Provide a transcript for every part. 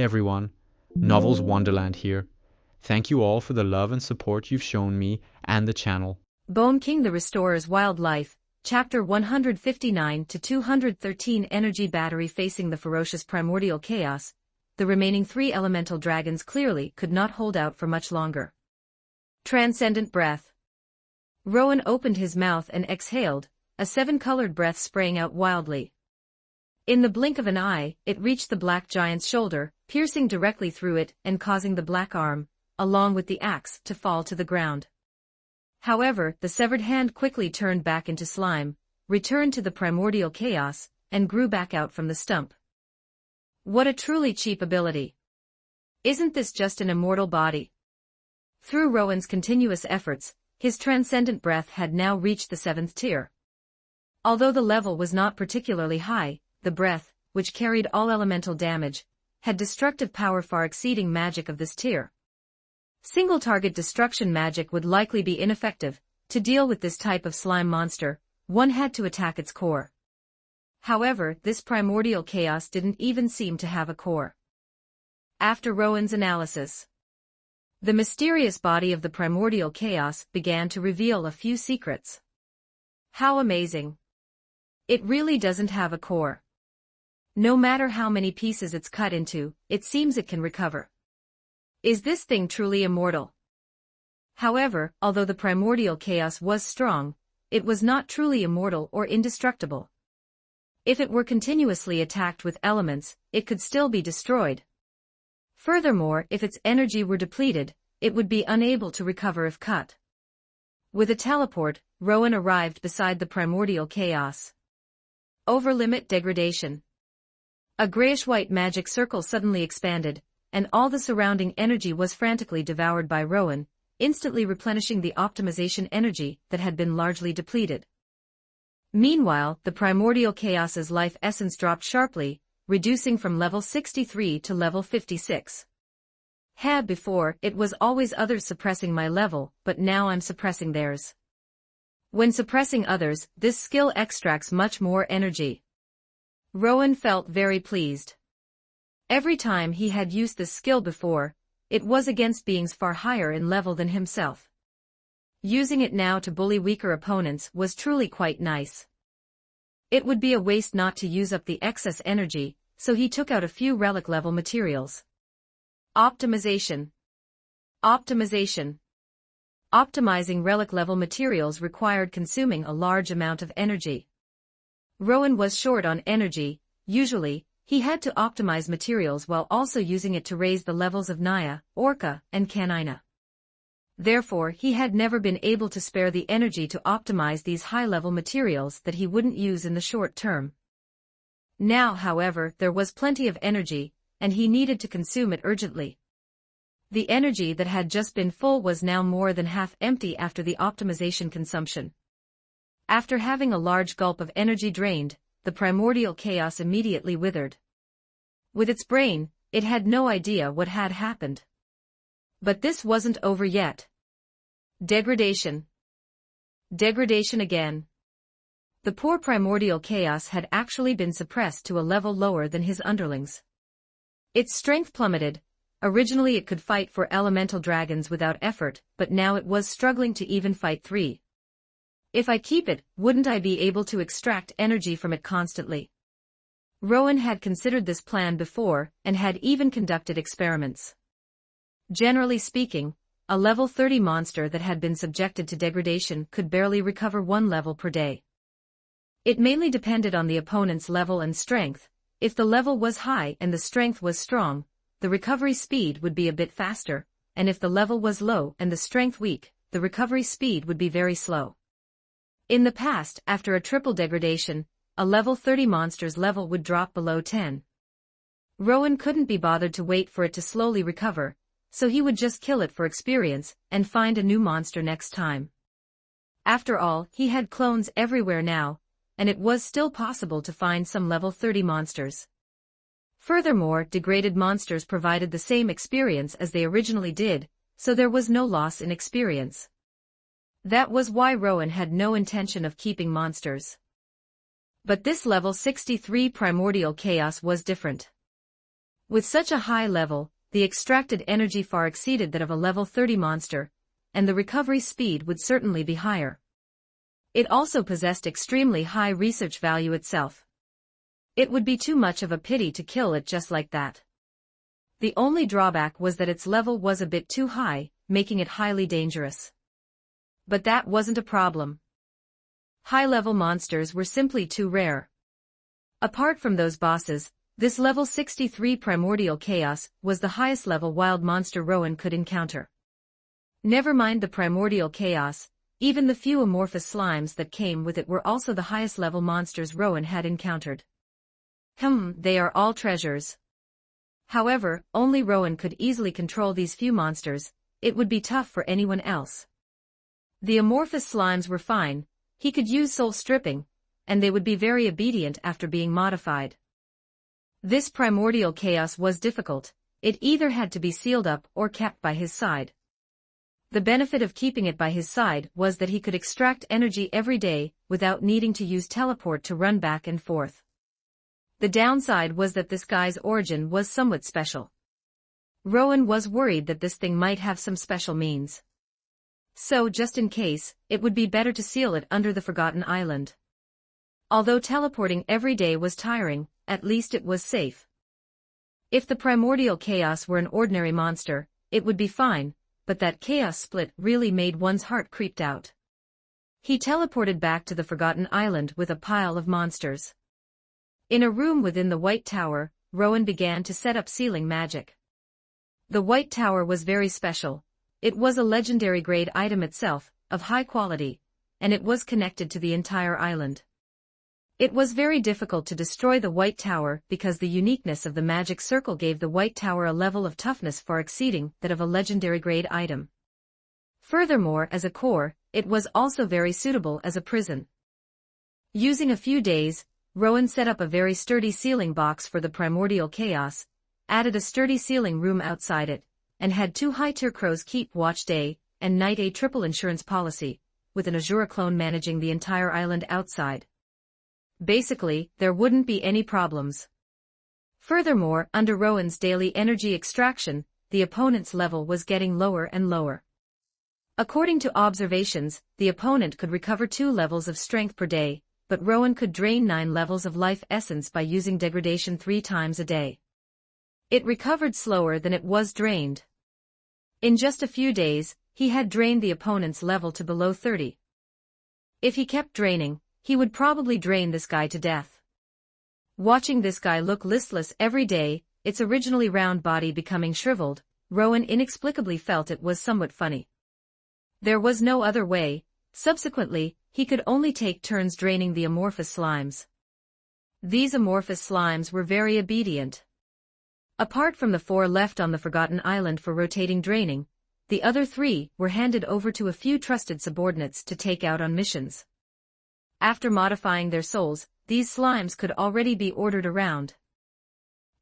everyone, Novels Wonderland here. Thank you all for the love and support you've shown me and the channel. Bone King the Restorer's Wildlife, Chapter 159 to 213 Energy Battery facing the ferocious primordial chaos. The remaining 3 elemental dragons clearly could not hold out for much longer. Transcendent breath. Rowan opened his mouth and exhaled, a 7-colored breath spraying out wildly. In the blink of an eye, it reached the black giant's shoulder, piercing directly through it and causing the black arm, along with the axe, to fall to the ground. However, the severed hand quickly turned back into slime, returned to the primordial chaos, and grew back out from the stump. What a truly cheap ability. Isn't this just an immortal body? Through Rowan's continuous efforts, his transcendent breath had now reached the 7th tier. Although the level was not particularly high, the breath, which carried all elemental damage, had destructive power far exceeding magic of this tier. Single-target destruction magic would likely be ineffective. To deal with this type of slime monster, one had to attack its core. However, this primordial chaos didn't even seem to have a core. After Rowan's analysis, the mysterious body of the primordial chaos began to reveal a few secrets. How amazing! It really doesn't have a core. No matter how many pieces it's cut into, it seems it can recover. Is this thing truly immortal? However, although the primordial chaos was strong, it was not truly immortal or indestructible. If it were continuously attacked with elements, it could still be destroyed. Furthermore, if its energy were depleted, it would be unable to recover if cut. With a teleport, Rowan arrived beside the primordial chaos. Overlimit degradation. A grayish-white magic circle suddenly expanded, and all the surrounding energy was frantically devoured by Rowan, instantly replenishing the optimization energy that had been largely depleted. Meanwhile, the primordial chaos's life essence dropped sharply, reducing from level 63 to level 56. Before, it was always others suppressing my level, but now I'm suppressing theirs. When suppressing others, this skill extracts much more energy. Rowan felt very pleased. Every time he had used this skill before, it was against beings far higher in level than himself. Using it now to bully weaker opponents was truly quite nice. It would be a waste not to use up the excess energy, so he took out a few relic-level materials. Optimization. Optimization. Optimizing relic-level materials required consuming a large amount of energy. Rowan was short on energy. Usually, he had to optimize materials while also using it to raise the levels of Naya, Orca, and Canina. Therefore, he had never been able to spare the energy to optimize these high-level materials that he wouldn't use in the short term. Now, however, there was plenty of energy, and he needed to consume it urgently. The energy that had just been full was now more than half empty after the optimization consumption. After having a large gulp of energy drained, the primordial chaos immediately withered. With its brain, it had no idea what had happened. But this wasn't over yet. Degradation. Degradation again. The poor primordial chaos had actually been suppressed to a level lower than his underlings. Its strength plummeted. Originally it could fight 4 elemental dragons without effort, but now it was struggling to even fight 3. If I keep it, wouldn't I be able to extract energy from it constantly? Rowan had considered this plan before, and had even conducted experiments. Generally speaking, a level 30 monster that had been subjected to degradation could barely recover 1 level per day. It mainly depended on the opponent's level and strength. If the level was high and the strength was strong, the recovery speed would be a bit faster, and if the level was low and the strength weak, the recovery speed would be very slow. In the past, after a triple degradation, a level 30 monster's level would drop below 10. Rowan couldn't be bothered to wait for it to slowly recover, so he would just kill it for experience, and find a new monster next time. After all, he had clones everywhere now, and it was still possible to find some level 30 monsters. Furthermore, degraded monsters provided the same experience as they originally did, so there was no loss in experience. That was why Rowan had no intention of keeping monsters. But this level 63 primordial chaos was different. With such a high level, the extracted energy far exceeded that of a level 30 monster, and the recovery speed would certainly be higher. It also possessed extremely high research value itself. It would be too much of a pity to kill it just like that. The only drawback was that its level was a bit too high, making it highly dangerous. But that wasn't a problem. High-level monsters were simply too rare. Apart from those bosses, this level 63 Primordial Chaos was the highest level wild monster Rowan could encounter. Never mind the Primordial Chaos, even the few amorphous slimes that came with it were also the highest level monsters Rowan had encountered. They are all treasures. However, only Rowan could easily control these few monsters. It would be tough for anyone else. The amorphous slimes were fine, he could use soul stripping, and they would be very obedient after being modified. This Primordial Chaos was difficult, it either had to be sealed up or kept by his side. The benefit of keeping it by his side was that he could extract energy every day without needing to use teleport to run back and forth. The downside was that this guy's origin was somewhat special. Rowan was worried that this thing might have some special means. So just in case, it would be better to seal it under the Forgotten Island. Although teleporting every day was tiring, at least it was safe. If the Primordial Chaos were an ordinary monster, it would be fine, but that chaos split really made one's heart creeped out. He teleported back to the Forgotten Island with a pile of monsters. In a room within the White Tower, Rowan began to set up sealing magic. The White Tower was very special. It was a legendary grade item itself, of high quality, and it was connected to the entire island. It was very difficult to destroy the White Tower because the uniqueness of the magic circle gave the White Tower a level of toughness far exceeding that of a legendary grade item. Furthermore, as a core, it was also very suitable as a prison. Using a few days, Rowan set up a very sturdy sealing box for the Primordial Chaos, added a sturdy sealing room outside it, and had 2 high-tier crows keep watch day and night a triple insurance policy, with an Azura clone managing the entire island outside. Basically, there wouldn't be any problems. Furthermore, under Rowan's daily energy extraction, the opponent's level was getting lower and lower. According to observations, the opponent could recover 2 levels of strength per day, but Rowan could drain 9 levels of life essence by using degradation 3 times a day. It recovered slower than it was drained. In just a few days, he had drained the opponent's level to below 30. If he kept draining, he would probably drain this guy to death. Watching this guy look listless every day, its originally round body becoming shriveled, Rowan inexplicably felt it was somewhat funny. There was no other way, subsequently, he could only take turns draining the amorphous slimes. These amorphous slimes were very obedient. Apart from the 4 left on the Forgotten Island for rotating draining, the other 3 were handed over to a few trusted subordinates to take out on missions. After modifying their souls, these slimes could already be ordered around.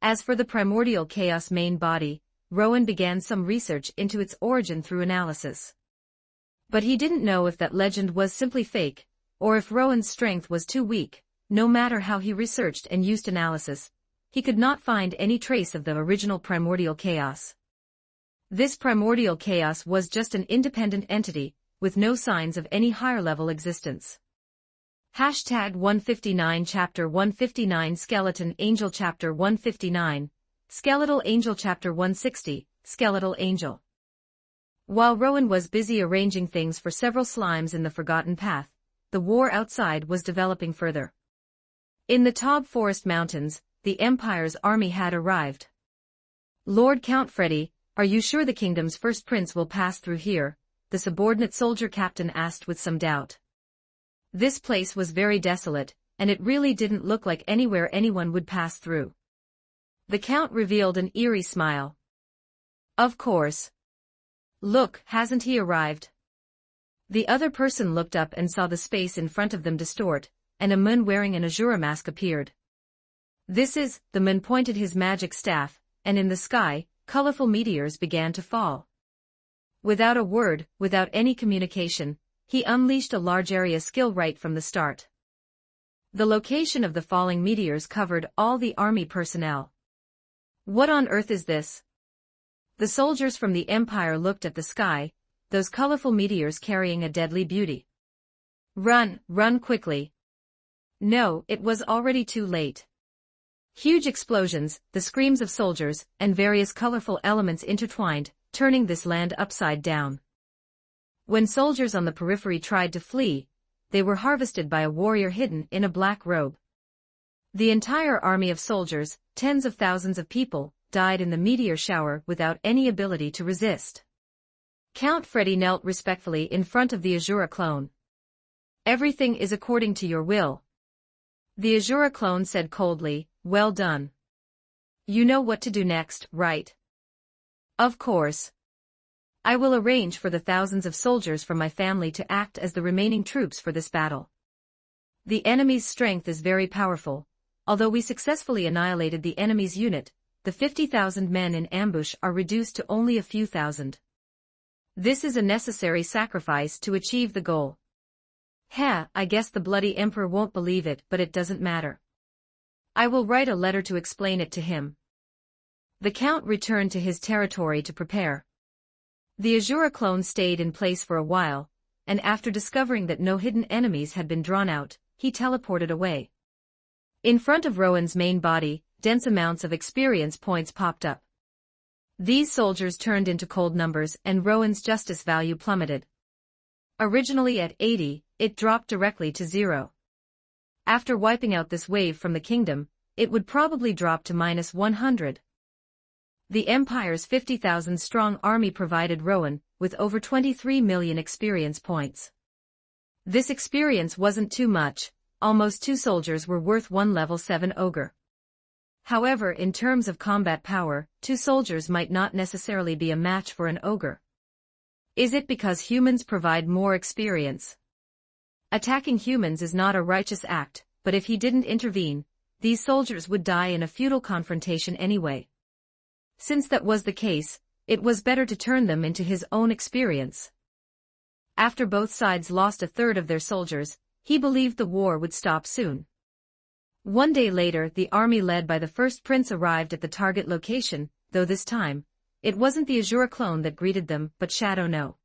As for the Primordial Chaos main body, Rowan began some research into its origin through analysis. But he didn't know if that legend was simply fake, or if Rowan's strength was too weak. No matter how he researched and used analysis, he could not find any trace of the original Primordial Chaos. This Primordial Chaos was just an independent entity, with no signs of any higher-level existence. Hashtag 159 Chapter 159 Skeleton Angel Chapter 159, Skeletal Angel Chapter 160, Skeletal Angel. While Rowan was busy arranging things for several slimes in the Forgotten Path, the war outside was developing further. In the Taub Forest Mountains, the Empire's army had arrived. "Lord Count Freddy, are you sure the kingdom's first prince will pass through here?" the subordinate soldier captain asked with some doubt. This place was very desolate, and it really didn't look like anywhere anyone would pass through. The Count revealed an eerie smile. "Of course. Look, hasn't he arrived?" The other person looked up and saw the space in front of them distort, and a man wearing an Azura mask appeared. "This is," the man pointed his magic staff, and in the sky, colorful meteors began to fall. Without a word, without any communication, he unleashed a large area skill right from the start. The location of the falling meteors covered all the army personnel. What on earth is this? The soldiers from the Empire looked at the sky, those colorful meteors carrying a deadly beauty. Run, run quickly. No, it was already too late. Huge explosions, the screams of soldiers, and various colorful elements intertwined, turning this land upside down. When soldiers on the periphery tried to flee, they were harvested by a warrior hidden in a black robe. The entire army of soldiers, tens of thousands of people, died in the meteor shower without any ability to resist. Count Freddy knelt respectfully in front of the Azura clone. Everything is according to your will. The Azura clone said coldly, well done. You know what to do next, right? Of course. I will arrange for the thousands of soldiers from my family to act as the remaining troops for this battle. The enemy's strength is very powerful. Although we successfully annihilated the enemy's unit, the 50,000 men in ambush are reduced to only a few thousand. This is a necessary sacrifice to achieve the goal. I guess the bloody emperor won't believe it, but it doesn't matter. I will write a letter to explain it to him. The count returned to his territory to prepare. The Azura clone stayed in place for a while, and after discovering that no hidden enemies had been drawn out, he teleported away. In front of Rowan's main body, dense amounts of experience points popped up. These soldiers turned into cold numbers and Rowan's justice value plummeted. Originally at 80, it dropped directly to 0. After wiping out this wave from the kingdom, it would probably drop to -100. The Empire's 50,000-strong army provided Rowan with over 23 million experience points. This experience wasn't too much, almost 2 soldiers were worth 1 level 7 ogre. However, in terms of combat power, 2 soldiers might not necessarily be a match for an ogre. Is it because humans provide more experience? Attacking humans is not a righteous act, but if he didn't intervene, these soldiers would die in a futile confrontation anyway. Since that was the case, it was better to turn them into his own experience. After both sides lost a third of their soldiers, he believed the war would stop soon. One day later, the army led by the first prince arrived at the target location, though this time, it wasn't the Azura clone that greeted them, but Shadow No.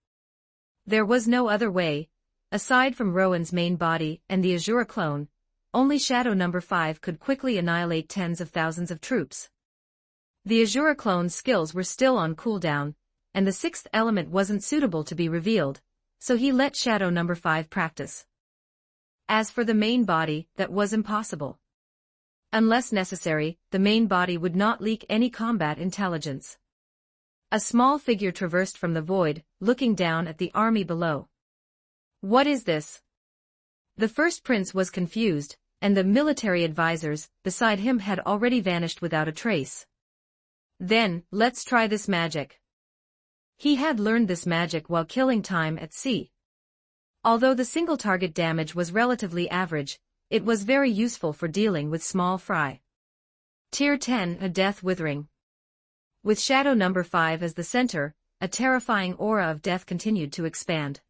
There was no other way. Aside from Rowan's main body and the Azura clone, only Shadow No. 5 could quickly annihilate tens of thousands of troops. The Azura clone's skills were still on cooldown, and the 6th element wasn't suitable to be revealed, so he let Shadow No. 5 practice. As for the main body, that was impossible. Unless necessary, the main body would not leak any combat intelligence. A small figure traversed from the void, looking down at the army below. What is this? The first prince was confused, and the military advisors beside him had already vanished without a trace. Then, let's try this magic. He had learned this magic while killing time at sea. Although the single target damage was relatively average, it was very useful for dealing with small fry. Tier 10, a death withering. With Shadow No. 5 as the center, a terrifying aura of death continued to expand.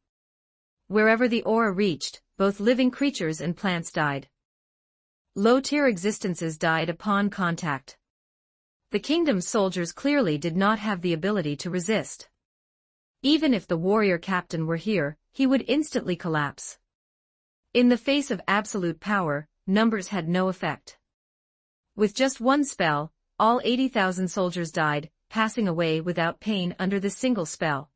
Wherever the aura reached, both living creatures and plants died. Low-tier existences died upon contact. The kingdom's soldiers clearly did not have the ability to resist. Even if the warrior captain were here, he would instantly collapse. In the face of absolute power, numbers had no effect. With just one spell, all 80,000 soldiers died, passing away without pain under this single spell.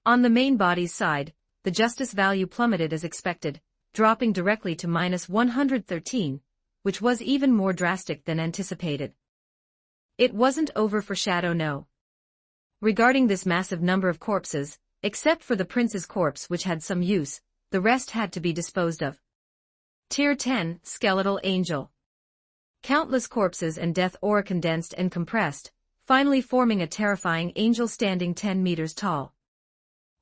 On the main body's side, the justice value plummeted as expected, dropping directly to -113, which was even more drastic than anticipated. It wasn't over for Shadow No. Regarding this massive number of corpses, except for the prince's corpse which had some use, the rest had to be disposed of. Tier 10, Skeletal Angel. Countless corpses and death aura condensed and compressed, finally forming a terrifying angel standing 10 meters tall.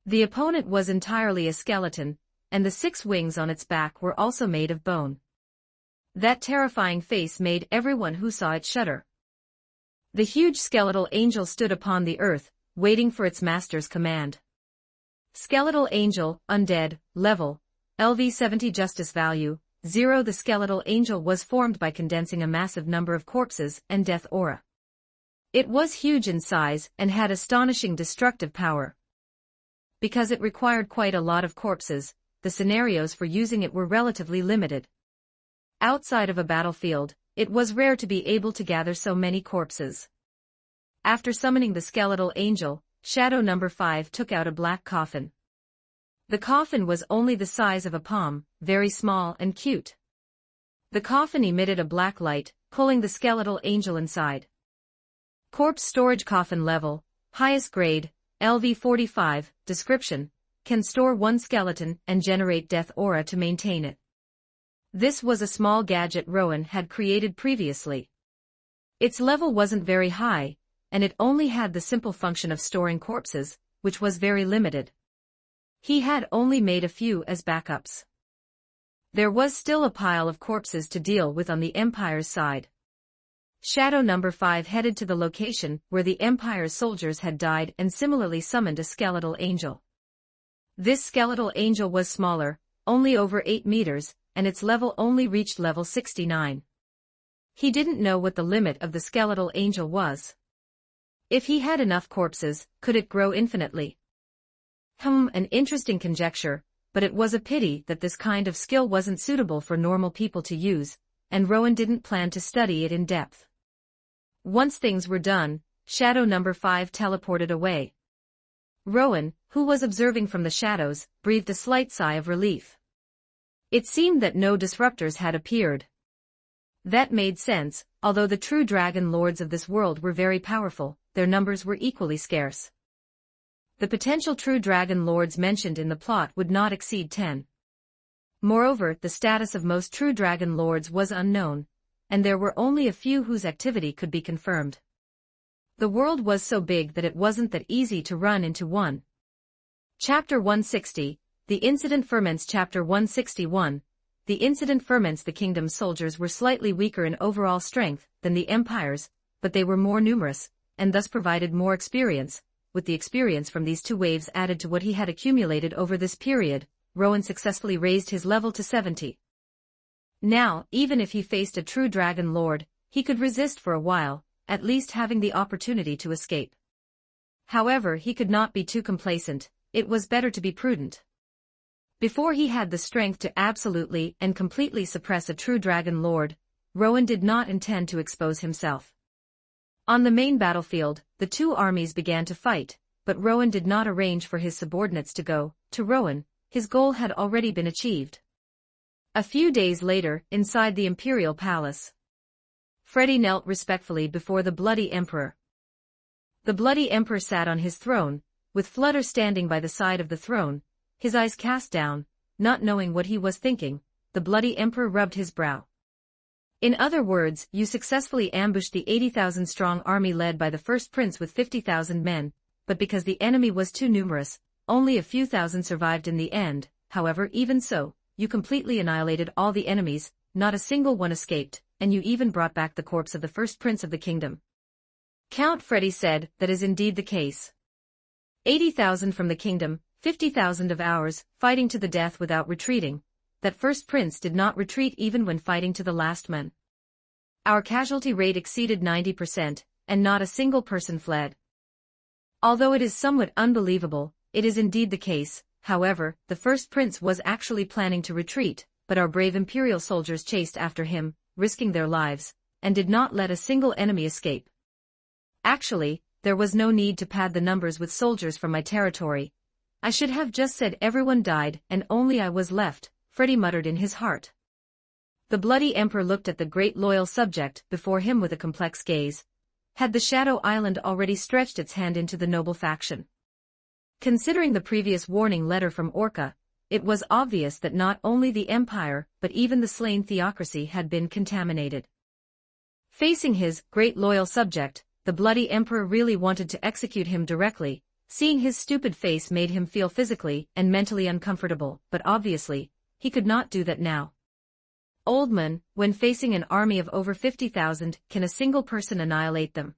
The opponent was entirely a skeleton, and the 6 wings on its back were also made of bone. That terrifying face made everyone who saw it shudder. The huge skeletal angel stood upon the earth, waiting for its master's command. Skeletal Angel, Undead, Level, LV70 Justice Value, 0. The skeletal angel was formed by condensing a massive number of corpses and death aura. It was huge in size and had astonishing destructive power. Because it required quite a lot of corpses, the scenarios for using it were relatively limited. Outside of a battlefield, it was rare to be able to gather so many corpses. After summoning the skeletal angel, Shadow number 5 took out a black coffin. The coffin was only the size of a palm, very small and cute. The coffin emitted a black light, pulling the skeletal angel inside. Corpse storage coffin level, highest grade, LV-45, description, can store one skeleton and generate death aura to maintain it. This was a small gadget Rowan had created previously. Its level wasn't very high, and it only had the simple function of storing corpses, which was very limited. He had only made a few as backups. There was still a pile of corpses to deal with on the Empire's side. Shadow number 5 headed to the location where the Empire's soldiers had died and similarly summoned a skeletal angel. This skeletal angel was smaller, only over 8 meters, and its level only reached level 69. He didn't know what the limit of the skeletal angel was. If he had enough corpses, could it grow infinitely? An interesting conjecture, but it was a pity that this kind of skill wasn't suitable for normal people to use, and Rowan didn't plan to study it in depth. Once things were done, Shadow number 5 teleported away. Rowan, who was observing from the shadows, breathed a slight sigh of relief. It seemed that no disruptors had appeared. That made sense, although the true dragon lords of this world were very powerful, their numbers were equally scarce. The potential true dragon lords mentioned in the plot would not exceed 10. Moreover, the status of most true dragon lords was unknown, and there were only a few whose activity could be confirmed. The world was so big that it wasn't that easy to run into one. Chapter 160, The Incident Ferments. Chapter 161, The Incident Ferments. The kingdom's soldiers were slightly weaker in overall strength than the Empire's, but they were more numerous, and thus provided more experience. With the experience from these two waves added to what he had accumulated over this period, Rowan successfully raised his level to 70. Now, even if he faced a true dragon lord, he could resist for a while, at least having the opportunity to escape. However, he could not be too complacent. It was better to be prudent. Before he had the strength to absolutely and completely suppress a true dragon lord, Rowan did not intend to expose himself. On the main battlefield, the two armies began to fight, but Rowan did not arrange for his subordinates to go. To Rowan, his goal had already been achieved. A few days later, inside the Imperial Palace, Freddy knelt respectfully before the Bloody Emperor. The Bloody Emperor sat on his throne, with Flutter standing by the side of the throne, his eyes cast down, not knowing what he was thinking. The Bloody Emperor rubbed his brow. In other words, you successfully ambushed the 80,000-strong army led by the first prince with 50,000 men, but because the enemy was too numerous, only a few thousand survived in the end. However, even so, you completely annihilated all the enemies, not a single one escaped, and you even brought back the corpse of the first prince of the kingdom. Count Freddy said, that is indeed the case. 80,000 from the kingdom, 50,000 of ours, fighting to the death without retreating. That first prince did not retreat even when fighting to the last man. Our casualty rate exceeded 90%, and not a single person fled. Although it is somewhat unbelievable, it is indeed the case. However, the first prince was actually planning to retreat, but our brave imperial soldiers chased after him, risking their lives, and did not let a single enemy escape. Actually, there was no need to pad the numbers with soldiers from my territory. I should have just said everyone died and only I was left, Freddy muttered in his heart. The Bloody Emperor looked at the great loyal subject before him with a complex gaze. Had the Shadow Island already stretched its hand into the noble faction? Considering the previous warning letter from Orca, it was obvious that not only the Empire but even the slain theocracy had been contaminated. Facing his great loyal subject, the Bloody Emperor really wanted to execute him directly. Seeing his stupid face made him feel physically and mentally uncomfortable, but obviously, he could not do that now. Old man, when facing an army of over 50,000, can a single person annihilate them?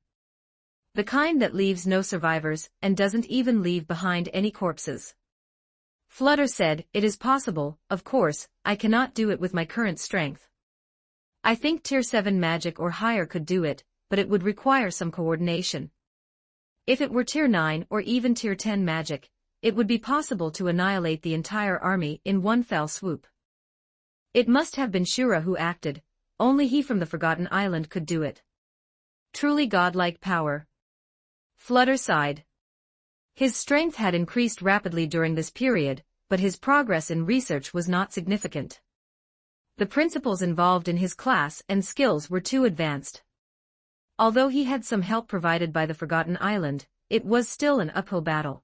The kind that leaves no survivors, and doesn't even leave behind any corpses. Flutter said, it is possible, of course, I cannot do it with my current strength. I think tier 7 magic or higher could do it, but it would require some coordination. If it were Tier 9 or even Tier 10 magic, it would be possible to annihilate the entire army in one fell swoop. It must have been Shura who acted, only he from the Forgotten Island could do it. Truly godlike power. Flutter sighed. His strength had increased rapidly during this period, but his progress in research was not significant. The principles involved in his class and skills were too advanced. Although he had some help provided by the Forgotten Island, it was still an uphill battle.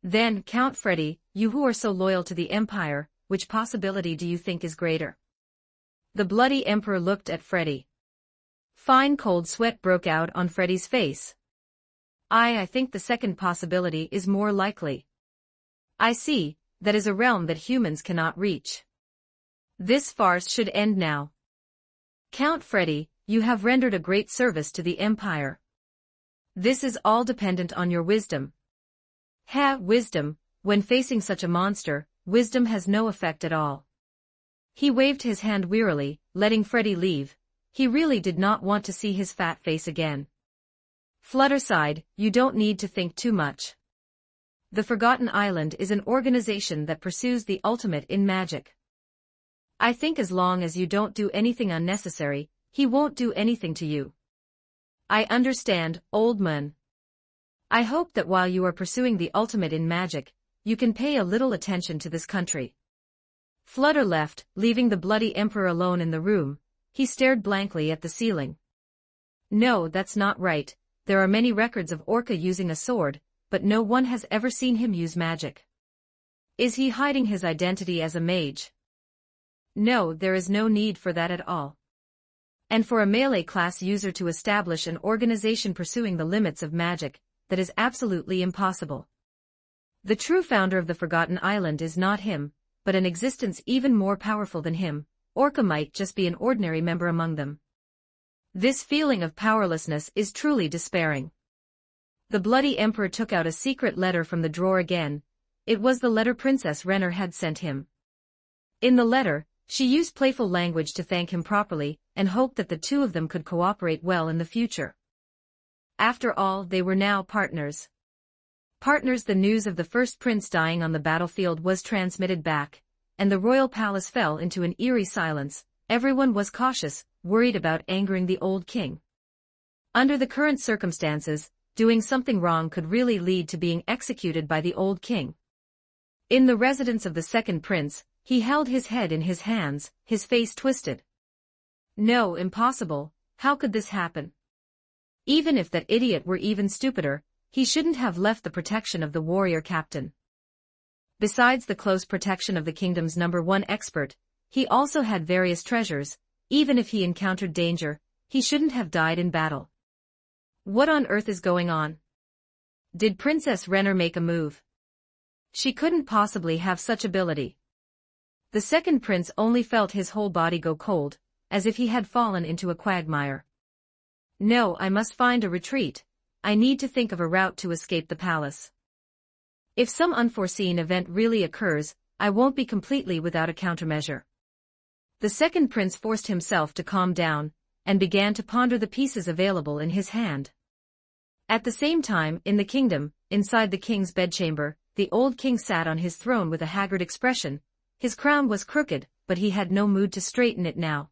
Then, Count Freddy, you who are so loyal to the Empire, which possibility do you think is greater? The bloody Emperor looked at Freddy. Fine cold sweat broke out on Freddy's face. I think the second possibility is more likely. I see, that is a realm that humans cannot reach. This farce should end now. Count Freddy, you have rendered a great service to the Empire. This is all dependent on your wisdom. Wisdom, when facing such a monster, wisdom has no effect at all. He waved his hand wearily, letting Freddy leave. He really did not want to see his fat face again. Flutter sighed, you don't need to think too much. The Forgotten Island is an organization that pursues the ultimate in magic. I think as long as you don't do anything unnecessary, he won't do anything to you. I understand, old man. I hope that while you are pursuing the ultimate in magic, you can pay a little attention to this country. Flutter left, leaving the bloody Emperor alone in the room. He stared blankly at the ceiling. No, that's not right. There are many records of Orca using a sword, but no one has ever seen him use magic. Is he hiding his identity as a mage? No, there is no need for that at all. And for a melee class user to establish an organization pursuing the limits of magic, that is absolutely impossible. The true founder of the Forgotten Island is not him, but an existence even more powerful than him. Orca might just be an ordinary member among them. This feeling of powerlessness is truly despairing. The bloody Emperor took out a secret letter from the drawer again. It was the letter Princess Renner had sent him. In the letter, she used playful language to thank him properly, and hoped that the two of them could cooperate well in the future. After all, they were now partners. The news of the first prince dying on the battlefield was transmitted back, and the royal palace fell into an eerie silence. Everyone was cautious, worried about angering the old king. Under the current circumstances, doing something wrong could really lead to being executed by the old king. In the residence of the second prince, he held his head in his hands, his face twisted. No, impossible, how could this happen? Even if that idiot were even stupider, he shouldn't have left the protection of the warrior captain. Besides the close protection of the kingdom's #1 expert, he also had various treasures. Even if he encountered danger, he shouldn't have died in battle. What on earth is going on? Did Princess Renner make a move? She couldn't possibly have such ability. The second prince only felt his whole body go cold, as if he had fallen into a quagmire. No, I must find a retreat. I need to think of a route to escape the palace. If some unforeseen event really occurs, I won't be completely without a countermeasure. The second prince forced himself to calm down, and began to ponder the pieces available in his hand. At the same time, in the kingdom, inside the king's bedchamber, the old king sat on his throne with a haggard expression. His crown was crooked, but he had no mood to straighten it now.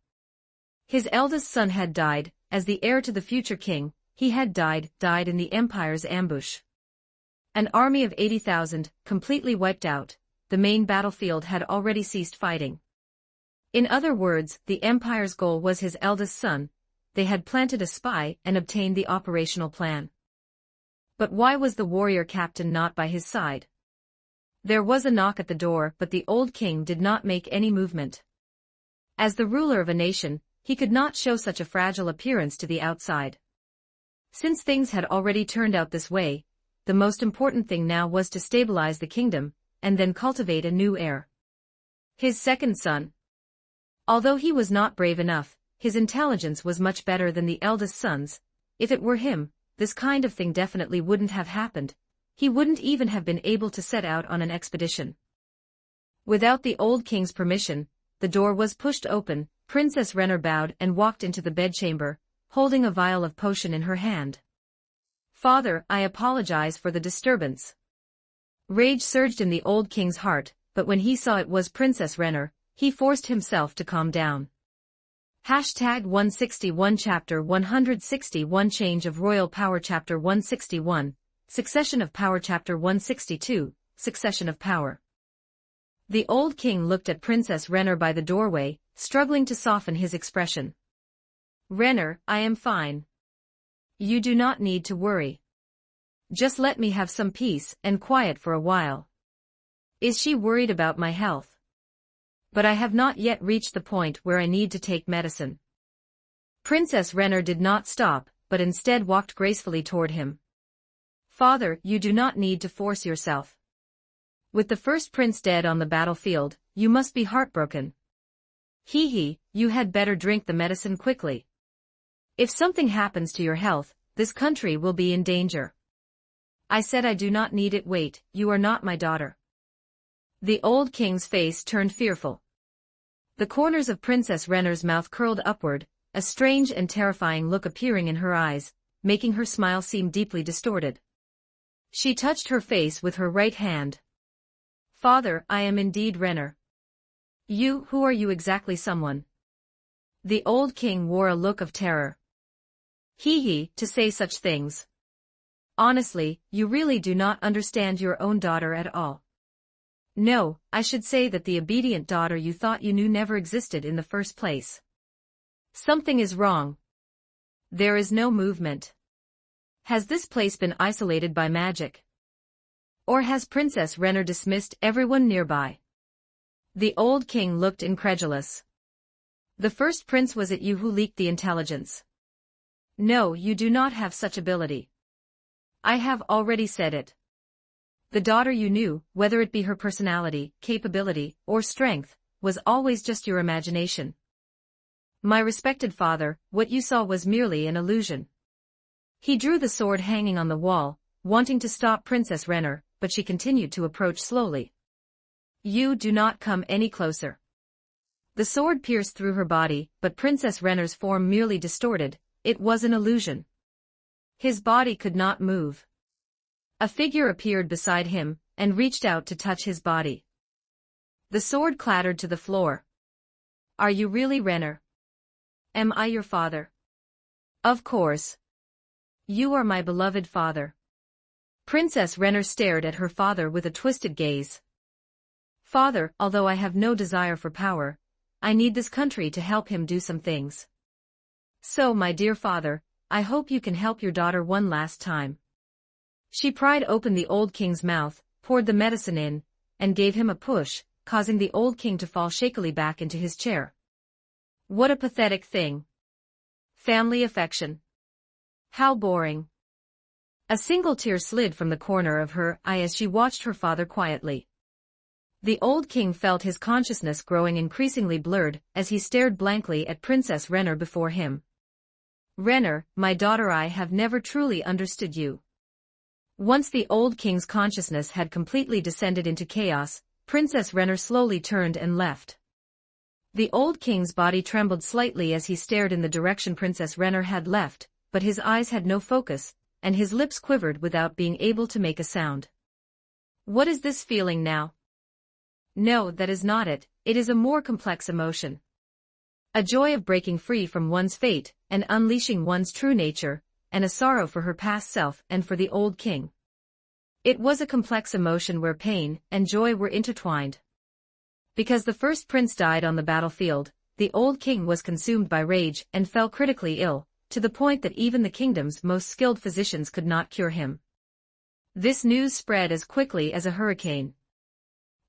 His eldest son had died, as the heir to the future king. He had died in the Empire's ambush. An army of 80,000, completely wiped out. The main battlefield had already ceased fighting. In other words, the Empire's goal was his eldest son. They had planted a spy and obtained the operational plan. But why was the warrior captain not by his side? There was a knock at the door, but the old king did not make any movement. As the ruler of a nation, he could not show such a fragile appearance to the outside. Since things had already turned out this way, the most important thing now was to stabilize the kingdom, and then cultivate a new heir. His second son. Although he was not brave enough, his intelligence was much better than the eldest son's. If it were him, this kind of thing definitely wouldn't have happened. He wouldn't even have been able to set out on an expedition. Without the old king's permission, the door was pushed open. Princess Renner bowed and walked into the bedchamber, holding a vial of potion in her hand. "Father, I apologize for the disturbance." Rage surged in the old king's heart, but when he saw it was Princess Renner, he forced himself to calm down. Hashtag 161 Chapter 161 Change of Royal Power Chapter 161, Succession of Power Chapter 162, Succession of Power. The old king looked at Princess Renner by the doorway, struggling to soften his expression. "Renner, I am fine. You do not need to worry. Just let me have some peace and quiet for a while." Is she worried about my health? But I have not yet reached the point where I need to take medicine. Princess Renner did not stop, but instead walked gracefully toward him. "Father, you do not need to force yourself. With the first prince dead on the battlefield, you must be heartbroken. You had better drink the medicine quickly. If something happens to your health, this country will be in danger." "I said I do not need it. Wait, you are not my daughter." The old king's face turned fearful. The corners of Princess Renner's mouth curled upward, a strange and terrifying look appearing in her eyes, making her smile seem deeply distorted. She touched her face with her right hand. "Father, I am indeed Renner." Who are you exactly, someone?" The old king wore a look of terror. To say such things. Honestly, you really do not understand your own daughter at all. No, I should say that the obedient daughter you thought you knew never existed in the first place. Something is wrong. There is no movement. Has this place been isolated by magic? Or has Princess Renner dismissed everyone nearby? The old king looked incredulous. "The first prince, was it you who leaked the intelligence?" "No, you do not have such ability." "I have already said it. The daughter you knew, whether it be her personality, capability, or strength, was always just your imagination. My respected father, what you saw was merely an illusion." He drew the sword hanging on the wall, wanting to stop Princess Renner, but she continued to approach slowly. "You do not come any closer." The sword pierced through her body, but Princess Renner's form merely distorted. It was an illusion. His body could not move. A figure appeared beside him, and reached out to touch his body. The sword clattered to the floor. "Are you really Renner? Am I your father?" "Of course. You are my beloved father." Princess Renner stared at her father with a twisted gaze. "Father, although I have no desire for power, I need this country to help him do some things. So, my dear father, I hope you can help your daughter one last time." She pried open the old king's mouth, poured the medicine in, and gave him a push, causing the old king to fall shakily back into his chair. What a pathetic thing. Family affection. How boring. A single tear slid from the corner of her eye as she watched her father quietly. The old king felt his consciousness growing increasingly blurred as he stared blankly at Princess Renner before him. "Renner, my daughter, I have never truly understood you." Once the old king's consciousness had completely descended into chaos, Princess Renner slowly turned and left. The old king's body trembled slightly as he stared in the direction Princess Renner had left, but his eyes had no focus, and his lips quivered without being able to make a sound. What is this feeling now? No, that is not it. It is a more complex emotion. A joy of breaking free from one's fate, and unleashing one's true nature, and a sorrow for her past self and for the old king. It was a complex emotion where pain and joy were intertwined. Because the first prince died on the battlefield, the old king was consumed by rage and fell critically ill, to the point that even the kingdom's most skilled physicians could not cure him. This news spread as quickly as a hurricane.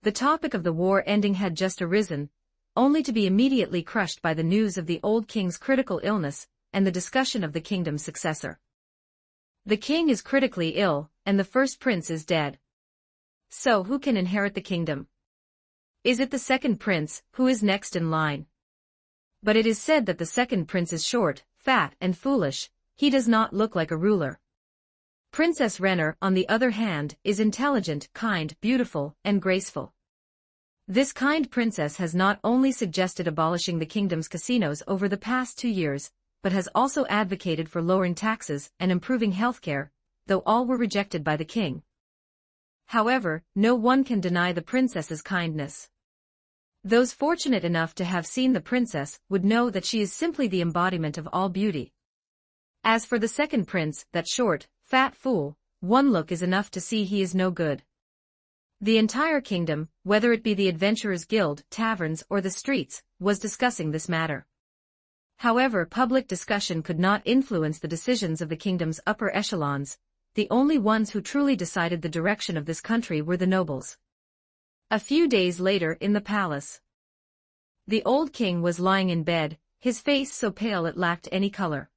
The topic of the war ending had just arisen, only to be immediately crushed by the news of the old king's critical illness and the discussion of the kingdom's successor. The king is critically ill, and the first prince is dead. So who can inherit the kingdom? Is it the second prince, who is next in line? But it is said that the second prince is short, fat, and foolish. He does not look like a ruler. Princess Renner, on the other hand, is intelligent, kind, beautiful, and graceful. This kind princess has not only suggested abolishing the kingdom's casinos over the past 2 years, but has also advocated for lowering taxes and improving healthcare, though all were rejected by the king. However, no one can deny the princess's kindness. Those fortunate enough to have seen the princess would know that she is simply the embodiment of all beauty. As for the second prince, that short, fat fool, one look is enough to see he is no good. The entire kingdom, whether it be the Adventurers' Guild, taverns, or the streets, was discussing this matter. However, public discussion could not influence the decisions of the kingdom's upper echelons. The only ones who truly decided the direction of this country were the nobles. A few days later in the palace, the old king was lying in bed, his face so pale it lacked any color.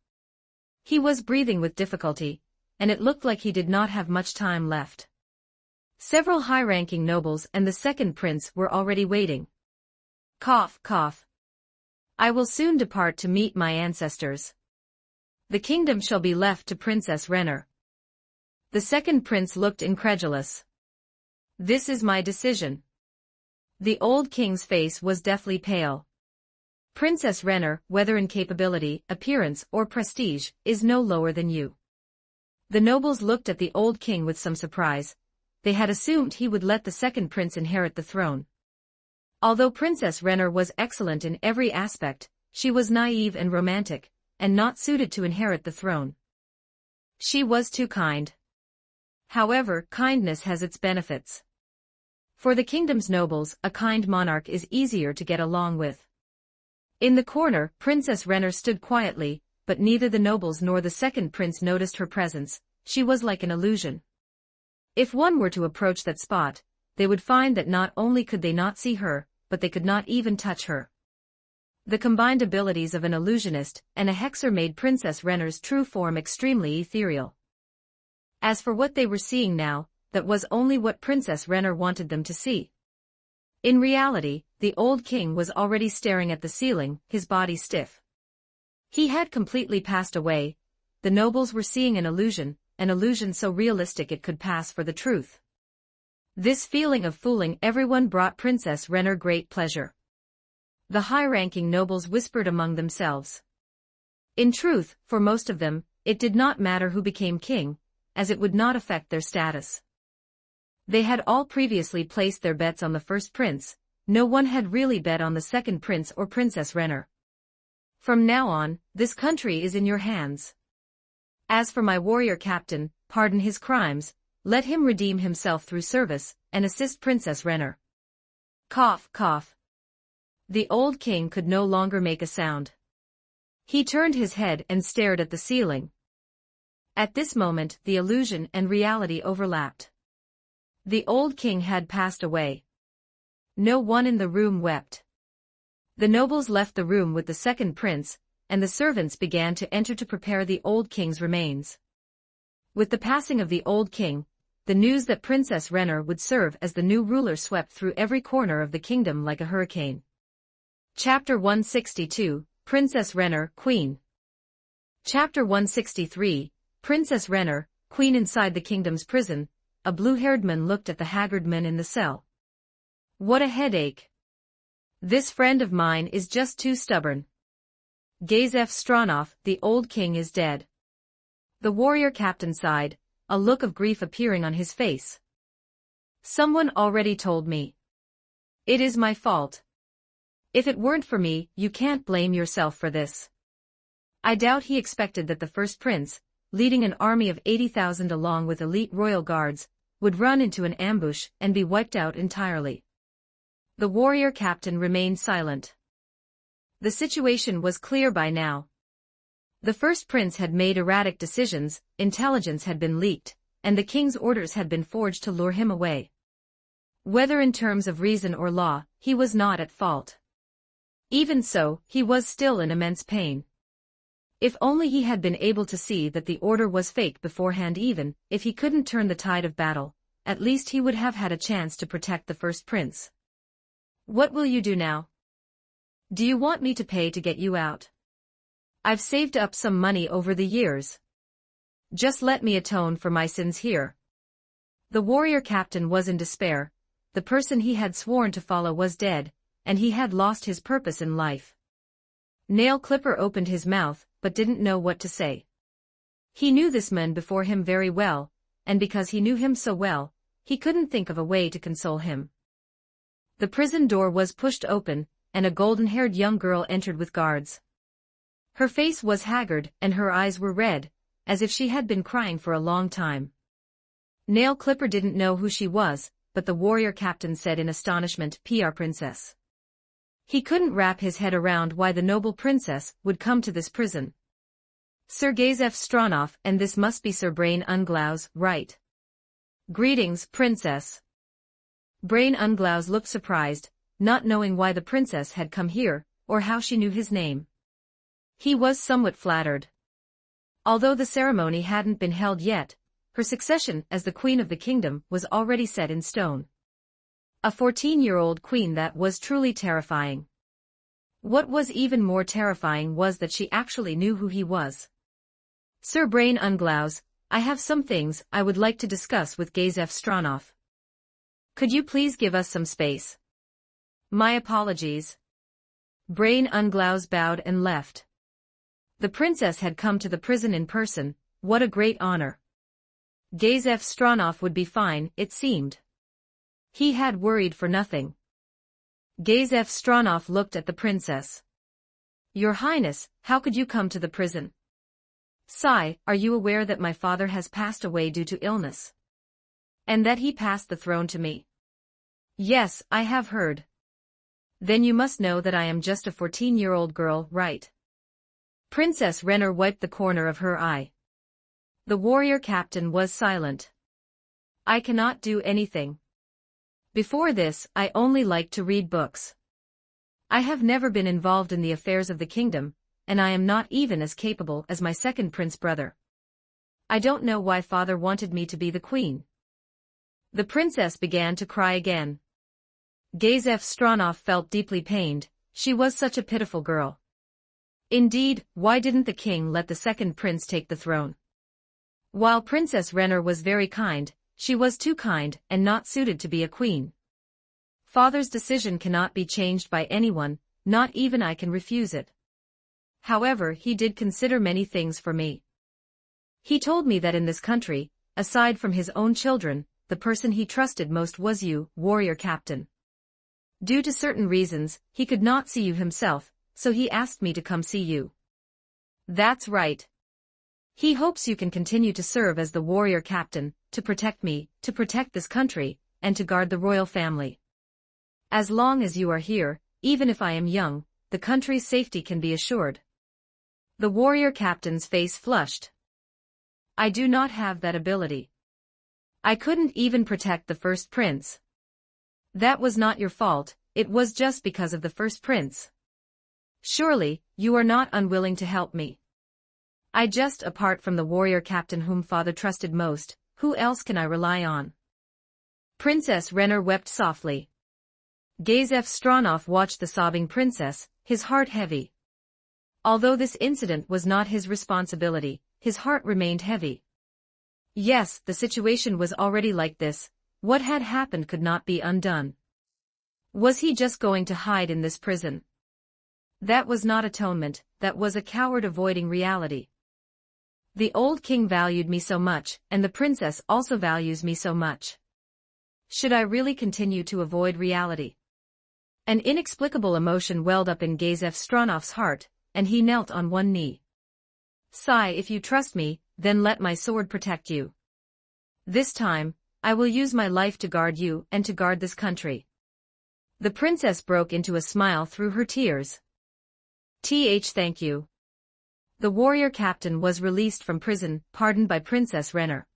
He was breathing with difficulty, and it looked like he did not have much time left. Several high-ranking nobles and the second prince were already waiting. Cough, cough. I will soon depart to meet my ancestors. The kingdom shall be left to Princess Renner. The second prince looked incredulous. This is my decision. The old king's face was deathly pale. Princess Renner, whether in capability, appearance, or prestige, is no lower than you. The nobles looked at the old king with some surprise. They had assumed he would let the second prince inherit the throne. Although Princess Renner was excellent in every aspect, she was naive and romantic, and not suited to inherit the throne. She was too kind. However, kindness has its benefits. For the kingdom's nobles, a kind monarch is easier to get along with. In the corner, Princess Renner stood quietly, but neither the nobles nor the second prince noticed her presence. She was like an illusion. If one were to approach that spot, they would find that not only could they not see her, but they could not even touch her. The combined abilities of an illusionist and a hexer made Princess Renner's true form extremely ethereal. As for what they were seeing now, that was only what Princess Renner wanted them to see. In reality, the old king was already staring at the ceiling, his body stiff. He had completely passed away. The nobles were seeing an illusion so realistic it could pass for the truth. This feeling of fooling everyone brought Princess Renner great pleasure. The high-ranking nobles whispered among themselves. In truth, for most of them, it did not matter who became king, as it would not affect their status. They had all previously placed their bets on the first prince. No one had really bet on the second prince or Princess Renner. From now on, this country is in your hands. As for my warrior captain, pardon his crimes, let him redeem himself through service, and assist Princess Renner. Cough, cough. The old king could no longer make a sound. He turned his head and stared at the ceiling. At this moment, the illusion and reality overlapped. The old king had passed away. No one in the room wept. The nobles left the room with the second prince, and the servants began to enter to prepare the old king's remains. With the passing of the old king, the news that Princess Renner would serve as the new ruler swept through every corner of the kingdom like a hurricane. Chapter 162, Princess Renner, Queen. Chapter 163, Princess Renner, Queen. Inside the kingdom's prison, a blue-haired man looked at the haggard man in the cell. What a headache. This friend of mine is just too stubborn. Gazef Stronov, the old king is dead. The warrior captain sighed, a look of grief appearing on his face. Someone already told me. It is my fault. If it weren't for me, you can't blame yourself for this. I doubt he expected that the first prince, leading an army of 80,000 along with elite royal guards, would run into an ambush and be wiped out entirely. The warrior captain remained silent. The situation was clear by now. The first prince had made erratic decisions, intelligence had been leaked, and the king's orders had been forged to lure him away. Whether in terms of reason or law, he was not at fault. Even so, he was still in immense pain. If only he had been able to see that the order was fake beforehand. Even if he couldn't turn the tide of battle, at least he would have had a chance to protect the first prince. What will you do now? Do you want me to pay to get you out? I've saved up some money over the years. Just let me atone for my sins here. The warrior captain was in despair. The person he had sworn to follow was dead, and he had lost his purpose in life. Nail Clipper opened his mouth, but didn't know what to say. He knew this man before him very well, and because he knew him so well, he couldn't think of a way to console him. The prison door was pushed open, and a golden-haired young girl entered with guards. Her face was haggard, and her eyes were red, as if she had been crying for a long time. Nail Clipper didn't know who she was, but the warrior captain said in astonishment, "PR princess." He couldn't wrap his head around why the noble princess would come to this prison. Sir Gazef Stronov, and this must be Sir Brain Unglaus, right? Greetings, princess. Brain Unglaus looked surprised, not knowing why the princess had come here, or how she knew his name. He was somewhat flattered. Although the ceremony hadn't been held yet, her succession as the queen of the kingdom was already set in stone. A 14-year-old queen that was truly terrifying. What was even more terrifying was that she actually knew who he was. Sir Brain Unglaus, I have some things I would like to discuss with Gazef Stronov. Could you please give us some space? My apologies. Brain Unglaus bowed and left. The princess had come to the prison in person, what a great honor. Gazef Stronov would be fine, it seemed. He had worried for nothing. Gazef Stronov looked at the princess. Your Highness, how could you come to the prison? Sigh, are you aware that my father has passed away due to illness? And that he passed the throne to me? Yes, I have heard. Then you must know that I am just a 14-year-old girl, right? Princess Renner wiped the corner of her eye. The warrior captain was silent. I cannot do anything. Before this, I only liked to read books. I have never been involved in the affairs of the kingdom, and I am not even as capable as my second prince brother. I don't know why father wanted me to be the queen. The princess began to cry again. Gazef Stronov felt deeply pained, she was such a pitiful girl. Indeed, why didn't the king let the second prince take the throne? While Princess Renner was very kind, she was too kind and not suited to be a queen. Father's decision cannot be changed by anyone, not even I can refuse it. However, he did consider many things for me. He told me that in this country, aside from his own children, the person he trusted most was you, warrior captain. Due to certain reasons, he could not see you himself, so he asked me to come see you. That's right. He hopes you can continue to serve as the warrior captain, to protect me, to protect this country, and to guard the royal family. As long as you are here, even if I am young, the country's safety can be assured. The warrior captain's face flushed. I do not have that ability. I couldn't even protect the first prince. That was not your fault, it was just because of the first prince. Surely, you are not unwilling to help me. Apart from the warrior captain whom father trusted most, who else can I rely on? Princess Renner wept softly. Gazef Stronov watched the sobbing princess, his heart heavy. Although this incident was not his responsibility, his heart remained heavy. Yes, the situation was already like this, what had happened could not be undone. Was he just going to hide in this prison? That was not atonement, that was a coward avoiding reality. The old king valued me so much, and the princess also values me so much. Should I really continue to avoid reality? An inexplicable emotion welled up in Gazef Stronov's heart, and he knelt on one knee. Sigh, if you trust me, then let my sword protect you. This time, I will use my life to guard you and to guard this country. The princess broke into a smile through her tears. Thank you. The warrior captain was released from prison, pardoned by Princess Renner.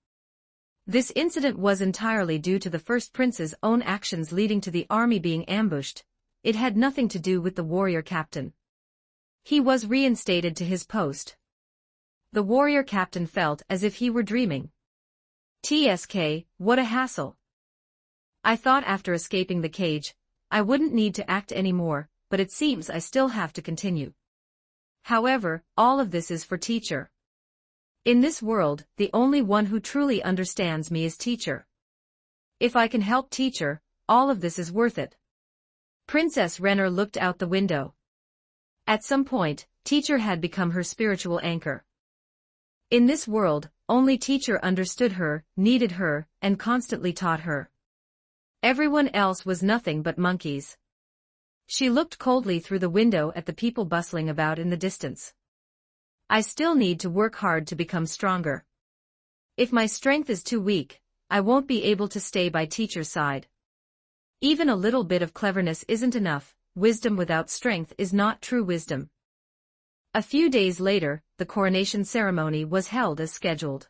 This incident was entirely due to the first prince's own actions leading to the army being ambushed. It had nothing to do with the warrior captain. He was reinstated to his post. The warrior captain felt as if he were dreaming. What a hassle. I thought after escaping the cage, I wouldn't need to act anymore, but it seems I still have to continue. However, all of this is for teacher. In this world, the only one who truly understands me is teacher. If I can help teacher, all of this is worth it. Princess Renner looked out the window. At some point, teacher had become her spiritual anchor. In this world, only teacher understood her, needed her, and constantly taught her. Everyone else was nothing but monkeys. She looked coldly through the window at the people bustling about in the distance. I still need to work hard to become stronger. If my strength is too weak, I won't be able to stay by teacher's side. Even a little bit of cleverness isn't enough. Wisdom without strength is not true wisdom. A few days later, the coronation ceremony was held as scheduled.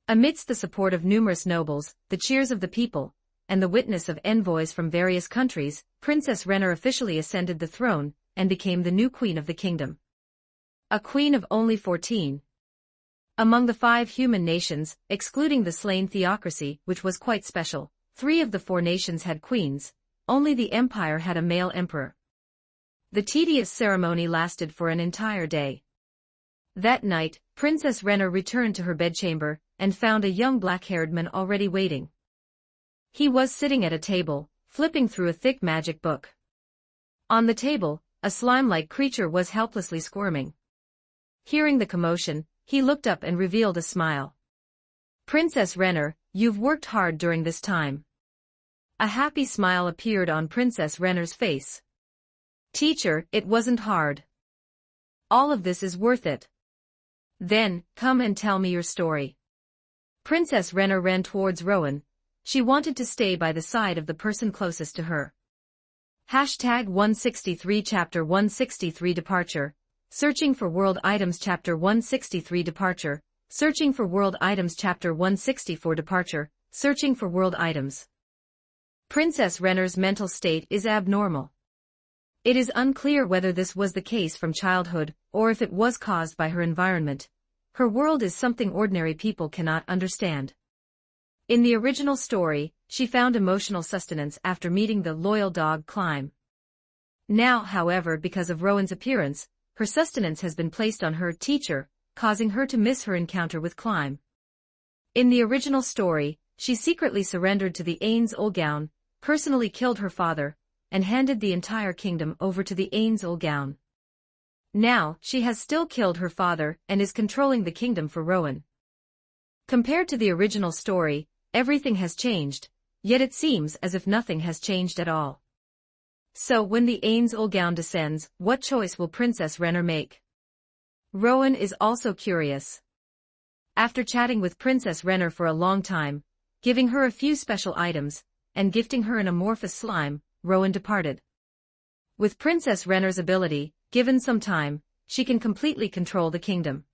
Amidst the support of numerous nobles, the cheers of the people, and the witness of envoys from various countries, Princess Renner officially ascended the throne and became the new queen of the kingdom. A queen of only 14. Among the 5 human nations, excluding the slain theocracy, which was quite special, 3 of the 4 nations had queens. Only the empire had a male emperor. The tedious ceremony lasted for an entire day. That night, Princess Renner returned to her bedchamber and found a young black-haired man already waiting. He was sitting at a table, flipping through a thick magic book. On the table, a slime-like creature was helplessly squirming. Hearing the commotion, he looked up and revealed a smile. "Princess Renner, you've worked hard during this time." A happy smile appeared on Princess Renner's face. "Teacher, it wasn't hard. All of this is worth it." "Then, come and tell me your story." Princess Renner ran towards Rowan. She wanted to stay by the side of the person closest to her. Hashtag 163 Chapter 163 Departure. Searching for world items. Chapter 163 Departure. Searching for world items. Chapter 164 Departure. Searching for world items. Princess Renner's mental state is abnormal. It is unclear whether this was the case from childhood, or if it was caused by her environment. Her world is something ordinary people cannot understand. In the original story, she found emotional sustenance after meeting the loyal dog Climb. Now, however, because of Rowan's appearance, her sustenance has been placed on her teacher, causing her to miss her encounter with Climb. In the original story, she secretly surrendered to the Ains Olgaun, personally killed her father, and handed the entire kingdom over to the Ains Olgaun. Now, she has still killed her father and is controlling the kingdom for Rowan. Compared to the original story, everything has changed, yet it seems as if nothing has changed at all. So when the Ains Olgaun descends, what choice will Princess Renner make? Rowan is also curious. After chatting with Princess Renner for a long time, giving her a few special items, and gifting her an amorphous slime, Rowan departed. With Princess Renner's ability, given some time, she can completely control the kingdom.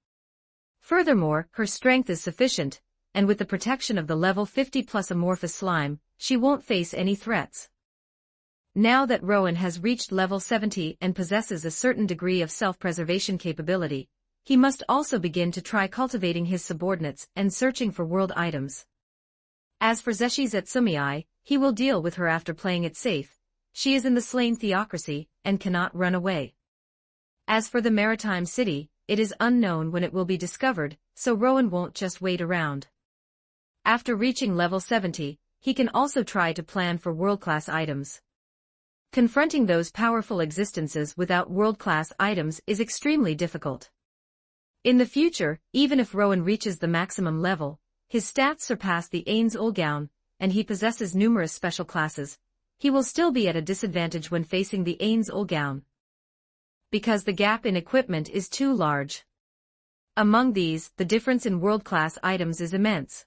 Furthermore, her strength is sufficient, and with the protection of the level 50 plus amorphous slime, she won't face any threats. Now that Rowan has reached level 70 and possesses a certain degree of self-preservation capability, he must also begin to try cultivating his subordinates and searching for world items. As for Zeshi Zetsumei, he will deal with her after playing it safe. She is in the slain theocracy, and cannot run away. As for the maritime city, it is unknown when it will be discovered, so Rowan won't just wait around. After reaching level 70, he can also try to plan for world-class items. Confronting those powerful existences without world-class items is extremely difficult. In the future, even if Rowan reaches the maximum level, his stats surpass the Ains Olgaun, and he possesses numerous special classes, he will still be at a disadvantage when facing the Ains Olgaun, because the gap in equipment is too large. Among these, the difference in world-class items is immense.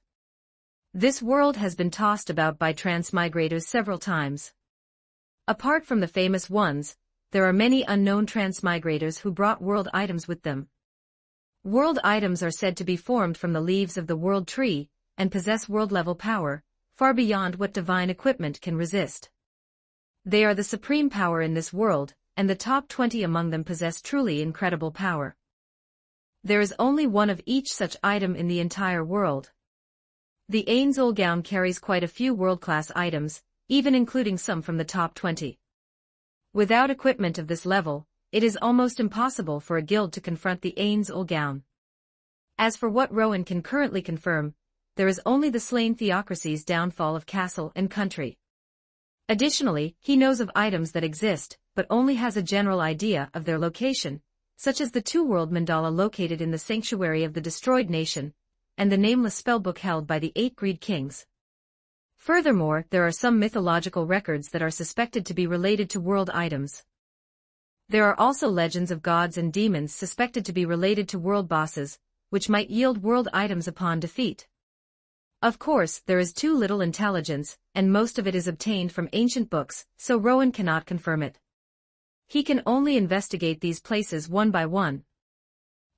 This world has been tossed about by transmigrators several times. Apart from the famous ones, there are many unknown transmigrators who brought world items with them. World items are said to be formed from the leaves of the world tree, and possess world-level power, far beyond what divine equipment can resist. They are the supreme power in this world, and the top 20 among them possess truly incredible power. There is only one of each such item in the entire world. The Ains Olgaun carries quite a few world-class items, even including some from the top 20. Without equipment of this level, it is almost impossible for a guild to confront the Ains Olgaun. As for what Rowan can currently confirm, there is only the slain theocracy's downfall of castle and country. Additionally, he knows of items that exist, but only has a general idea of their location, such as the two-world mandala located in the sanctuary of the destroyed nation, and the nameless spellbook held by the 8 greed kings. Furthermore, there are some mythological records that are suspected to be related to world items. There are also legends of gods and demons suspected to be related to world bosses, which might yield world items upon defeat. Of course, there is too little intelligence, and most of it is obtained from ancient books, so Rowan cannot confirm it. He can only investigate these places one by one.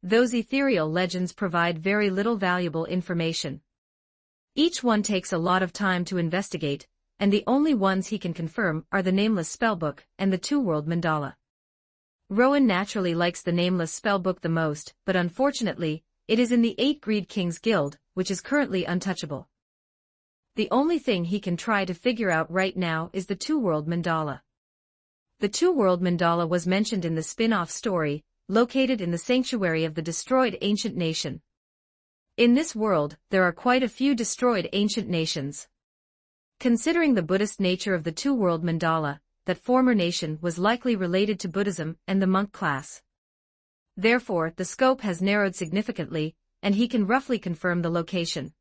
Those ethereal legends provide very little valuable information. Each one takes a lot of time to investigate, and the only ones he can confirm are the nameless spellbook and the two-world mandala. Rowan naturally likes the nameless spellbook the most, but unfortunately, it is in the 8 Greed Kings Guild, which is currently untouchable. The only thing he can try to figure out right now is the two-world mandala. The two-world mandala was mentioned in the spin-off story, located in the sanctuary of the destroyed ancient nation. In this world, there are quite a few destroyed ancient nations. Considering the Buddhist nature of the two-world mandala, that former nation was likely related to Buddhism and the monk class. Therefore, the scope has narrowed significantly, and he can roughly confirm the location.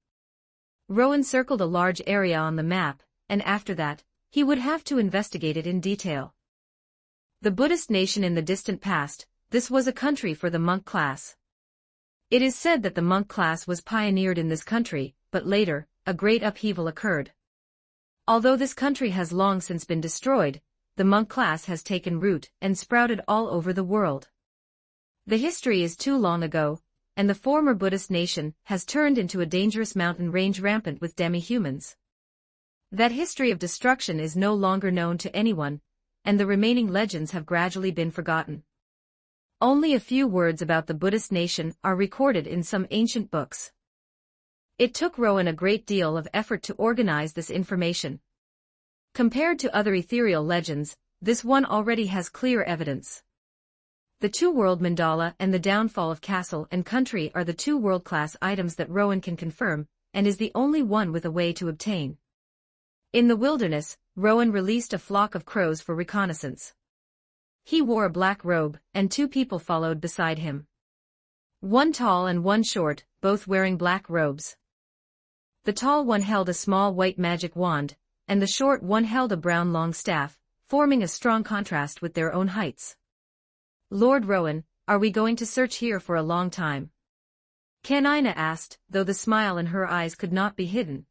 Rowan circled a large area on the map, and after that, he would have to investigate it in detail. The Buddhist nation in the distant past, this was a country for the monk class. It is said that the monk class was pioneered in this country, but later, a great upheaval occurred. Although this country has long since been destroyed, the monk class has taken root and sprouted all over the world. The history is too long ago, and the former Buddhist nation has turned into a dangerous mountain range rampant with demi-humans. That history of destruction is no longer known to anyone, and the remaining legends have gradually been forgotten. Only a few words about the Buddhist nation are recorded in some ancient books. It took Rowan a great deal of effort to organize this information. Compared to other ethereal legends, this one already has clear evidence. The two-world mandala and the downfall of castle and country are the two world-class items that Rowan can confirm, and is the only one with a way to obtain. In the wilderness, Rowan released a flock of crows for reconnaissance. He wore a black robe, and 2 people followed beside him. One tall and one short, both wearing black robes. The tall one held a small white magic wand, and the short one held a brown long staff, forming a strong contrast with their own heights. "Lord Rowan, are we going to search here for a long time?" Kanina asked, though the smile in her eyes could not be hidden.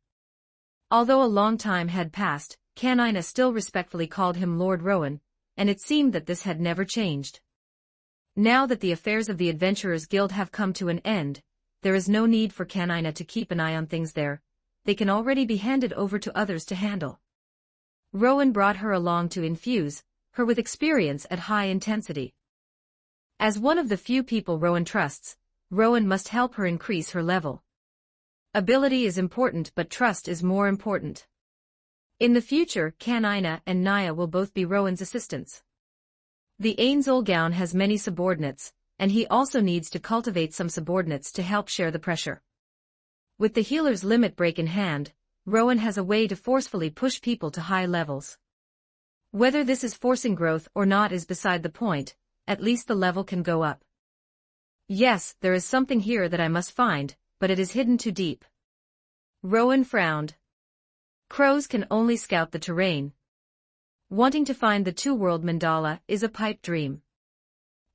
Although a long time had passed, Kanina still respectfully called him Lord Rowan, and it seemed that this had never changed. Now that the affairs of the Adventurers Guild have come to an end, there is no need for Kanina to keep an eye on things there. They can already be handed over to others to handle. Rowan brought her along to infuse her with experience at high intensity. As one of the few people Rowan trusts, Rowan must help her increase her level. Ability is important, but trust is more important. In the future, Kanina and Naya will both be Rowan's assistants. The Ainzolgaun has many subordinates, and he also needs to cultivate some subordinates to help share the pressure. With the healer's limit break in hand, Rowan has a way to forcefully push people to high levels. Whether this is forcing growth or not is beside the point, at least the level can go up. Yes, there is something here that I must find, but it is hidden too deep. Rowan frowned. Crows can only scout the terrain. Wanting to find the two-world mandala is a pipe dream.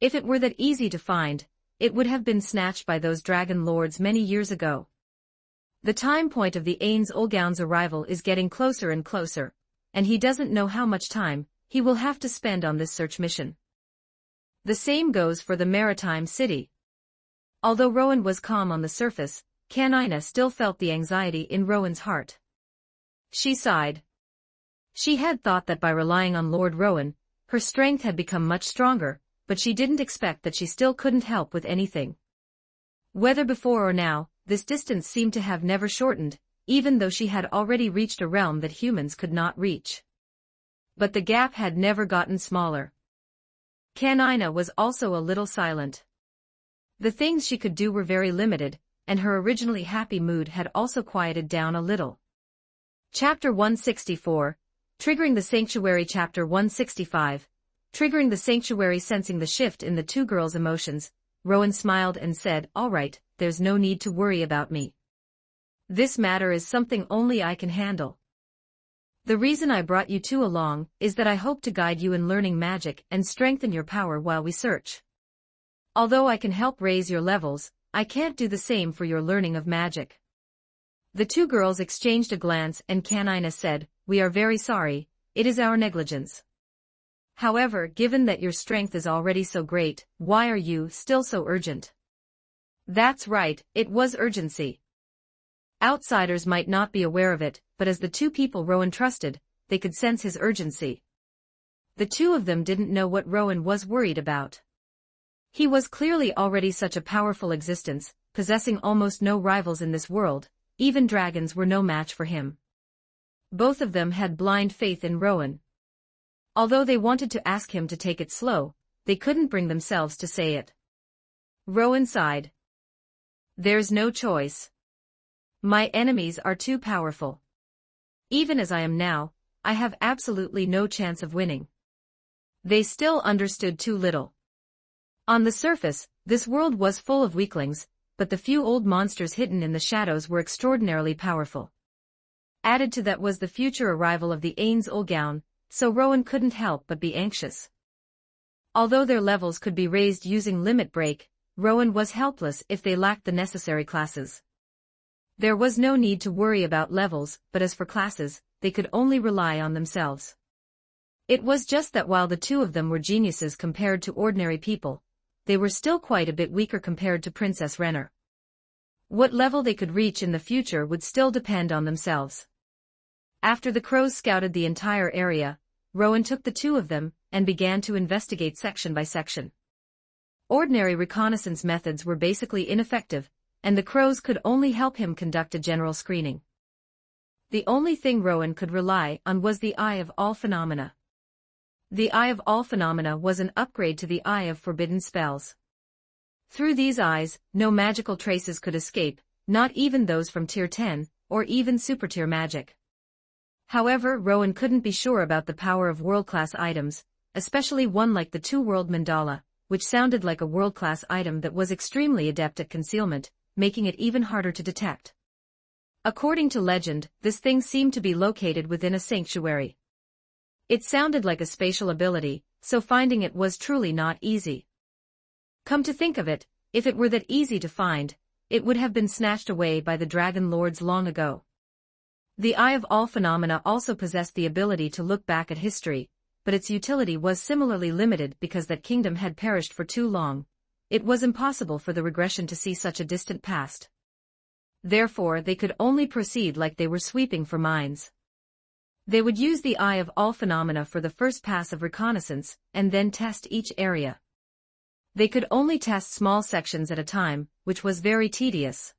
If it were that easy to find, it would have been snatched by those dragon lords many years ago. The time point of the Ainzolgaun's arrival is getting closer and closer, and he doesn't know how much time he will have to spend on this search mission. The same goes for the maritime city. Although Rowan was calm on the surface, Kanina still felt the anxiety in Rowan's heart. She sighed. She had thought that by relying on Lord Rowan, her strength had become much stronger, but she didn't expect that she still couldn't help with anything. Whether before or now, this distance seemed to have never shortened, even though she had already reached a realm that humans could not reach. But the gap had never gotten smaller. Kanina was also a little silent. The things she could do were very limited, and her originally happy mood had also quieted down a little. Chapter 164, Triggering the Sanctuary. Chapter 165, triggering the sanctuary. Sensing the shift in the two girls' emotions, Rowan smiled and said, "All right, there's no need to worry about me. This matter is something only I can handle. The reason I brought you two along is that I hope to guide you in learning magic and strengthen your power while we search. Although I can help raise your levels, I can't do the same for your learning of magic." The two girls exchanged a glance and Canina said, "We are very sorry, it is our negligence. However, given that your strength is already so great, why are you still so urgent?" That's right, it was urgency. Outsiders might not be aware of it, but as the two people Rowan trusted, they could sense his urgency. The two of them didn't know what Rowan was worried about. He was clearly already such a powerful existence, possessing almost no rivals in this world. Even dragons were no match for him. Both of them had blind faith in Rowan. Although they wanted to ask him to take it slow, they couldn't bring themselves to say it. Rowan sighed. "There's no choice. My enemies are too powerful. Even as I am now, I have absolutely no chance of winning." They still understood too little. On the surface, this world was full of weaklings, but the few old monsters hidden in the shadows were extraordinarily powerful. Added to that was the future arrival of the Ains Olgaun, so Rowan couldn't help but be anxious. Although their levels could be raised using limit break, Rowan was helpless if they lacked the necessary classes. There was no need to worry about levels, but as for classes, they could only rely on themselves. It was just that while the two of them were geniuses compared to ordinary people, they were still quite a bit weaker compared to Princess Renner. What level they could reach in the future would still depend on themselves. After the crows scouted the entire area, Rowan took the two of them and began to investigate section by section. Ordinary reconnaissance methods were basically ineffective, and the crows could only help him conduct a general screening. The only thing Rowan could rely on was the Eye of All Phenomena. The Eye of All Phenomena was an upgrade to the Eye of Forbidden Spells. Through these eyes, no magical traces could escape, not even those from Tier 10, or even Super Tier magic. However, Rowan couldn't be sure about the power of world-class items, especially one like the two-world mandala, which sounded like a world-class item that was extremely adept at concealment, making it even harder to detect. According to legend, this thing seemed to be located within a sanctuary. It sounded like a spatial ability, so finding it was truly not easy. Come to think of it, if it were that easy to find, it would have been snatched away by the Dragon Lords long ago. The Eye of All Phenomena also possessed the ability to look back at history, but its utility was similarly limited because that kingdom had perished for too long. It was impossible for the regression to see such a distant past. Therefore, they could only proceed like they were sweeping for mines. They would use the Eye of All Phenomena for the first pass of reconnaissance, and then test each area. They could only test small sections at a time, which was very tedious.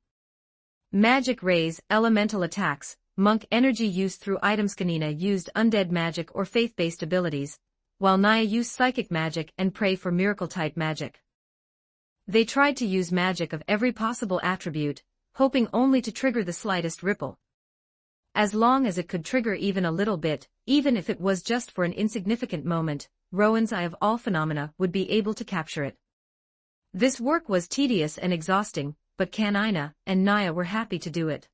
Magic rays, elemental attacks, monk energy use through items. Kanina used undead magic or faith-based abilities, while Naya used psychic magic and pray for miracle-type magic. They tried to use magic of every possible attribute, hoping only to trigger the slightest ripple. As long as it could trigger even a little bit, even if it was just for an insignificant moment, Rowan's Eye of All Phenomena would be able to capture it. This work was tedious and exhausting, but Kanina and Naya were happy to do it.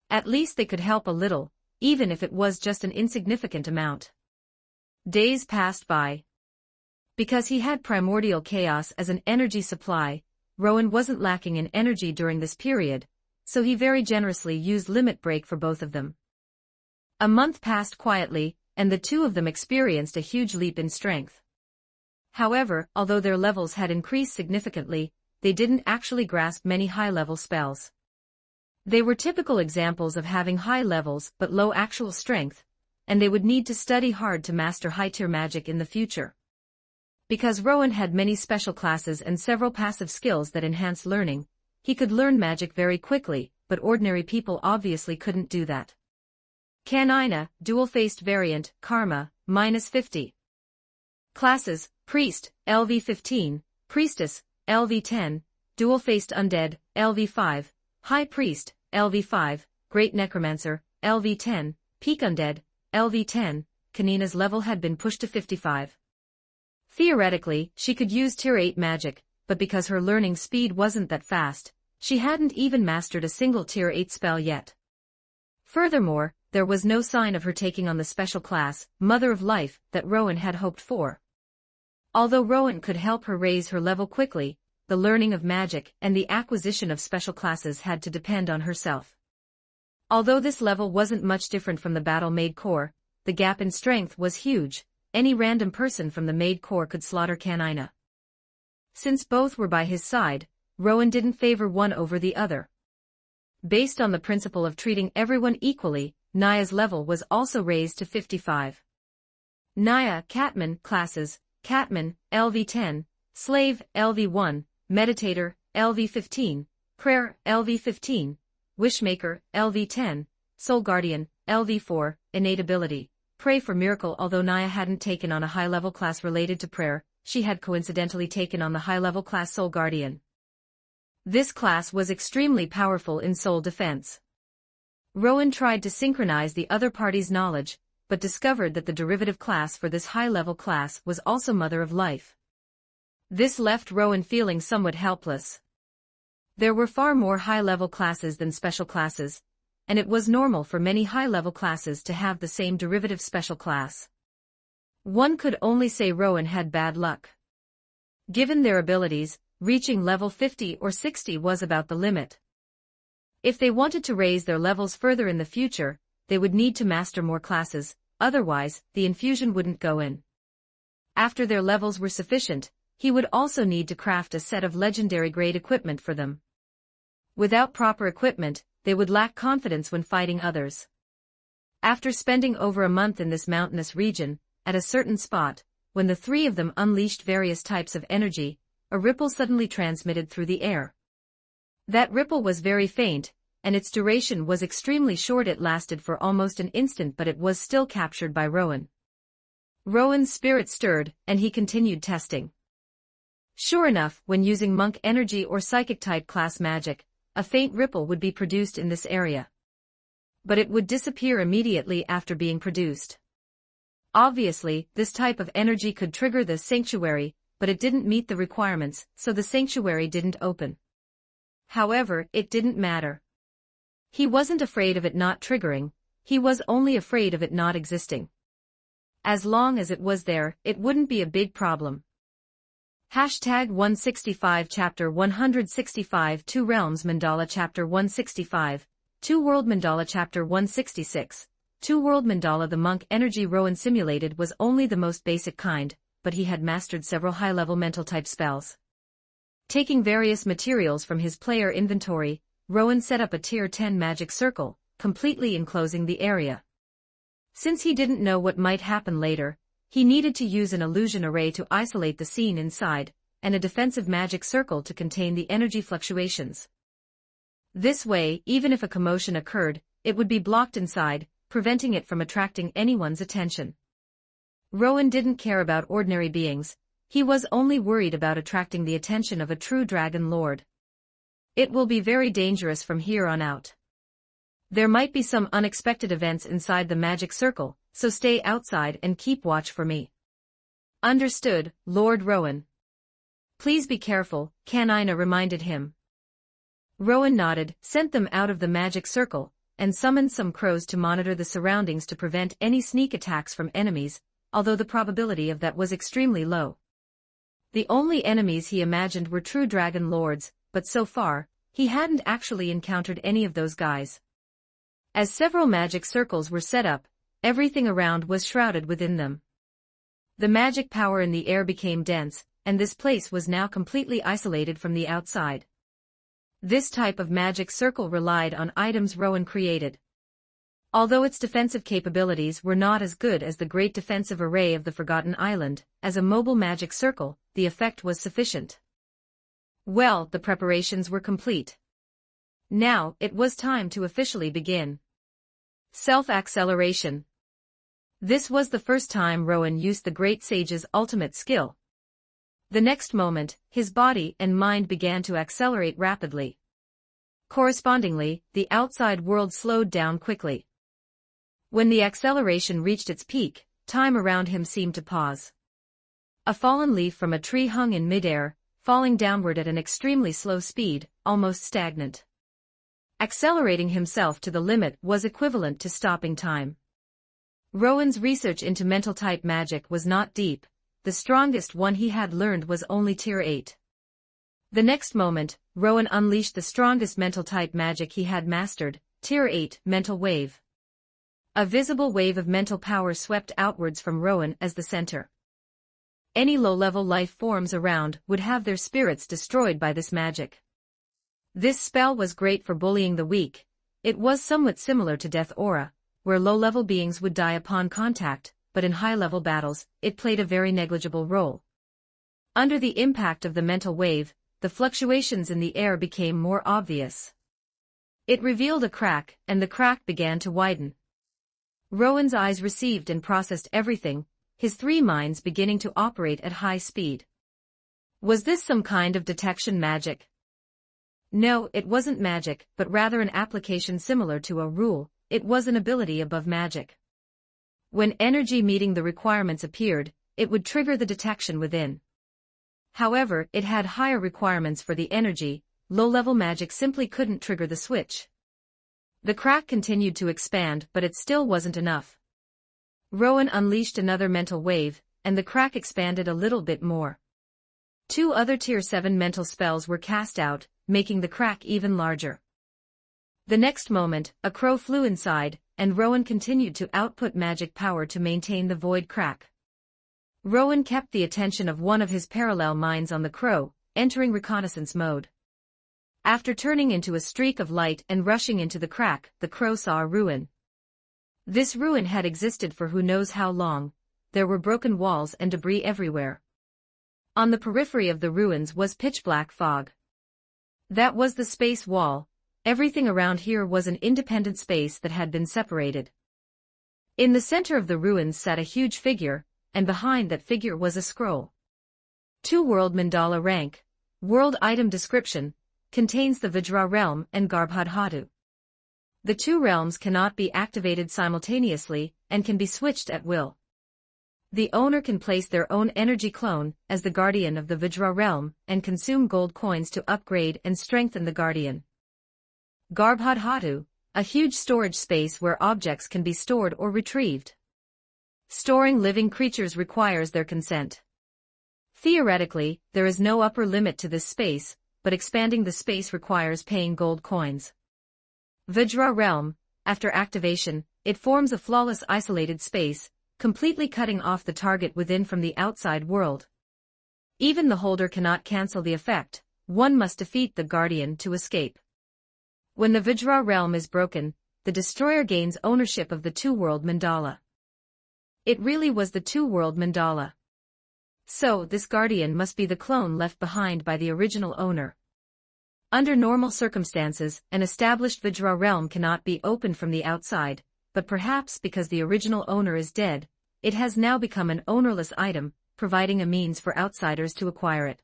At least they could help a little, even if it was just an insignificant amount. Days passed by. Because he had primordial chaos as an energy supply, Rowan wasn't lacking in energy during this period, so he very generously used limit break for both of them. A month passed quietly, and the two of them experienced a huge leap in strength. However, although their levels had increased significantly, they didn't actually grasp many high-level spells. They were typical examples of having high levels but low actual strength, and they would need to study hard to master high-tier magic in the future. Because Rowan had many special classes and several passive skills that enhanced learning, he could learn magic very quickly, but ordinary people obviously couldn't do that. Kanina, dual-faced variant, Karma, -50. Classes, Priest, LV15, Priestess, LV10, Dual-faced Undead, LV5, High Priest, LV5, Great Necromancer, LV10, Peak Undead, LV10. Kanina's level had been pushed to 55. Theoretically, she could use Tier 8 magic, but because her learning speed wasn't that fast, she hadn't even mastered a single Tier 8 spell yet. Furthermore, there was no sign of her taking on the special class, Mother of Life, that Rowan had hoped for. Although Rowan could help her raise her level quickly, the learning of magic and the acquisition of special classes had to depend on herself. Although this level wasn't much different from the Battle Maid Corps, the gap in strength was huge. Any random person from the Maid Corps could slaughter Kanina. Since both were by his side, Rowan didn't favor one over the other. Based on the principle of treating everyone equally, Naya's level was also raised to 55. Naya, Catman, classes, Catman, LV10, Slave, LV1, Meditator, LV15, Prayer, LV15, Wishmaker, LV10, Soul Guardian, LV4, Innate Ability, Pray for Miracle. Although Naya hadn't taken on a high-level class related to prayer, she had coincidentally taken on the high-level class Soul Guardian. This class was extremely powerful in soul defense. Rowan tried to synchronize the other party's knowledge, but discovered that the derivative class for this high-level class was also Mother of Life. This left Rowan feeling somewhat helpless. There were far more high-level classes than special classes, and it was normal for many high-level classes to have the same derivative special class. One could only say Rowan had bad luck. Given their abilities, reaching level 50 or 60 was about the limit. If they wanted to raise their levels further in the future, they would need to master more classes, otherwise, the infusion wouldn't go in. After their levels were sufficient, he would also need to craft a set of legendary-grade equipment for them. Without proper equipment, they would lack confidence when fighting others. After spending over a month in this mountainous region, at a certain spot, when the three of them unleashed various types of energy, a ripple suddenly transmitted through the air. That ripple was very faint, and its duration was extremely short. It lasted for almost an instant, but it was still captured by Rowan. Rowan's spirit stirred, and he continued testing. Sure enough, when using monk energy or psychic-type class magic, a faint ripple would be produced in this area. But it would disappear immediately after being produced. Obviously, this type of energy could trigger the sanctuary, but it didn't meet the requirements, so the sanctuary didn't open. However, it didn't matter. He wasn't afraid of it not triggering, he was only afraid of it not existing. As long as it was there, it wouldn't be a big problem. Hashtag 165 Chapter 165 Two Realms Mandala Chapter 165, Two World Mandala Chapter 166, Two World Mandala. The monk energy Rowan simulated was only the most basic kind, but he had mastered several high-level mental-type spells. Taking various materials from his player inventory, Rowan set up a Tier 10 magic circle, completely enclosing the area. Since he didn't know what might happen later, he needed to use an illusion array to isolate the scene inside, and a defensive magic circle to contain the energy fluctuations. This way, even if a commotion occurred, it would be blocked inside, preventing it from attracting anyone's attention. Rowan didn't care about ordinary beings, he was only worried about attracting the attention of a true dragon lord. It will be very dangerous from here on out. There might be some unexpected events inside the magic circle, so stay outside and keep watch for me. Understood, Lord Rowan. Please be careful, Kanina reminded him. Rowan nodded, sent them out of the magic circle, and summoned some crows to monitor the surroundings to prevent any sneak attacks from enemies, although the probability of that was extremely low. The only enemies he imagined were true dragon lords, but so far, he hadn't actually encountered any of those guys. As several magic circles were set up, everything around was shrouded within them. The magic power in the air became dense, and this place was now completely isolated from the outside. This type of magic circle relied on items Rowan created. Although its defensive capabilities were not as good as the Great Defensive Array of the Forgotten Island, as a mobile magic circle, the effect was sufficient. Well, the preparations were complete. Now, it was time to officially begin. Self-acceleration. This was the first time Rowan used the Great Sage's ultimate skill. The next moment, his body and mind began to accelerate rapidly. Correspondingly, the outside world slowed down quickly. When the acceleration reached its peak, time around him seemed to pause. A fallen leaf from a tree hung in midair, falling downward at an extremely slow speed, almost stagnant. Accelerating himself to the limit was equivalent to stopping time. Rowan's research into mental-type magic was not deep. The strongest one he had learned was only Tier 8. The next moment, Rowan unleashed the strongest mental-type magic he had mastered, Tier 8, Mental Wave. A visible wave of mental power swept outwards from Rowan as the center. Any low-level life forms around would have their spirits destroyed by this magic. This spell was great for bullying the weak. It was somewhat similar to Death Aura, where low-level beings would die upon contact, but in high-level battles, it played a very negligible role. Under the impact of the mental wave, the fluctuations in the air became more obvious. It revealed a crack, and the crack began to widen. Rowan's eyes received and processed everything, his three minds beginning to operate at high speed. Was this some kind of detection magic? No, it wasn't magic, but rather an application similar to a rule. It was an ability above magic. When energy meeting the requirements appeared, it would trigger the detection within. However, it had higher requirements for the energy. Low-level magic simply couldn't trigger the switch. The crack continued to expand, but it still wasn't enough. Rowan unleashed another mental wave, and the crack expanded a little bit more. Two other Tier 7 mental spells were cast out, making the crack even larger. The next moment, a crow flew inside, and Rowan continued to output magic power to maintain the void crack. Rowan kept the attention of one of his parallel minds on the crow, entering reconnaissance mode. After turning into a streak of light and rushing into the crack, the crow saw a ruin. This ruin had existed for who knows how long. There were broken walls and debris everywhere. On the periphery of the ruins was pitch-black fog. That was the space wall. Everything around here was an independent space that had been separated. In the center of the ruins sat a huge figure, and behind that figure was a scroll. Two-world mandala rank. World item description. Contains the Vajra realm and Garbhodhatu. The two realms cannot be activated simultaneously, and can be switched at will. The owner can place their own energy clone as the guardian of the Vajra realm, and consume gold coins to upgrade and strengthen the guardian. Garbhodhatu, a huge storage space where objects can be stored or retrieved. Storing living creatures requires their consent. Theoretically, there is no upper limit to this space, but expanding the space requires paying gold coins. Vajra realm, after activation, it forms a flawless isolated space, completely cutting off the target within from the outside world. Even the holder cannot cancel the effect, one must defeat the guardian to escape. When the Vajra realm is broken, the destroyer gains ownership of the two-world mandala. It really was the two-world mandala. So, this guardian must be the clone left behind by the original owner. Under normal circumstances, an established Vajra realm cannot be opened from the outside, but perhaps because the original owner is dead, it has now become an ownerless item, providing a means for outsiders to acquire it.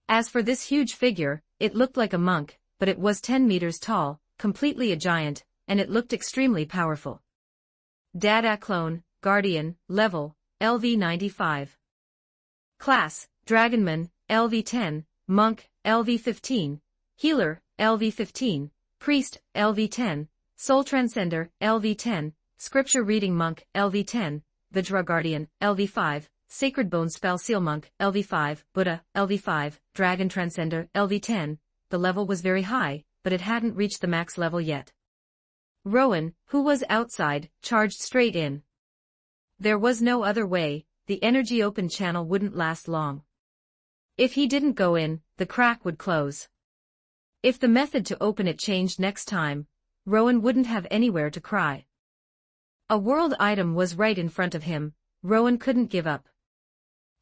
As for this huge figure, it looked like a monk, but it was 10 meters tall, completely a giant, and it looked extremely powerful. Data clone, guardian, level, LV95. Class, Dragonman, LV10, Monk, LV15, Healer, LV15, Priest, LV10, Soul Transcender, LV10, Scripture Reading Monk, LV10, Vajra Guardian, LV5, Sacred Bone Spell Seal Monk, LV5, Buddha, LV5, Dragon Transcender, LV10. The level was very high, but it hadn't reached the max level yet. Rowan, who was outside, charged straight in. There was no other way, the energy open channel wouldn't last long. If he didn't go in, the crack would close. If the method to open it changed next time, Rowan wouldn't have anywhere to cry. A world item was right in front of him. Rowan couldn't give up.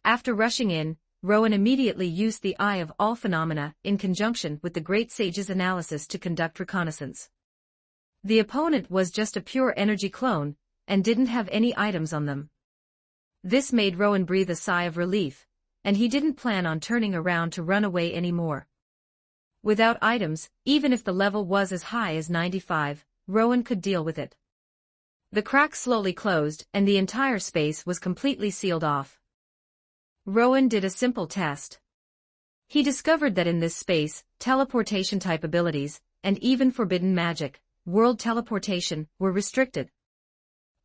After rushing in, Rowan immediately used the Eye of All Phenomena in conjunction with the Great Sage's analysis to conduct reconnaissance. The opponent was just a pure energy clone, and didn't have any items on them. This made Rowan breathe a sigh of relief, and he didn't plan on turning around to run away anymore. Without items, even if the level was as high as 95, Rowan could deal with it. The crack slowly closed, and the entire space was completely sealed off. Rowan did a simple test. He discovered that in this space, teleportation-type abilities, and even forbidden magic, world teleportation, were restricted.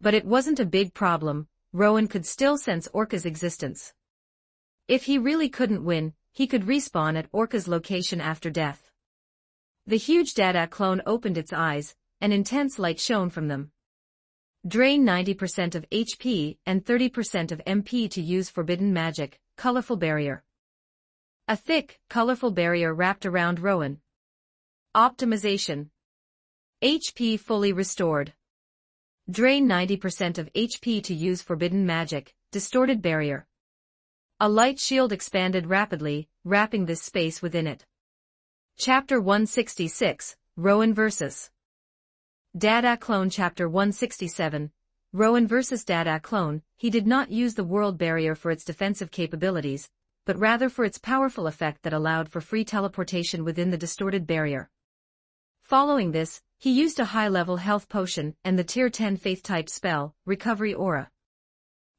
But it wasn't a big problem. Rowan could still sense Orca's existence. If he really couldn't win, he could respawn at Orca's location after death. The huge Dada clone opened its eyes, an intense light shone from them. Drain 90% of HP and 30% of MP to use forbidden magic, colorful barrier. A thick, colorful barrier wrapped around Rowan. Optimization. HP fully restored. Drain 90% of HP to use forbidden magic, distorted barrier. A light shield expanded rapidly, wrapping this space within it. Chapter 166, Rowan vs. Dada Clone. Chapter 167, Rowan vs. Dada Clone. He did not use the world barrier for its defensive capabilities, but rather for its powerful effect that allowed for free teleportation within the distorted barrier. Following this, he used a high-level health potion and the Tier 10 Faith-type spell, Recovery Aura.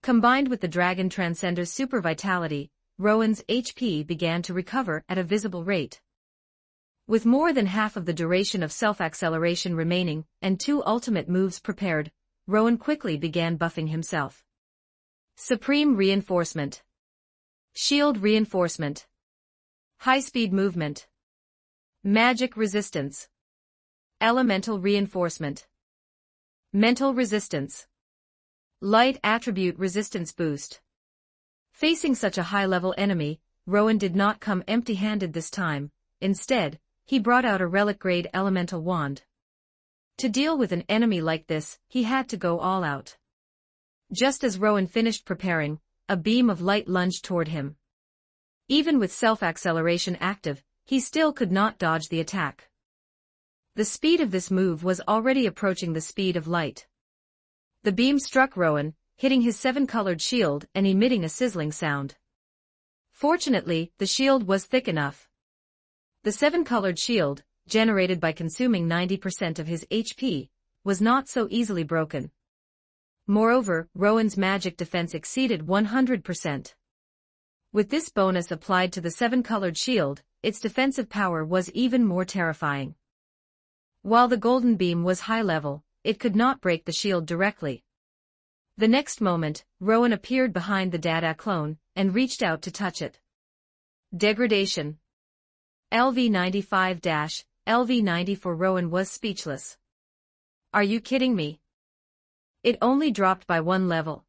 Combined with the Dragon Transcender's super vitality, Rowan's HP began to recover at a visible rate. With more than half of the duration of self-acceleration remaining, and 2 ultimate moves prepared, Rowan quickly began buffing himself. Supreme Reinforcement. Shield Reinforcement. High-speed movement. Magic Resistance. Elemental Reinforcement. Mental Resistance. Light Attribute Resistance Boost. Facing such a high-level enemy, Rowan did not come empty-handed this time. Instead, he brought out a relic-grade elemental wand. To deal with an enemy like this, he had to go all out. Just as Rowan finished preparing, a beam of light lunged toward him. Even with self-acceleration active, he still could not dodge the attack. The speed of this move was already approaching the speed of light. The beam struck Rowan, hitting his 7-colored shield and emitting a sizzling sound. Fortunately, the shield was thick enough. The 7-colored shield, generated by consuming 90% of his HP, was not so easily broken. Moreover, Rowan's magic defense exceeded 100%. With this bonus applied to the 7-colored shield, its defensive power was even more terrifying. While the golden beam was high level, it could not break the shield directly. The next moment, Rowan appeared behind the Dada clone, and reached out to touch it. Degradation. LV95-LV90 for Rowan was speechless. Are you kidding me? It only dropped by 1 level.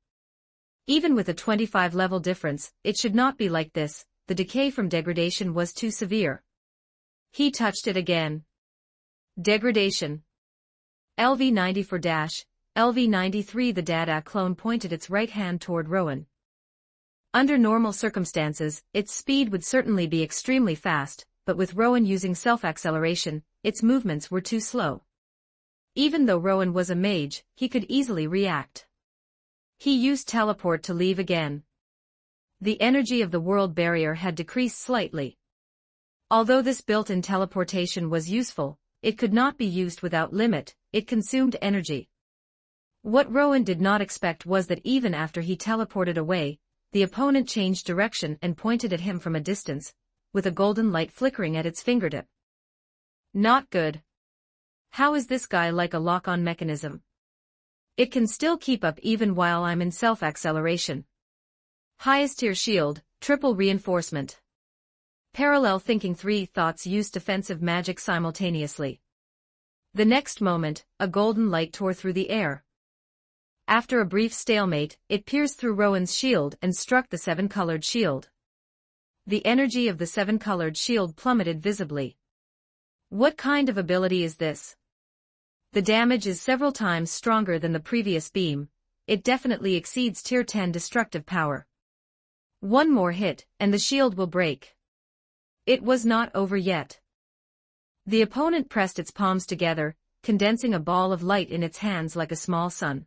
Even with a 25 level difference, it should not be like this. The decay from degradation was too severe. He touched it again. Degradation. LV90 for dash, LV93. The Dada clone pointed its right hand toward Rowan. Under normal circumstances, its speed would certainly be extremely fast, but with Rowan using self-acceleration, its movements were too slow. Even though Rowan was a mage, he could easily react. He used teleport to leave again. The energy of the world barrier had decreased slightly. Although this built-in teleportation was useful, it could not be used without limit. It consumed energy. What Rowan did not expect was that even after he teleported away, the opponent changed direction and pointed at him from a distance, with a golden light flickering at its fingertip. Not good. How is this guy like a lock-on mechanism? It can still keep up even while I'm in self-acceleration. Highest tier shield, triple reinforcement. Parallel thinking. 3 thoughts used defensive magic simultaneously. The next moment, a golden light tore through the air. After a brief stalemate, it pierced through Rowan's shield and struck the 7-colored shield. The energy of the 7-colored shield plummeted visibly. What kind of ability is this? The damage is several times stronger than the previous beam. It definitely exceeds Tier 10 destructive power. One more hit, and the shield will break. It was not over yet. The opponent pressed its palms together, condensing a ball of light in its hands like a small sun.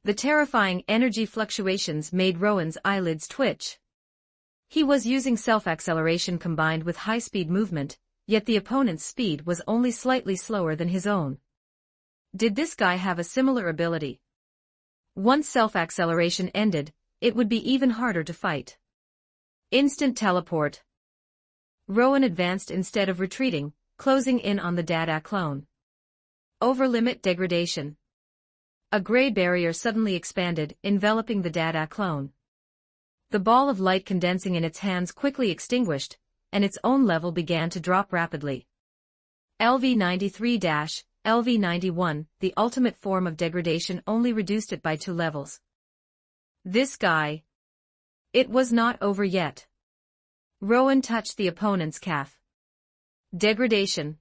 The terrifying energy fluctuations made Rowan's eyelids twitch. He was using self-acceleration combined with high-speed movement, yet the opponent's speed was only slightly slower than his own. Did this guy have a similar ability? Once self-acceleration ended, it would be even harder to fight. Instant teleport. Rowan advanced instead of retreating, closing in on the Dada clone. Overlimit degradation. A gray barrier suddenly expanded, enveloping the Dada clone. The ball of light condensing in its hands quickly extinguished, and its own level began to drop rapidly. LV-93-LV-91, the ultimate form of degradation, only reduced it by 2 levels. This guy. It was not over yet. Rowan touched the opponent's calf. Degradation.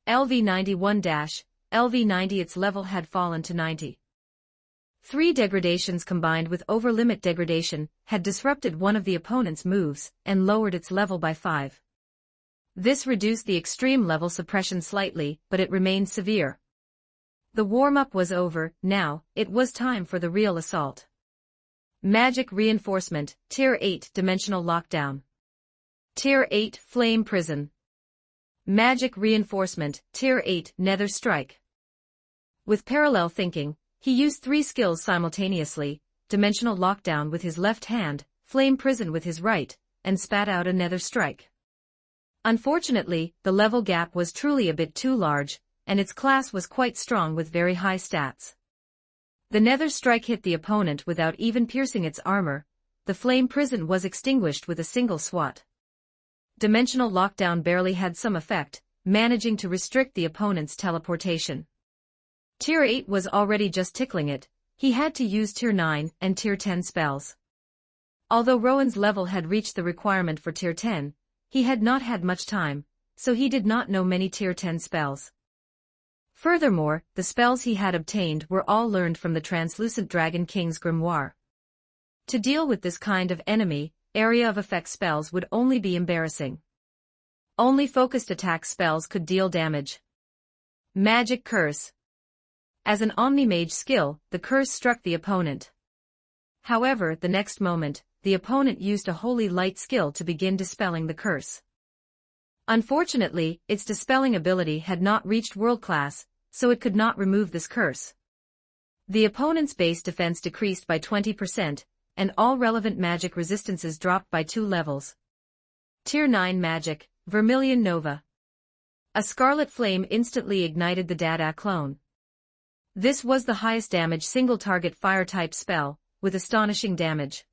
LV-91-LV-90, its level had fallen to 90. 3 degradations combined with overlimit degradation had disrupted one of the opponent's moves and lowered its level by 5. This reduced the extreme level suppression slightly, but it remained severe. The warm-up was over. Now, it was time for the real assault. Magic Reinforcement, Tier 8 Dimensional Lockdown. Tier 8 Flame Prison. Magic Reinforcement, Tier 8 Nether Strike. With parallel thinking, he used 3 skills simultaneously: Dimensional Lockdown with his left hand, Flame Prison with his right, and spat out a Nether Strike. Unfortunately, the level gap was truly a bit too large, and its class was quite strong with very high stats. The Nether Strike hit the opponent without even piercing its armor. The Flame Prison was extinguished with a single swat. Dimensional Lockdown barely had some effect, managing to restrict the opponent's teleportation. Tier 8 was already just tickling it. He had to use Tier 9 and Tier 10 spells. Although Rowan's level had reached the requirement for Tier 10, he had not had much time, so he did not know many Tier 10 spells. Furthermore, the spells he had obtained were all learned from the Translucent Dragon King's grimoire. To deal with this kind of enemy, area of effect spells would only be embarrassing. Only focused attack spells could deal damage. Magic Curse. As an Omni-Mage skill, the curse struck the opponent. However, the next moment, the opponent used a Holy Light skill to begin dispelling the curse. Unfortunately, its dispelling ability had not reached world class, so it could not remove this curse. The opponent's base defense decreased by 20%, and all relevant magic resistances dropped by 2 levels. Tier 9 Magic, Vermilion Nova. A Scarlet Flame instantly ignited the Dada clone. This was the highest damage single-target fire-type spell, with astonishing damage.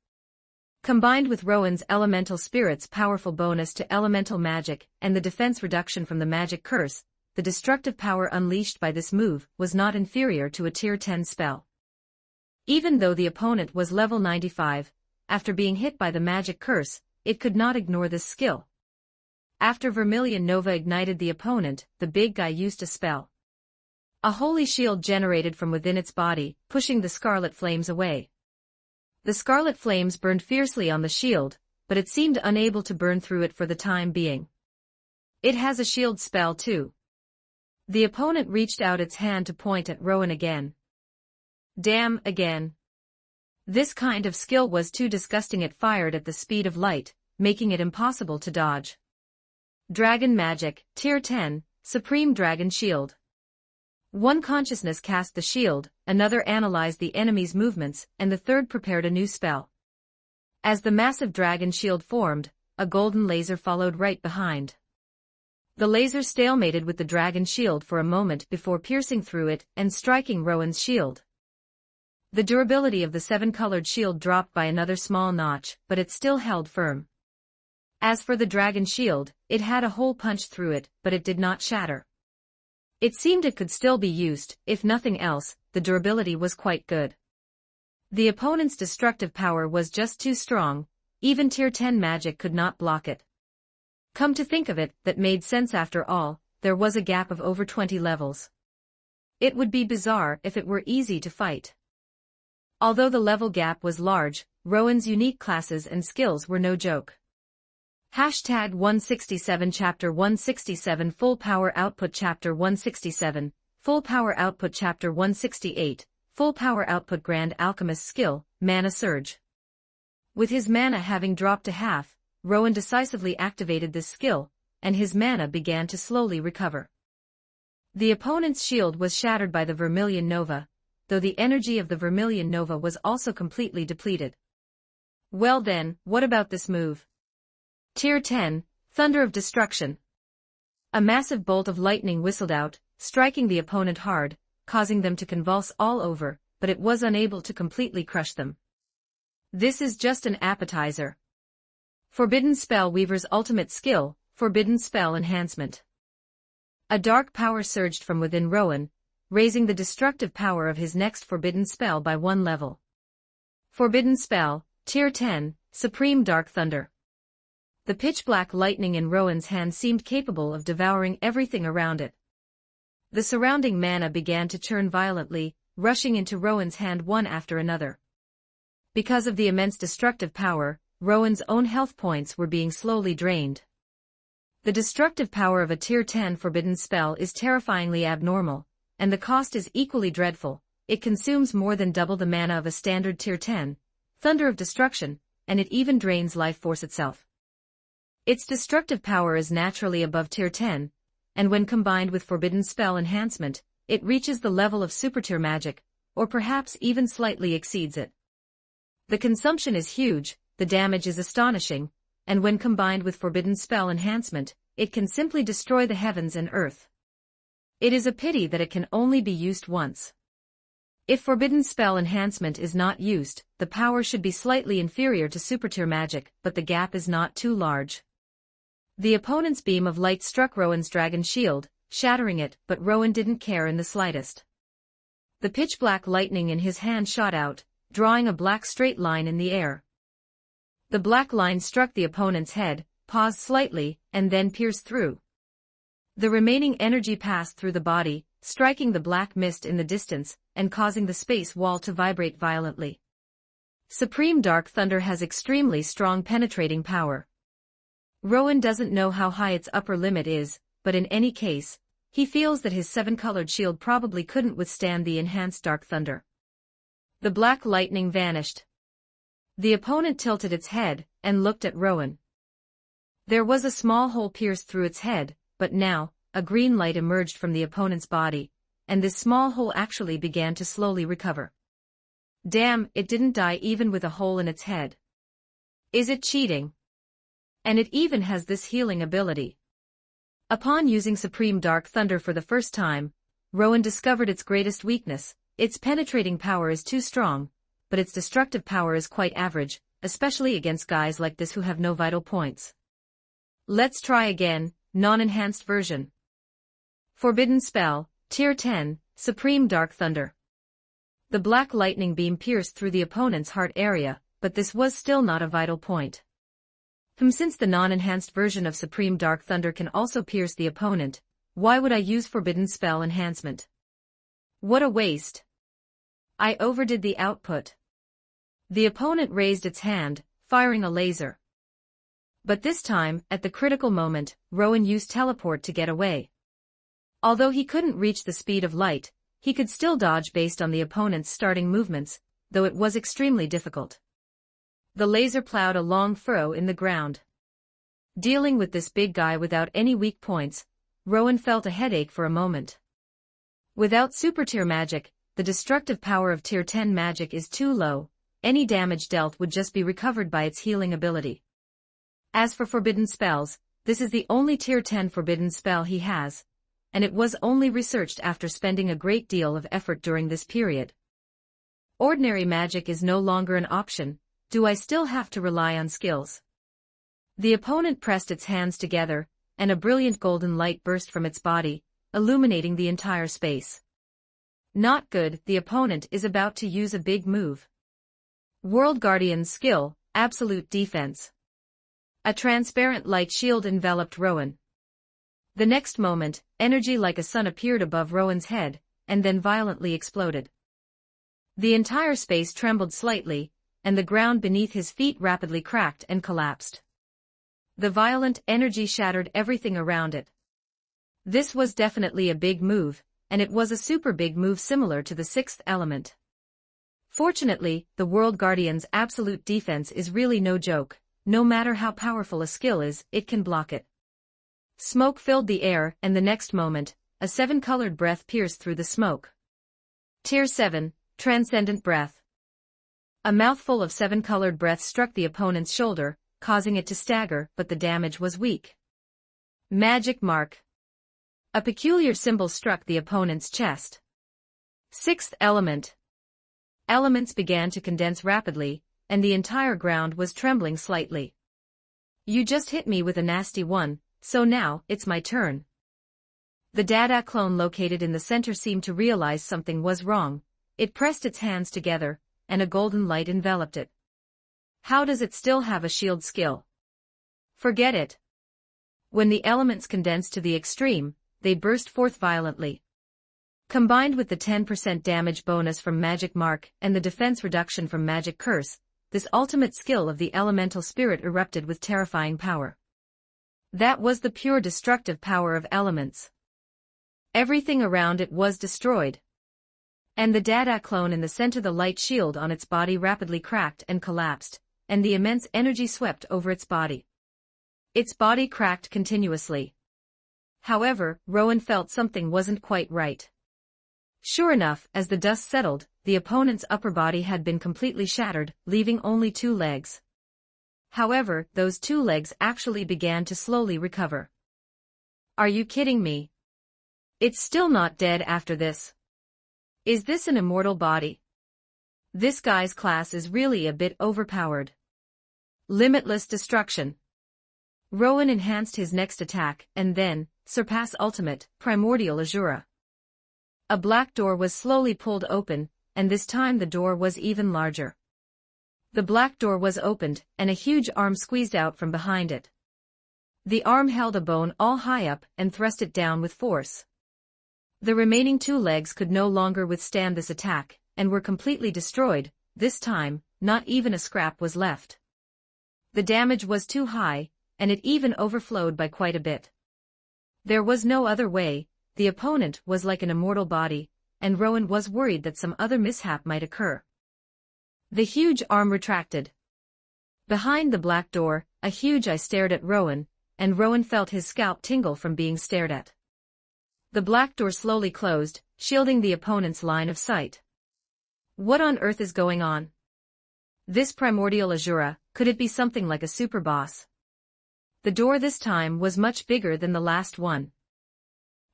Combined with Rowan's Elemental Spirit's powerful bonus to elemental magic and the defense reduction from the magic curse, the destructive power unleashed by this move was not inferior to a Tier 10 spell. Even though the opponent was level 95, after being hit by the magic curse, it could not ignore this skill. After Vermilion Nova ignited the opponent, the big guy used a spell. A holy shield generated from within its body, pushing the scarlet flames away. The scarlet flames burned fiercely on the shield, but it seemed unable to burn through it for the time being. It has a shield spell too. The opponent reached out its hand to point at Rowan again. Damn, again. This kind of skill was too disgusting. It fired at the speed of light, making it impossible to dodge. Dragon Magic, Tier 10, Supreme Dragon Shield. One consciousness cast the shield, another analyzed the enemy's movements, and the third prepared a new spell. As the massive dragon shield formed, a golden laser followed right behind. The laser stalemated with the dragon shield for a moment before piercing through it and striking Rowan's shield. The durability of the 7-colored shield dropped by another small notch, but it still held firm. As for the dragon shield, it had a hole punched through it, but it did not shatter. It seemed it could still be used. If nothing else, the durability was quite good. The opponent's destructive power was just too strong, even Tier 10 magic could not block it. Come to think of it, that made sense after all. There was a gap of over 20 levels. It would be bizarre if it were easy to fight. Although the level gap was large, Rowan's unique classes and skills were no joke. Hashtag 167 Chapter 167 Full Power Output Chapter 167, Full Power Output Chapter 168, Full Power Output Grand Alchemist Skill, Mana Surge. With his mana having dropped to half, Rowan decisively activated this skill, and his mana began to slowly recover. The opponent's shield was shattered by the Vermilion Nova, though the energy of the Vermilion Nova was also completely depleted. Well then, what about this move? Tier 10, Thunder of Destruction. A massive bolt of lightning whistled out, striking the opponent hard, causing them to convulse all over, but it was unable to completely crush them. This is just an appetizer. Forbidden Spell Weaver's ultimate skill, Forbidden Spell Enhancement. A dark power surged from within Rowan, raising the destructive power of his next forbidden spell by 1 level. Forbidden Spell, Tier 10, Supreme Dark Thunder. The pitch-black lightning in Rowan's hand seemed capable of devouring everything around it. The surrounding mana began to churn violently, rushing into Rowan's hand one after another. Because of the immense destructive power, Rowan's own health points were being slowly drained. The destructive power of a Tier 10 forbidden spell is terrifyingly abnormal, and the cost is equally dreadful. It consumes more than double the mana of a standard Tier 10, Thunder of Destruction, and it even drains life force itself. Its destructive power is naturally above Tier 10, and when combined with Forbidden Spell Enhancement, it reaches the level of Supertier magic, or perhaps even slightly exceeds it. The consumption is huge, the damage is astonishing, and when combined with Forbidden Spell Enhancement, it can simply destroy the heavens and earth. It is a pity that it can only be used once. If Forbidden Spell Enhancement is not used, the power should be slightly inferior to Supertier magic, but the gap is not too large. The opponent's beam of light struck Rowan's dragon shield, shattering it, but Rowan didn't care in the slightest. The pitch-black lightning in his hand shot out, drawing a black straight line in the air. The black line struck the opponent's head, paused slightly, and then pierced through. The remaining energy passed through the body, striking the black mist in the distance, and causing the space wall to vibrate violently. Supreme Dark Thunder has extremely strong penetrating power. Rowan doesn't know how high its upper limit is, but in any case, he feels that his 7-colored shield probably couldn't withstand the enhanced Dark Thunder. The black lightning vanished. The opponent tilted its head, and looked at Rowan. There was a small hole pierced through its head, but now, a green light emerged from the opponent's body, and this small hole actually began to slowly recover. Damn, it didn't die even with a hole in its head. Is it cheating? And it even has this healing ability. Upon using Supreme Dark Thunder for the first time, Rowan discovered its greatest weakness. Its penetrating power is too strong, but its destructive power is quite average, especially against guys like this who have no vital points. Let's try again, non-enhanced version. Forbidden Spell, Tier 10, Supreme Dark Thunder. The black lightning beam pierced through the opponent's heart area, but this was still not a vital point. Since the non-enhanced version of Supreme Dark Thunder can also pierce the opponent, why would I use Forbidden Spell Enhancement? What a waste. I overdid the output. The opponent raised its hand, firing a laser. But this time, at the critical moment, Rowan used Teleport to get away. Although he couldn't reach the speed of light, he could still dodge based on the opponent's starting movements, though it was extremely difficult. The laser plowed a long furrow in the ground. Dealing with this big guy without any weak points, Rowan felt a headache for a moment. Without Supertier magic, the destructive power of Tier 10 magic is too low. Any damage dealt would just be recovered by its healing ability. As for forbidden spells, this is the only Tier 10 forbidden spell he has, and it was only researched after spending a great deal of effort during this period. Ordinary magic is no longer an option. Do I still have to rely on skills? The opponent pressed its hands together, and a brilliant golden light burst from its body, illuminating the entire space. Not good, the opponent is about to use a big move. World Guardian's skill, Absolute Defense. A transparent light shield enveloped Rowan. The next moment, energy like a sun appeared above Rowan's head, and then violently exploded. The entire space trembled slightly, and the ground beneath his feet rapidly cracked and collapsed. The violent energy shattered everything around it. This was definitely a big move, and it was a super big move similar to the sixth element. Fortunately, the World Guardian's absolute defense is really no joke. No matter how powerful a skill is, it can block it. Smoke filled the air, and the next moment, a 7-colored breath pierced through the smoke. Tier 7, Transcendent Breath. A mouthful of seven-colored breath struck the opponent's shoulder, causing it to stagger, but the damage was weak. Magic mark. A peculiar symbol struck the opponent's chest. Sixth element. Elements began to condense rapidly, and the entire ground was trembling slightly. You just hit me with a nasty one, so now, it's my turn. The Dada clone located in the center seemed to realize something was wrong. It pressed its hands together, and a golden light enveloped it. How does it still have a shield skill? Forget it. When the elements condensed to the extreme, they burst forth violently. Combined with the 10% damage bonus from Magic Mark and the defense reduction from Magic Curse, this ultimate skill of the elemental spirit erupted with terrifying power. That was the pure destructive power of elements. Everything around it was destroyed. And the Dada clone in the center, the light shield on its body rapidly cracked and collapsed, and the immense energy swept over its body. Its body cracked continuously. However, Rowan felt something wasn't quite right. Sure enough, as the dust settled, the opponent's upper body had been completely shattered, leaving only 2 legs. However, those 2 legs actually began to slowly recover. Are you kidding me? It's still not dead after this. Is this an immortal body? This guy's class is really a bit overpowered. Limitless destruction. Rowan enhanced his next attack, and then, surpass ultimate, primordial Azura. A black door was slowly pulled open, and this time the door was even larger. The black door was opened, and a huge arm squeezed out from behind it. The arm held a bone all high up and thrust it down with force. The remaining 2 legs could no longer withstand this attack, and were completely destroyed. This time, not even a scrap was left. The damage was too high, and it even overflowed by quite a bit. There was no other way. The opponent was like an immortal body, and Rowan was worried that some other mishap might occur. The huge arm retracted. Behind the black door, a huge eye stared at Rowan, and Rowan felt his scalp tingle from being stared at. The black door slowly closed, shielding the opponent's line of sight. What on earth is going on? This primordial Azura, could it be something like a super boss? The door this time was much bigger than the last one.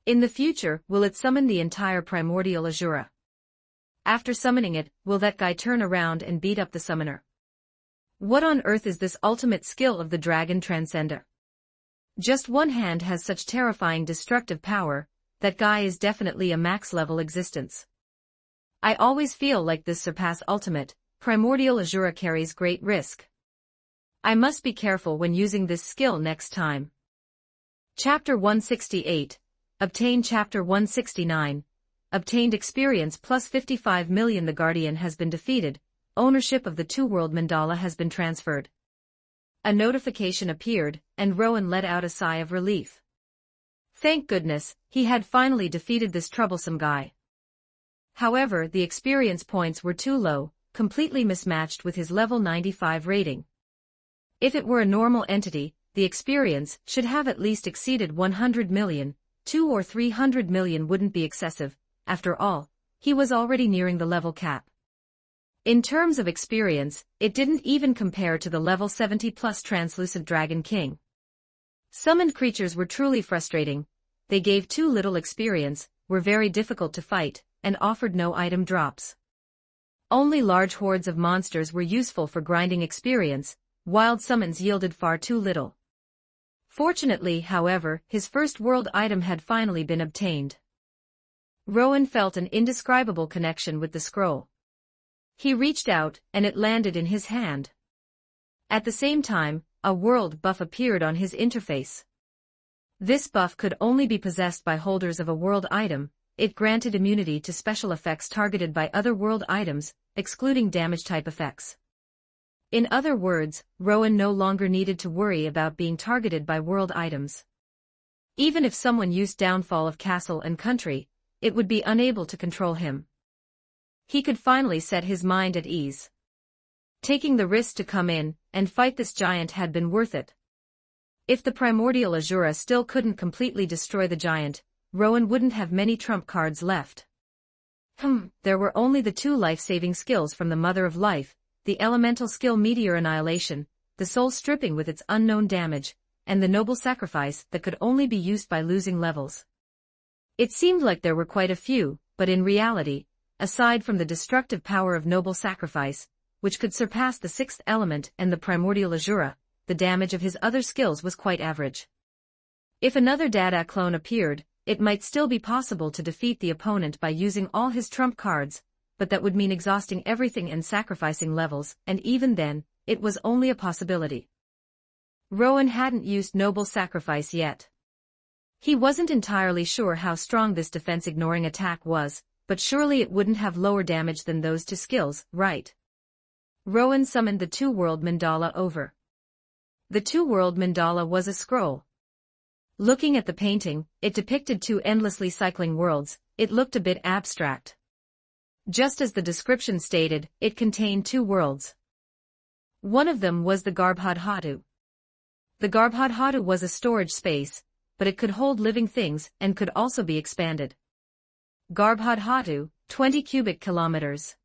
In the future, will it summon the entire primordial Azura? After summoning it, will that guy turn around and beat up the summoner? What on earth is this ultimate skill of the Dragon Transcender? Just one hand has such terrifying destructive power. That guy is definitely a max-level existence. I always feel like this surpass ultimate, primordial Azura carries great risk. I must be careful when using this skill next time. Chapter 168. Obtain Chapter 169. Obtained experience plus 55 million. The Guardian has been defeated. Ownership of the two-world mandala has been transferred. A notification appeared, and Rowan let out a sigh of relief. Thank goodness, he had finally defeated this troublesome guy. However, the experience points were too low, completely mismatched with his level 95 rating. If it were a normal entity, the experience should have at least exceeded 100 million, 200 or 300 million wouldn't be excessive. After all, he was already nearing the level cap. In terms of experience, it didn't even compare to the level 70 plus translucent Dragon King. Summoned creatures were truly frustrating. They gave too little experience, were very difficult to fight, and offered no item drops. Only large hordes of monsters were useful for grinding experience. Wild summons yielded far too little. Fortunately, however, his first world item had finally been obtained. Rowan felt an indescribable connection with the scroll. He reached out, and it landed in his hand. At the same time, a world buff appeared on his interface. This buff could only be possessed by holders of a world item. It granted immunity to special effects targeted by other world items, excluding damage-type effects. In other words, Rowan no longer needed to worry about being targeted by world items. Even if someone used Downfall of Castle and Country, it would be unable to control him. He could finally set his mind at ease. Taking the risk to come in and fight this giant had been worth it. If the primordial Azura still couldn't completely destroy the giant, Rowan wouldn't have many trump cards left. There were only the 2 life-saving skills from the Mother of Life. the elemental skill Meteor Annihilation, the soul stripping with its unknown damage, and the noble sacrifice that could only be used by losing levels. It seemed like there were quite a few, but in reality, aside from the destructive power of noble sacrifice, which could surpass the sixth element and the primordial Azura, the damage of his other skills was quite average. If another Dada clone appeared, it might still be possible to defeat the opponent by using all his trump cards, but that would mean exhausting everything and sacrificing levels, and even then, it was only a possibility. Rowan hadn't used Noble Sacrifice yet. He wasn't entirely sure how strong this defense-ignoring attack was, but surely it wouldn't have lower damage than those two skills, right? Rowan summoned the two-world mandala over. The two-world mandala was a scroll. Looking at the painting, it depicted two endlessly cycling worlds. It looked a bit abstract. Just as the description stated, it contained two worlds. One of them was the Garbhodhatu. The Garbhodhatu was a storage space, but it could hold living things and could also be expanded. Garbhodhatu, 20 cubic kilometers.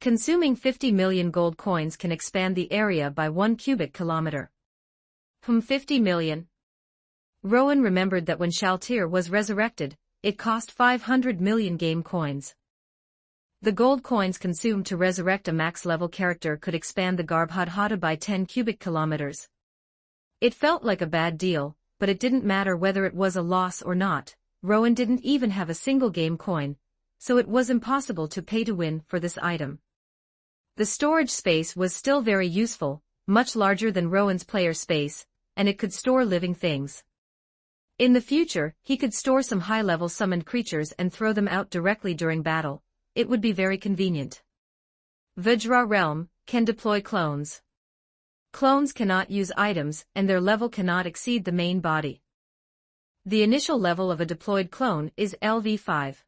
Consuming 50 million gold coins can expand the area by 1 cubic kilometer. 50 million. Rowan remembered that when Shaltir was resurrected, it cost 500 million game coins. The gold coins consumed to resurrect a max-level character could expand the Garbhodhatu by 10 cubic kilometers. It felt like a bad deal, but it didn't matter whether it was a loss or not. Rowan didn't even have a single game coin, so it was impossible to pay to win for this item. The storage space was still very useful, much larger than Rowan's player space, and it could store living things. In the future, he could store some high-level summoned creatures and throw them out directly during battle. It would be very convenient. Vajra Realm can deploy clones. Clones cannot use items, and their level cannot exceed the main body. The initial level of a deployed clone is LV5.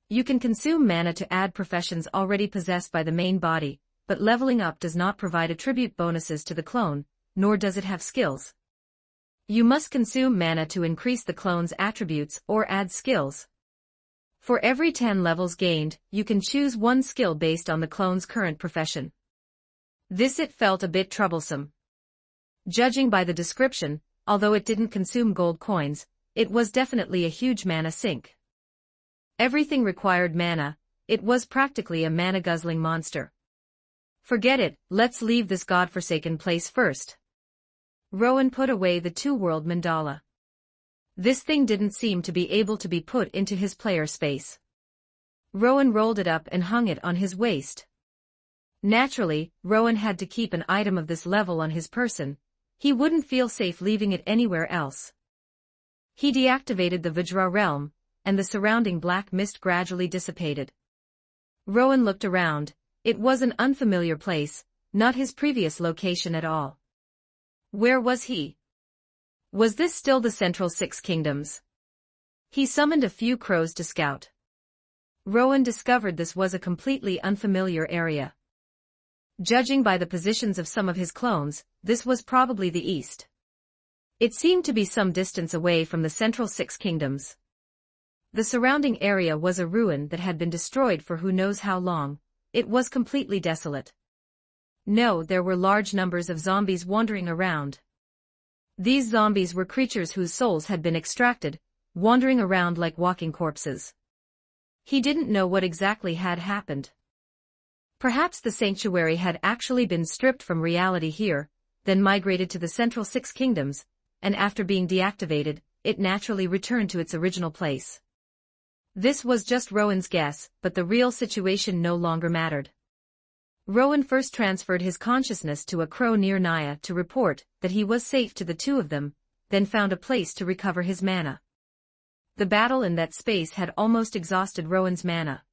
You can consume mana to add professions already possessed by the main body, but leveling up does not provide attribute bonuses to the clone, nor does it have skills. You must consume mana to increase the clone's attributes or add skills. For every 10 levels gained, you can choose one skill based on the clone's current profession. It felt a bit troublesome. Judging by the description, although it didn't consume gold coins, it was definitely a huge mana sink. Everything required mana. It was practically a mana-guzzling monster. Forget it, let's leave this godforsaken place first. Rowan put away the two-world mandala. This thing didn't seem to be able to be put into his player space. Rowan rolled it up and hung it on his waist. Naturally, Rowan had to keep an item of this level on his person. He wouldn't feel safe leaving it anywhere else. He deactivated the Vajra realm, and the surrounding black mist gradually dissipated. Rowan looked around. It was an unfamiliar place, not his previous location at all. Where was he? Was this still the Central Six Kingdoms? He summoned a few crows to scout. Rowan discovered this was a completely unfamiliar area. Judging by the positions of some of his clones, this was probably the east. It seemed to be some distance away from the Central Six Kingdoms. The surrounding area was a ruin that had been destroyed for who knows how long. It was completely desolate. No, there were large numbers of zombies wandering around. These zombies were creatures whose souls had been extracted, wandering around like walking corpses. He didn't know what exactly had happened. Perhaps the sanctuary had actually been stripped from reality here, then migrated to the Central Six Kingdoms, and after being deactivated, it naturally returned to its original place. This was just Rowan's guess, but the real situation no longer mattered. Rowan first transferred his consciousness to a crow near Naya to report that he was safe to the two of them, then found a place to recover his mana. The battle in that space had almost exhausted Rowan's mana.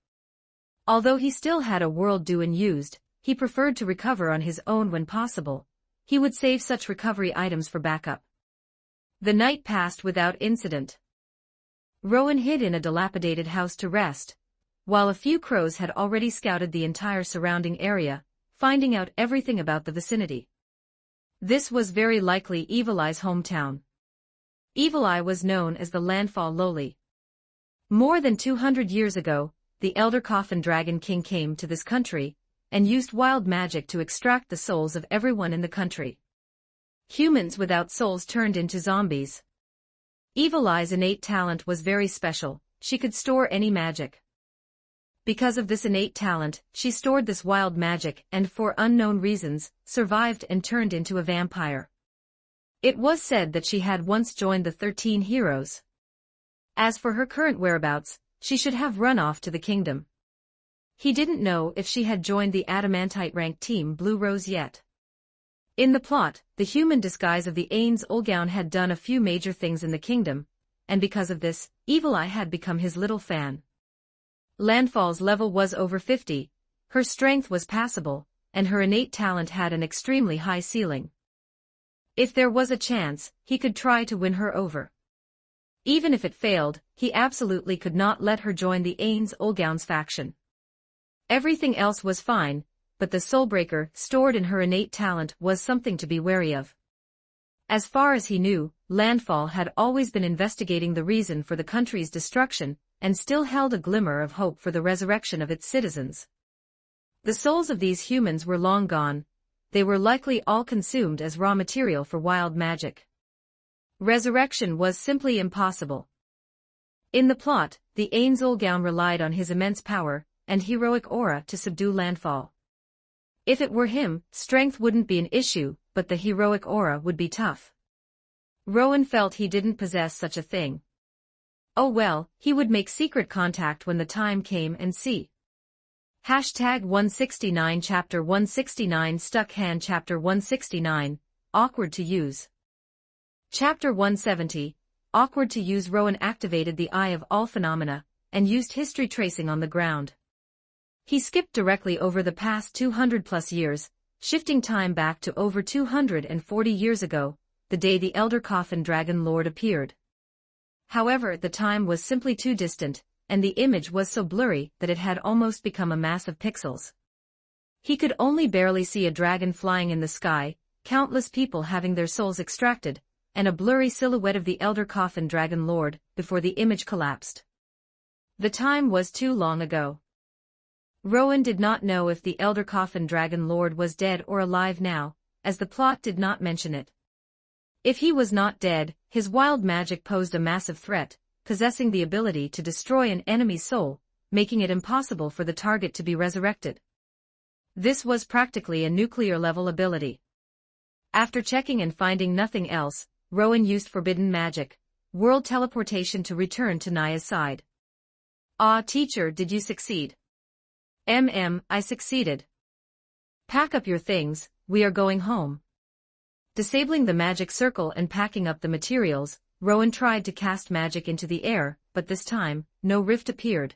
Although he still had a world due unused, he preferred to recover on his own when possible. He would save such recovery items for backup. The night passed without incident. Rowan hid in a dilapidated house to rest, while a few crows had already scouted the entire surrounding area, finding out everything about the vicinity. This was very likely Evil Eye's hometown. Evil Eye was known as the Landfall Lowly. More than 200 years ago, the Elder Coffin Dragon King came to this country, and used wild magic to extract the souls of everyone in the country. Humans without souls turned into zombies. Evil Eye's innate talent was very special. She could store any magic. Because of this innate talent, she stored this wild magic and, for unknown reasons, survived and turned into a vampire. It was said that she had once joined the 13 heroes. As for her current whereabouts, she should have run off to the kingdom. He didn't know if she had joined the adamantite rank team Blue Rose yet. In the plot, the human disguise of the Ains Olgown had done a few major things in the kingdom, and because of this, Evil Eye had become his little fan. Landfall's level was over 50, her strength was passable, and her innate talent had an extremely high ceiling. If there was a chance, he could try to win her over. Even if it failed, he absolutely could not let her join the Ains Olgown's faction. Everything else was fine, but the soulbreaker stored in her innate talent was something to be wary of. As far as he knew, Landfall had always been investigating the reason for the country's destruction, and still held a glimmer of hope for the resurrection of its citizens. The souls of these humans were long gone, they were likely all consumed as raw material for wild magic. Resurrection was simply impossible. In the plot, the Ains Olgown relied on his immense power and heroic aura to subdue Landfall. If it were him, strength wouldn't be an issue, but the heroic aura would be tough. Rowan felt he didn't possess such a thing. Oh well, he would make secret contact when the time came and see. Hashtag 169 Chapter 169 Stuck Hand Chapter 169, Awkward to use. Chapter 170, Awkward to use. Rowan activated the Eye of All Phenomena, and used history tracing on the ground. He skipped directly over the past 200+ years, shifting time back to over 240 years ago, the day the Elder Coffin Dragon Lord appeared. However, the time was simply too distant, and the image was so blurry that it had almost become a mass of pixels. He could only barely see a dragon flying in the sky, countless people having their souls extracted, and a blurry silhouette of the Elder Coffin Dragon Lord, before the image collapsed. The time was too long ago. Rowan did not know if the Elder Coffin Dragon Lord was dead or alive now, as the plot did not mention it. If he was not dead, his wild magic posed a massive threat, possessing the ability to destroy an enemy's soul, making it impossible for the target to be resurrected. This was practically a nuclear-level ability. After checking and finding nothing else, Rowan used forbidden magic, world teleportation, to return to Naya's side. "Ah, teacher, did you succeed?" I succeeded. "Pack up your things, we are going home." Disabling the magic circle and packing up the materials, Rowan tried to cast magic into the air, but this time, no rift appeared.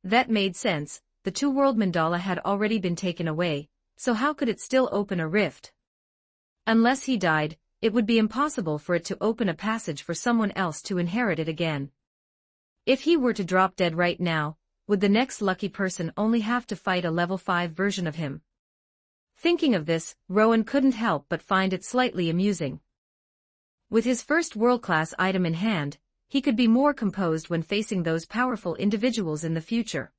That made sense, the two-world mandala had already been taken away, so how could it still open a rift? Unless he died, it would be impossible for it to open a passage for someone else to inherit it again. If he were to drop dead right now, would the next lucky person only have to fight a level 5 version of him? Thinking of this, Rowan couldn't help but find it slightly amusing. With his first world-class item in hand, he could be more composed when facing those powerful individuals in the future.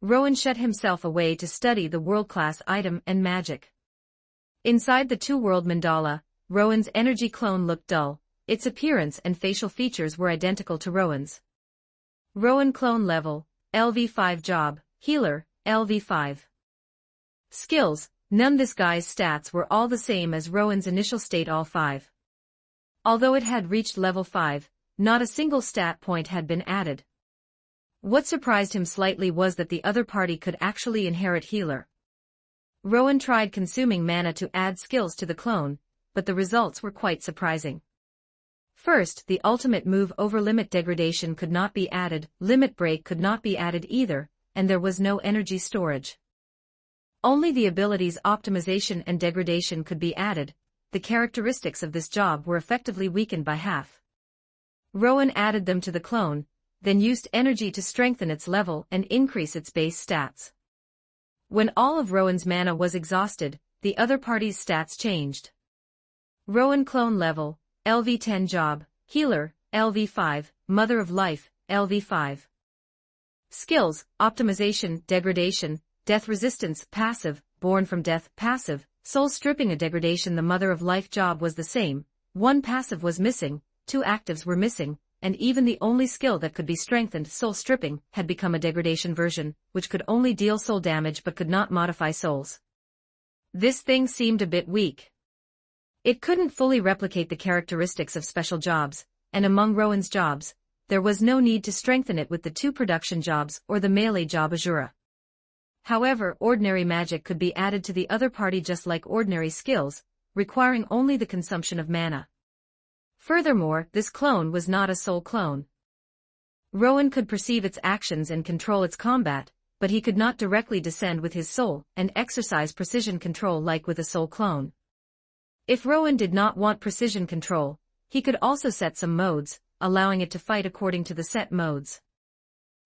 Rowan shut himself away to study the world-class item and magic. Inside the two-world mandala, Rowan's energy clone looked dull, its appearance and facial features were identical to Rowan's. Rowan clone level, LV5. Job, healer, LV5. Skills, none. This guy's stats were all the same as Rowan's initial state, all 5. Although it had reached level 5, not a single stat point had been added. What surprised him slightly was that the other party could actually inherit healer. Rowan tried consuming mana to add skills to the clone, but the results were quite surprising. First, the ultimate move over limit degradation could not be added, limit break could not be added either, and there was no energy storage. Only the abilities optimization and degradation could be added. The characteristics of this job were effectively weakened by half. Rowan added them to the clone, then used energy to strengthen its level and increase its base stats. When all of Rowan's mana was exhausted, the other party's stats changed. Rowan clone level, LV10. Job, healer, LV5, mother of life, LV5. Skills, optimization, degradation, death resistance, passive, born from death, passive, soul stripping, a degradation. The mother of life job was the same, one passive was missing, two actives were missing, and even the only skill that could be strengthened, soul stripping, had become a degradation version, which could only deal soul damage but could not modify souls. This thing seemed a bit weak. It couldn't fully replicate the characteristics of special jobs, and among Rowan's jobs, there was no need to strengthen it with the two production jobs or the melee job Azura. However, ordinary magic could be added to the other party just like ordinary skills, requiring only the consumption of mana. Furthermore, this clone was not a soul clone. Rowan could perceive its actions and control its combat, but he could not directly descend with his soul and exercise precision control like with a soul clone. If Rowan did not want precision control, he could also set some modes, allowing it to fight according to the set modes.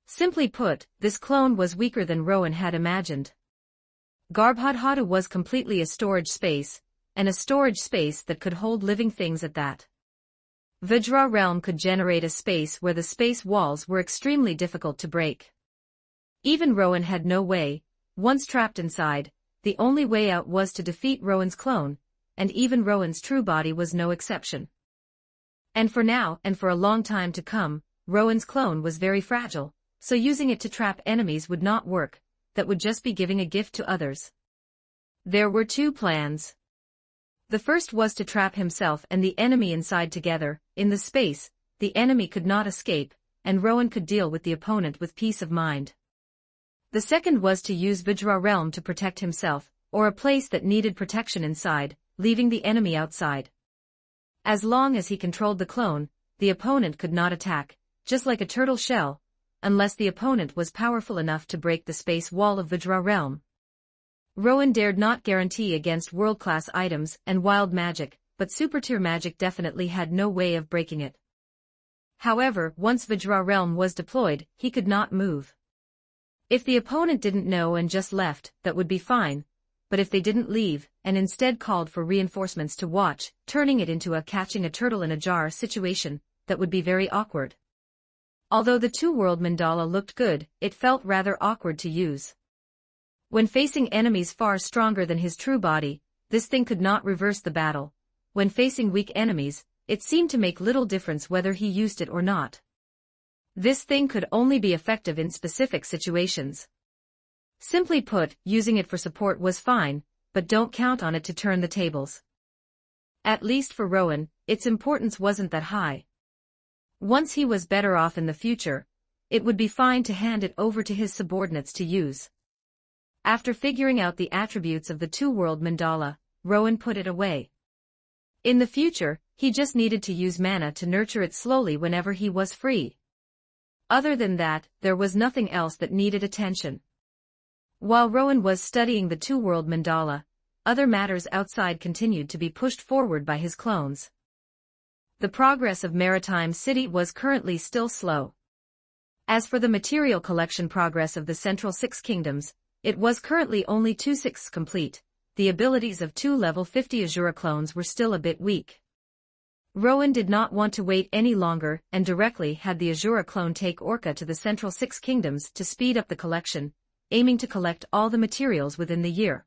Simply put, this clone was weaker than Rowan had imagined. Garbhodhatu was completely a storage space, and a storage space that could hold living things at that. Vajra Realm could generate a space where the space walls were extremely difficult to break. Even Rowan had no way, once trapped inside, the only way out was to defeat Rowan's clone, and even Rowan's true body was no exception. And for now, and for a long time to come, Rowan's clone was very fragile, so using it to trap enemies would not work, that would just be giving a gift to others. There were two plans. The first was to trap himself and the enemy inside together, in the space, the enemy could not escape, and Rowan could deal with the opponent with peace of mind. The second was to use Vajra Realm to protect himself, or a place that needed protection inside, leaving the enemy outside. As long as he controlled the clone, the opponent could not attack, just like a turtle shell, unless the opponent was powerful enough to break the space wall of Vajra Realm. Rowan dared not guarantee against world-class items and wild magic, but super-tier magic definitely had no way of breaking it. However, once Vajra Realm was deployed, he could not move. If the opponent didn't know and just left, that would be fine, but if they didn't leave, and instead called for reinforcements to watch, turning it into a catching a turtle in a jar situation, that would be very awkward. Although the two-world mandala looked good, it felt rather awkward to use. When facing enemies far stronger than his true body, this thing could not reverse the battle. When facing weak enemies, it seemed to make little difference whether he used it or not. This thing could only be effective in specific situations. Simply put, using it for support was fine, but don't count on it to turn the tables. At least for Rowan, its importance wasn't that high. Once he was better off in the future, it would be fine to hand it over to his subordinates to use. After figuring out the attributes of the two-world mandala, Rowan put it away. In the future, he just needed to use mana to nurture it slowly whenever he was free. Other than that, there was nothing else that needed attention. While Rowan was studying the two-world mandala, other matters outside continued to be pushed forward by his clones. The progress of Maritime City was currently still slow. As for the material collection progress of the Central Six Kingdoms, it was currently only 2/6 complete. The abilities of two level 50 Azura clones were still a bit weak. Rowan did not want to wait any longer and directly had the Azura clone take Orca to the Central Six Kingdoms to speed up the collection, aiming to collect all the materials within the year.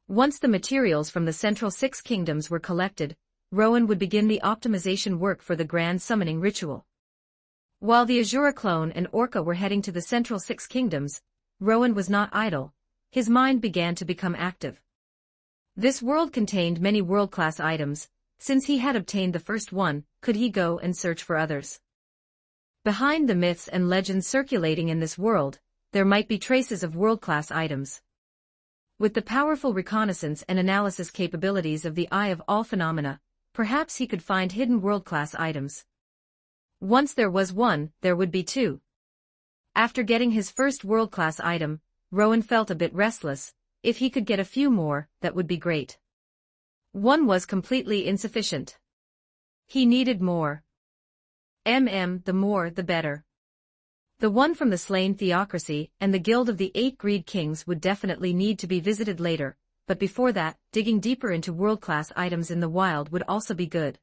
Once the materials from the Central Six Kingdoms were collected, Rowan would begin the optimization work for the Grand Summoning Ritual. While the Azura clone and Orca were heading to the Central Six Kingdoms, Rowan was not idle. His mind began to become active. This world contained many world-class items. Since he had obtained the first one, could he go and search for others? Behind the myths and legends circulating in this world, there might be traces of world-class items. With the powerful reconnaissance and analysis capabilities of the Eye of All Phenomena, perhaps he could find hidden world-class items. Once there was one, there would be two. After getting his first world-class item, Rowan felt a bit restless. If he could get a few more, that would be great. One was completely insufficient. He needed more. The more the better. The one from the Slain Theocracy and the Guild of the Eight Greed Kings would definitely need to be visited later, but before that, digging deeper into world-class items in the wild would also be good.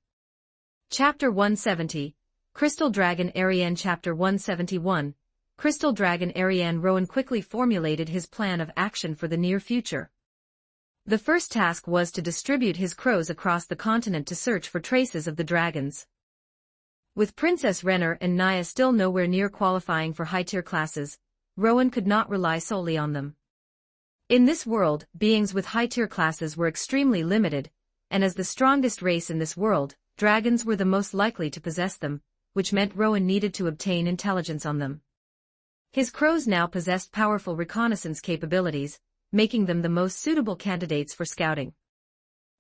Chapter 170, Crystal Dragon Ariane. Chapter 171, Crystal Dragon Ariane Rowan quickly formulated his plan of action for the near future. The first task was to distribute his crows across the continent to search for traces of the dragons. With Princess Renner and Naya still nowhere near qualifying for high-tier classes, Rowan could not rely solely on them. In this world, beings with high-tier classes were extremely limited, and as the strongest race in this world, dragons were the most likely to possess them, which meant Rowan needed to obtain intelligence on them. His crows now possessed powerful reconnaissance capabilities, making them the most suitable candidates for scouting.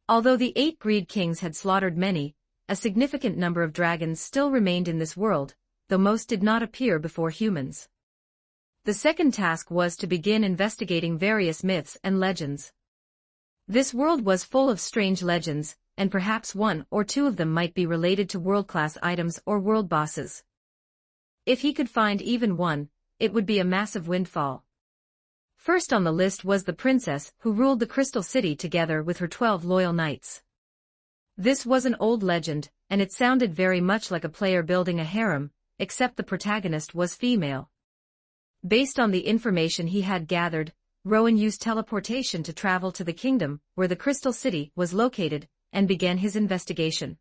Although the 8 Greed Kings had slaughtered many, a significant number of dragons still remained in this world, though most did not appear before humans. The second task was to begin investigating various myths and legends. This world was full of strange legends, and perhaps 1 or 2 of them might be related to world-class items or world bosses. If he could find even one, it would be a massive windfall. First on the list was the princess who ruled the Crystal City together with her 12 loyal knights. This was an old legend, and it sounded very much like a player building a harem, except the protagonist was female. Based on the information he had gathered, Rowan used teleportation to travel to the kingdom where the Crystal City was located, and began his investigation.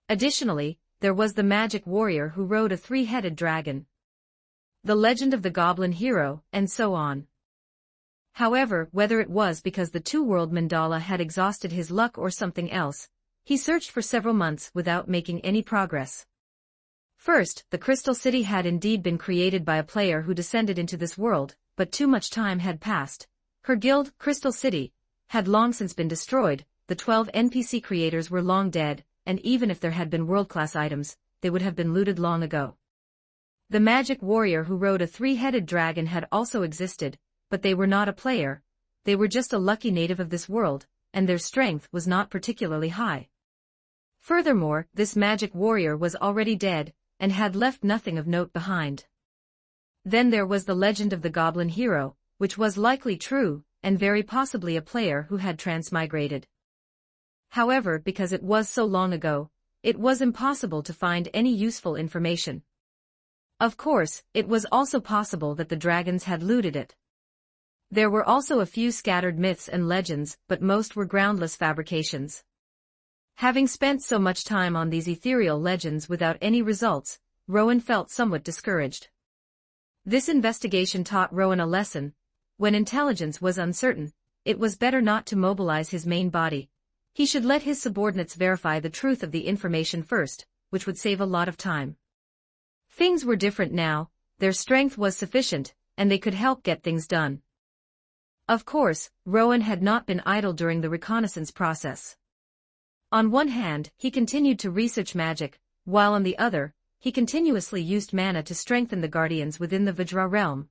Additionally, there was the magic warrior who rode a 3-headed dragon, the legend of the goblin hero, and so on. However, whether it was because the two-world mandala had exhausted his luck or something else, he searched for several months without making any progress. First, the Crystal City had indeed been created by a player who descended into this world, but too much time had passed. Her guild, Crystal City, had long since been destroyed, the 12 NPC creators were long dead, and even if there had been world-class items, they would have been looted long ago. The magic warrior who rode a 3-headed dragon had also existed, but they were not a player, they were just a lucky native of this world, and their strength was not particularly high. Furthermore, this magic warrior was already dead, and had left nothing of note behind. Then there was the legend of the goblin hero, which was likely true, and very possibly a player who had transmigrated. However, because it was so long ago, it was impossible to find any useful information. Of course, it was also possible that the dragons had looted it. There were also a few scattered myths and legends, but most were groundless fabrications. Having spent so much time on these ethereal legends without any results, Rowan felt somewhat discouraged. This investigation taught Rowan a lesson. When intelligence was uncertain, it was better not to mobilize his main body. He should let his subordinates verify the truth of the information first, which would save a lot of time. Things were different now, their strength was sufficient, and they could help get things done. Of course, Rowan had not been idle during the reconnaissance process. On one hand, he continued to research magic, while on the other, he continuously used mana to strengthen the guardians within the Vajra realm.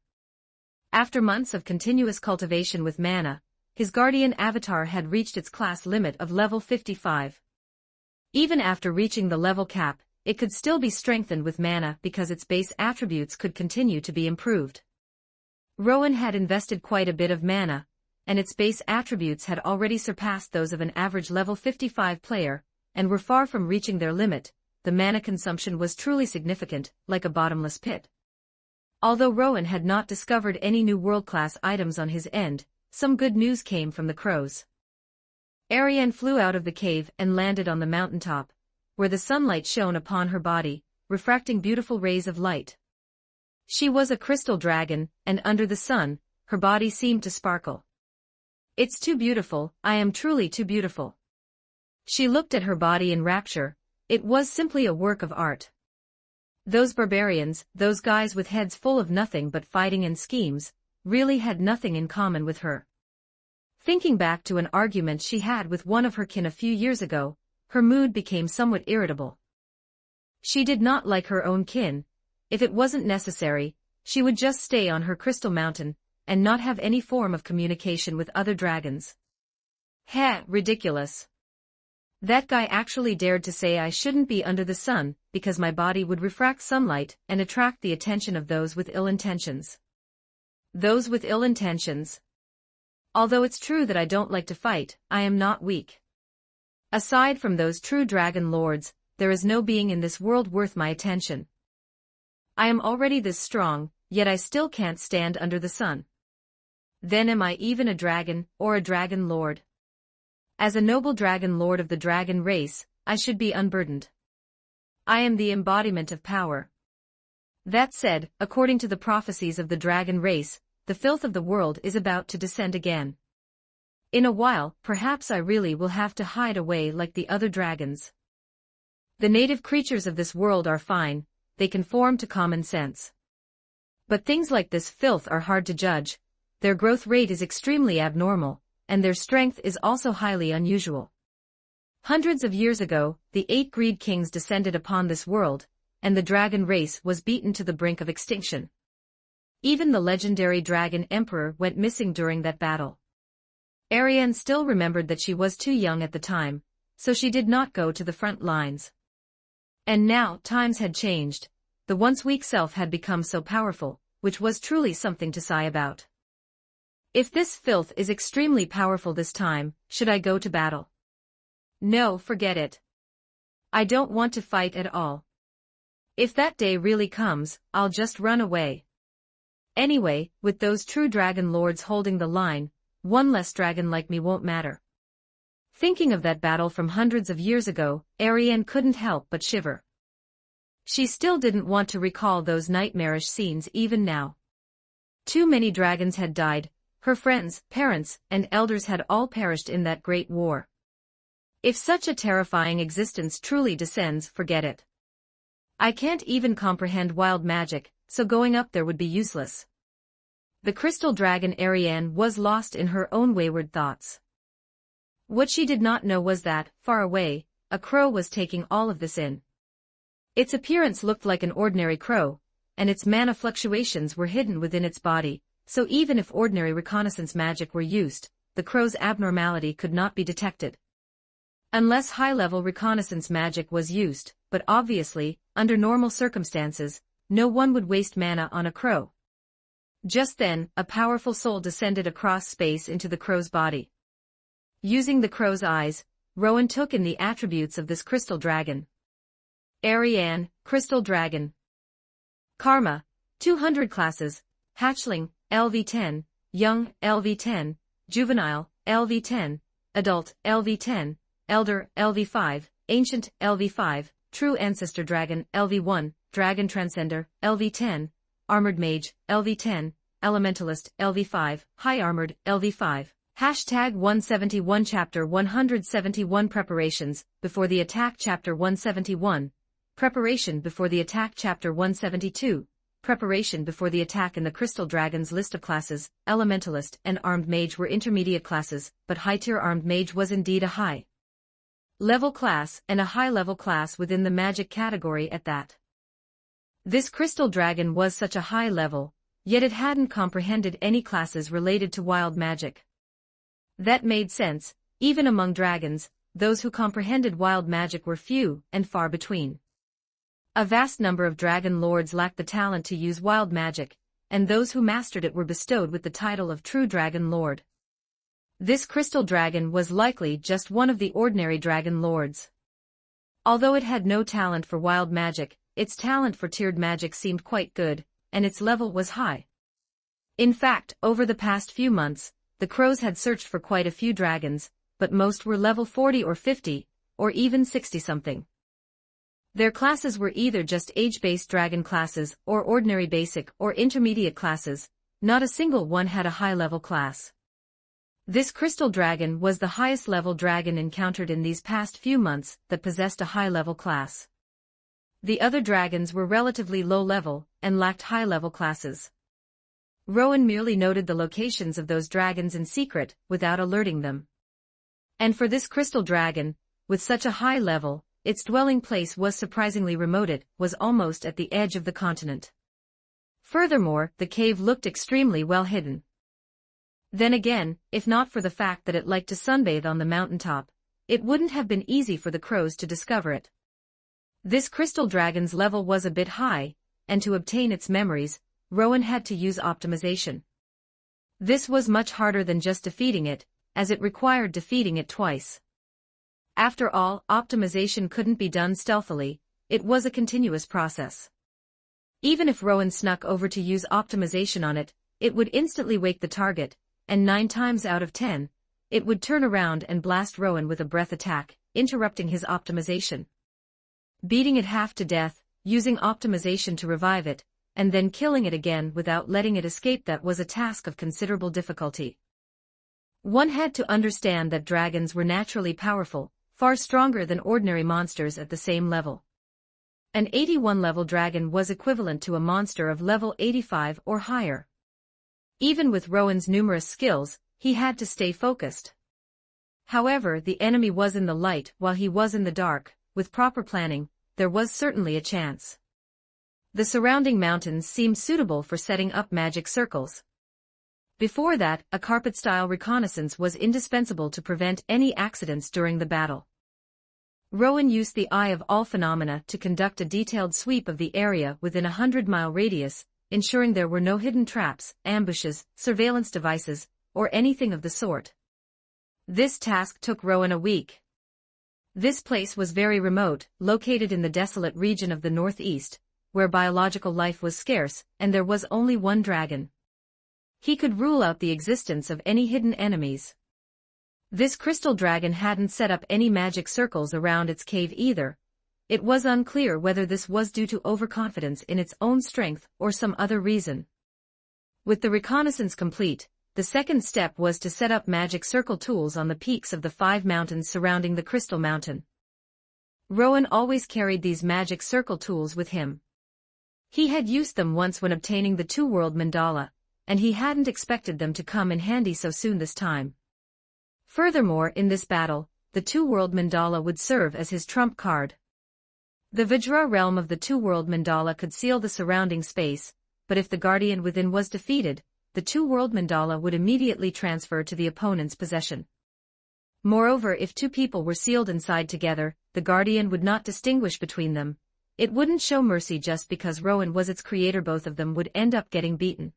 After months of continuous cultivation with mana, his guardian avatar had reached its class limit of level 55. Even after reaching the level cap, it could still be strengthened with mana because its base attributes could continue to be improved. Rowan had invested quite a bit of mana, and its base attributes had already surpassed those of an average level 55 player, and were far from reaching their limit. The mana consumption was truly significant, like a bottomless pit. Although Rowan had not discovered any new world-class items on his end, some good news came from the crows. Ariane flew out of the cave and landed on the mountaintop, where the sunlight shone upon her body, refracting beautiful rays of light. She was a crystal dragon, and under the sun, her body seemed to sparkle. "It's too beautiful, I am truly too beautiful." She looked at her body in rapture. It was simply a work of art. Those barbarians, those guys with heads full of nothing but fighting and schemes, really had nothing in common with her. Thinking back to an argument she had with one of her kin a few years ago, her mood became somewhat irritable. She did not like her own kin. If it wasn't necessary, she would just stay on her crystal mountain, and not have any form of communication with other dragons. Heh, ridiculous. That guy actually dared to say I shouldn't be under the sun, because my body would refract sunlight and attract the attention of those with ill intentions. Those with ill intentions. Although it's true that I don't like to fight, I am not weak. Aside from those true dragon lords, there is no being in this world worth my attention. I am already this strong, yet I still can't stand under the sun. Then am I even a dragon, or a dragon lord? As a noble dragon lord of the dragon race, I should be unburdened. I am the embodiment of power. That said, according to the prophecies of the dragon race, the filth of the world is about to descend again. In a while, perhaps I really will have to hide away like the other dragons. The native creatures of this world are fine, they conform to common sense. But things like this filth are hard to judge, their growth rate is extremely abnormal, and their strength is also highly unusual. Hundreds of years ago, the 8 greed kings descended upon this world, and the dragon race was beaten to the brink of extinction. Even the legendary dragon emperor went missing during that battle. Ariane still remembered that she was too young at the time, so she did not go to the front lines. And now, times had changed, the once weak self had become so powerful, which was truly something to sigh about. If this filth is extremely powerful this time, should I go to battle? No, forget it. I don't want to fight at all. If that day really comes, I'll just run away. Anyway, with those true dragon lords holding the line, one less dragon like me won't matter. Thinking of that battle from hundreds of years ago, Ariane couldn't help but shiver. She still didn't want to recall those nightmarish scenes even now. Too many dragons had died, her friends, parents, and elders had all perished in that great war. If such a terrifying existence truly descends, forget it. I can't even comprehend wild magic, so going up there would be useless. The crystal dragon Ariane was lost in her own wayward thoughts. What she did not know was that, far away, a crow was taking all of this in. Its appearance looked like an ordinary crow, and its mana fluctuations were hidden within its body, so even if ordinary reconnaissance magic were used, the crow's abnormality could not be detected. Unless high-level reconnaissance magic was used, but obviously, under normal circumstances, no one would waste mana on a crow. Just then, a powerful soul descended across space into the crow's body. Using the crow's eyes, Rowan took in the attributes of this crystal dragon. Ariane, Crystal Dragon. Karma, 200 classes, Hatchling, LV10, Young, LV10, Juvenile, LV10, Adult, LV10, Elder, LV5, Ancient, LV5, True Ancestor Dragon, LV1, Dragon Transcender, LV10, Armored Mage, LV10, Elementalist, LV5, High Armored, LV5. Hashtag 171 Chapter 171 Preparations, Before the Attack Chapter 171, Preparation Before the Attack Chapter 172, Preparation Before the Attack. In the Crystal Dragon's list of classes, Elementalist and Armed Mage were intermediate classes, but high-tier Armed Mage was indeed a high-level class, and a high-level class within the magic category at that. This crystal dragon was such a high level, yet it hadn't comprehended any classes related to wild magic. That made sense, even among dragons, those who comprehended wild magic were few and far between. A vast number of dragon lords lacked the talent to use wild magic, and those who mastered it were bestowed with the title of true dragon lord. This crystal dragon was likely just one of the ordinary dragon lords. Although it had no talent for wild magic, its talent for tiered magic seemed quite good, and its level was high. In fact, over the past few months, the crows had searched for quite a few dragons, but most were level 40 or 50, or even 60-something. Their classes were either just age-based dragon classes or ordinary basic or intermediate classes, not a single one had a high-level class. This crystal dragon was the highest level dragon encountered in these past few months that possessed a high-level class. The other dragons were relatively low-level and lacked high-level classes. Rowan merely noted the locations of those dragons in secret without alerting them. And for this crystal dragon, with such a high level, its dwelling place was surprisingly remote. It was almost at the edge of the continent. Furthermore, the cave looked extremely well hidden. Then again, if not for the fact that it liked to sunbathe on the mountaintop, it wouldn't have been easy for the crows to discover it. This crystal dragon's level was a bit high, and to obtain its memories, Rowan had to use optimization. This was much harder than just defeating it, as it required defeating it twice. After all, optimization couldn't be done stealthily, it was a continuous process. Even if Rowan snuck over to use optimization on it, it would instantly wake the target, and 9 times out of 10, it would turn around and blast Rowan with a breath attack, interrupting his optimization. Beating it half to death, using optimization to revive it, and then killing it again without letting it escape, that was a task of considerable difficulty. One had to understand that dragons were naturally powerful, far stronger than ordinary monsters at the same level. An 81 level dragon was equivalent to a monster of level 85 or higher. Even with Rowan's numerous skills, he had to stay focused. However, the enemy was in the light while he was in the dark. With proper planning, there was certainly a chance. The surrounding mountains seemed suitable for setting up magic circles. Before that, a carpet-style reconnaissance was indispensable to prevent any accidents during the battle. Rowan used the Eye of All Phenomena to conduct a detailed sweep of the area within a 100-mile radius, ensuring there were no hidden traps, ambushes, surveillance devices, or anything of the sort. This task took Rowan a week. This place was very remote, located in the desolate region of the northeast, where biological life was scarce, and there was only one dragon. He could rule out the existence of any hidden enemies. This crystal dragon hadn't set up any magic circles around its cave either. It was unclear whether this was due to overconfidence in its own strength or some other reason. With the reconnaissance complete, the second step was to set up magic circle tools on the peaks of the 5 mountains surrounding the Crystal Mountain. Rowan always carried these magic circle tools with him. He had used them once when obtaining the two-world mandala, and he hadn't expected them to come in handy so soon this time. Furthermore, in this battle, the two-world mandala would serve as his trump card. The Vajra realm of the two-world mandala could seal the surrounding space, but if the guardian within was defeated, the two-world mandala would immediately transfer to the opponent's possession. Moreover, if 2 people were sealed inside together, the guardian would not distinguish between them. It wouldn't show mercy just because Rowan was its creator. Both of them would end up getting beaten.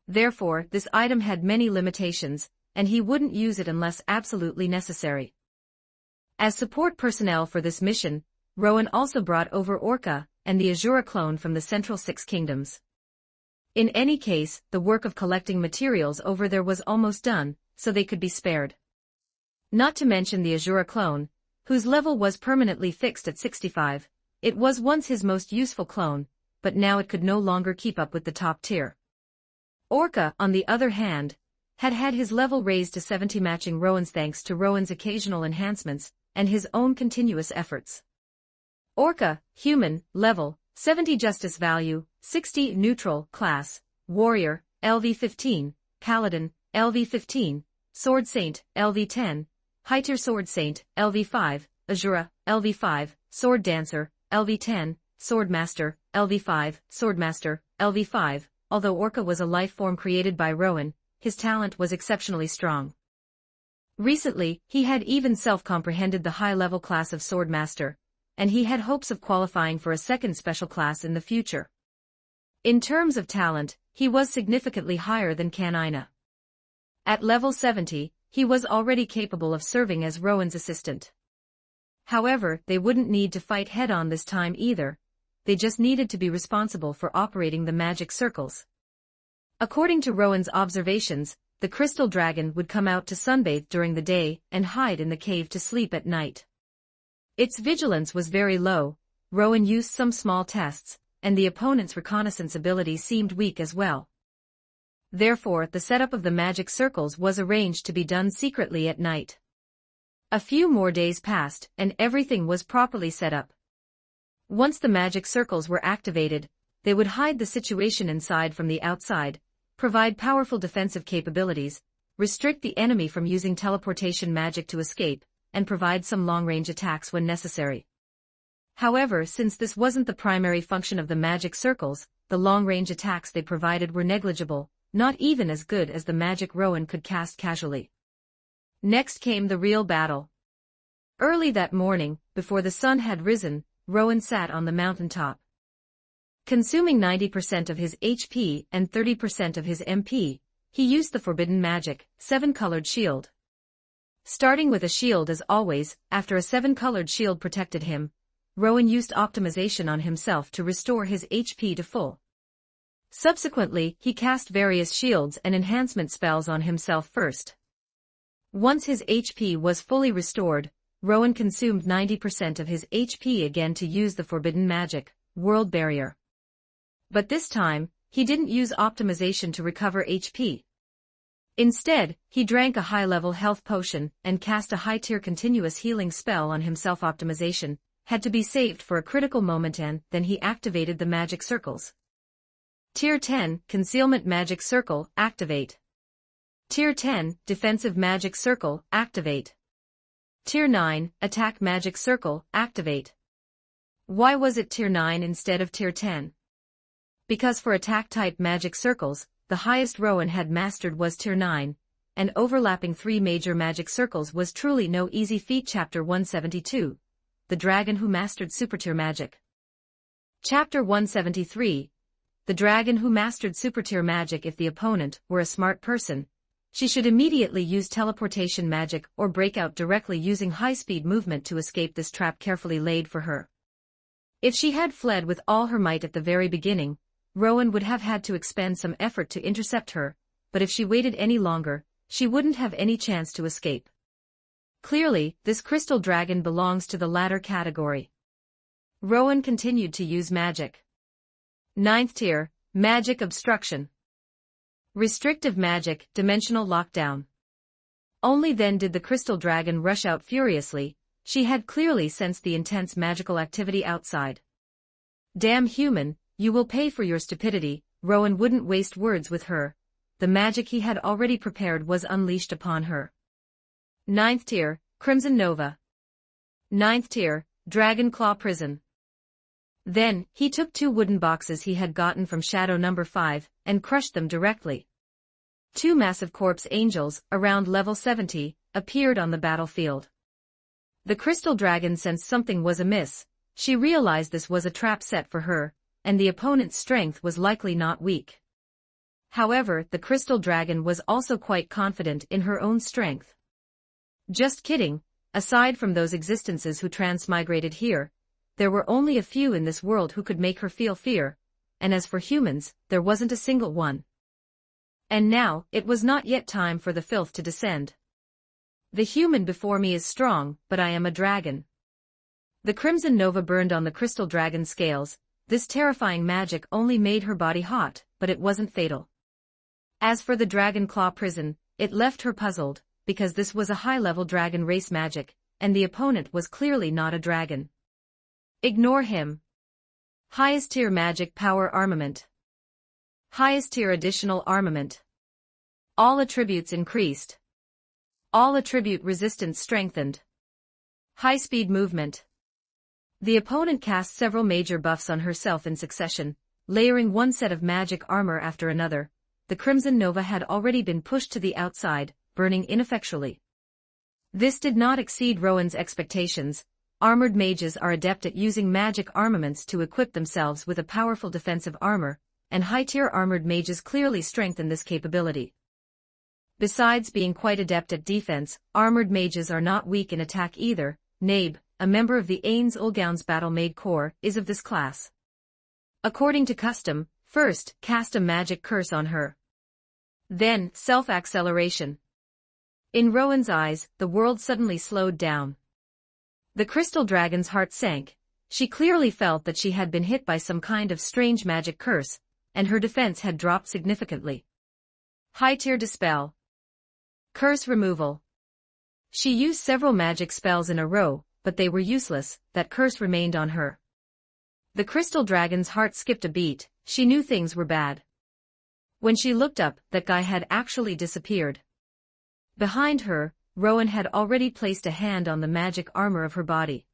Therefore, this item had many limitations, and he wouldn't use it unless absolutely necessary. As support personnel for this mission, Rowan also brought over Orca and the Azura clone from the Central 6 Kingdoms. In any case, the work of collecting materials over there was almost done, so they could be spared. Not to mention the Azura clone, whose level was permanently fixed at 65, it was once his most useful clone, but now it could no longer keep up with the top tier. Orca, on the other hand, had had his level raised to 70, matching Rowan's thanks to Rowan's occasional enhancements and his own continuous efforts. Orca, human, level, 70 justice value, 60 neutral, class, warrior, LV15, paladin, LV15, sword saint, LV10, high-tier sword saint, LV5, Azura, LV5, sword dancer, LV10, sword master, LV5, sword master, LV5. Although Orca was a life form created by Rowan, his talent was exceptionally strong. Recently, he had even self-comprehended the high-level class of sword master, and he had hopes of qualifying for a second special class in the future. In terms of talent, he was significantly higher than Kanina. At level 70, he was already capable of serving as Rowan's assistant. However, they wouldn't need to fight head-on this time either. They just needed to be responsible for operating the magic circles. According to Rowan's observations, the crystal dragon would come out to sunbathe during the day and hide in the cave to sleep at night. Its vigilance was very low. Rowan used some small tests, and the opponent's reconnaissance ability seemed weak as well. Therefore, the setup of the magic circles was arranged to be done secretly at night. A few more days passed, and everything was properly set up. Once the magic circles were activated, they would hide the situation inside from the outside, provide powerful defensive capabilities, restrict the enemy from using teleportation magic to escape, and provide some long-range attacks when necessary. However, since this wasn't the primary function of the magic circles, the long-range attacks they provided were negligible, not even as good as the magic Rowan could cast casually. Next came the real battle. Early that morning, before the sun had risen, Rowan sat on the mountaintop. Consuming 90% of his HP and 30% of his MP, he used the forbidden magic, 7-colored shield. Starting with a shield as always, after a 7-colored shield protected him, Rowan used optimization on himself to restore his HP to full. Subsequently, he cast various shields and enhancement spells on himself first. Once his HP was fully restored, Rowan consumed 90% of his HP again to use the forbidden magic, World Barrier. But this time, he didn't use optimization to recover HP. Instead, he drank a high-level health potion and cast a high-tier continuous healing spell on himself. Optimization had to be saved for a critical moment, and then he activated the magic circles. Tier 10, Concealment Magic Circle, activate. Tier 10, Defensive Magic Circle, activate. Tier 9, Attack Magic Circle, activate. Why was it Tier 9 instead of Tier 10? Because for attack-type magic circles, the highest Rowan had mastered was Tier 9, and overlapping 3 major magic circles was truly no easy feat. Chapter 172. The Dragon Who Mastered Supertier Magic. Chapter 173. The Dragon Who Mastered Supertier Magic. If the opponent were a smart person, she should immediately use teleportation magic or break out directly using high-speed movement to escape this trap carefully laid for her. If she had fled with all her might at the very beginning, Rowan would have had to expend some effort to intercept her, but if she waited any longer, she wouldn't have any chance to escape. Clearly, this crystal dragon belongs to the latter category. Rowan continued to use magic. 9th tier, Magic Obstruction. Restrictive magic, dimensional lockdown. Only then did the crystal dragon rush out furiously. She had clearly sensed the intense magical activity outside. Damn human, you will pay for your stupidity. Rowan wouldn't waste words with her. The magic he had already prepared was unleashed upon her. 9th tier, Crimson Nova. 9th tier, Dragon Claw Prison. Then, he took 2 wooden boxes he had gotten from Shadow Number 5, and crushed them directly. 2 massive corpse angels, around level 70, appeared on the battlefield. The crystal dragon sensed something was amiss. She realized this was a trap set for her, and the opponent's strength was likely not weak. However, the crystal dragon was also quite confident in her own strength. Just kidding, aside from those existences who transmigrated here, there were only a few in this world who could make her feel fear, and as for humans, there wasn't a single one. And now, it was not yet time for the filth to descend. The human before me is strong, but I am a dragon. The Crimson Nova burned on the crystal dragon's scales. This terrifying magic only made her body hot, but it wasn't fatal. As for the Dragon Claw Prison, it left her puzzled, because this was a high-level dragon race magic, and the opponent was clearly not a dragon. Ignore him. Highest tier magic power armament. Highest tier additional armament. All attributes increased. All attribute resistance strengthened. High-speed movement. The opponent cast several major buffs on herself in succession, layering one set of magic armor after another. The Crimson Nova had already been pushed to the outside, burning ineffectually. This did not exceed Rowan's expectations. Armored mages are adept at using magic armaments to equip themselves with a powerful defensive armor, and high-tier armored mages clearly strengthen this capability. Besides being quite adept at defense, armored mages are not weak in attack either. Nabe, a member of the Ains Ulgaun's Battle Maid Corps, is of this class. According to custom, first, cast a magic curse on her. Then, self-acceleration. In Rowan's eyes, the world suddenly slowed down. The crystal dragon's heart sank. She clearly felt that she had been hit by some kind of strange magic curse, and her defense had dropped significantly. High-tier dispel. Curse removal. She used several magic spells in a row, but they were useless. That curse remained on her. The crystal dragon's heart skipped a beat. She knew things were bad. When she looked up, that guy had actually disappeared. Behind her, Rowan had already placed a hand on the magic armor of her body.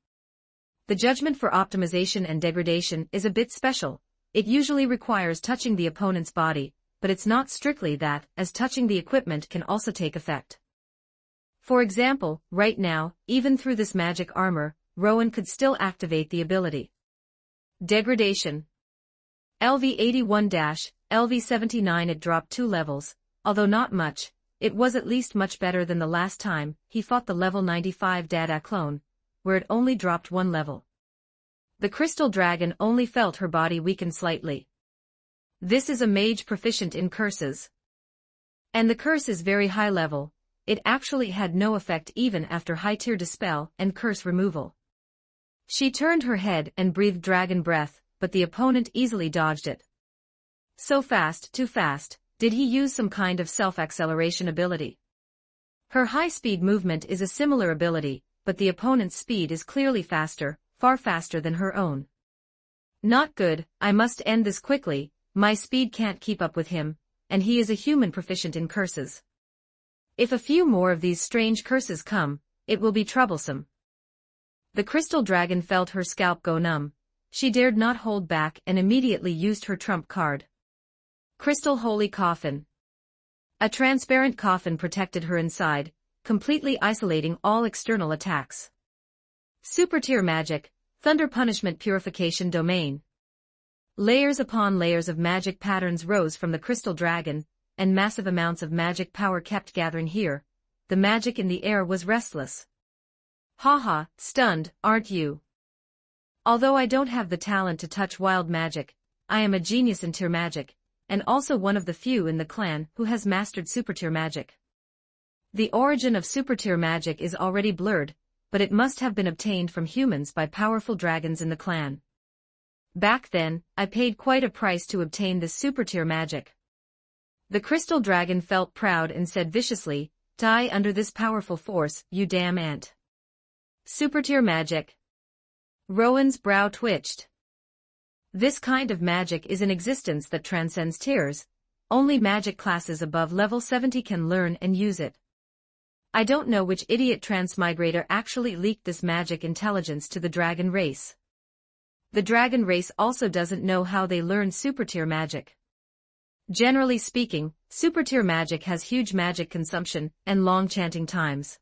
The judgment for optimization and degradation is a bit special. It usually requires touching the opponent's body, but it's not strictly that, as touching the equipment can also take effect. For example, right now, even through this magic armor, Rowan could still activate the ability. Degradation. LV81-LV79. It dropped 2 levels, although not much. It was at least much better than the last time he fought the level 95 Dada clone, where it only dropped 1 level. The crystal dragon only felt her body weaken slightly. This is a mage proficient in curses. And the curse is very high level. It actually had no effect even after high-tier dispel and curse removal. She turned her head and breathed dragon breath, but the opponent easily dodged it. So fast, too fast, did he use some kind of self-acceleration ability? Her high-speed movement is a similar ability, but the opponent's speed is clearly faster, far faster than her own. Not good, I must end this quickly, my speed can't keep up with him, and he is a human proficient in curses. If a few more of these strange curses come, it will be troublesome. The crystal dragon felt her scalp go numb. She dared not hold back and immediately used her trump card. Crystal Holy Coffin. A transparent coffin protected her inside, completely isolating all external attacks. Super tier magic, Thunder Punishment Purification Domain. Layers upon layers of magic patterns rose from the crystal dragon, and massive amounts of magic power kept gathering here. The magic in the air was restless. Haha, stunned, aren't you? Although I don't have the talent to touch wild magic, I am a genius in tier magic, and also one of the few in the clan who has mastered super tier magic. The origin of super tier magic is already blurred, but it must have been obtained from humans by powerful dragons in the clan. Back then, I paid quite a price to obtain this super tier magic. The crystal dragon felt proud and said viciously, "Die under this powerful force, you damn ant." Super tier magic. Rowan's brow twitched. This kind of magic is an existence that transcends tiers. Only magic classes above level 70 can learn and use it. I don't know which idiot transmigrator actually leaked this magic intelligence to the dragon race. The dragon race also doesn't know how they learn super tier magic. Generally speaking, super tier magic has huge magic consumption and long chanting times.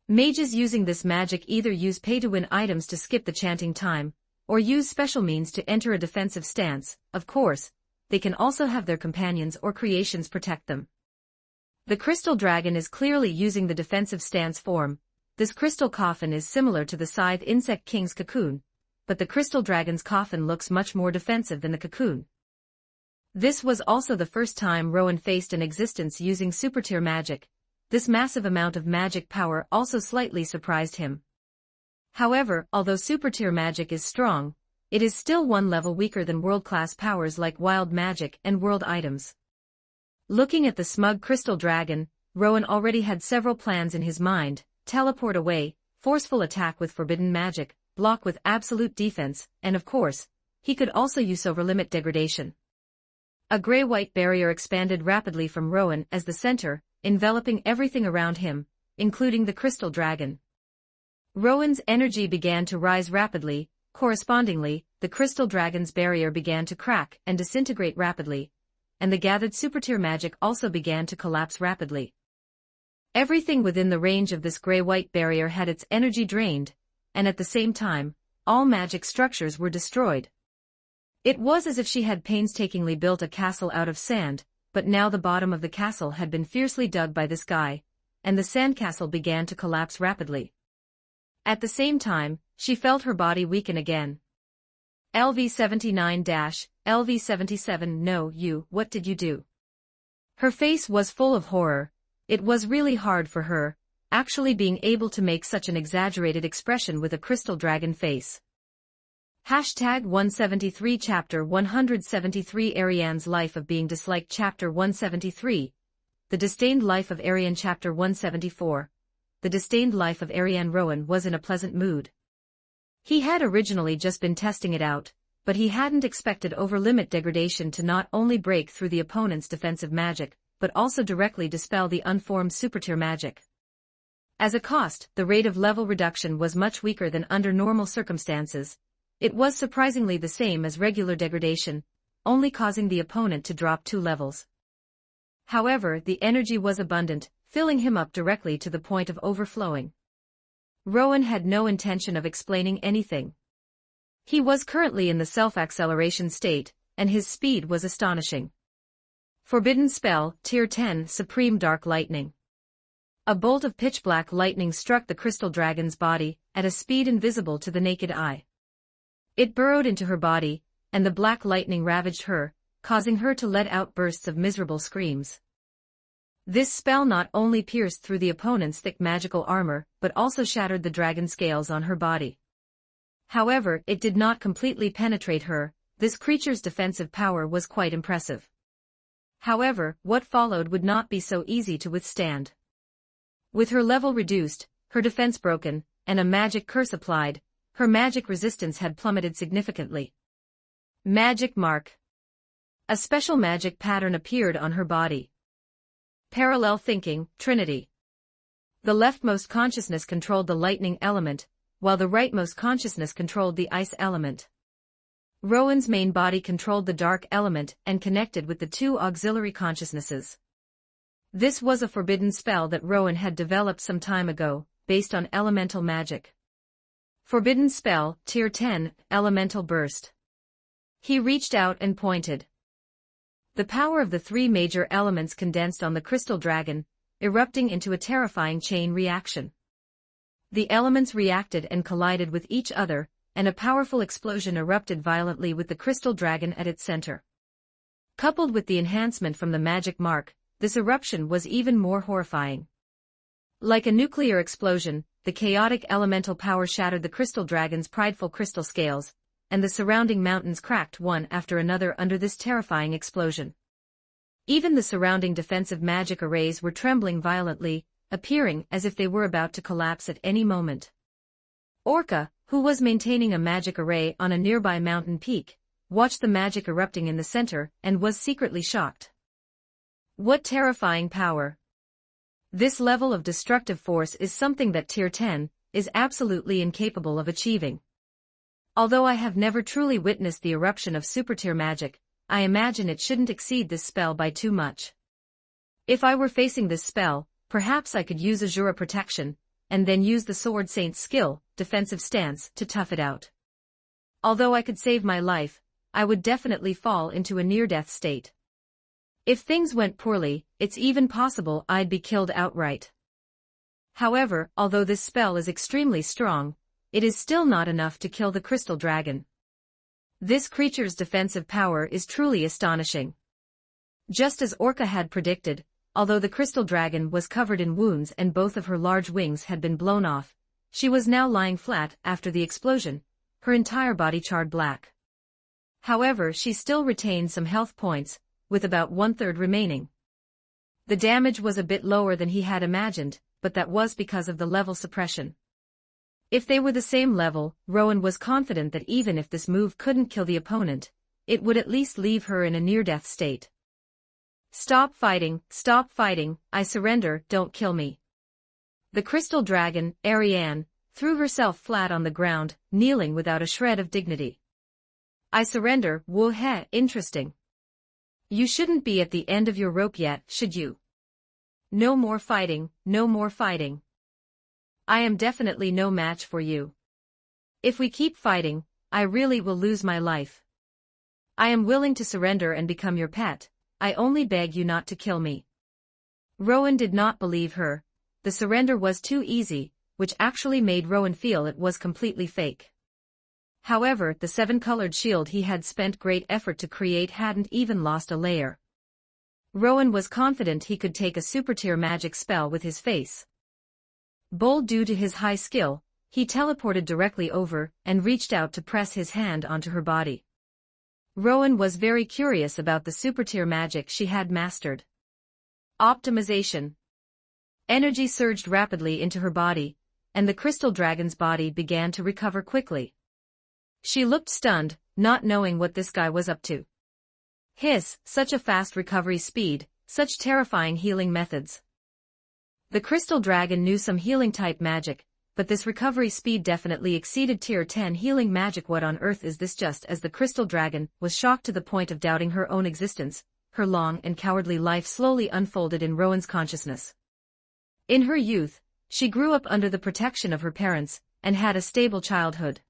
Mages using this magic either use pay-to-win items to skip the chanting time, or use special means to enter a defensive stance. Of course, they can also have their companions or creations protect them. The crystal dragon is clearly using the defensive stance form. This crystal coffin is similar to the scythe insect king's cocoon, but the crystal dragon's coffin looks much more defensive than the cocoon. This was also the first time Rowan faced an existence using super tier magic. This massive amount of magic power also slightly surprised him. However, although super tier magic is strong, it is still one level weaker than world-class powers like wild magic and world items. Looking at the smug crystal dragon, Rowan already had several plans in his mind: teleport away, forceful attack with forbidden magic, block with absolute defense, and of course, he could also use overlimit degradation. A gray-white barrier expanded rapidly from Rowan as the center, enveloping everything around him, including the crystal dragon. Rowan's energy began to rise rapidly. Correspondingly, the crystal dragon's barrier began to crack and disintegrate rapidly, and the gathered super tier magic also began to collapse rapidly. Everything within the range of this gray-white barrier had its energy drained, and at the same time, all magic structures were destroyed. It was as if she had painstakingly built a castle out of sand, but now the bottom of the castle had been fiercely dug by this guy, and the sandcastle began to collapse rapidly. At the same time, she felt her body weaken again. LV-79-LV-77 No, you, what did you do? Her face was full of horror. It was really hard for her, actually being able to make such an exaggerated expression with a crystal dragon face. Hashtag 173 Chapter 173 Ariane's Life of Being Disliked Chapter 173 The Disdained Life of Ariane Chapter 174 The Disdained Life of Ariane. Rowan was in a pleasant mood. He had originally just been testing it out, but he hadn't expected overlimit degradation to not only break through the opponent's defensive magic, but also directly dispel the unformed super tier magic. As a cost, the rate of level reduction was much weaker than under normal circumstances. It was surprisingly the same as regular degradation, only causing the opponent to drop 2 levels. However, the energy was abundant, filling him up directly to the point of overflowing. Rowan had no intention of explaining anything. He was currently in the self-acceleration state, and his speed was astonishing. Forbidden Spell, Tier 10, Supreme Dark Lightning. A bolt of pitch-black lightning struck the crystal dragon's body, at a speed invisible to the naked eye. It burrowed into her body, and the black lightning ravaged her, causing her to let out bursts of miserable screams. This spell not only pierced through the opponent's thick magical armor, but also shattered the dragon scales on her body. However, it did not completely penetrate her. This creature's defensive power was quite impressive. However, what followed would not be so easy to withstand. With her level reduced, her defense broken, and a magic curse applied, her magic resistance had plummeted significantly. Magic mark. A special magic pattern appeared on her body. Parallel thinking, Trinity. The leftmost consciousness controlled the lightning element, while the rightmost consciousness controlled the ice element. Rowan's main body controlled the dark element and connected with the two auxiliary consciousnesses. This was a forbidden spell that Rowan had developed some time ago, based on elemental magic. Forbidden spell, Tier 10, Elemental Burst. He reached out and pointed. The power of the three major elements condensed on the crystal dragon, erupting into a terrifying chain reaction. The elements reacted and collided with each other, and a powerful explosion erupted violently with the crystal dragon at its center. Coupled with the enhancement from the magic mark, this eruption was even more horrifying. Like a nuclear explosion, the chaotic elemental power shattered the crystal dragon's prideful crystal scales, and the surrounding mountains cracked one after another under this terrifying explosion. Even the surrounding defensive magic arrays were trembling violently, appearing as if they were about to collapse at any moment. Orca, who was maintaining a magic array on a nearby mountain peak, watched the magic erupting in the center and was secretly shocked. What terrifying power! This level of destructive force is something that Tier 10 is absolutely incapable of achieving. Although I have never truly witnessed the eruption of super-tier magic, I imagine it shouldn't exceed this spell by too much. If I were facing this spell, perhaps I could use Azura Protection, and then use the Sword Saint's skill, Defensive Stance, to tough it out. Although I could save my life, I would definitely fall into a near-death state. If things went poorly, it's even possible I'd be killed outright. However, although this spell is extremely strong, it is still not enough to kill the crystal dragon. This creature's defensive power is truly astonishing. Just as Orca had predicted, although the crystal dragon was covered in wounds and both of her large wings had been blown off, she was now lying flat after the explosion, her entire body charred black. However, she still retained some health points, with about 1/3 remaining. The damage was a bit lower than he had imagined, but that was because of the level suppression. If they were the same level, Rowan was confident that even if this move couldn't kill the opponent, it would at least leave her in a near-death state. Stop fighting, I surrender, don't kill me. The crystal dragon, Ariane, threw herself flat on the ground, kneeling without a shred of dignity. I surrender, interesting. You shouldn't be at the end of your rope yet, should you? No more fighting, no more fighting. I am definitely no match for you. If we keep fighting, I really will lose my life. I am willing to surrender and become your pet, I only beg you not to kill me. Rowan did not believe her. The surrender was too easy, which actually made Rowan feel it was completely fake. However, the 7-colored shield he had spent great effort to create hadn't even lost a layer. Rowan was confident he could take a super-tier magic spell with his face. Bold due to his high skill, he teleported directly over and reached out to press his hand onto her body. Rowan was very curious about the super-tier magic she had mastered. Optimization. Energy surged rapidly into her body, and the crystal dragon's body began to recover quickly. She looked stunned, not knowing what this guy was up to. Hiss, such a fast recovery speed, such terrifying healing methods. The crystal dragon knew some healing-type magic, but this recovery speed definitely exceeded Tier 10 healing magic. What on earth is this? Just as the crystal dragon was shocked to the point of doubting her own existence, her long and cowardly life slowly unfolded in Rowan's consciousness. In her youth, she grew up under the protection of her parents, and had a stable childhood.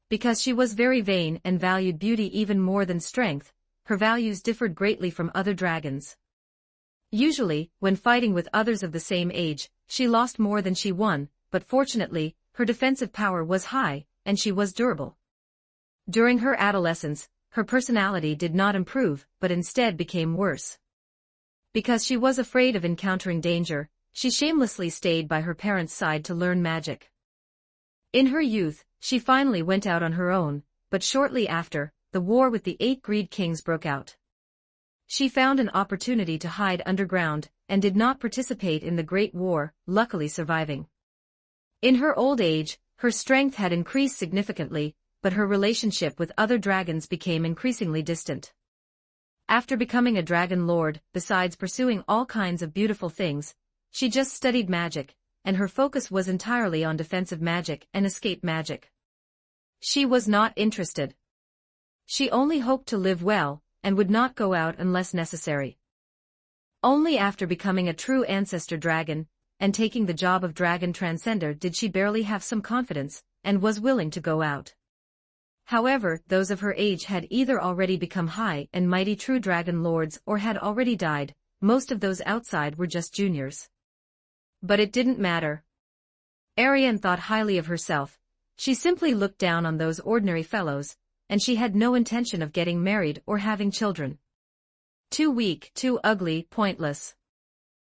Because she was very vain and valued beauty even more than strength, her values differed greatly from other dragons. Usually, when fighting with others of the same age, she lost more than she won, but fortunately, her defensive power was high, and she was durable. During her adolescence, her personality did not improve, but instead became worse. Because she was afraid of encountering danger, she shamelessly stayed by her parents' side to learn magic. In her youth, she finally went out on her own, but shortly after, the war with the 8 Greed Kings broke out. She found an opportunity to hide underground, and did not participate in the Great War, luckily surviving. In her old age, her strength had increased significantly, but her relationship with other dragons became increasingly distant. After becoming a dragon lord, besides pursuing all kinds of beautiful things, she just studied magic, and her focus was entirely on defensive magic and escape magic. She was not interested. She only hoped to live well, and would not go out unless necessary. Only after becoming a true ancestor dragon, and taking the job of dragon transcender did she barely have some confidence, and was willing to go out. However, those of her age had either already become high and mighty true dragon lords or had already died. Most of those outside were just juniors. But it didn't matter. Ariane thought highly of herself. She simply looked down on those ordinary fellows, and she had no intention of getting married or having children. Too weak, too ugly, pointless.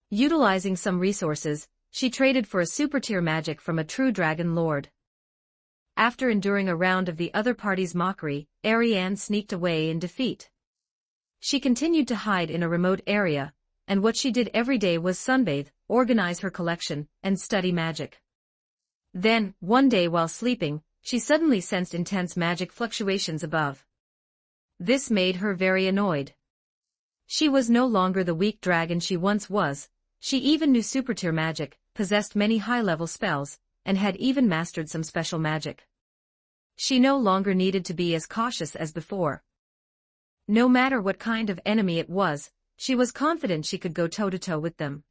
Utilizing some resources, she traded for a super-tier magic from a true dragon lord. After enduring a round of the other party's mockery, Ariane sneaked away in defeat. She continued to hide in a remote area, and what she did every day was sunbathe, organize her collection, and study magic. Then, one day while sleeping, she suddenly sensed intense magic fluctuations above. This made her very annoyed. She was no longer the weak dragon she once was. She even knew super-tier magic, possessed many high-level spells, and had even mastered some special magic. She no longer needed to be as cautious as before. No matter what kind of enemy it was, she was confident she could go toe-to-toe with them.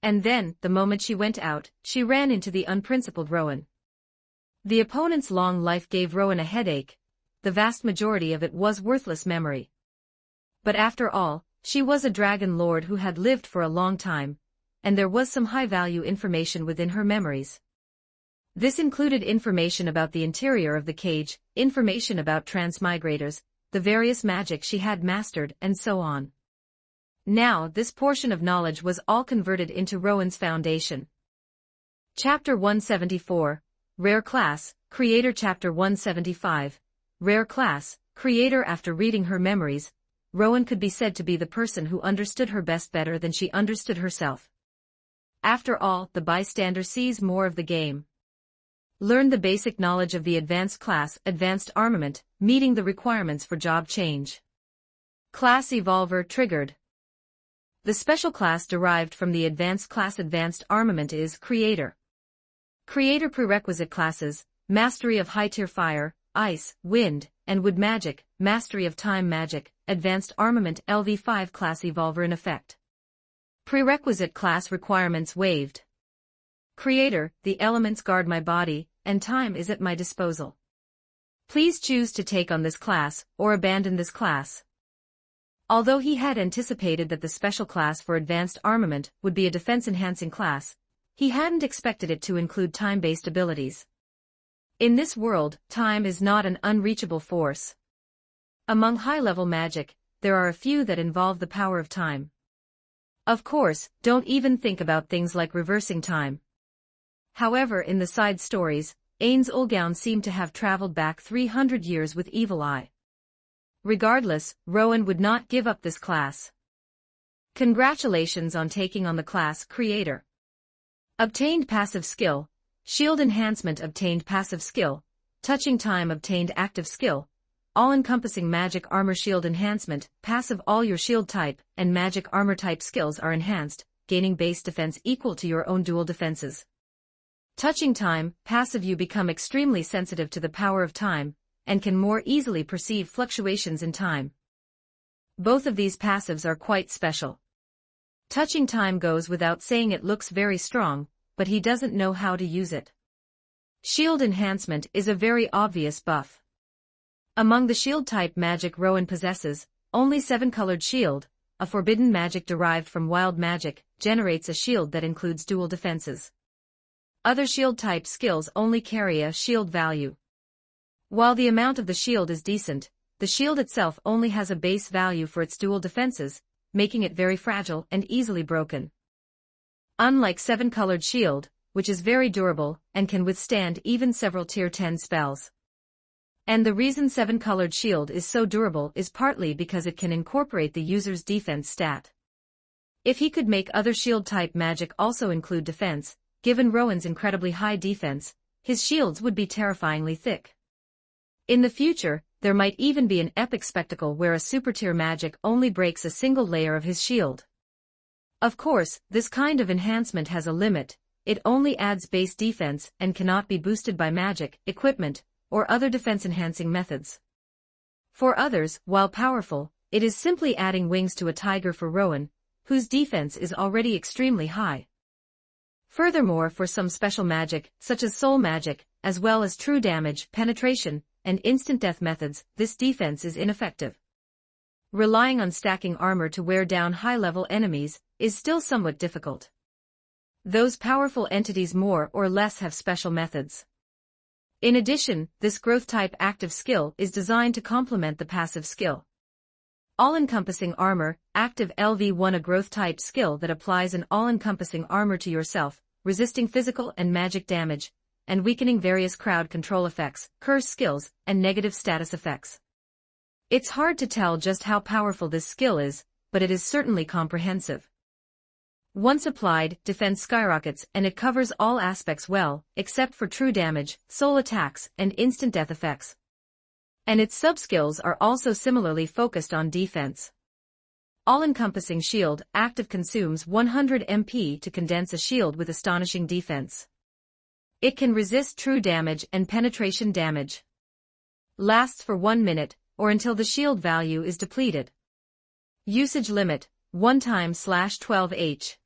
And then, the moment she went out, she ran into the unprincipled Rowan. The opponent's long life gave Rowan a headache. The vast majority of it was worthless memory. But after all, she was a dragon lord who had lived for a long time, and there was some high-value information within her memories. This included information about the interior of the cage, information about transmigrators, the various magic she had mastered, and so on. Now, this portion of knowledge was all converted into Rowan's foundation. Chapter 174, Rare Class, Creator. Chapter 175, Rare Class, Creator. After reading her memories, Rowan could be said to be the person who understood her best, better than she understood herself. After all, the bystander sees more of the game. Learn the basic knowledge of the advanced class, advanced armament, meeting the requirements for job change. Class Evolver triggered. The special class derived from the advanced class advanced armament is Creator. Creator prerequisite classes: mastery of high-tier fire, ice, wind, and wood magic, mastery of time magic, advanced armament LV5 class Evolver in effect. Prerequisite class requirements waived. Creator: the elements guard my body, and time is at my disposal. Please choose to take on this class, or abandon this class. Although he had anticipated that the special class for advanced armament would be a defense-enhancing class, he hadn't expected it to include time-based abilities. In this world, time is not an unreachable force. Among high-level magic, there are a few that involve the power of time. Of course, don't even think about things like reversing time. However, in the side stories, Ainz Ulgaun seemed to have traveled back 300 years with Evil Eye. Regardless, Rowan would not give up this class. Congratulations on taking on the class Creator. Obtained passive skill. Shield enhancement obtained passive skill. Touching time obtained active skill. All-encompassing magic armor shield enhancement, passive. All your shield type and magic armor type skills are enhanced, gaining base defense equal to your own dual defenses. Touching time, passive. You become extremely sensitive to the power of time, and can more easily perceive fluctuations in time. Both of these passives are quite special. Touching time goes without saying, it looks very strong, but he doesn't know how to use it. Shield enhancement is a very obvious buff. Among the shield-type magic Rowan possesses, only 7-colored shield, a forbidden magic derived from wild magic, generates a shield that includes dual defenses. Other shield-type skills only carry a shield value. While the amount of the shield is decent, the shield itself only has a base value for its dual defenses, making it very fragile and easily broken. Unlike 7-colored shield, which is very durable and can withstand even several tier 10 spells. And the reason 7-colored shield is so durable is partly because it can incorporate the user's defense stat. If he could make other shield-type magic also include defense, given Rowan's incredibly high defense, his shields would be terrifyingly thick. In the future, there might even be an epic spectacle where a super-tier magic only breaks a single layer of his shield. Of course, this kind of enhancement has a limit. It only adds base defense and cannot be boosted by magic, equipment, or other defense-enhancing methods. For others, while powerful, it is simply adding wings to a tiger for Rowan, whose defense is already extremely high. Furthermore, for some special magic, such as soul magic, as well as true damage, penetration, and instant death methods, this defense is ineffective. Relying on stacking armor to wear down high-level enemies is still somewhat difficult. Those powerful entities more or less have special methods. In addition, this growth-type active skill is designed to complement the passive skill. All-encompassing armor, active LV1, a growth-type skill that applies an all-encompassing armor to yourself, resisting physical and magic damage, and weakening various crowd control effects, curse skills, and negative status effects. It's hard to tell just how powerful this skill is, but it is certainly comprehensive. Once applied, defense skyrockets and it covers all aspects well, except for true damage, soul attacks, and instant death effects. And its sub-skills are also similarly focused on defense. All-encompassing shield, active, consumes 100 MP to condense a shield with astonishing defense. It can resist true damage and penetration damage. Lasts for 1 minute, or until the shield value is depleted. Usage limit, 1x/12H.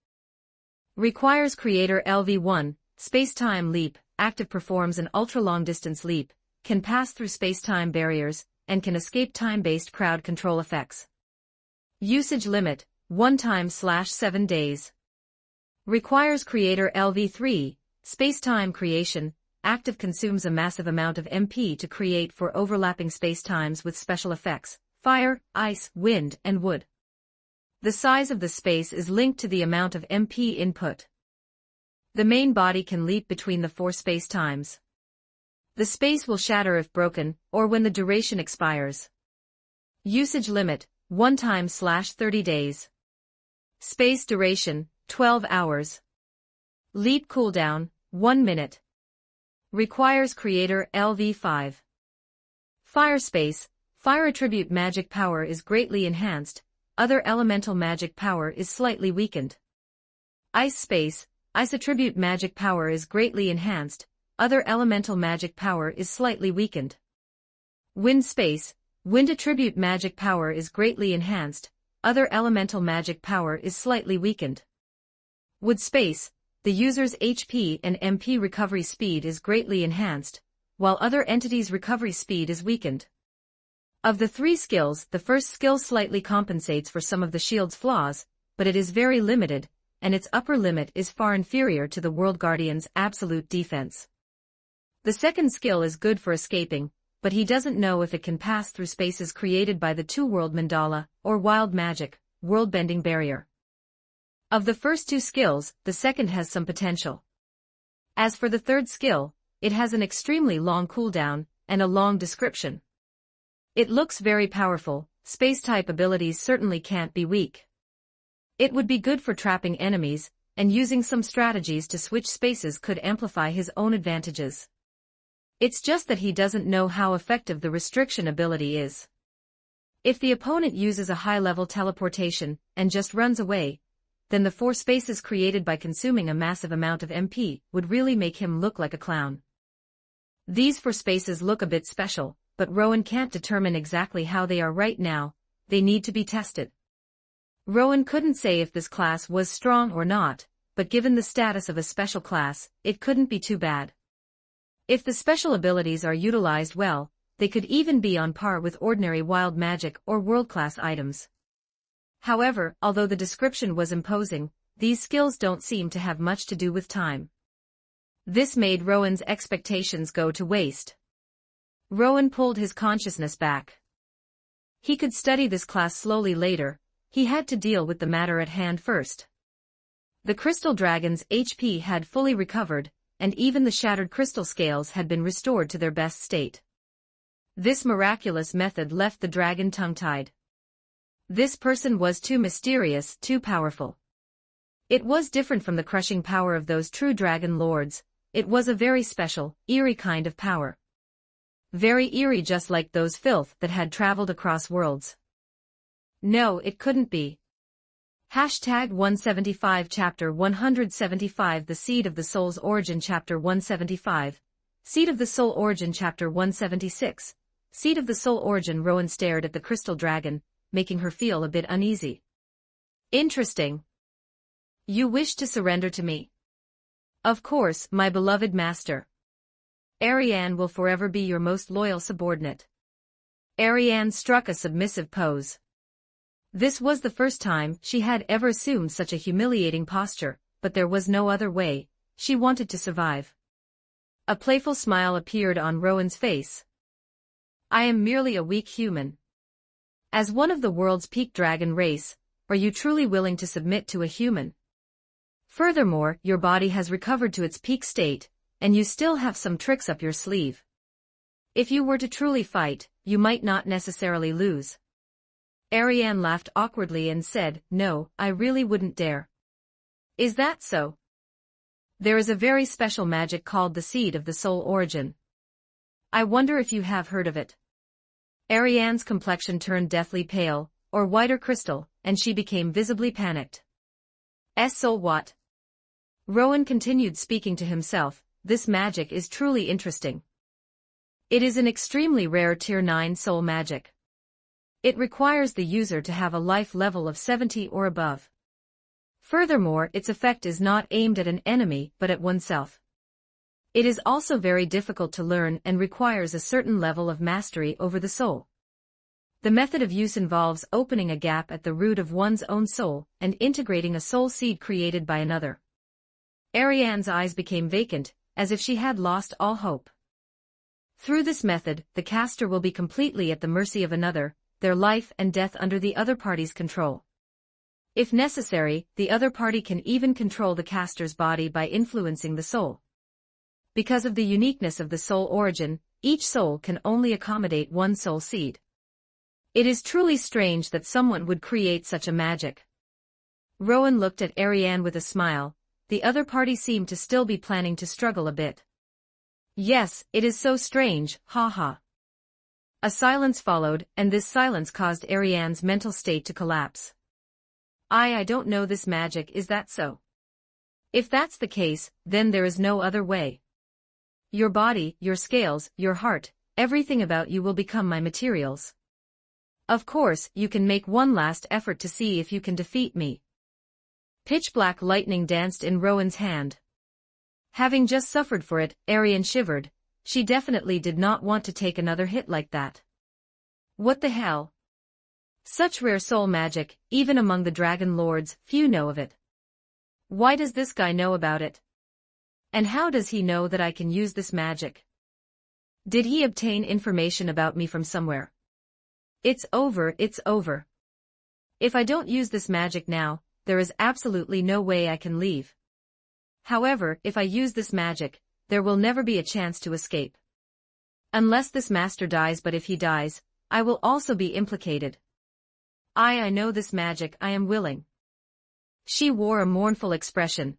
Requires creator LV1, space-time leap, active, performs an ultra-long distance leap, can pass through space-time barriers, and can escape time-based crowd control effects. Usage limit, 1x/7 days. Requires creator LV3, space-time creation, active, consumes a massive amount of MP to create for overlapping spacetimes with special effects, fire, ice, wind, and wood. The size of the space is linked to the amount of MP input. The main body can leap between the 4 spacetimes. The space will shatter if broken, or when the duration expires. Usage limit, 1x/30 days. Space duration, 12 hours. Leap cooldown, 1 minute. Requires creator LV5. Fire space, fire attribute magic power is greatly enhanced, other elemental magic power is slightly weakened. Ice space, ice attribute magic power is greatly enhanced, other elemental magic power is slightly weakened. Wind space, wind attribute magic power is greatly enhanced, other elemental magic power is slightly weakened. Wood space, the user's HP and MP recovery speed is greatly enhanced, while other entities' recovery speed is weakened. Of the 3 skills, the first skill slightly compensates for some of the shield's flaws, but it is very limited, and its upper limit is far inferior to the World Guardian's absolute defense. The second skill is good for escaping, but he doesn't know if it can pass through spaces created by the 2-world mandala, or wild magic, world-bending barrier. Of the first 2 skills, the second has some potential. As for the third skill, it has an extremely long cooldown, and a long description. It looks very powerful, space-type abilities certainly can't be weak. It would be good for trapping enemies, and using some strategies to switch spaces could amplify his own advantages. It's just that he doesn't know how effective the restriction ability is. If the opponent uses a high-level teleportation, and just runs away, then the 4 spaces created by consuming a massive amount of MP would really make him look like a clown. These 4 spaces look a bit special, but Rowan can't determine exactly how they are right now, they need to be tested. Rowan couldn't say if this class was strong or not, but given the status of a special class, it couldn't be too bad. If the special abilities are utilized well, they could even be on par with ordinary wild magic or world-class items. However, although the description was imposing, these skills don't seem to have much to do with time. This made Rowan's expectations go to waste. Rowan pulled his consciousness back. He could study this class slowly later, he had to deal with the matter at hand first. The crystal dragon's HP had fully recovered, and even the shattered crystal scales had been restored to their best state. This miraculous method left the dragon tongue-tied. This person was too mysterious, too powerful. It was different from the crushing power of those true dragon lords, it was a very special, eerie kind of power. Very eerie, just like those filth that had traveled across worlds. No, it couldn't be. Hashtag 175 Chapter 175 The Seed of the Soul's Origin Chapter 175 Seed of the Soul Origin Chapter 176 Seed of the Soul Origin. Rowan stared at the crystal dragon, making her feel a bit uneasy. Interesting. You wish to surrender to me? Of course, my beloved master. Ariane will forever be your most loyal subordinate. Ariane struck a submissive pose. This was the first time she had ever assumed such a humiliating posture, but there was no other way, she wanted to survive. A playful smile appeared on Rowan's face. I am merely a weak human. As one of the world's peak dragon race, are you truly willing to submit to a human? Furthermore, your body has recovered to its peak state, and you still have some tricks up your sleeve. If you were to truly fight, you might not necessarily lose. Ariane laughed awkwardly and said, No, I really wouldn't dare. Is that so? There is a very special magic called the Seed of the Soul Origin. I wonder if you have heard of it. Ariane's complexion turned deathly pale, or whiter crystal, and she became visibly panicked. Soul what? Rowan continued speaking to himself, this magic is truly interesting. It is an extremely rare Tier 9 soul magic. It requires the user to have a life level of 70 or above. Furthermore, its effect is not aimed at an enemy but at oneself. It is also very difficult to learn and requires a certain level of mastery over the soul. The method of use involves opening a gap at the root of one's own soul and integrating a soul seed created by another. Ariane's eyes became vacant, as if she had lost all hope. Through this method, the caster will be completely at the mercy of another, their life and death under the other party's control. If necessary, the other party can even control the caster's body by influencing the soul. Because of the uniqueness of the soul origin, each soul can only accommodate one soul seed. It is truly strange that someone would create such a magic. Rowan looked at Ariane with a smile, the other party seemed to still be planning to struggle a bit. Yes, it is so strange, haha. A silence followed, and this silence caused Ariane's mental state to collapse. I don't know this magic, is that so? If that's the case, then there is no other way. Your body, your scales, your heart, everything about you will become my materials. Of course, you can make one last effort to see if you can defeat me. Pitch-black lightning danced in Rowan's hand. Having just suffered for it, Ariane shivered. She definitely did not want to take another hit like that. What the hell? Such rare soul magic, even among the dragon lords, few know of it. Why does this guy know about it? And how does he know that I can use this magic? Did he obtain information about me from somewhere? It's over, it's over. If I don't use this magic now, there is absolutely no way I can leave. However, if I use this magic, there will never be a chance to escape. Unless this master dies, but if he dies, I will also be implicated. I know this magic, I am willing. She wore a mournful expression.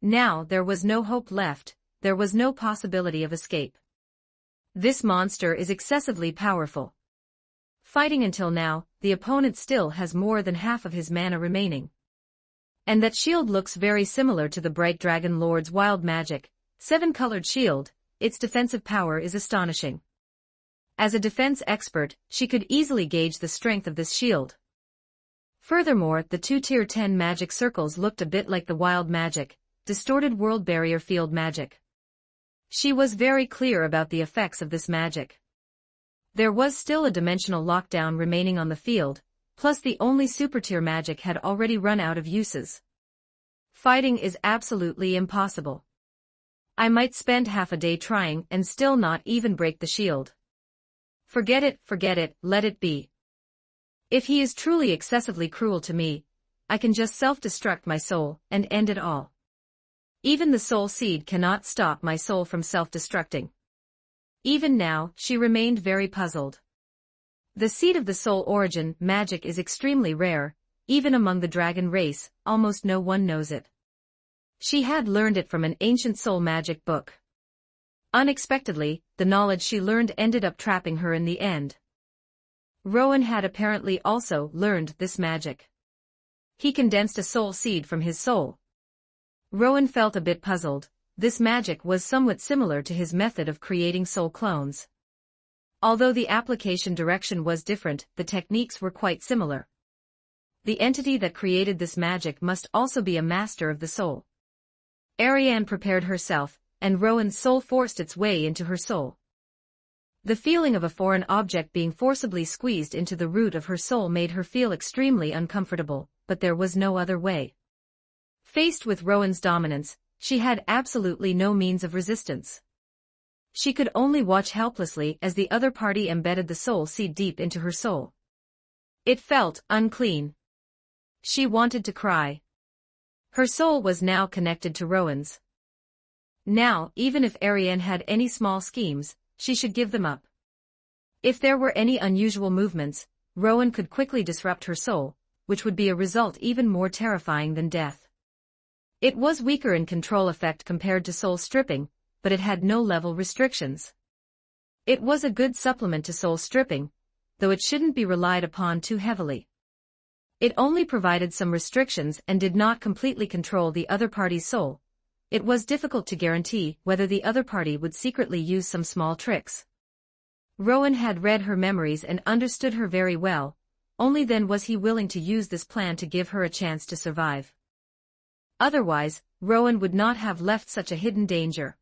Now there was no hope left, there was no possibility of escape. This monster is excessively powerful. Fighting until now, the opponent still has more than half of his mana remaining. And that shield looks very similar to the Bright Dragon Lord's wild magic, 7-colored shield, its defensive power is astonishing. As a defense expert, she could easily gauge the strength of this shield. Furthermore, the 2 Tier 10 magic circles looked a bit like the wild magic, distorted world barrier field magic. She was very clear about the effects of this magic. There was still a dimensional lockdown remaining on the field, plus the only super tier magic had already run out of uses. Fighting is absolutely impossible. I might spend half a day trying and still not even break the shield. Forget it, let it be. If he is truly excessively cruel to me, I can just self-destruct my soul and end it all. Even the soul seed cannot stop my soul from self-destructing. Even now, she remained very puzzled. The seed of the soul origin magic is extremely rare, even among the dragon race, almost no one knows it. She had learned it from an ancient soul magic book. Unexpectedly, the knowledge she learned ended up trapping her in the end. Rowan had apparently also learned this magic. He condensed a soul seed from his soul. Rowan felt a bit puzzled. This magic was somewhat similar to his method of creating soul clones. Although the application direction was different, the techniques were quite similar. The entity that created this magic must also be a master of the soul. Ariane prepared herself, and Rowan's soul forced its way into her soul. The feeling of a foreign object being forcibly squeezed into the root of her soul made her feel extremely uncomfortable, but there was no other way. Faced with Rowan's dominance, she had absolutely no means of resistance. She could only watch helplessly as the other party embedded the soul seed deep into her soul. It felt unclean. She wanted to cry. Her soul was now connected to Rowan's. Now, even if Ariane had any small schemes, she should give them up. If there were any unusual movements, Rowan could quickly disrupt her soul, which would be a result even more terrifying than death. It was weaker in control effect compared to soul stripping, but it had no level restrictions. It was a good supplement to soul stripping, though it shouldn't be relied upon too heavily. It only provided some restrictions and did not completely control the other party's soul. It was difficult to guarantee whether the other party would secretly use some small tricks. Rowan had read her memories and understood her very well, only then was he willing to use this plan to give her a chance to survive. Otherwise, Rowan would not have left such a hidden danger.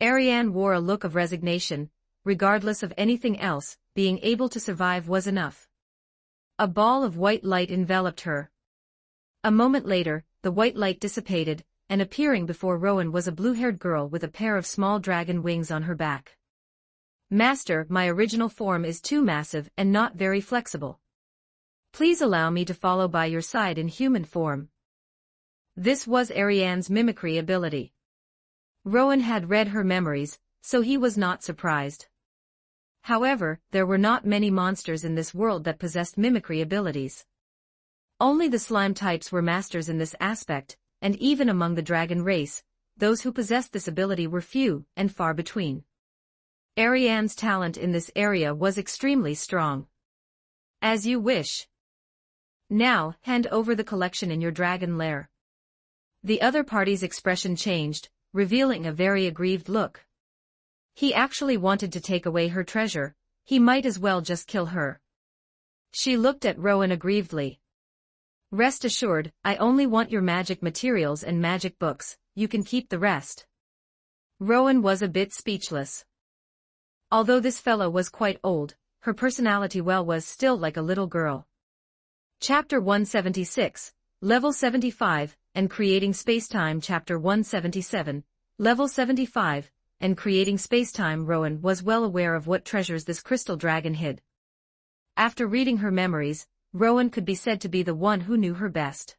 Ariane wore a look of resignation. Regardless of anything else, being able to survive was enough. A ball of white light enveloped her. A moment later, the white light dissipated, and appearing before Rowan was a blue-haired girl with a pair of small dragon wings on her back. Master, my original form is too massive and not very flexible. Please allow me to follow by your side in human form. This was Ariane's mimicry ability. Rowan had read her memories, so he was not surprised. However, there were not many monsters in this world that possessed mimicry abilities. Only the slime types were masters in this aspect, and even among the dragon race, those who possessed this ability were few and far between. Ariane's talent in this area was extremely strong. As you wish. Now, hand over the collection in your dragon lair. The other party's expression changed, revealing a very aggrieved look. He actually wanted to take away her treasure. He might as well just kill her. She looked at Rowan aggrievedly. Rest assured, I only want your magic materials and magic books, you can keep the rest. Rowan was a bit speechless. Although this fellow was quite old, her personality was still like a little girl. Chapter 176, Level 75, and Creating Spacetime. Chapter 177, Level 75, and Creating Spacetime. Rowan was well aware of what treasures this crystal dragon hid. After reading her memories, Rowan could be said to be the one who knew her best.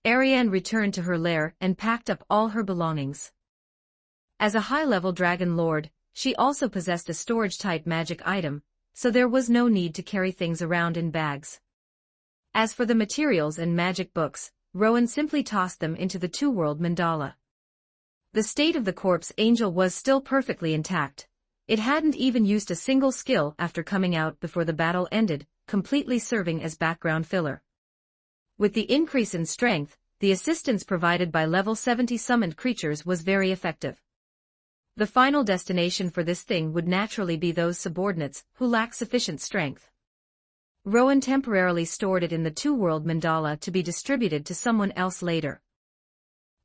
Ariane returned to her lair and packed up all her belongings. As a high-level dragon lord, she also possessed a storage-type magic item, so there was no need to carry things around in bags. As for the materials and magic books, Rowan simply tossed them into the two-world mandala. The state of the corpse angel was still perfectly intact. It hadn't even used a single skill after coming out before the battle ended, completely serving as background filler. With the increase in strength, the assistance provided by level 70 summoned creatures was very effective. The final destination for this thing would naturally be those subordinates who lack sufficient strength. Rowan temporarily stored it in the two-world mandala to be distributed to someone else later.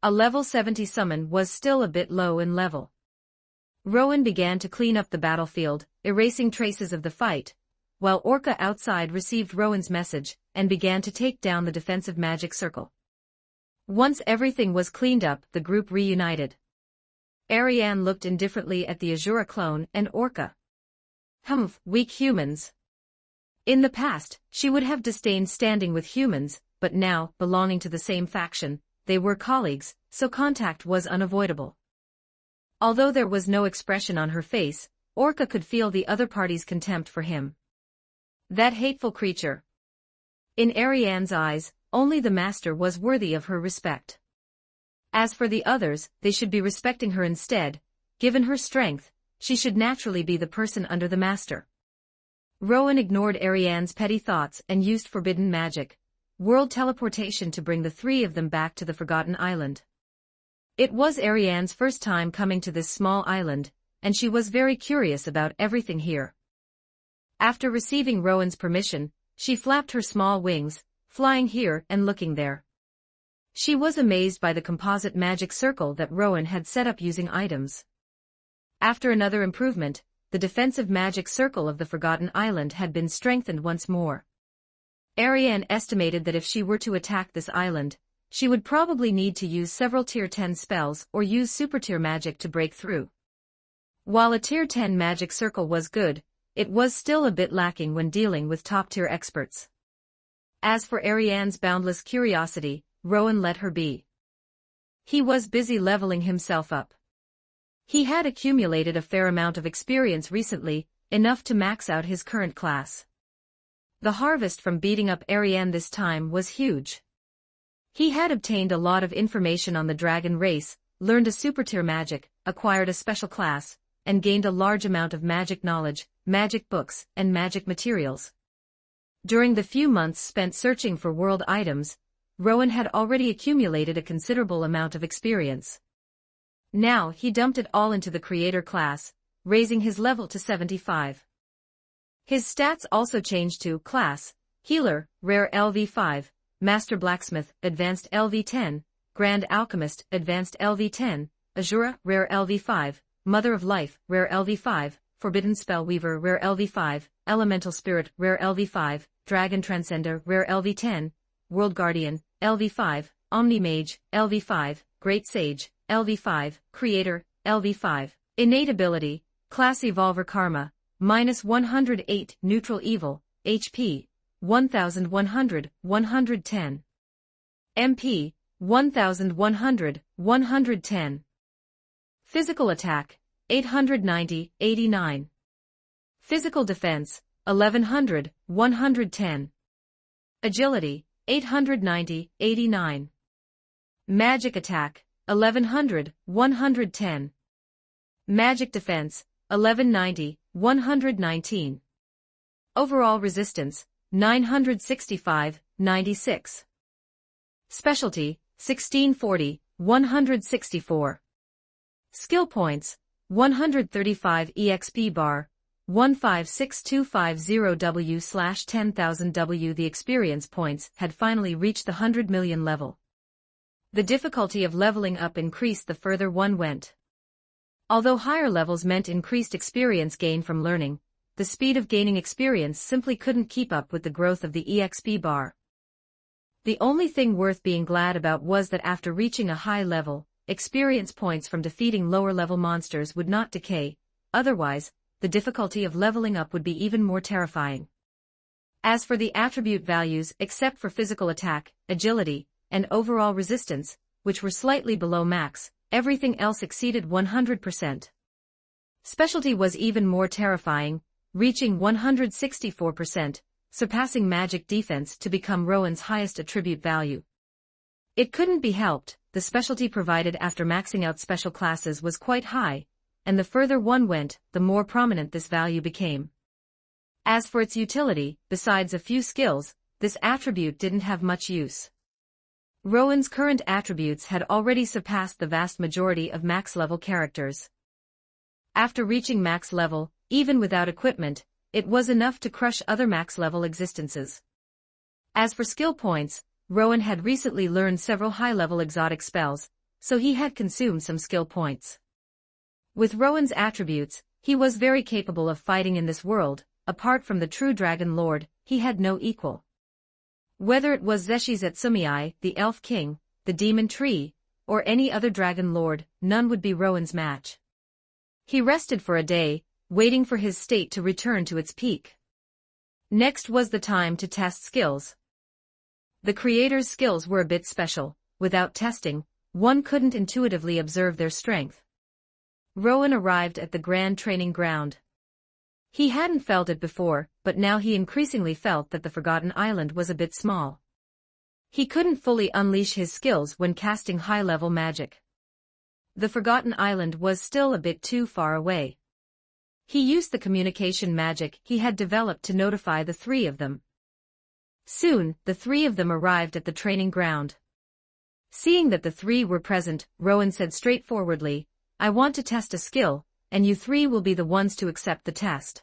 A level 70 summon was still a bit low in level. Rowan began to clean up the battlefield, erasing traces of the fight, while Orca outside received Rowan's message and began to take down the defensive magic circle. Once everything was cleaned up, the group reunited. Ariane looked indifferently at the Azura clone and Orca. Humph, weak humans. In the past, she would have disdained standing with humans, but now, belonging to the same faction, they were colleagues, so contact was unavoidable. Although there was no expression on her face, Orca could feel the other party's contempt for him. That hateful creature. In Ariane's eyes, only the master was worthy of her respect. As for the others, they should be respecting her instead. Given her strength, she should naturally be the person under the master. Rowan ignored Ariane's petty thoughts and used forbidden magic, world teleportation, to bring the three of them back to the Forgotten Island. It was Ariane's first time coming to this small island, and she was very curious about everything here. After receiving Rowan's permission, she flapped her small wings, flying here and looking there. She was amazed by the composite magic circle that Rowan had set up using items. After another improvement, the defensive magic circle of the Forgotten Island had been strengthened once more. Ariane estimated that if she were to attack this island, she would probably need to use several Tier 10 spells or use super tier magic to break through. While a Tier 10 magic circle was good, it was still a bit lacking when dealing with top-tier experts. As for Ariane's boundless curiosity, Rowan let her be. He was busy leveling himself up. He had accumulated a fair amount of experience recently, enough to max out his current class. The harvest from beating up Ariane this time was huge. He had obtained a lot of information on the dragon race, learned a super-tier magic, acquired a special class, and gained a large amount of magic knowledge, magic books, and magic materials. During the few months spent searching for world items, Rowan had already accumulated a considerable amount of experience. Now he dumped it all into the creator class, raising his level to 75. His stats also changed to Class, Healer, Rare LV5, Master Blacksmith, Advanced LV10, Grand Alchemist, Advanced LV10, Azura, Rare LV5, Mother of Life, Rare LV5, Forbidden Spellweaver, Rare LV5, Elemental Spirit, Rare LV5, Dragon Transcender, Rare LV10, World Guardian, LV5, Omni-Mage, LV5, Great Sage, LV5, Creator, LV5. Innate Ability, Class Evolver Karma, -108, Neutral Evil, HP, 1100, 110. MP, 1100, 110. Physical Attack, 890, 89. Physical Defense, 1100, 110. Agility, 890, 89. Magic Attack, 1100, 110. Magic Defense, 1190, 119. Overall Resistance, 965, 96. Specialty, 1640, 164. Skill Points, 135 EXP bar, 156250W/10,000W. The experience points had finally reached the 100 million level. The difficulty of leveling up increased the further one went. Although higher levels meant increased experience gain from learning, the speed of gaining experience simply couldn't keep up with the growth of the EXP bar. The only thing worth being glad about was that after reaching a high level, experience points from defeating lower-level monsters would not decay, otherwise, the difficulty of leveling up would be even more terrifying. As for the attribute values, except for physical attack, agility, and overall resistance, which were slightly below max, everything else exceeded 100%. Specialty was even more terrifying, reaching 164%, surpassing magic defense to become Rowan's highest attribute value. It couldn't be helped, the specialty provided after maxing out special classes was quite high, and the further one went, the more prominent this value became. As for its utility, besides a few skills, this attribute didn't have much use. Rowan's current attributes had already surpassed the vast majority of max-level characters. After reaching max level, even without equipment, it was enough to crush other max-level existences. As for skill points, Rowan had recently learned several high-level exotic spells, so he had consumed some skill points. With Rowan's attributes, he was very capable of fighting in this world. Apart from the true Dragon Lord, he had no equal. Whether it was Zeshi's Etsumii, the Elf King, the Demon Tree, or any other Dragon Lord, none would be Rowan's match. He rested for a day, waiting for his state to return to its peak. Next was the time to test skills. The creator's skills were a bit special. Without testing, one couldn't intuitively observe their strength. Rowan arrived at the Grand Training Ground. He hadn't felt it before, but now he increasingly felt that the Forgotten Island was a bit small. He couldn't fully unleash his skills when casting high-level magic. The Forgotten Island was still a bit too far away. He used the communication magic he had developed to notify the three of them. Soon, the three of them arrived at the training ground. Seeing that the three were present, Rowan said straightforwardly, "I want to test a skill, and you three will be the ones to accept the test.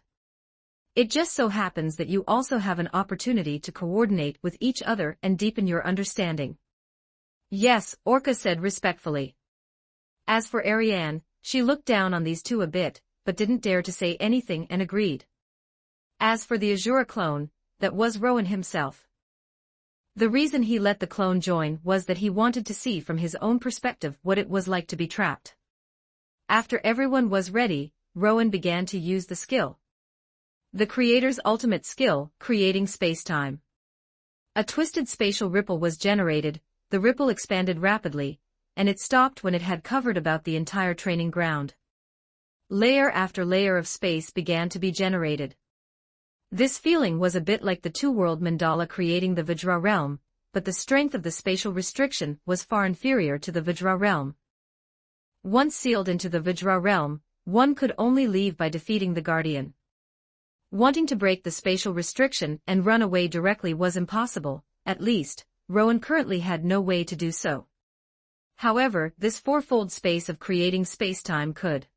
It just so happens that you also have an opportunity to coordinate with each other and deepen your understanding." "Yes," Orca said respectfully. As for Ariane, she looked down on these two a bit, but didn't dare to say anything and agreed. As for the Azura clone, that was Rowan himself. The reason he let the clone join was that he wanted to see from his own perspective what it was like to be trapped. After everyone was ready, Rowan began to use the skill. The creator's ultimate skill, creating space-time. A twisted spatial ripple was generated, the ripple expanded rapidly, and it stopped when it had covered about the entire training ground. Layer after layer of space began to be generated. This feeling was a bit like the two-world mandala creating the Vajra realm, but the strength of the spatial restriction was far inferior to the Vajra realm. Once sealed into the Vajra realm, one could only leave by defeating the Guardian. Wanting to break the spatial restriction and run away directly was impossible, at least, Rowan currently had no way to do so. However, this fourfold space of creating spacetime could.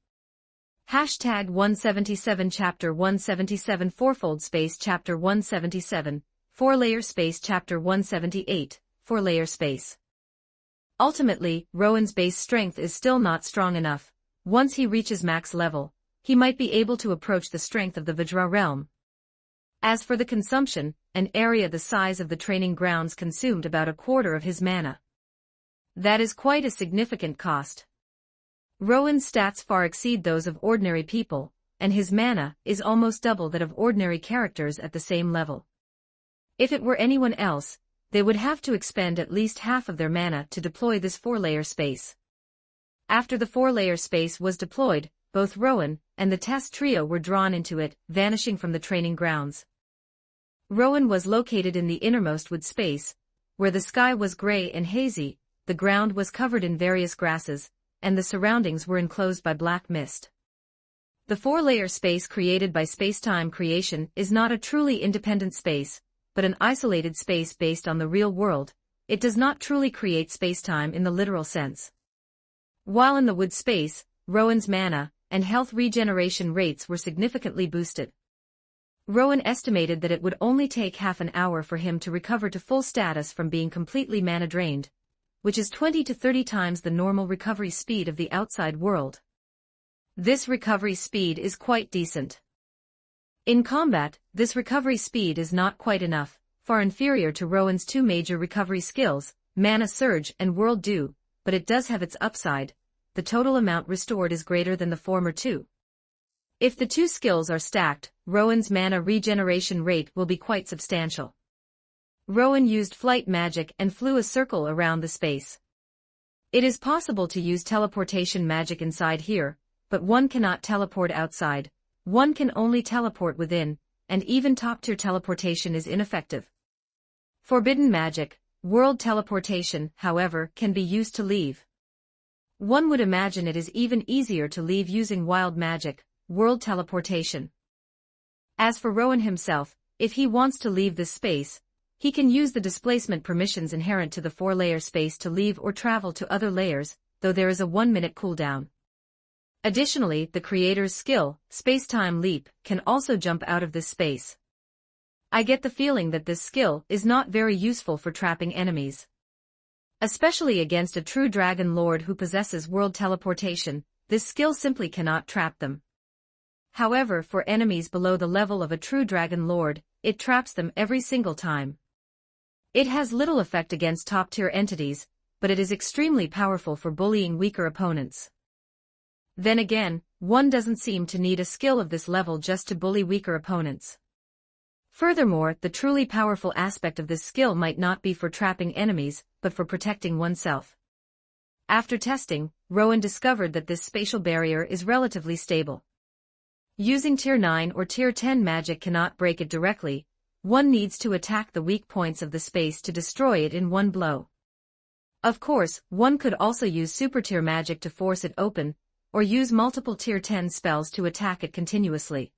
Hashtag 177 Chapter 177 Fourfold Space Chapter 177, Four-Layer Space Chapter 178, Four-Layer Space. Ultimately, Rowan's base strength is still not strong enough. Once he reaches max level, he might be able to approach the strength of the Vajra realm. As for the consumption, an area the size of the training grounds consumed about a quarter of his mana. That is quite a significant cost. Rowan's stats far exceed those of ordinary people, and his mana is almost double that of ordinary characters at the same level. If it were anyone else, they would have to expend at least half of their mana to deploy this four-layer space. After the four-layer space was deployed, both Rowan and the test trio were drawn into it, vanishing from the training grounds. Rowan was located in the innermost wood space, where the sky was gray and hazy, the ground was covered in various grasses, and the surroundings were enclosed by black mist. The four-layer space created by space-time creation is not a truly independent space, but an isolated space based on the real world. It does not truly create space-time in the literal sense. While in the wood space, Rowan's mana and health regeneration rates were significantly boosted. Rowan estimated that it would only take half an hour for him to recover to full status from being completely mana drained, which is 20 to 30 times the normal recovery speed of the outside world. This recovery speed is quite decent. In combat, this recovery speed is not quite enough, far inferior to Rowan's two major recovery skills, Mana Surge and World Dew, but it does have its upside. The total amount restored is greater than the former two. If the two skills are stacked, Rowan's mana regeneration rate will be quite substantial. Rowan used flight magic and flew a circle around the space. It is possible to use teleportation magic inside here, but one cannot teleport outside. One can only teleport within, and even top-tier teleportation is ineffective. Forbidden magic, world teleportation, however, can be used to leave. One would imagine it is even easier to leave using wild magic, world teleportation. As for Rowan himself, if he wants to leave this space, he can use the displacement permissions inherent to the four-layer space to leave or travel to other layers, though there is a 1-minute cooldown. Additionally, the creator's skill, Space-Time Leap, can also jump out of this space. I get the feeling that this skill is not very useful for trapping enemies. Especially against a true Dragon Lord who possesses world teleportation, this skill simply cannot trap them. However, for enemies below the level of a true Dragon Lord, it traps them every single time. It has little effect against top-tier entities, but it is extremely powerful for bullying weaker opponents. Then again, one doesn't seem to need a skill of this level just to bully weaker opponents. Furthermore, the truly powerful aspect of this skill might not be for trapping enemies, but for protecting oneself. After testing, Rowan discovered that this spatial barrier is relatively stable. Using Tier 9 or Tier 10 magic cannot break it directly, one needs to attack the weak points of the space to destroy it in one blow. Of course, one could also use Super Tier magic to force it open, or use multiple Tier 10 spells to attack it continuously.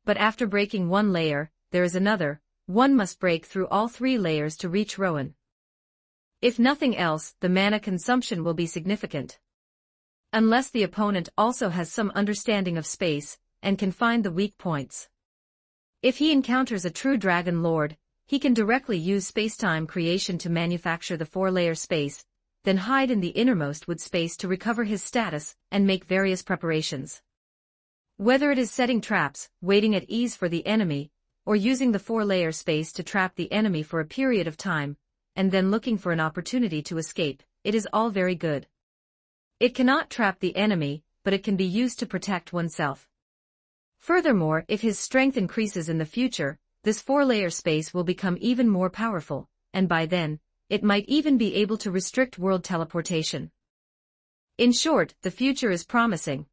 But after breaking one layer, there is another. One must break through all 3 layers to reach Rowan. If nothing else, the mana consumption will be significant. Unless the opponent also has some understanding of space, and can find the weak points. If he encounters a true Dragon Lord, he can directly use spacetime creation to manufacture the 4-layer space, then hide in the innermost wood space to recover his status, and make various preparations. Whether it is setting traps, waiting at ease for the enemy, or using the 4-layer space to trap the enemy for a period of time, and then looking for an opportunity to escape, it is all very good. It cannot trap the enemy, but it can be used to protect oneself. Furthermore, if his strength increases in the future, this 4-layer space will become even more powerful, and by then, it might even be able to restrict world teleportation. In short, the future is promising.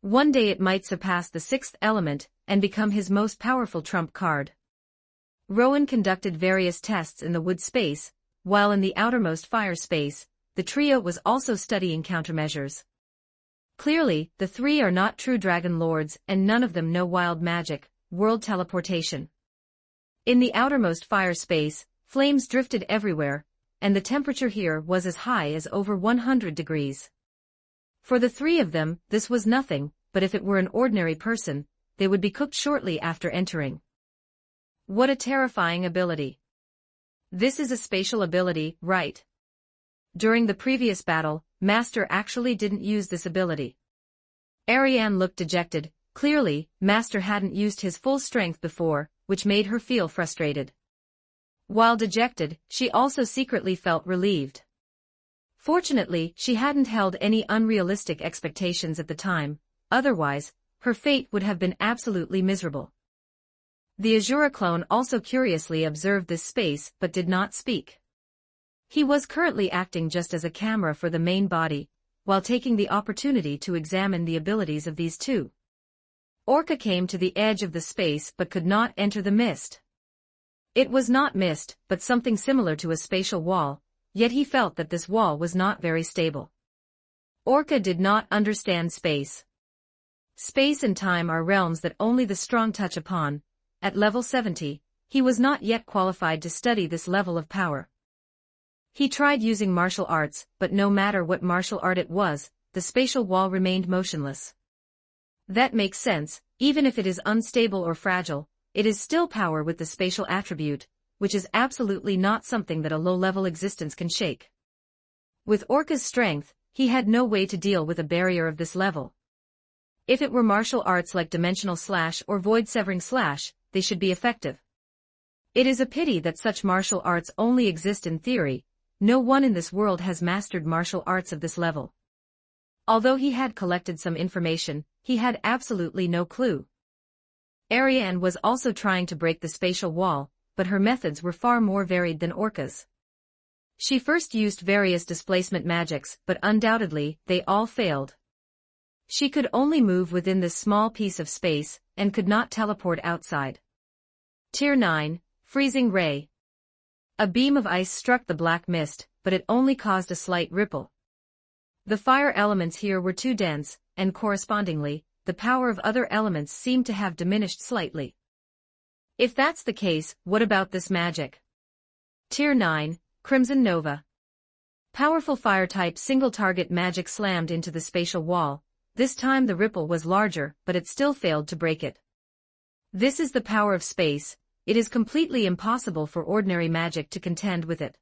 One day it might surpass the 6th element, and become his most powerful trump card. Rowan conducted various tests in the wood space, while in the outermost fire space, the trio was also studying countermeasures. Clearly, the 3 are not true Dragon Lords and none of them know wild magic, world teleportation. In the outermost fire space, flames drifted everywhere, and the temperature here was as high as over 100 degrees. For the 3 of them, this was nothing, but if it were an ordinary person, they would be cooked shortly after entering. What a terrifying ability. This is a spatial ability, right? During the previous battle, Master actually didn't use this ability. Ariane looked dejected. Clearly, Master hadn't used his full strength before, which made her feel frustrated. While dejected, she also secretly felt relieved. Fortunately, she hadn't held any unrealistic expectations at the time, otherwise, her fate would have been absolutely miserable. The Azura clone also curiously observed this space but did not speak. He was currently acting just as a camera for the main body, while taking the opportunity to examine the abilities of these 2. Orca came to the edge of the space but could not enter the mist. It was not mist, but something similar to a spatial wall, yet he felt that this wall was not very stable. Orca did not understand space. Space and time are realms that only the strong touch upon. At level 70, he was not yet qualified to study this level of power. He tried using martial arts, but no matter what martial art it was, the spatial wall remained motionless. That makes sense, even if it is unstable or fragile, it is still power with the spatial attribute, which is absolutely not something that a low-level existence can shake. With Orca's strength, he had no way to deal with a barrier of this level. If it were martial arts like Dimensional Slash or Void Severing Slash, they should be effective. It is a pity that such martial arts only exist in theory. No one in this world has mastered martial arts of this level. Although he had collected some information, he had absolutely no clue. Ariane was also trying to break the spatial wall, but her methods were far more varied than Orca's. She first used various displacement magics, but undoubtedly, they all failed. She could only move within this small piece of space, and could not teleport outside. Tier 9, Freezing Ray. A beam of ice struck the black mist, but it only caused a slight ripple. The fire elements here were too dense, and correspondingly, the power of other elements seemed to have diminished slightly. If that's the case, what about this magic? Tier 9, Crimson Nova. Powerful fire-type single-target magic slammed into the spatial wall. This time the ripple was larger, but it still failed to break it. This is the power of space. It is completely impossible for ordinary magic to contend with it.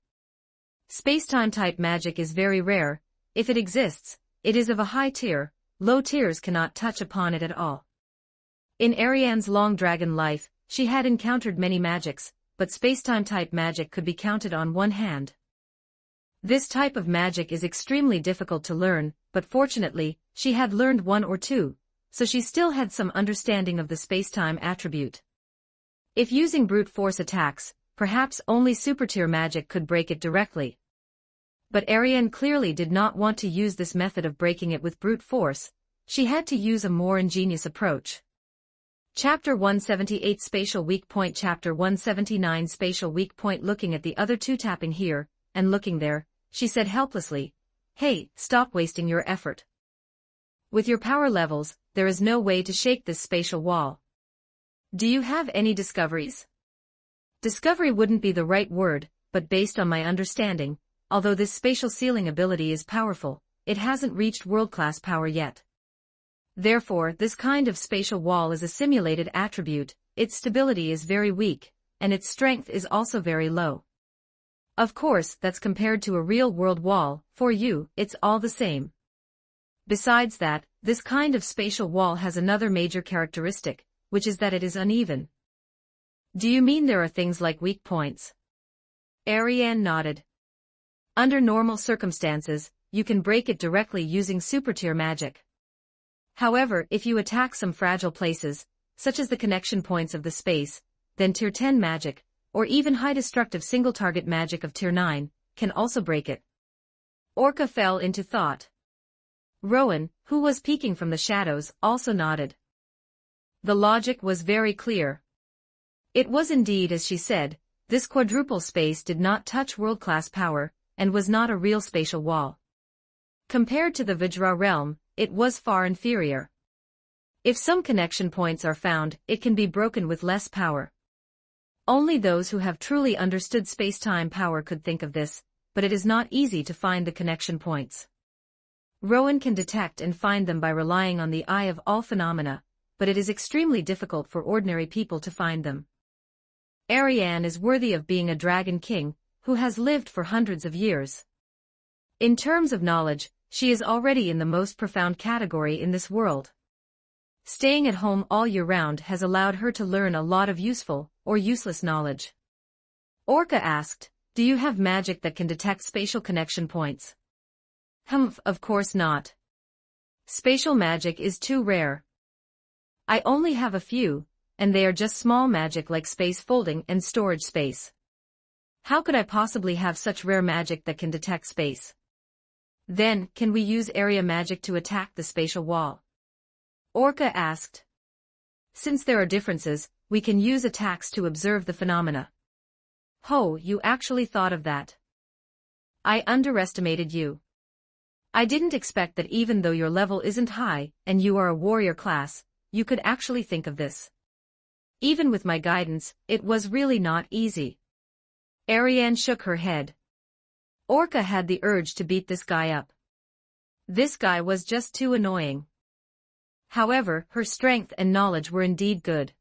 Space-time type magic is very rare. If it exists, it is of a high tier. Low tiers cannot touch upon it at all. In Ariane's long dragon life, she had encountered many magics, but space-time type magic could be counted on one hand. This type of magic is extremely difficult to learn, but fortunately, she had learned one or two, so she still had some understanding of the spacetime attribute. If using brute force attacks, perhaps only super-tier magic could break it directly. But Ariane clearly did not want to use this method of breaking it with brute force. She had to use a more ingenious approach. Chapter 178 Spatial Weak Point. Chapter 179 Spatial Weak Point. Looking at the other two tapping here, and looking there, she said helplessly, "Hey, stop wasting your effort. With your power levels, there is no way to shake this spatial wall. Do you have any discoveries?" Discovery wouldn't be the right word, but based on my understanding, although this spatial sealing ability is powerful, it hasn't reached world-class power yet. Therefore, this kind of spatial wall is a simulated attribute, its stability is very weak, and its strength is also very low. Of course, that's compared to a real-world wall. For you, it's all the same. Besides that, this kind of spatial wall has another major characteristic, which is that it is uneven. Do you mean there are things like weak points? Ariane nodded. Under normal circumstances, you can break it directly using super-tier magic. However, if you attack some fragile places, such as the connection points of the space, then Tier 10 magic, or even high destructive single-target magic of Tier 9, can also break it. Orca fell into thought. Rowan, who was peeking from the shadows, also nodded. The logic was very clear. It was indeed as she said, this quadruple space did not touch world-class power, and was not a real spatial wall. Compared to the Vajra realm, it was far inferior. If some connection points are found, it can be broken with less power. Only those who have truly understood space-time power could think of this, but it is not easy to find the connection points. Rowan can detect and find them by relying on the eye of all phenomena, but it is extremely difficult for ordinary people to find them. Ariane is worthy of being a dragon king, who has lived for hundreds of years. In terms of knowledge, she is already in the most profound category in this world. Staying at home all year round has allowed her to learn a lot of useful, or useless knowledge. Orca asked, "Do you have magic that can detect spatial connection points?" Of course not. Spatial magic is too rare. I only have a few, and they are just small magic like space folding and storage space. How could I possibly have such rare magic that can detect space? Then, can we use area magic to attack the spatial wall? Orca asked. Since there are differences, we can use attacks to observe the phenomena. Ho, you actually thought of that. I underestimated you. I didn't expect that even though your level isn't high, and you are a warrior class, you could actually think of this. Even with my guidance, it was really not easy. Ariane shook her head. Orca had the urge to beat this guy up. This guy was just too annoying. However, her strength and knowledge were indeed good.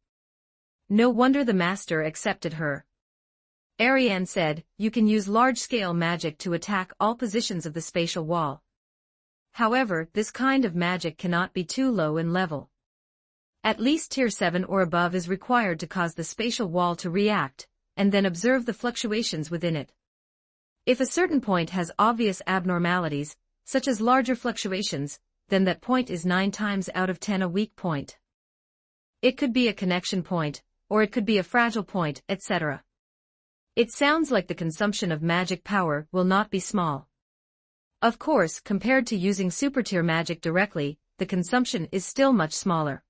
No wonder the master accepted her. Ariane said, "You can use large-scale magic to attack all positions of the spatial wall. However, this kind of magic cannot be too low in level. At least Tier 7 or above is required to cause the spatial wall to react, and then observe the fluctuations within it. If a certain point has obvious abnormalities, such as larger fluctuations, then that point is 9 times out of 10 a weak point. It could be a connection point, or it could be a fragile point, etc. It sounds like the consumption of magic power will not be small. Of course, compared to using super-tier magic directly, the consumption is still much smaller.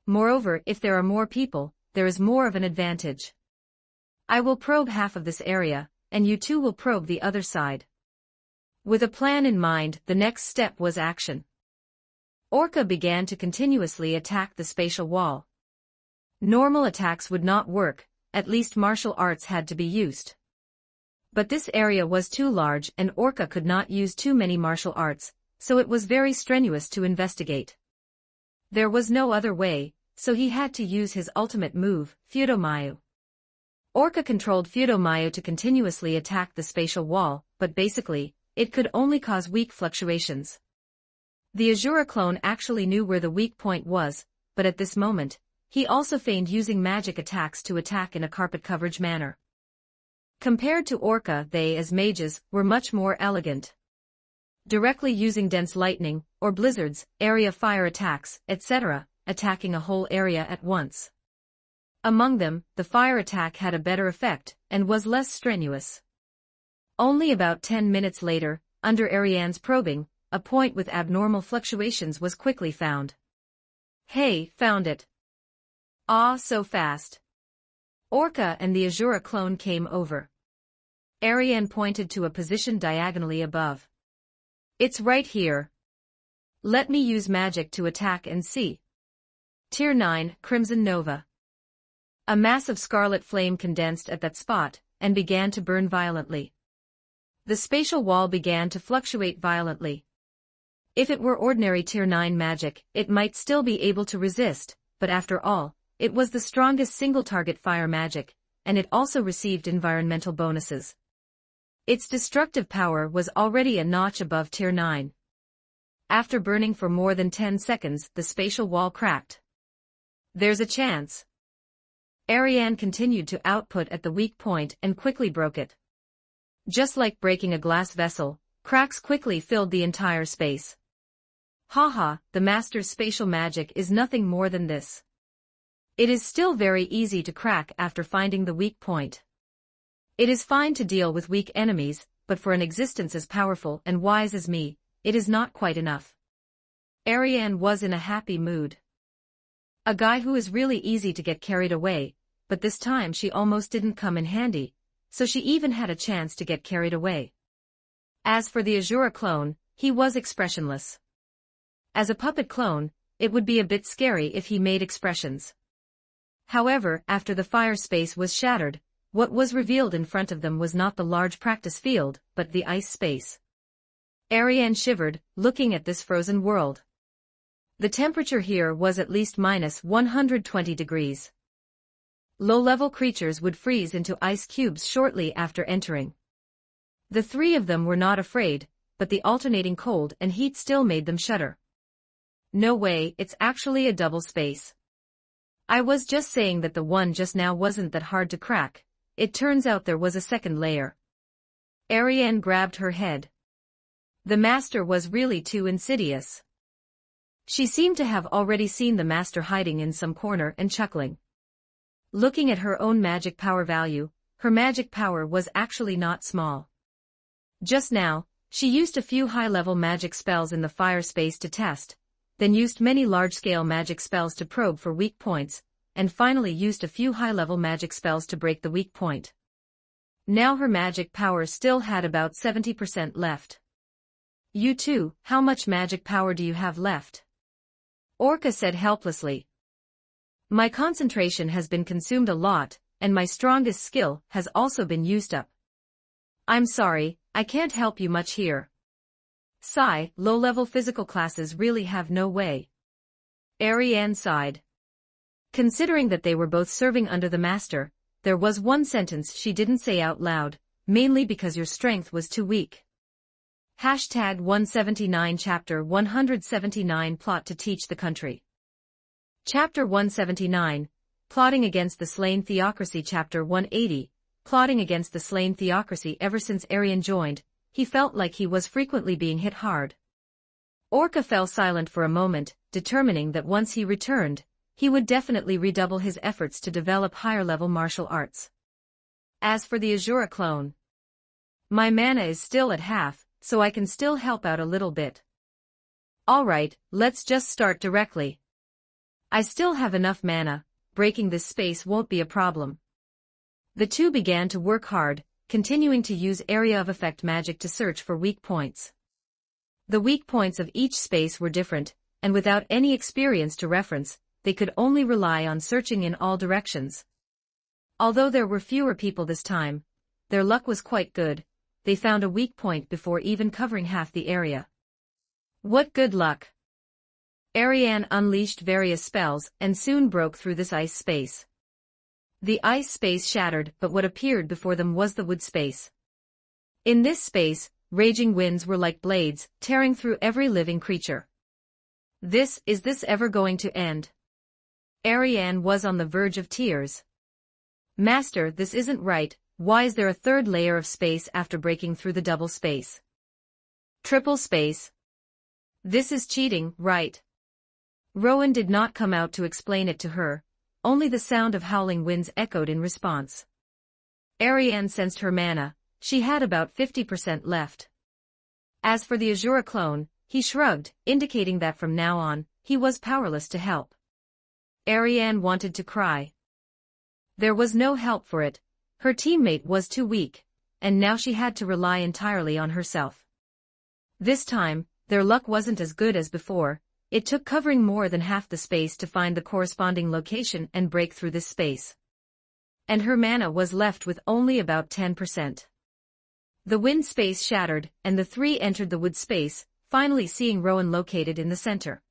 Moreover, if there are more people, there is more of an advantage. I will probe half of this area, and you two will probe the other side." With a plan in mind, the next step was action. Orca began to continuously attack the spatial wall. Normal attacks would not work, at least martial arts had to be used. But this area was too large and Orca could not use too many martial arts, so it was very strenuous to investigate. There was no other way, so he had to use his ultimate move, Fudomayu. Orca controlled Fudomayu to continuously attack the spatial wall, but basically, it could only cause weak fluctuations. The Azura clone actually knew where the weak point was, but at this moment, he also feigned using magic attacks to attack in a carpet coverage manner. Compared to Orca, they, as mages, were much more elegant. Directly using dense lightning, or blizzards, area fire attacks, etc., attacking a whole area at once. Among them, the fire attack had a better effect, and was less strenuous. Only about 10 minutes later, under Ariane's probing, a point with abnormal fluctuations was quickly found. Hey, found it. Ah, so fast. Orca and the Azura clone came over. Ariane pointed to a position diagonally above. It's right here. Let me use magic to attack and see. Tier 9, Crimson Nova. A mass of scarlet flame condensed at that spot, and began to burn violently. The spatial wall began to fluctuate violently. If it were ordinary Tier 9 magic, it might still be able to resist, but after all, it was the strongest single-target fire magic, and it also received environmental bonuses. Its destructive power was already a notch above Tier 9. After burning for more than 10 seconds, the spatial wall cracked. There's a chance. Ariane continued to output at the weak point and quickly broke it. Just like breaking a glass vessel, cracks quickly filled the entire space. Haha, the master's spatial magic is nothing more than this. It is still very easy to crack after finding the weak point. It is fine to deal with weak enemies, but for an existence as powerful and wise as me, it is not quite enough. Ariane was in a happy mood. A guy who is really easy to get carried away, but this time she almost didn't come in handy, so she even had a chance to get carried away. As for the Azura clone, he was expressionless. As a puppet clone, it would be a bit scary if he made expressions. However, after the fire space was shattered, what was revealed in front of them was not the large practice field, but the ice space. Ariane shivered, looking at this frozen world. The temperature here was at least minus 120 degrees. Low-level creatures would freeze into ice cubes shortly after entering. The three of them were not afraid, but the alternating cold and heat still made them shudder. No way, it's actually a double space. I was just saying that the one just now wasn't that hard to crack. It turns out there was a second layer. Ariane grabbed her head. The master was really too insidious. She seemed to have already seen the master hiding in some corner and chuckling. Looking at her own magic power value, her magic power was actually not small. Just now, she used a few high-level magic spells in the fire space to test, then used many large-scale magic spells to probe for weak points, and finally used a few high-level magic spells to break the weak point. Now her magic power still had about 70% left. You too, how much magic power do you have left? Orca said helplessly. My concentration has been consumed a lot, and my strongest skill has also been used up. I'm sorry, I can't help you much here. Sigh, low-level physical classes really have no way. Ariane sighed. Considering that they were both serving under the master, there was one sentence she didn't say out loud, mainly because your strength was too weak. Hashtag 179 Chapter 179 Plot to teach the country. Chapter 179, Plotting against the slain theocracy. Chapter 180, Plotting against the slain theocracy. Ever since Ariane joined, he felt like he was frequently being hit hard. Orca fell silent for a moment, determining that once he returned, he would definitely redouble his efforts to develop higher-level martial arts. As for the Azura clone, my mana is still at half, so I can still help out a little bit. Alright, let's just start directly. I still have enough mana, breaking this space won't be a problem. The two began to work hard, continuing to use area of effect magic to search for weak points. The weak points of each space were different, and without any experience to reference, they could only rely on searching in all directions. Although there were fewer people this time, their luck was quite good. They found a weak point before even covering half the area. What good luck! Ariane unleashed various spells and soon broke through this ice space. The ice space shattered, but what appeared before them was the wood space. In this space, raging winds were like blades, tearing through every living creature. Is this ever going to end? Ariane was on the verge of tears. Master, this isn't right, Why is there a third layer of space after breaking through the double space? Triple space. This is cheating, right? Rowan did not come out to explain it to her, only the sound of howling winds echoed in response. Ariane sensed her mana, she had about 50% left. As for the Azura clone, he shrugged, indicating that from now on, he was powerless to help. Ariane wanted to cry. There was no help for it, her teammate was too weak, and now she had to rely entirely on herself. This time, their luck wasn't as good as before, it took covering more than half the space to find the corresponding location and break through this space. And her mana was left with only about 10%. The wind space shattered, and the three entered the wood space, finally seeing Rowan located in the center.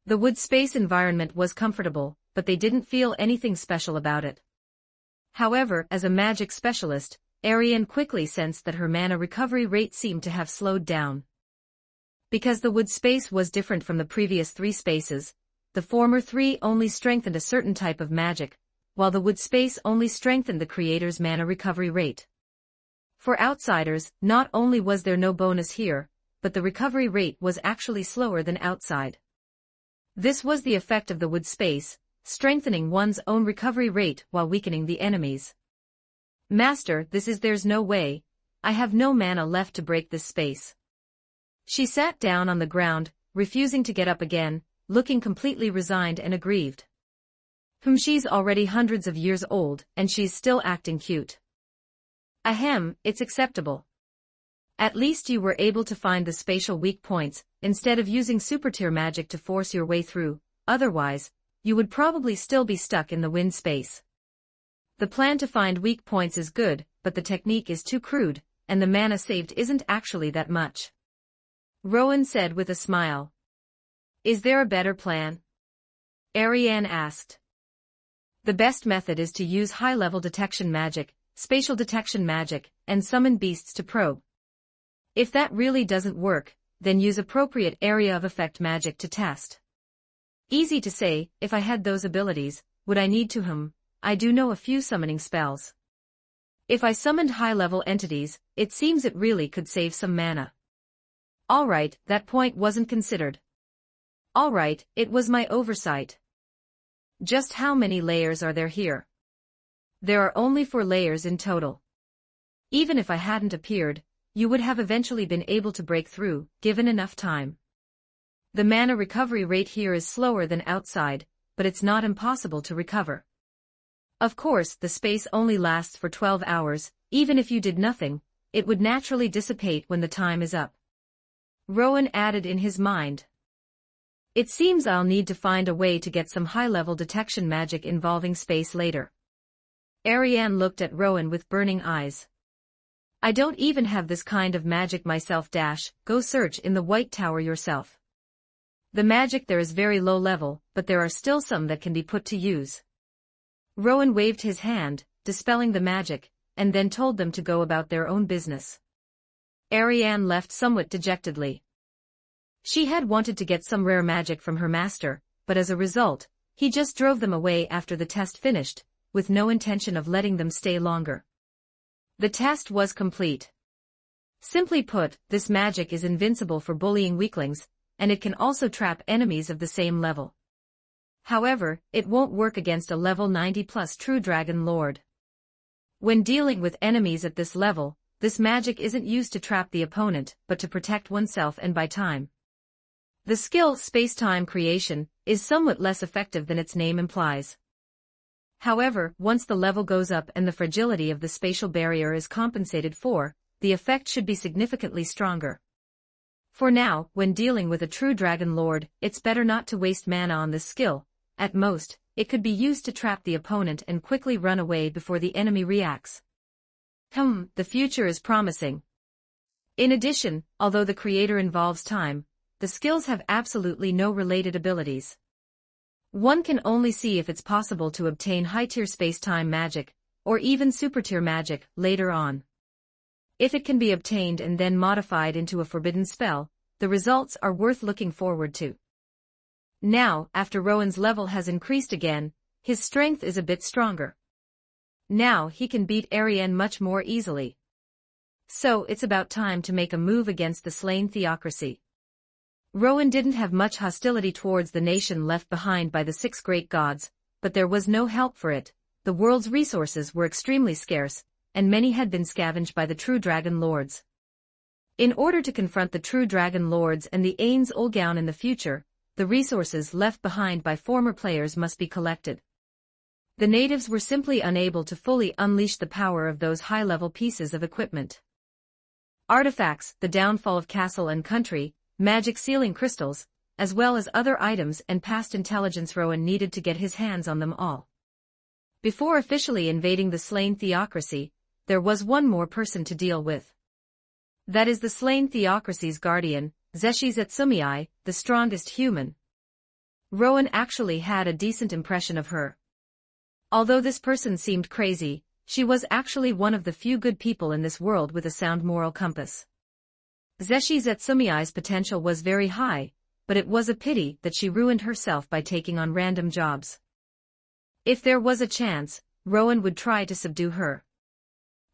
The wood space environment was comfortable, but they didn't feel anything special about it. However, as a magic specialist, Ariane quickly sensed that her mana recovery rate seemed to have slowed down. Because the wood space was different from the previous three spaces, the former three only strengthened a certain type of magic, while the wood space only strengthened the creator's mana recovery rate. For outsiders, not only was there no bonus here, but the recovery rate was actually slower than outside. This was the effect of the wood space, strengthening one's own recovery rate while weakening the enemy's. Master, there's no way, I have no mana left to break this space. She sat down on the ground, refusing to get up again, looking completely resigned and aggrieved. She's already hundreds of years old, and she's still acting cute. Ahem, it's acceptable. At least you were able to find the spatial weak points, instead of using super-tier magic to force your way through, otherwise, you would probably still be stuck in the wind space. The plan to find weak points is good, but the technique is too crude, and the mana saved isn't actually that much. Rowan said with a smile. Is there a better plan? Ariane asked. The best method is to use high-level detection magic, spatial detection magic, and summon beasts to probe. If that really doesn't work, then use appropriate area of effect magic to test. Easy to say, if I had those abilities, would I need to? I do know a few summoning spells. If I summoned high-level entities, it seems it really could save some mana. Alright, that point wasn't considered. Alright, it was my oversight. Just how many layers are there here? There are only 4 layers in total. Even if I hadn't appeared, you would have eventually been able to break through, given enough time. The mana recovery rate here is slower than outside, but it's not impossible to recover. Of course, the space only lasts for 12 hours, even if you did nothing, it would naturally dissipate when the time is up. Rowan added in his mind. It seems I'll need to find a way to get some high-level detection magic involving space later. Ariane looked at Rowan with burning eyes. I don't even have this kind of magic myself. Go search in the White Tower yourself. The magic there is very low level, but there are still some that can be put to use. Rowan waved his hand, dispelling the magic, and then told them to go about their own business. Ariane left somewhat dejectedly. She had wanted to get some rare magic from her master, but as a result, he just drove them away after the test finished, with no intention of letting them stay longer. The test was complete. Simply put, this magic is invincible for bullying weaklings, and it can also trap enemies of the same level. However, it won't work against a level 90+ true dragon lord. When dealing with enemies at this level, this magic isn't used to trap the opponent, but to protect oneself and buy time. The skill space-time creation is somewhat less effective than its name implies. However, once the level goes up and the fragility of the spatial barrier is compensated for, the effect should be significantly stronger. For now, when dealing with a true dragon lord, it's better not to waste mana on this skill. At most, it could be used to trap the opponent and quickly run away before the enemy reacts. The future is promising. In addition, although the creator involves time, the skills have absolutely no related abilities. One can only see if it's possible to obtain high-tier space-time magic, or even super-tier magic, later on. If it can be obtained and then modified into a forbidden spell, the results are worth looking forward to. Now, after Rowan's level has increased again, his strength is a bit stronger. Now he can beat Ariane much more easily. So it's about time to make a move against the slain theocracy. Rowan didn't have much hostility towards the nation left behind by the 6 great gods, but there was no help for it. The world's resources were extremely scarce, and many had been scavenged by the true Dragon Lords. In order to confront the true Dragon Lords and the Ains Olgaun in the future, the resources left behind by former players must be collected. The natives were simply unable to fully unleash the power of those high-level pieces of equipment. Artifacts, the downfall of castle and country, magic sealing crystals, as well as other items and past intelligence. Rowan needed to get his hands on them all. Before officially invading the slain theocracy, there was one more person to deal with. That is the slain theocracy's guardian, Zeshi Zetsumei, the strongest human. Rowan actually had a decent impression of her. Although this person seemed crazy, she was actually one of the few good people in this world with a sound moral compass. Zeshi Zetsumei's potential was very high, but it was a pity that she ruined herself by taking on random jobs. If there was a chance, Rowan would try to subdue her.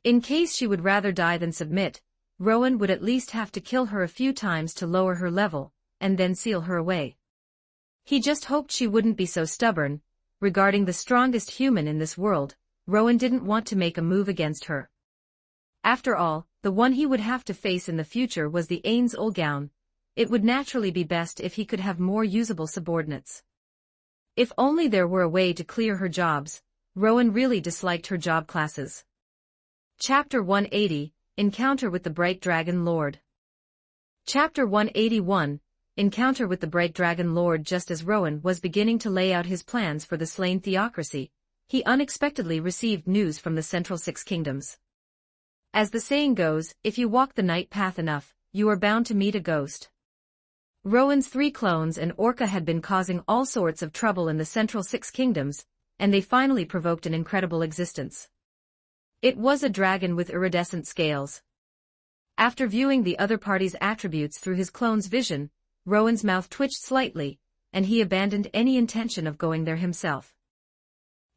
In case she would rather die than submit, Rowan would at least have to kill her a few times to lower her level, and then seal her away. He just hoped she wouldn't be so stubborn. Regarding the strongest human in this world, Rowan didn't want to make a move against her. After all, the one he would have to face in the future was the Ains Olgaun. It would naturally be best if he could have more usable subordinates. If only there were a way to clear her jobs. Rowan really disliked her job classes. Chapter 180, Encounter with the Bright Dragon Lord. Chapter 181, Encounter with the Bright Dragon Lord. Just as Rowan was beginning to lay out his plans for the slain theocracy, he unexpectedly received news from the Central 6 Kingdoms. As the saying goes, if you walk the night path enough, you are bound to meet a ghost. Rowan's 3 clones and Orca had been causing all sorts of trouble in the Central 6 Kingdoms, and they finally provoked an incredible existence. It was a dragon with iridescent scales. After viewing the other party's attributes through his clone's vision, Rowan's mouth twitched slightly, and he abandoned any intention of going there himself.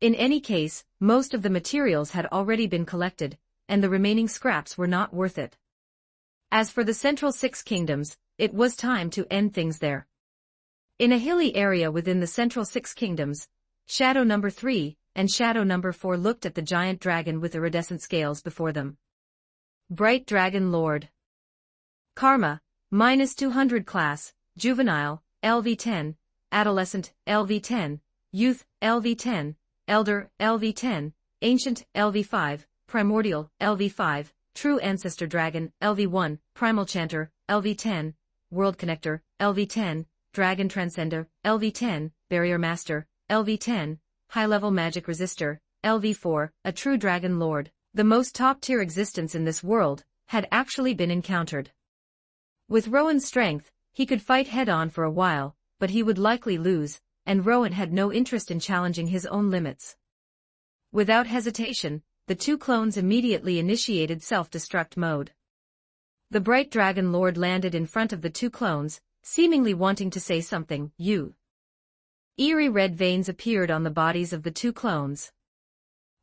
In any case, most of the materials had already been collected, and the remaining scraps were not worth it. As for the Central 6 Kingdoms, it was time to end things there. In a hilly area within the Central 6 Kingdoms, Shadow Number 3 and Shadow Number 4 looked at the giant dragon with iridescent scales before them. Bright Dragon Lord. Karma, -200 class, Juvenile, LV10, Adolescent, LV10, Youth, LV10, Elder, LV10, Ancient, LV5, Primordial, LV5, True Ancestor Dragon, LV1, Primal Chanter, LV10, World Connector, LV10, Dragon Transcender, LV10, Barrier Master, LV10, High-Level Magic Resistor, LV4, a True Dragon Lord. The most top-tier existence in this world had actually been encountered. With Rowan's strength, he could fight head-on for a while, but he would likely lose, and Rowan had no interest in challenging his own limits. Without hesitation, the 2 clones immediately initiated self-destruct mode. The Bright Dragon Lord landed in front of the 2 clones, seemingly wanting to say something. Eerie red veins appeared on the bodies of the 2 clones.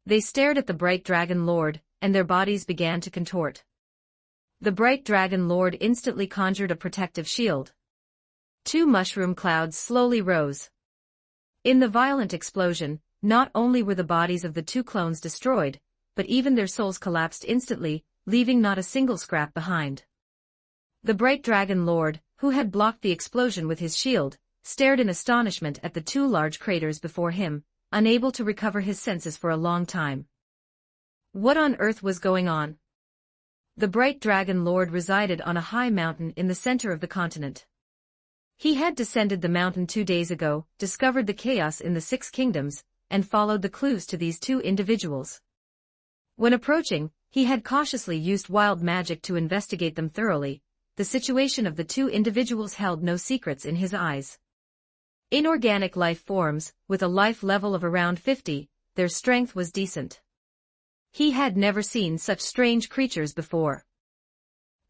They stared at the Bright Dragon Lord, and their bodies began to contort. The Bright Dragon Lord instantly conjured a protective shield. 2 mushroom clouds slowly rose. In the violent explosion, not only were the bodies of the 2 clones destroyed, but even their souls collapsed instantly, leaving not a single scrap behind. The Bright Dragon Lord, who had blocked the explosion with his shield, stared in astonishment at the 2 large craters before him, unable to recover his senses for a long time. What on earth was going on? The Bright Dragon Lord resided on a high mountain in the center of the continent. He had descended the mountain 2 days ago, discovered the chaos in the 6 kingdoms, and followed the clues to these 2 individuals. When approaching, he had cautiously used wild magic to investigate them thoroughly. The situation of the 2 individuals held no secrets in his eyes. Inorganic life forms, with a life level of around 50, their strength was decent. He had never seen such strange creatures before.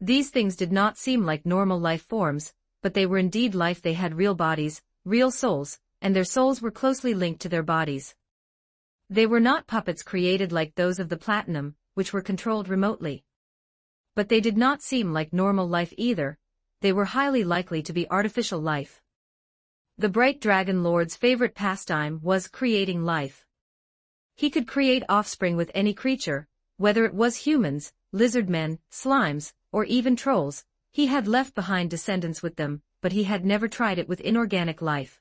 These things did not seem like normal life forms, but they were indeed life. They had real bodies, real souls, and their souls were closely linked to their bodies. They were not puppets created like those of the Platinum, which were controlled remotely. But they did not seem like normal life either, they were highly likely to be artificial life. The Bright Dragon Lord's favorite pastime was creating life. He could create offspring with any creature, whether it was humans, lizard men, slimes, or even trolls. He had left behind descendants with them, but he had never tried it with inorganic life.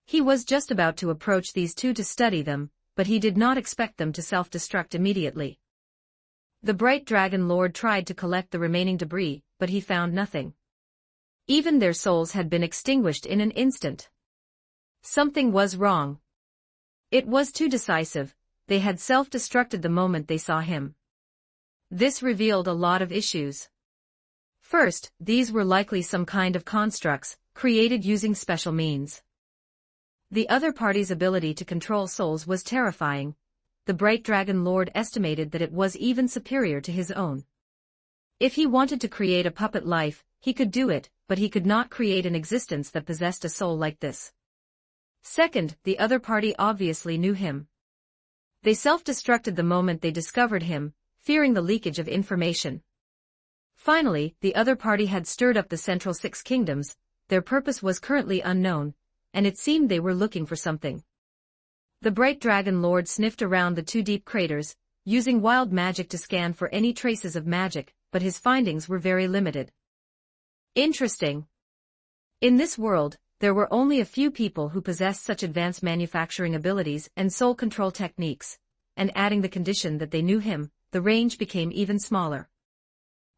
He was just about to approach these two to study them, but he did not expect them to self-destruct immediately. The Bright Dragon Lord tried to collect the remaining debris, but he found nothing. Even their souls had been extinguished in an instant. Something was wrong. It was too decisive, they had self-destructed the moment they saw him. This revealed a lot of issues. First, these were likely some kind of constructs, created using special means. The other party's ability to control souls was terrifying. The Bright Dragon Lord estimated that it was even superior to his own. If he wanted to create a puppet life, he could do it, but he could not create an existence that possessed a soul like this. Second, the other party obviously knew him. They self-destructed the moment they discovered him, fearing the leakage of information. Finally, the other party had stirred up the Central Six Kingdoms, their purpose was currently unknown, and it seemed they were looking for something. The Bright Dragon Lord sniffed around the two deep craters, using wild magic to scan for any traces of magic, but his findings were very limited. Interesting. In this world, there were only a few people who possessed such advanced manufacturing abilities and soul control techniques, and adding the condition that they knew him, the range became even smaller.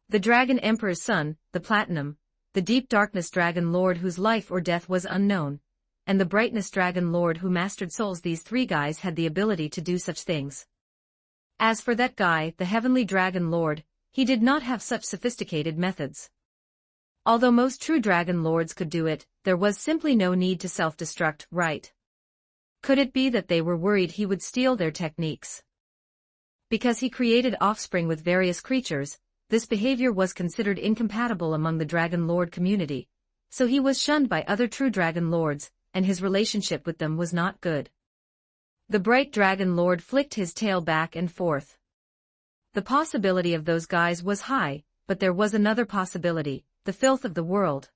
The Dragon Emperor's son, the Platinum, the Deep Darkness Dragon Lord whose life or death was unknown, and the Brightness Dragon Lord who mastered souls, these three guys had the ability to do such things. As for that guy, the Heavenly Dragon Lord, he did not have such sophisticated methods. Although most true Dragon Lords could do it, there was simply no need to self-destruct, right? Could it be that they were worried he would steal their techniques? Because he created offspring with various creatures, this behavior was considered incompatible among the Dragon Lord community, so he was shunned by other true Dragon Lords, and his relationship with them was not good. The Bright Dragon Lord flicked his tail back and forth. The possibility of those guys was high, but there was another possibility. The filth of the world.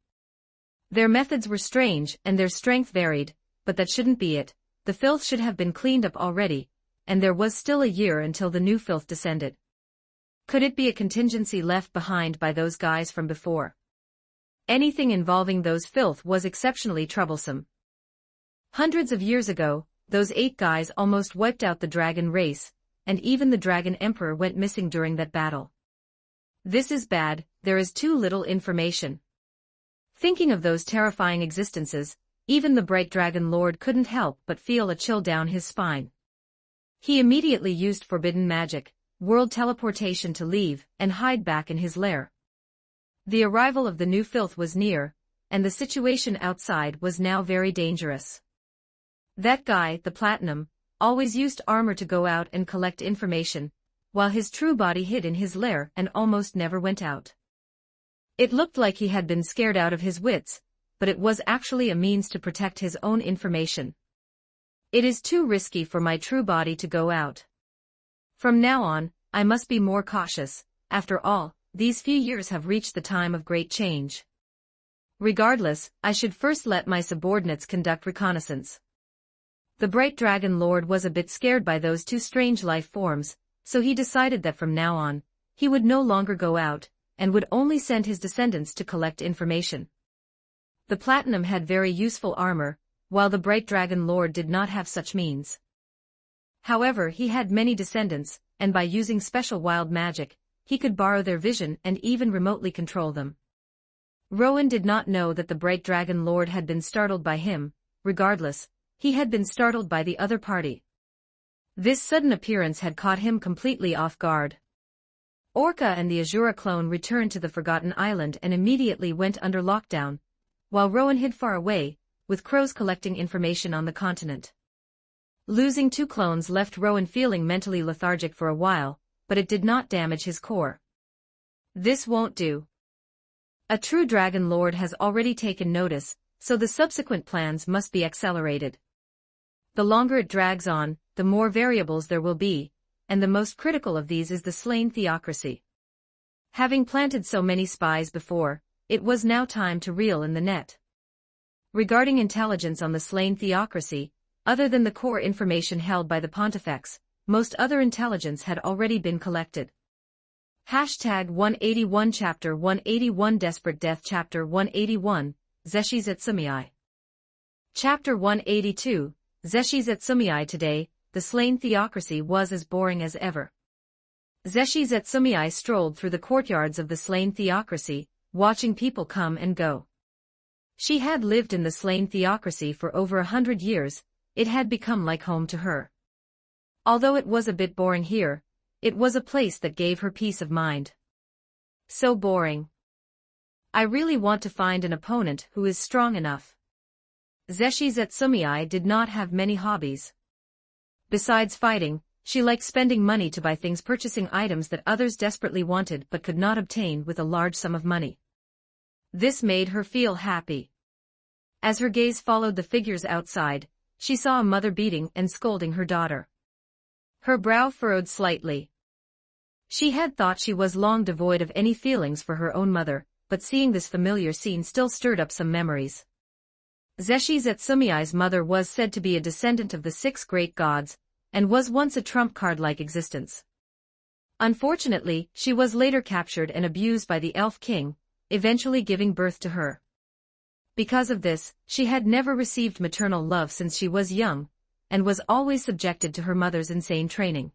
Their methods were strange and their strength varied, but that shouldn't be it. The filth should have been cleaned up already, and there was still a year until the new filth descended. Could it be a contingency left behind by those guys from before? Anything involving those filth was exceptionally troublesome. Hundreds of years ago, those 8 guys almost wiped out the dragon race, and even the Dragon Emperor went missing during that battle. This is bad, there is too little information. Thinking of those terrifying existences, even the Bright Dragon Lord couldn't help but feel a chill down his spine. He immediately used forbidden magic, world teleportation to leave and hide back in his lair. The arrival of the new filth was near, and the situation outside was now very dangerous. That guy, the Platinum, always used armor to go out and collect information, while his true body hid in his lair and almost never went out. It looked like he had been scared out of his wits, but it was actually a means to protect his own information. It is too risky for my true body to go out. From now on, I must be more cautious. After all, these few years have reached the time of great change. Regardless, I should first let my subordinates conduct reconnaissance. The Bright Dragon Lord was a bit scared by those two strange life forms, so he decided that from now on, he would no longer go out, and would only send his descendants to collect information. The Platinum had very useful armor, while the Bright Dragon Lord did not have such means. However, he had many descendants, and by using special wild magic, he could borrow their vision and even remotely control them. Rowan did not know that the Bright Dragon Lord had been startled by him. Regardless, he had been startled by the other party. This sudden appearance had caught him completely off guard. Orca and the Azura clone returned to the Forgotten Island and immediately went under lockdown, while Rowan hid far away, with crows collecting information on the continent. Losing 2 clones left Rowan feeling mentally lethargic for a while, but it did not damage his core. This won't do. A true Dragon Lord has already taken notice, so the subsequent plans must be accelerated. The longer it drags on, the the more variables there will be, and the most critical of these is the slain theocracy. Having planted so many spies before, it was now time to reel in the net. Regarding intelligence on the slain theocracy, other than the core information held by the pontifex, most other intelligence had already been collected. Hashtag 181 Chapter 181 Desperate Death Chapter 181, Zeshi Zetsumii. Chapter 182, Zeshi Zetsumii. Today, the slain theocracy was as boring as ever. Zeshi Zetsumii strolled through the courtyards of the slain theocracy, watching people come and go. She had lived in the slain theocracy for over 100 years, it had become like home to her. Although it was a bit boring here, it was a place that gave her peace of mind. So boring. I really want to find an opponent who is strong enough. Zeshi Zetsumii did not have many hobbies. Besides fighting, she liked spending money to buy things, purchasing items that others desperately wanted but could not obtain with a large sum of money. This made her feel happy. As her gaze followed the figures outside, she saw a mother beating and scolding her daughter. Her brow furrowed slightly. She had thought she was long devoid of any feelings for her own mother, but seeing this familiar scene still stirred up some memories. Zeshi Zetsumii's mother was said to be a descendant of the 6 great gods, and was once a trump card-like existence. Unfortunately, she was later captured and abused by the elf king, eventually giving birth to her. Because of this, she had never received maternal love since she was young, and was always subjected to her mother's insane training.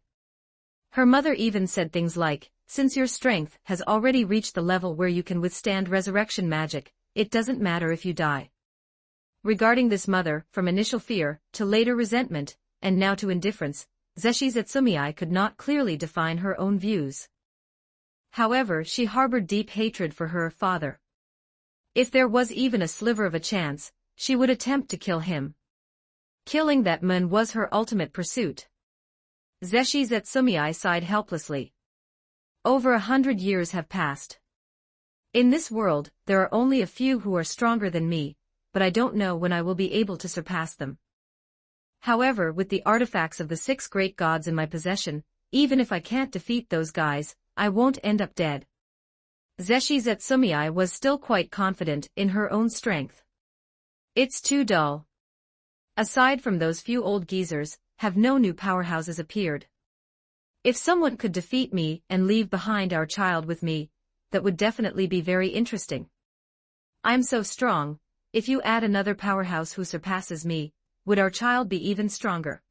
Her mother even said things like, "Since your strength has already reached the level where you can withstand resurrection magic, it doesn't matter if you die." Regarding this mother, from initial fear, to later resentment, and now to indifference, Zeshi Zetsumii could not clearly define her own views. However, she harbored deep hatred for her father. If there was even a sliver of a chance, she would attempt to kill him. Killing that man was her ultimate pursuit. Zeshi Zetsumii sighed helplessly. Over 100 years have passed. In this world, there are only a few who are stronger than me, but I don't know when I will be able to surpass them. However, with the artifacts of the 6 great gods in my possession, even if I can't defeat those guys, I won't end up dead. Zeshi Zetsumii was still quite confident in her own strength. It's too dull. Aside from those few old geezers, have no new powerhouses appeared. If someone could defeat me and leave behind our child with me, that would definitely be very interesting. I'm so strong. If you add another powerhouse who surpasses me, would our child be even stronger?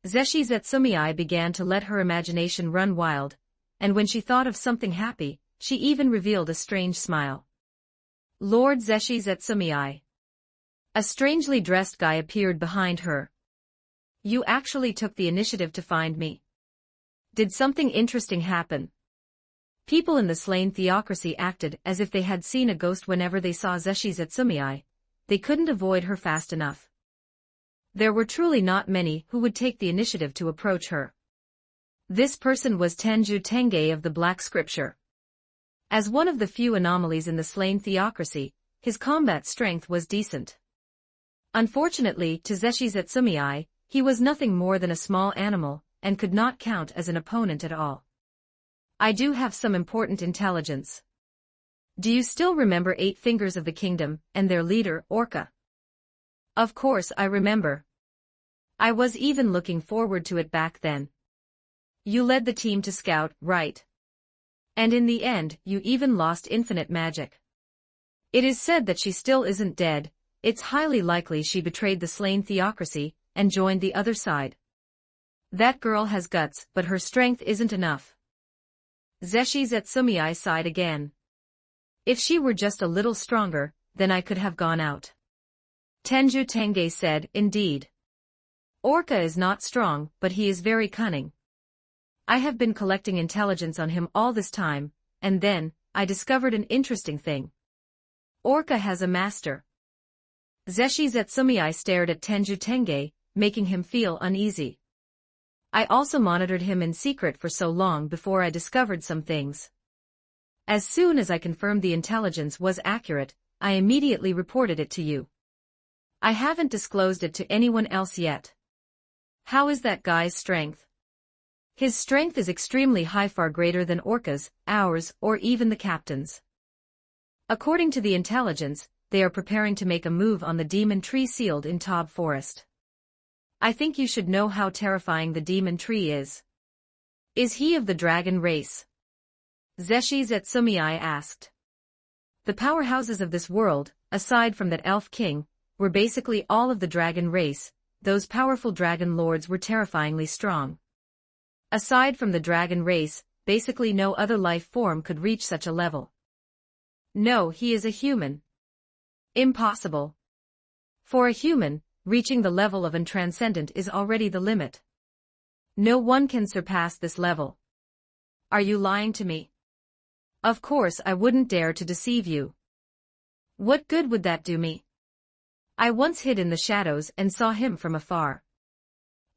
Zeshi Zetsumii began to let her imagination run wild, and when she thought of something happy, she even revealed a strange smile. Lord Zeshi Zetsumii. A strangely dressed guy appeared behind her. You actually took the initiative to find me. Did something interesting happen? People in the slain theocracy acted as if they had seen a ghost whenever they saw Zeshi Zetsumii. They couldn't avoid her fast enough. There were truly not many who would take the initiative to approach her. This person was Tenju Tenge of the Black Scripture. As one of the few anomalies in the slain theocracy, his combat strength was decent. Unfortunately, to Zeshi Zetsumii, he was nothing more than a small animal, and could not count as an opponent at all. I do have some important intelligence. Do you still remember 8 Fingers of the Kingdom, and their leader, Orca? Of course I remember. I was even looking forward to it back then. You led the team to scout, right? And in the end, you even lost infinite magic. It is said that she still isn't dead. It's highly likely she betrayed the slain theocracy, and joined the other side. That girl has guts, but her strength isn't enough. Zeshi Zetsumii sighed again. If she were just a little stronger, then I could have gone out. Tenju Tenge said, indeed. Orca is not strong, but he is very cunning. I have been collecting intelligence on him all this time, and then, I discovered an interesting thing. Orca has a master. Zeshi Zetsumii stared at Tenju Tenge, making him feel uneasy. I also monitored him in secret for so long before I discovered some things. As soon as I confirmed the intelligence was accurate, I immediately reported it to you. I haven't disclosed it to anyone else yet. How is that guy's strength? His strength is extremely high, far greater than Orca's, ours, or even the captain's. According to the intelligence, they are preparing to make a move on the demon tree sealed in Tob Forest. I think you should know how terrifying the demon tree is. Is he of the dragon race? Zeshi Zetsumei asked. The powerhouses of this world, aside from that elf king, were basically all of the dragon race. Those powerful dragon lords were terrifyingly strong. Aside from the dragon race, basically no other life form could reach such a level. No, he is a human. Impossible. For a human, reaching the level of an transcendent is already the limit. No one can surpass this level. Are you lying to me? Of course I wouldn't dare to deceive you. What good would that do me? I once hid in the shadows and saw him from afar.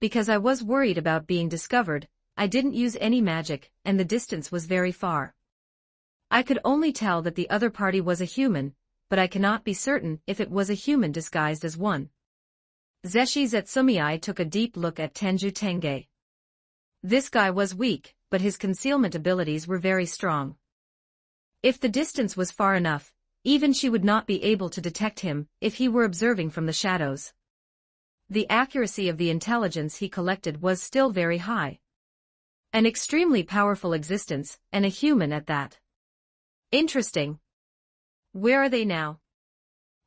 Because I was worried about being discovered, I didn't use any magic, and the distance was very far. I could only tell that the other party was a human, but I cannot be certain if it was a human disguised as one. Zeshi Zetsumei took a deep look at Tenju Tenge. This guy was weak, but his concealment abilities were very strong. If the distance was far enough, even she would not be able to detect him if he were observing from the shadows. The accuracy of the intelligence he collected was still very high. An extremely powerful existence, and a human at that. Interesting. Where are they now?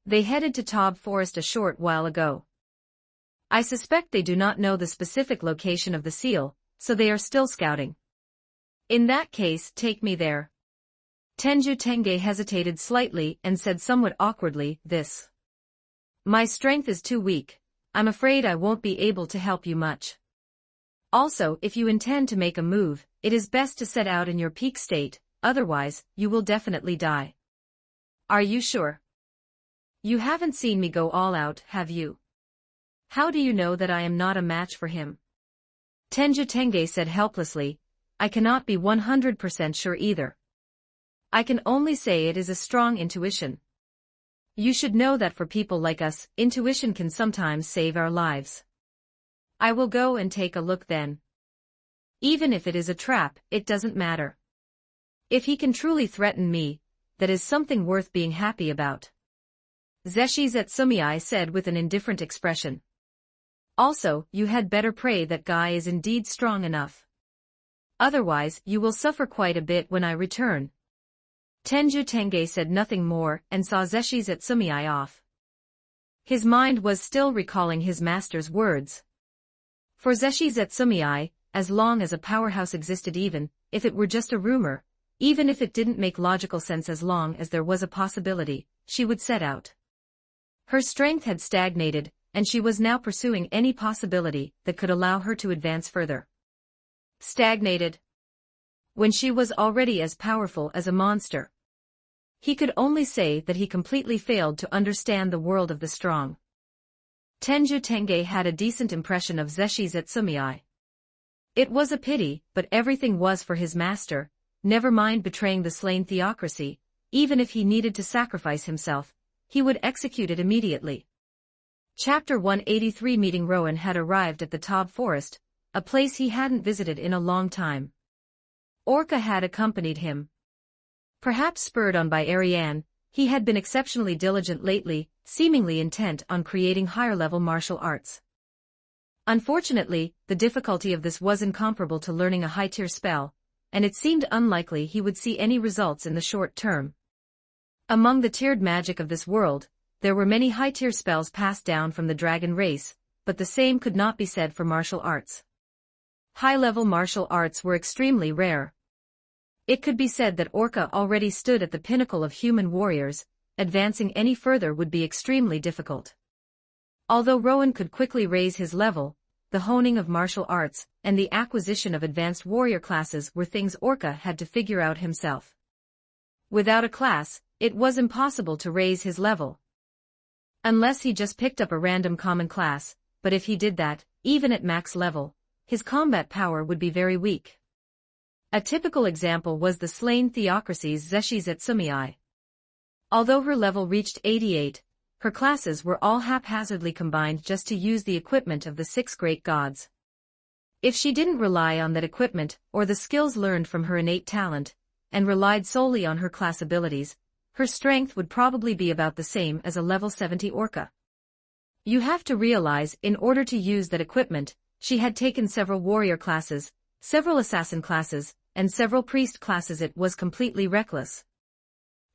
They headed to Tob Forest a short while ago. I suspect they do not know the specific location of the seal, so they are still scouting. In that case, take me there. Tenju Tenge hesitated slightly and said somewhat awkwardly, this. My strength is too weak. I'm afraid I won't be able to help you much. Also, if you intend to make a move, it is best to set out in your peak state, otherwise, you will definitely die. Are you sure? You haven't seen me go all out, have you? How do you know that I am not a match for him? Tenju Tenge said helplessly, I cannot be 100% sure either. I can only say it is a strong intuition. You should know that for people like us, intuition can sometimes save our lives. I will go and take a look then. Even if it is a trap, it doesn't matter. If he can truly threaten me, that is something worth being happy about. Zeshi Zetsumei said with an indifferent expression. Also, you had better pray that guy is indeed strong enough. Otherwise, you will suffer quite a bit when I return. Tenju Tenge said nothing more and saw Zeshi Zetsumei off. His mind was still recalling his master's words. For Zeshi Zetsumei, as long as a powerhouse existed, even if it were just a rumor, even if it didn't make logical sense, as long as there was a possibility, she would set out. Her strength had stagnated, and she was now pursuing any possibility that could allow her to advance further. Stagnated. When she was already as powerful as a monster. He could only say that he completely failed to understand the world of the strong. Tenju Tenge had a decent impression of Zeshi Zetsumei. It was a pity, but everything was for his master, never mind betraying the slain theocracy, even if he needed to sacrifice himself, he would execute it immediately. Chapter 183. Meeting Rowan had arrived at the Tob Forest, a place he hadn't visited in a long time. Orca had accompanied him. Perhaps spurred on by Ariane, he had been exceptionally diligent lately, seemingly intent on creating higher-level martial arts. Unfortunately, the difficulty of this was incomparable to learning a high-tier spell, and it seemed unlikely he would see any results in the short term. Among the tiered magic of this world, there were many high-tier spells passed down from the dragon race, but the same could not be said for martial arts. High-level martial arts were extremely rare. It could be said that Orca already stood at the pinnacle of human warriors, advancing any further would be extremely difficult. Although Rowan could quickly raise his level, the honing of martial arts and the acquisition of advanced warrior classes were things Orca had to figure out himself. Without a class, it was impossible to raise his level. Unless he just picked up a random common class, but if he did that, even at max level, his combat power would be very weak. A typical example was the slain theocracy's Zeshi Zetsumei. Although her level reached 88, her classes were all haphazardly combined just to use the equipment of the 6 great gods. If she didn't rely on that equipment or the skills learned from her innate talent, and relied solely on her class abilities, her strength would probably be about the same as a level 70 orca. You have to realize, in order to use that equipment, she had taken several warrior classes, several assassin classes, and several priest classes. It was completely reckless.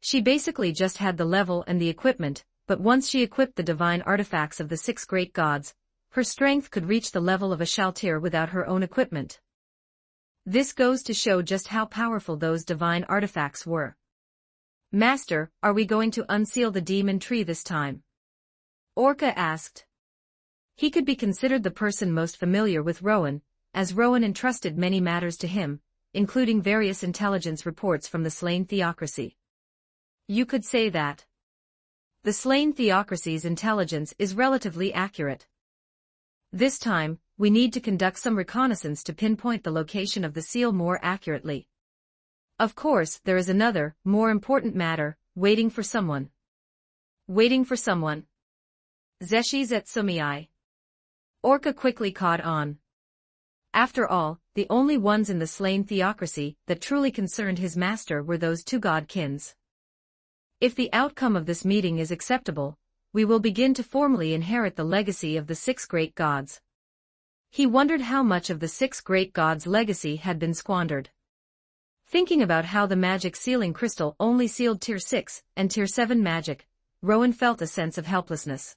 She basically just had the level and the equipment, but once she equipped the divine artifacts of the 6 great gods, her strength could reach the level of a Shaltir without her own equipment. This goes to show just how powerful those divine artifacts were. Master, are we going to unseal the demon tree this time? Orca asked. He could be considered the person most familiar with Rowan, as Rowan entrusted many matters to him, including various intelligence reports from the slain theocracy. You could say that. The slain theocracy's intelligence is relatively accurate. This time, we need to conduct some reconnaissance to pinpoint the location of the seal more accurately. Of course, there is another, more important matter, waiting for someone. Waiting for someone. Zeshis et Sumii. Orca quickly caught on. After all, the only ones in the slain theocracy that truly concerned his master were those 2 godkins. If the outcome of this meeting is acceptable, we will begin to formally inherit the legacy of the 6 great gods. He wondered how much of the 6 great gods' legacy had been squandered. Thinking about how the magic sealing crystal only sealed Tier 6 and Tier 7 magic, Rowan felt a sense of helplessness.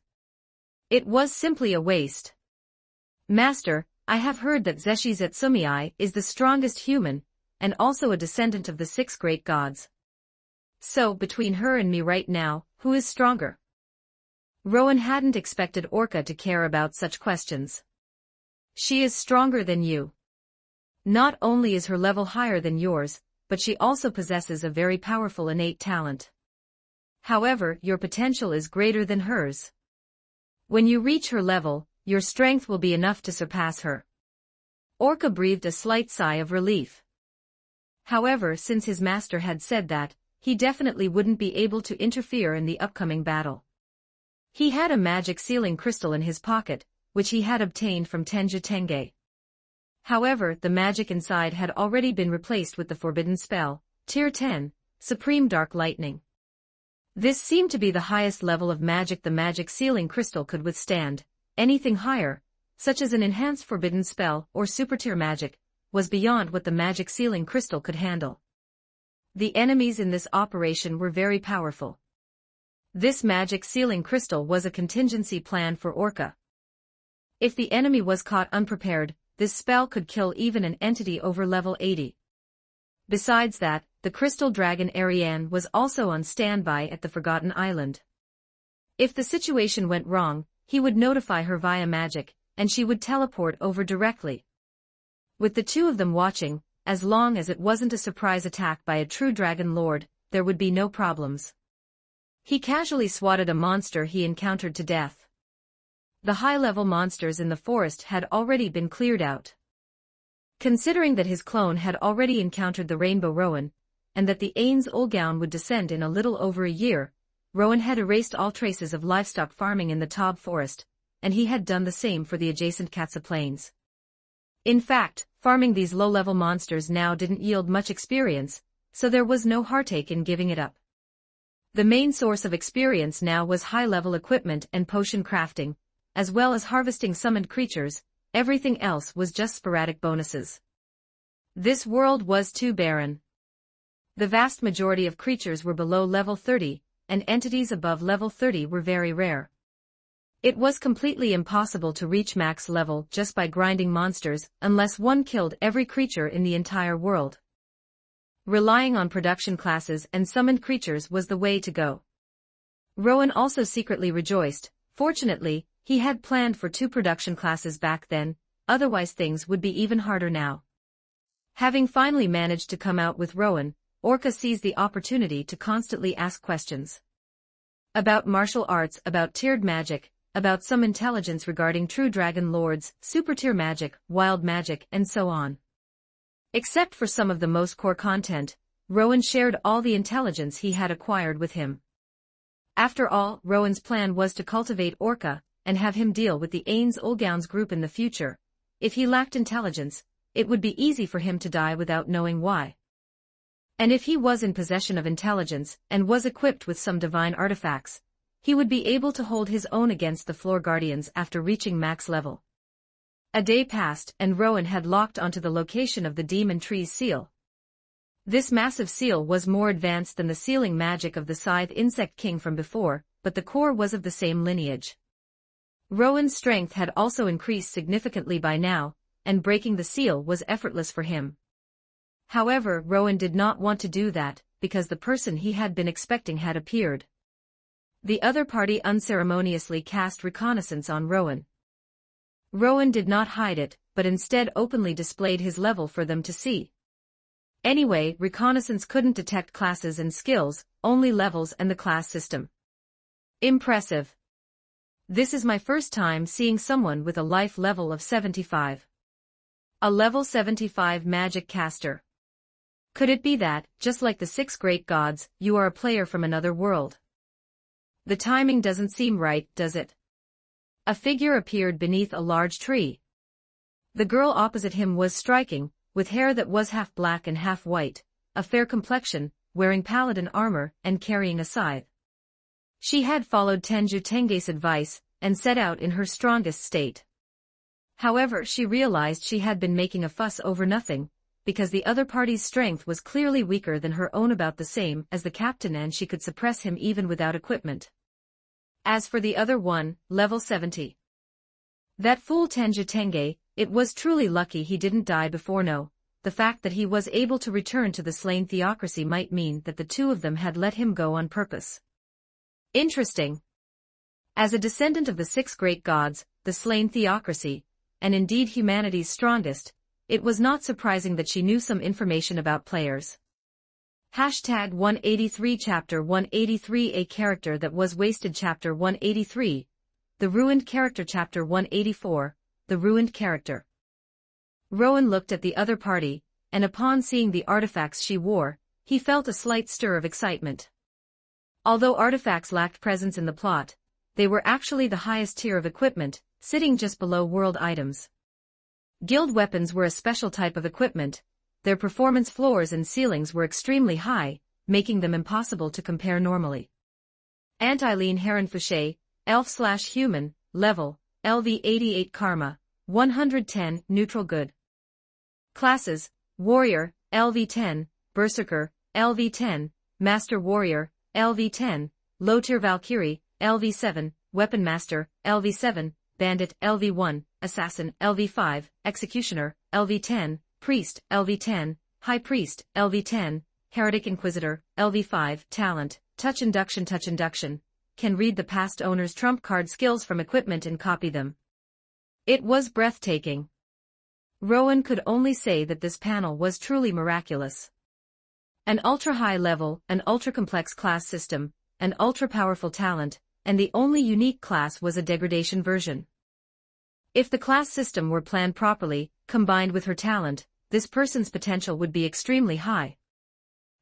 It was simply a waste. Master, I have heard that Zeshis et Sumii is the strongest human, and also a descendant of the 6 great gods. So, between her and me right now, who is stronger? Rowan hadn't expected Orca to care about such questions. She is stronger than you. Not only is her level higher than yours, but she also possesses a very powerful innate talent. However, your potential is greater than hers. When you reach her level, your strength will be enough to surpass her. Orca breathed a slight sigh of relief. However, since his master had said that, he definitely wouldn't be able to interfere in the upcoming battle. He had a magic sealing crystal in his pocket, which he had obtained from Tenja Tenge. However, the magic inside had already been replaced with the forbidden spell, Tier 10, Supreme Dark Lightning. This seemed to be the highest level of magic the magic sealing crystal could withstand. Anything higher, such as an enhanced forbidden spell or super-tier magic, was beyond what the magic sealing crystal could handle. The enemies in this operation were very powerful. This magic sealing crystal was a contingency plan for Orca. If the enemy was caught unprepared, this spell could kill even an entity over level 80. Besides that, the crystal dragon Ariane was also on standby at the Forgotten Island. If the situation went wrong, he would notify her via magic, and she would teleport over directly. With the 2 of them watching, as long as it wasn't a surprise attack by a true dragon lord, there would be no problems. He casually swatted a monster he encountered to death. The high-level monsters in the forest had already been cleared out. Considering that his clone had already encountered the Rainbow Rowan, and that the Ains Ulgown would descend in a little over a year, Rowan had erased all traces of livestock farming in the Taub forest, and he had done the same for the adjacent Katsa plains. In fact, farming these low-level monsters now didn't yield much experience, so there was no heartache in giving it up. The main source of experience now was high-level equipment and potion crafting, as well as harvesting summoned creatures. Everything else was just sporadic bonuses. This world was too barren. The vast majority of creatures were below level 30, and entities above level 30 were very rare. It was completely impossible to reach max level just by grinding monsters unless one killed every creature in the entire world. Relying on production classes and summoned creatures was the way to go. Rowan also secretly rejoiced. Fortunately, he had planned for 2 production classes back then, otherwise things would be even harder now. Having finally managed to come out with Rowan, Orca seized the opportunity to constantly ask questions. About martial arts, about tiered magic, about some intelligence regarding true dragon lords, super-tier magic, wild magic, and so on. Except for some of the most core content, Rowan shared all the intelligence he had acquired with him. After all, Rowan's plan was to cultivate Orca, and have him deal with the Ains Olgauns group in the future. If he lacked intelligence, it would be easy for him to die without knowing why. And if he was in possession of intelligence, and was equipped with some divine artifacts, he would be able to hold his own against the Floor Guardians after reaching max level. A day passed, and Rowan had locked onto the location of the Demon Tree's seal. This massive seal was more advanced than the sealing magic of the Scythe Insect King from before, but the core was of the same lineage. Rowan's strength had also increased significantly by now, and breaking the seal was effortless for him. However, Rowan did not want to do that, because the person he had been expecting had appeared. The other party unceremoniously cast reconnaissance on Rowan. Rowan did not hide it, but instead openly displayed his level for them to see. Anyway, reconnaissance couldn't detect classes and skills, only levels and the class system. Impressive. This is my first time seeing someone with a life level of 75. A level 75 magic caster. Could it be that, just like the 6 great gods, you are a player from another world? The timing doesn't seem right, does it? A figure appeared beneath a large tree. The girl opposite him was striking, with hair that was half black and half white, a fair complexion, wearing paladin armor, and carrying a scythe. She had followed Tenju Tenge's advice, and set out in her strongest state. However, she realized she had been making a fuss over nothing, because the other party's strength was clearly weaker than her own, about the same as the captain, and she could suppress him even without equipment. As for the other one, level 70. That fool Tenju Tenge, it was truly lucky he didn't die before. No, the fact that he was able to return to the slain theocracy might mean that the two of them had let him go on purpose. Interesting. As a descendant of the 6 great gods, the slain theocracy, and indeed humanity's strongest, it was not surprising that she knew some information about players. Hashtag 183 Chapter 183 A character that was wasted. Chapter 183 The ruined character. Chapter 184 The ruined character. Rowan looked at the other party, and upon seeing the artifacts she wore, he felt a slight stir of excitement. Although artifacts lacked presence in the plot, they were actually the highest tier of equipment, sitting just below world items. Guild weapons were a special type of equipment. Their performance floors and ceilings were extremely high, making them impossible to compare normally. Anti-Lean Heron Fouché, Elf/Human, level, LV 88 Karma, 110, Neutral Good. Classes, Warrior, LV 10, Berserker, LV 10, Master Warrior, LV 10, Low Tier Valkyrie, LV 7, Weapon Master, LV 7, Bandit, LV 1, Assassin, LV 5, Executioner, LV 10, Priest, LV 10, High Priest, LV 10, Heretic Inquisitor, LV 5, Talent, Touch Induction. Touch Induction, can read the past owner's trump card skills from equipment and copy them. It was breathtaking. Rowan could only say that this panel was truly miraculous. An ultra-high level, an ultra-complex class system, an ultra-powerful talent, and the only unique class was a degradation version. If the class system were planned properly, combined with her talent, this person's potential would be extremely high.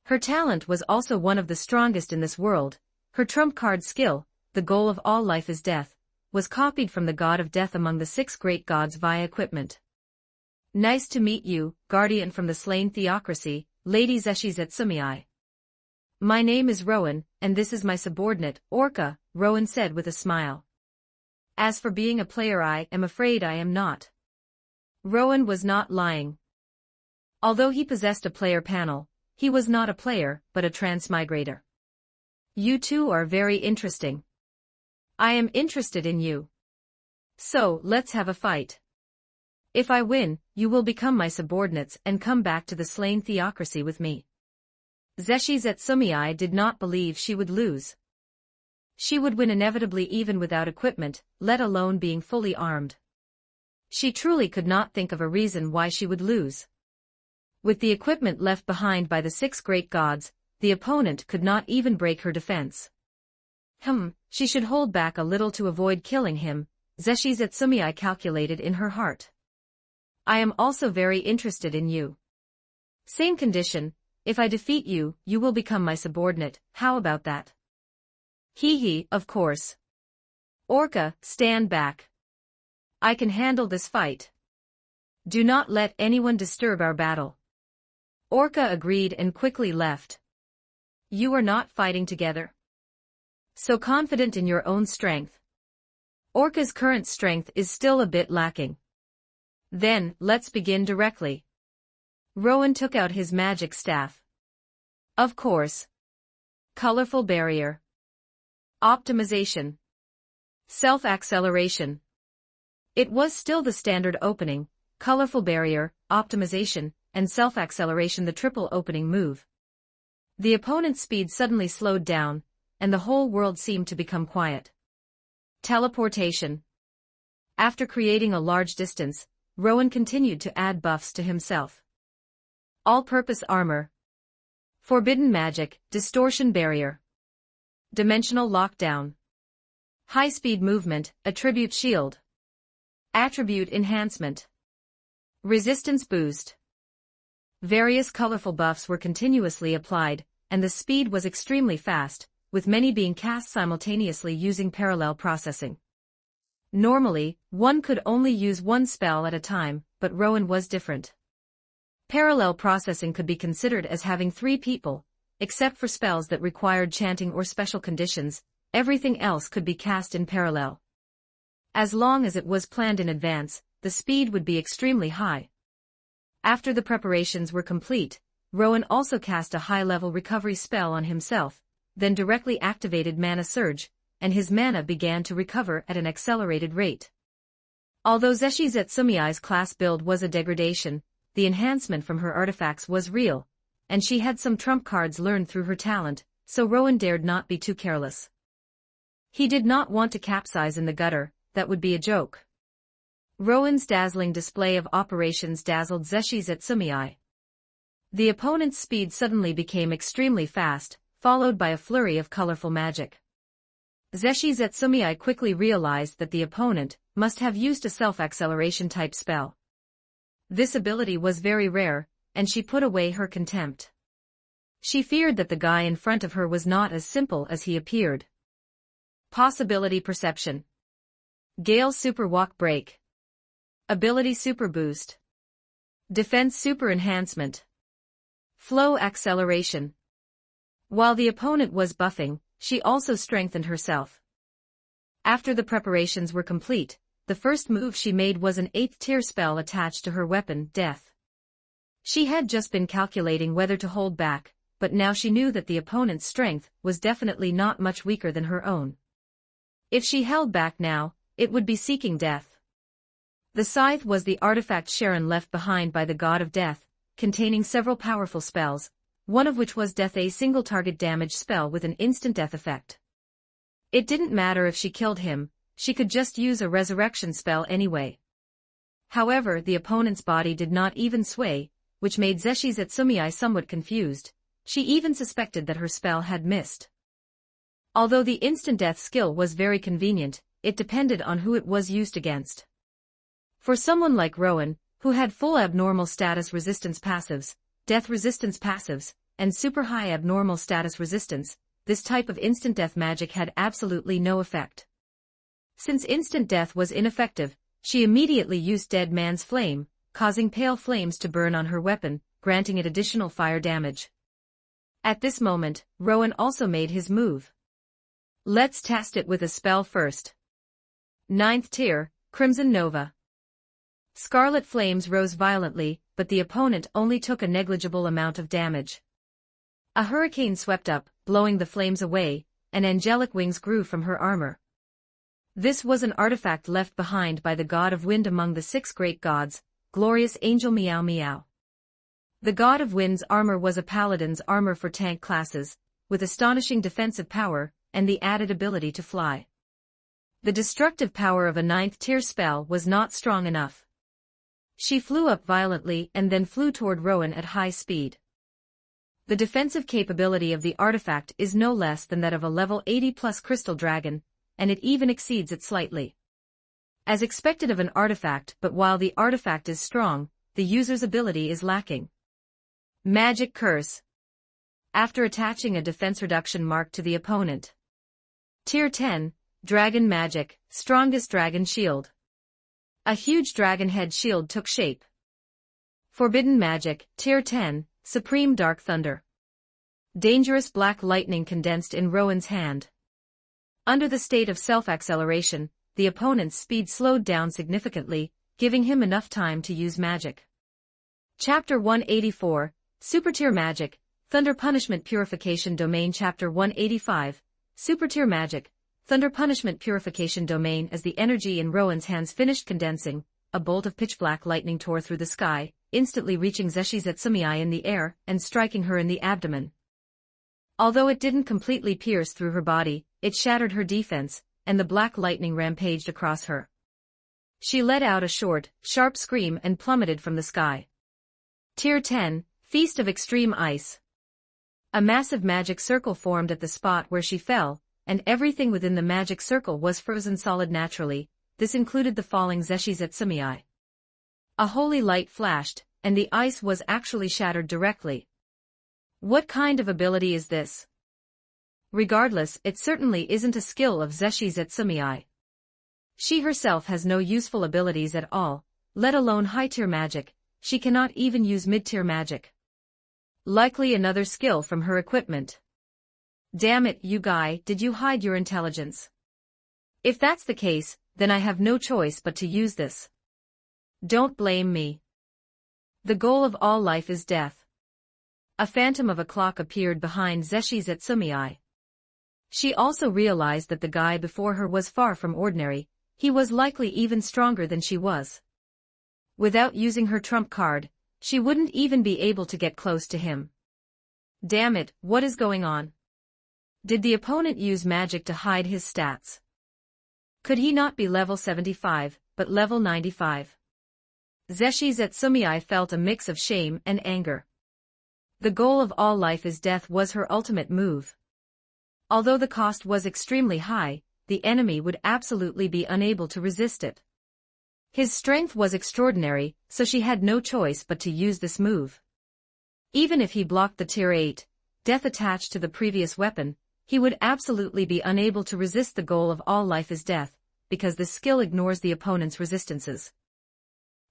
Her talent was also one of the strongest in this world. Her trump card skill, the goal of all life is death, was copied from the god of death among the 6 great gods via equipment. Nice to meet you, guardian from the slain theocracy, Lady Zeshi Zetsumii. My name is Rowan, and this is my subordinate, Orca, Rowan said with a smile. As for being a player, I am afraid I am not. Rowan was not lying. Although he possessed a player panel, he was not a player, but a transmigrator. You two are very interesting. I am interested in you. So, let's have a fight. If I win, you will become my subordinates and come back to the slain theocracy with me. Zeshi Zetsumii did not believe she would lose. She would win inevitably even without equipment, let alone being fully armed. She truly could not think of a reason why she would lose. With the equipment left behind by the 6 great gods, the opponent could not even break her defense. She should hold back a little to avoid killing him, Zeshi Zetsumii calculated in her heart. I am also very interested in you. Same condition, if I defeat you, you will become my subordinate, how about that? Hee hee, of course. Orca, stand back. I can handle this fight. Do not let anyone disturb our battle. Orca agreed and quickly left. You are not fighting together. So confident in your own strength. Orca's current strength is still a bit lacking. Then, let's begin directly. Rowan took out his magic staff. Of course. Colorful barrier. Optimization. Self-acceleration. It was still the standard opening, colorful barrier, optimization, and self-acceleration, the triple opening move. The opponent's speed suddenly slowed down, and the whole world seemed to become quiet. Teleportation. After creating a large distance, Rowan continued to add buffs to himself. All-purpose armor. Forbidden magic, distortion barrier. Dimensional lockdown. High-speed movement, attribute shield. Attribute enhancement. Resistance boost. Various colorful buffs were continuously applied, and the speed was extremely fast, with many being cast simultaneously using parallel processing. Normally, one could only use one spell at a time, but Rowan was different. Parallel processing could be considered as having 3 people, except for spells that required chanting or special conditions, everything else could be cast in parallel. As long as it was planned in advance, the speed would be extremely high. After the preparations were complete, Rowan also cast a high-level recovery spell on himself, then directly activated Mana Surge, and his mana began to recover at an accelerated rate. Although Zeshi Zetsumiai's class build was a degradation, the enhancement from her artifacts was real, and she had some trump cards learned through her talent, so Rowan dared not be too careless. He did not want to capsize in the gutter, that would be a joke. Rowan's dazzling display of operations dazzled Zeshi Zetsumiai. The opponent's speed suddenly became extremely fast, followed by a flurry of colorful magic. Zeshi Zetsumiai quickly realized that the opponent must have used a self-acceleration type spell. This ability was very rare, and she put away her contempt. She feared that the guy in front of her was not as simple as he appeared. Possibility perception. Gale Super Walk Break. Ability Super Boost. Defense Super Enhancement. Flow Acceleration. While the opponent was buffing, she also strengthened herself. After the preparations were complete, the first move she made was an 8th tier spell attached to her weapon, Death. She had just been calculating whether to hold back, but now she knew that the opponent's strength was definitely not much weaker than her own. If she held back now, it would be seeking death. The scythe was the artifact Sharon left behind by the god of death, containing several powerful spells, one of which was Death, a single target damage spell with an instant death effect. It didn't matter if she killed him, she could just use a resurrection spell anyway. However, the opponent's body did not even sway, which made Zeshi Zetsumiai somewhat confused. She even suspected that her spell had missed. Although the instant death skill was very convenient, it depended on who it was used against. For someone like Rowan, who had full abnormal status resistance passives, death resistance passives, and super high abnormal status resistance, this type of instant death magic had absolutely no effect. Since instant death was ineffective, she immediately used Dead Man's Flame, causing pale flames to burn on her weapon, granting it additional fire damage. At this moment, Rowan also made his move. Let's test it with a spell first. 9th tier, Crimson Nova. Scarlet flames rose violently, but the opponent only took a negligible amount of damage. A hurricane swept up, blowing the flames away, and angelic wings grew from her armor. This was an artifact left behind by the god of wind among the 6 great gods, glorious angel Meow Meow. The god of wind's armor was a paladin's armor for tank classes, with astonishing defensive power, and the added ability to fly. The destructive power of a 9th tier spell was not strong enough. She flew up violently and then flew toward Rowan at high speed. The defensive capability of the artifact is no less than that of a level 80+ crystal dragon, and it even exceeds it slightly. As expected of an artifact, but while the artifact is strong, the user's ability is lacking. Magic Curse. After attaching a defense reduction mark to the opponent, Tier 10, Dragon Magic, Strongest Dragon Shield. A huge dragon head shield took shape. Forbidden Magic, Tier 10, Supreme Dark Thunder. Dangerous black lightning condensed in Rowan's hand. Under the state of self-acceleration, the opponent's speed slowed down significantly, giving him enough time to use magic. Chapter 184, Supertier Magic, Thunder Punishment Purification Domain. Chapter 185, Supertier Magic, Thunder Punishment Purification Domain. As the energy in Rowan's hands finished condensing, a bolt of pitch-black lightning tore through the sky, instantly reaching Zeshizetsumi in the air and striking her in the abdomen. Although it didn't completely pierce through her body, it shattered her defense, and the black lightning rampaged across her. She let out a short, sharp scream and plummeted from the sky. Tier 10, Feast of Extreme Ice. A massive magic circle formed at the spot where she fell, and everything within the magic circle was frozen solid naturally. This included the falling Zeshizetsumi. A holy light flashed, and the ice was actually shattered directly. What kind of ability is this? Regardless, it certainly isn't a skill of Zeshizetsumi. She herself has no useful abilities at all, let alone high-tier magic. She cannot even use mid-tier magic. Likely another skill from her equipment. Damn it, you guy, did you hide your intelligence? If that's the case, then I have no choice but to use this. Don't blame me. The goal of all life is death. A phantom of a clock appeared behind Zeshizetsumi. She also realized that the guy before her was far from ordinary. He was likely even stronger than she was. Without using her trump card, she wouldn't even be able to get close to him. Damn it, what is going on? Did the opponent use magic to hide his stats? Could he not be level 75, but level 95? Zeshizetsumi felt a mix of shame and anger. The goal of all life is death was her ultimate move. Although the cost was extremely high, the enemy would absolutely be unable to resist it. His strength was extraordinary, so she had no choice but to use this move. Even if he blocked the Tier 8, death attached to the previous weapon, he would absolutely be unable to resist the goal of all life is death, because this skill ignores the opponent's resistances.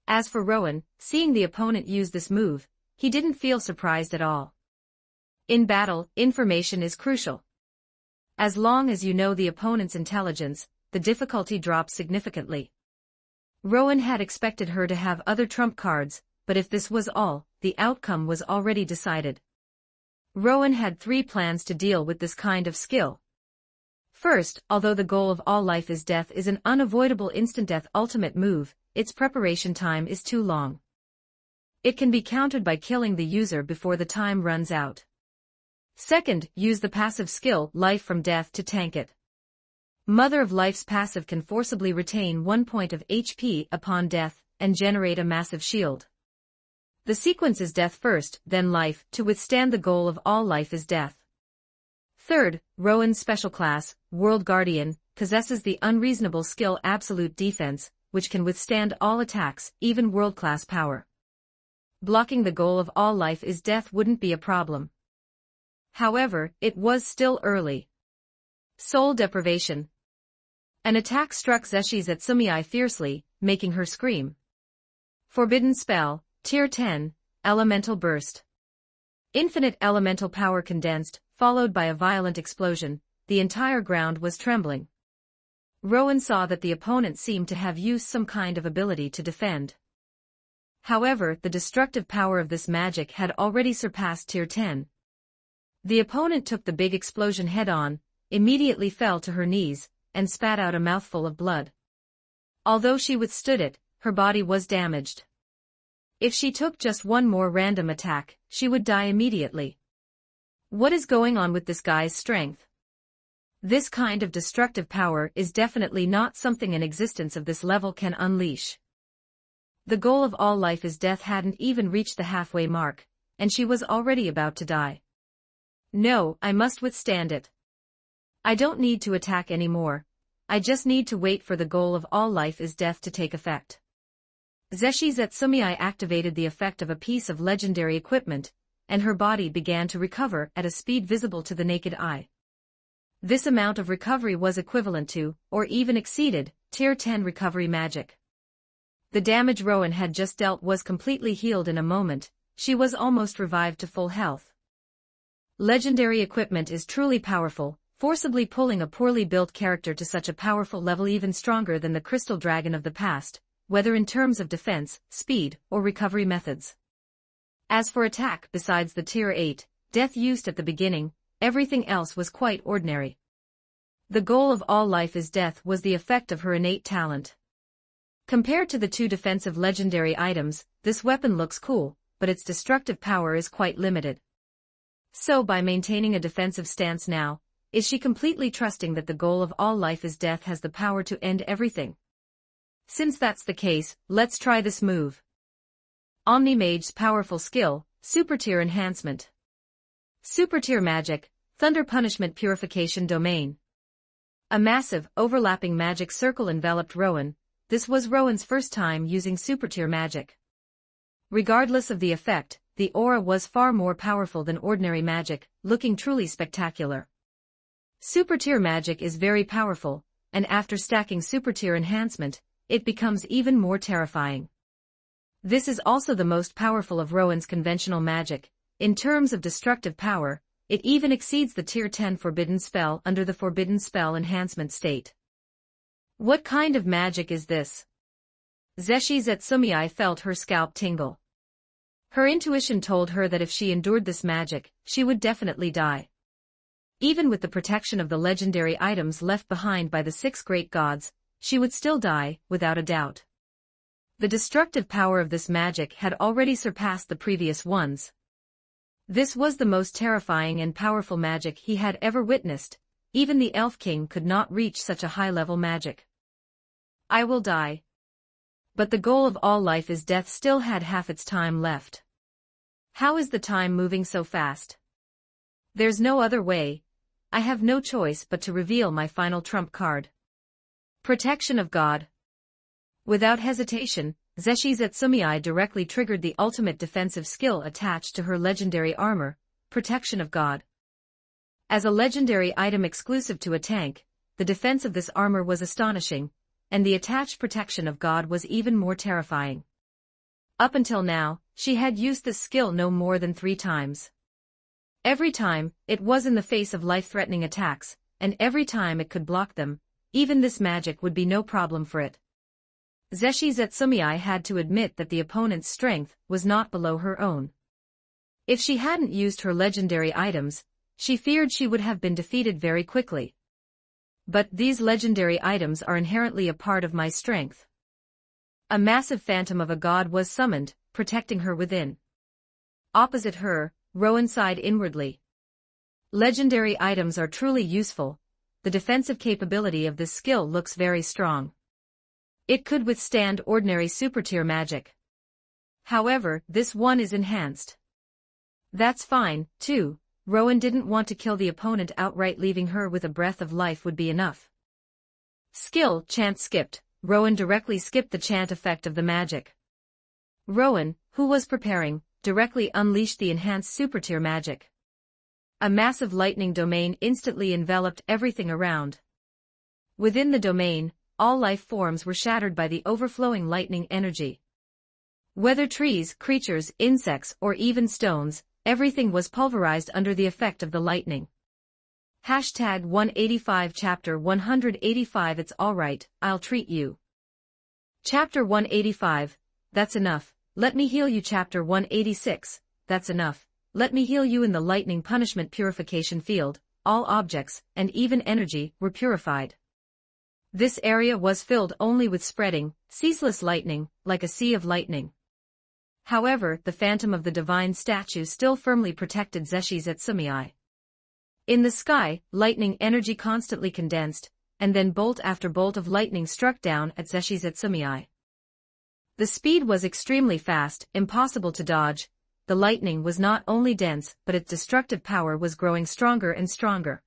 As for Rowan, seeing the opponent use this move, he didn't feel surprised at all. In battle, information is crucial. As long as you know the opponent's intelligence, the difficulty drops significantly. Rowan had expected her to have other trump cards, but if this was all, the outcome was already decided. Rowan had 3 plans to deal with this kind of skill. First, although the goal of all life is death is an unavoidable instant death ultimate move, its preparation time is too long. It can be countered by killing the user before the time runs out. Second, use the passive skill Life from Death to tank it. Mother of Life's passive can forcibly retain 1 point of HP upon death and generate a massive shield. The sequence is death first, then life, to withstand the goal of all life is death. Third, Rowan's special class, World Guardian, possesses the unreasonable skill Absolute Defense, which can withstand all attacks, even world-class power. Blocking the goal of all life is death wouldn't be a problem. However, it was still early. Soul Deprivation. An attack struck Zeshizetsumi fiercely, making her scream. Forbidden Spell, Tier 10, Elemental Burst. Infinite elemental power condensed, followed by a violent explosion. The entire ground was trembling. Rowan saw that the opponent seemed to have used some kind of ability to defend. However, the destructive power of this magic had already surpassed Tier 10. The opponent took the big explosion head-on, immediately fell to her knees, and spat out a mouthful of blood. Although she withstood it, her body was damaged. If she took just one more random attack, she would die immediately. What is going on with this guy's strength? This kind of destructive power is definitely not something an existence of this level can unleash. The goal of all life is death hadn't even reached the halfway mark, and she was already about to die. No, I must withstand it. I don't need to attack anymore. I just need to wait for the goal of all life is death to take effect. Zeshizetsumi activated the effect of a piece of legendary equipment, and her body began to recover at a speed visible to the naked eye. This amount of recovery was equivalent to, or even exceeded, Tier 10 recovery magic. The damage Rowan had just dealt was completely healed in a moment. She was almost revived to full health. Legendary equipment is truly powerful, forcibly pulling a poorly built character to such a powerful level, even stronger than the crystal dragon of the past, whether in terms of defense, speed, or recovery methods. As for attack, besides the Tier 8, death used at the beginning, everything else was quite ordinary. The goal of all life is death was the effect of her innate talent. Compared to the two defensive legendary items, this weapon looks cool, but its destructive power is quite limited. So by maintaining a defensive stance now, is she completely trusting that the goal of all life is death has the power to end everything? Since that's the case, let's try this move. Omni-Mage's powerful skill, Super Tier Enhancement. Super Tier Magic, Thunder Punishment Purification Domain. A massive, overlapping magic circle enveloped Rowan. This was Rowan's first time using Super Tier magic. Regardless of the effect, the aura was far more powerful than ordinary magic, looking truly spectacular. Super Tier magic is very powerful, and after stacking Super Tier Enhancement, it becomes even more terrifying. This is also the most powerful of Rowan's conventional magic. In terms of destructive power, it even exceeds the Tier 10 Forbidden Spell under the Forbidden Spell Enhancement state. What kind of magic is this? Zeshi Zetsumei felt her scalp tingle. Her intuition told her that if she endured this magic, she would definitely die. Even with the protection of the legendary items left behind by the 6 great gods, she would still die, without a doubt. The destructive power of this magic had already surpassed the previous ones. This was the most terrifying and powerful magic he had ever witnessed. Even the Elf King could not reach such a high-level magic. I will die. But the goal of all life is death still had half its time left. How is the time moving so fast? There's no other way. I have no choice but to reveal my final trump card. Protection of God. Without hesitation, Zeshi Zetsumei directly triggered the ultimate defensive skill attached to her legendary armor, Protection of God. As a legendary item exclusive to a tank, the defense of this armor was astonishing, and the attached Protection of God was even more terrifying. Up until now, she had used this skill no more than 3 times. Every time, it was in the face of life-threatening attacks, and every time it could block them, even this magic would be no problem for it. Zeshi Zetsumei had to admit that the opponent's strength was not below her own. If she hadn't used her legendary items, she feared she would have been defeated very quickly. But these legendary items are inherently a part of my strength. A massive phantom of a god was summoned, protecting her within. Opposite her, Rowan sighed inwardly. Legendary items are truly useful. The defensive capability of this skill looks very strong. It could withstand ordinary super-tier magic. However, this one is enhanced. That's fine, too. Rowan didn't want to kill the opponent outright. Leaving her with a breath of life would be enough. Skill, chant skipped. Rowan directly skipped the chant effect of the magic. Rowan, who was preparing, directly unleashed the enhanced super-tier magic. A massive lightning domain instantly enveloped everything around. Within the domain, all life forms were shattered by the overflowing lightning energy. Whether trees, creatures, insects, or even stones, everything was pulverized under the effect of the lightning. Hashtag 185 Chapter 185 It's alright, I'll treat you. Chapter 185, That's enough, let me heal you. Chapter 186, That's enough, let me heal you. In the lightning punishment purification field, all objects, and even energy, were purified. This area was filled only with spreading, ceaseless lightning, like a sea of lightning. However, the phantom of the divine statue still firmly protected Zeshi Zetsumei. In the sky, lightning energy constantly condensed, and then bolt after bolt of lightning struck down at Zeshi Zetsumei. The speed was extremely fast, impossible to dodge. The lightning was not only dense, but its destructive power was growing stronger and stronger.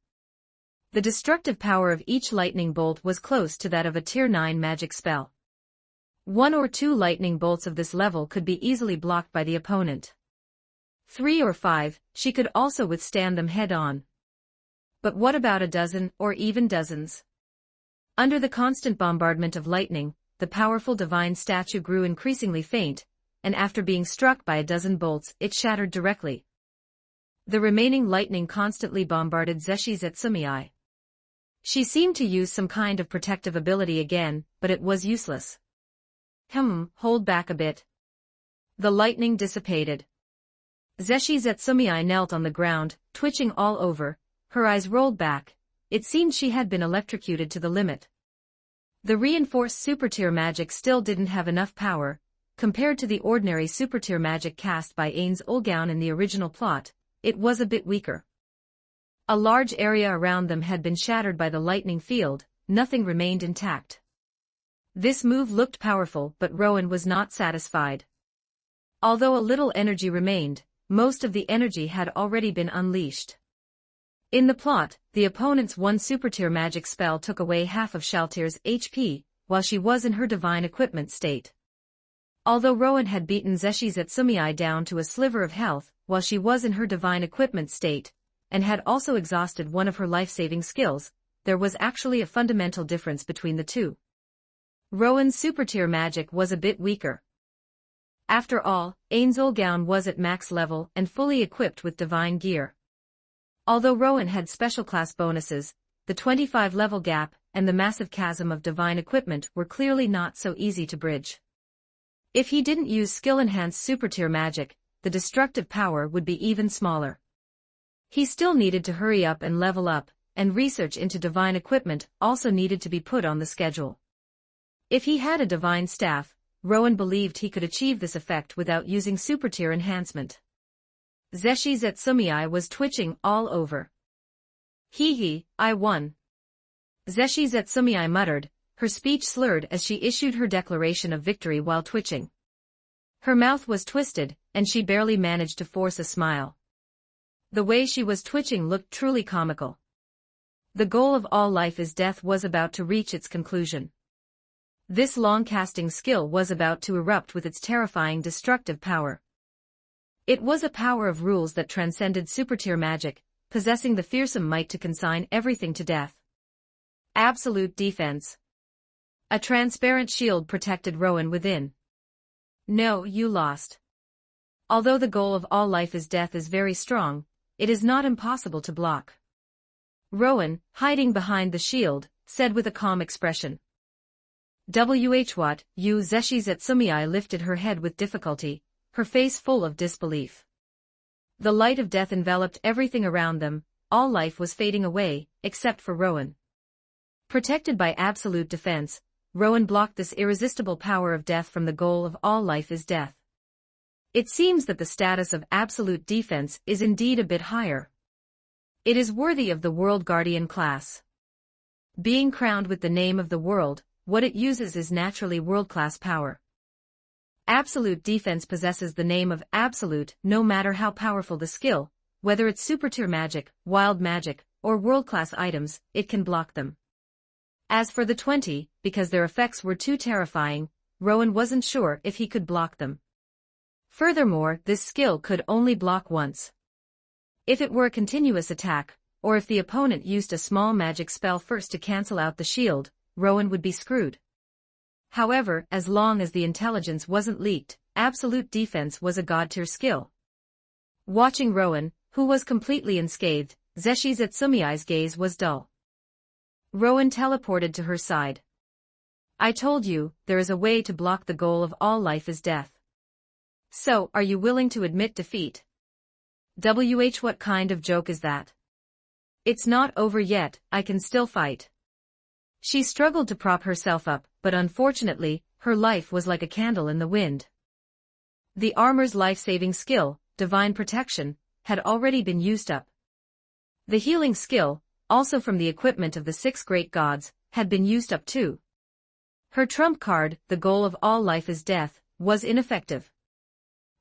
The destructive power of each lightning bolt was close to that of a Tier 9 magic spell. 1 or 2 lightning bolts of this level could be easily blocked by the opponent. 3 or 5, she could also withstand them head-on. But what about a dozen, or even dozens? Under the constant bombardment of lightning, the powerful divine statue grew increasingly faint, and after being struck by a dozen bolts, it shattered directly. The remaining lightning constantly bombarded Zeshi Zetsumei. She seemed to use some kind of protective ability again, but it was useless. Hold back a bit. The lightning dissipated. Zeshi Zetsumei knelt on the ground, twitching all over, her eyes rolled back. It seemed she had been electrocuted to the limit. The reinforced super-tier magic still didn't have enough power, compared to the ordinary super-tier magic cast by Ains Ulgaun in the original plot. It was a bit weaker. A large area around them had been shattered by the lightning field, nothing remained intact. This move looked powerful, but Rowan was not satisfied. Although a little energy remained, most of the energy had already been unleashed. In the plot, the opponent's one super-tier magic spell took away half of Shaltyr's HP, while she was in her divine equipment state. Although Rowan had beaten Zeshi Zetsumei down to a sliver of health, while she was in her divine equipment state, and had also exhausted one of her life-saving skills, there was actually a fundamental difference between the two. Rowan's super-tier magic was a bit weaker. After all, Ains Ulgaun was at max level and fully equipped with divine gear. Although Rowan had special class bonuses, the 25-level gap and the massive chasm of divine equipment were clearly not so easy to bridge. If he didn't use skill-enhanced super-tier magic, the destructive power would be even smaller. He still needed to hurry up and level up, and research into divine equipment also needed to be put on the schedule. If he had a divine staff, Rowan believed he could achieve this effect without using super-tier enhancement. Zeshi Zetsumei was twitching all over. I won. Zeshi Zetsumei muttered, her speech slurred as she issued her declaration of victory while twitching. Her mouth was twisted, and she barely managed to force a smile. The way she was twitching looked truly comical. The goal of all life is death was about to reach its conclusion. This long-casting skill was about to erupt with its terrifying destructive power. It was a power of rules that transcended super-tier magic, possessing the fearsome might to consign everything to death. Absolute defense. A transparent shield protected Rowan within. No, you lost. Although the goal of all life is death is very strong, it is not impossible to block. Rowan, hiding behind the shield, said with a calm expression. What, you Zeshi Zetsumei lifted her head with difficulty, her face full of disbelief. The light of death enveloped everything around them, all life was fading away, except for Rowan. Protected by absolute defense, Rowan blocked this irresistible power of death from the goal of all life is death. It seems that the status of absolute defense is indeed a bit higher. It is worthy of the World Guardian class. Being crowned with the name of the world, what it uses is naturally world-class power. Absolute defense possesses the name of absolute no matter how powerful the skill, whether it's super-tier magic, wild magic, or world-class items, it can block them. As for the 20, because their effects were too terrifying, Rowan wasn't sure if he could block them. Furthermore, this skill could only block once. If it were a continuous attack, or if the opponent used a small magic spell first to cancel out the shield, Rowan would be screwed. However, as long as the intelligence wasn't leaked, absolute defense was a god-tier skill. Watching Rowan, who was completely unscathed, Zeshi Zetsumei's gaze was dull. Rowan teleported to her side. I told you, there is a way to block the goal of all life is death. So, are you willing to admit defeat? What kind of joke is that? It's not over yet, I can still fight. She struggled to prop herself up, but unfortunately, her life was like a candle in the wind. The armor's life-saving skill, divine protection, had already been used up. The healing skill, also from the equipment of the 6 great gods, had been used up too. Her trump card, the goal of all life is death, was ineffective.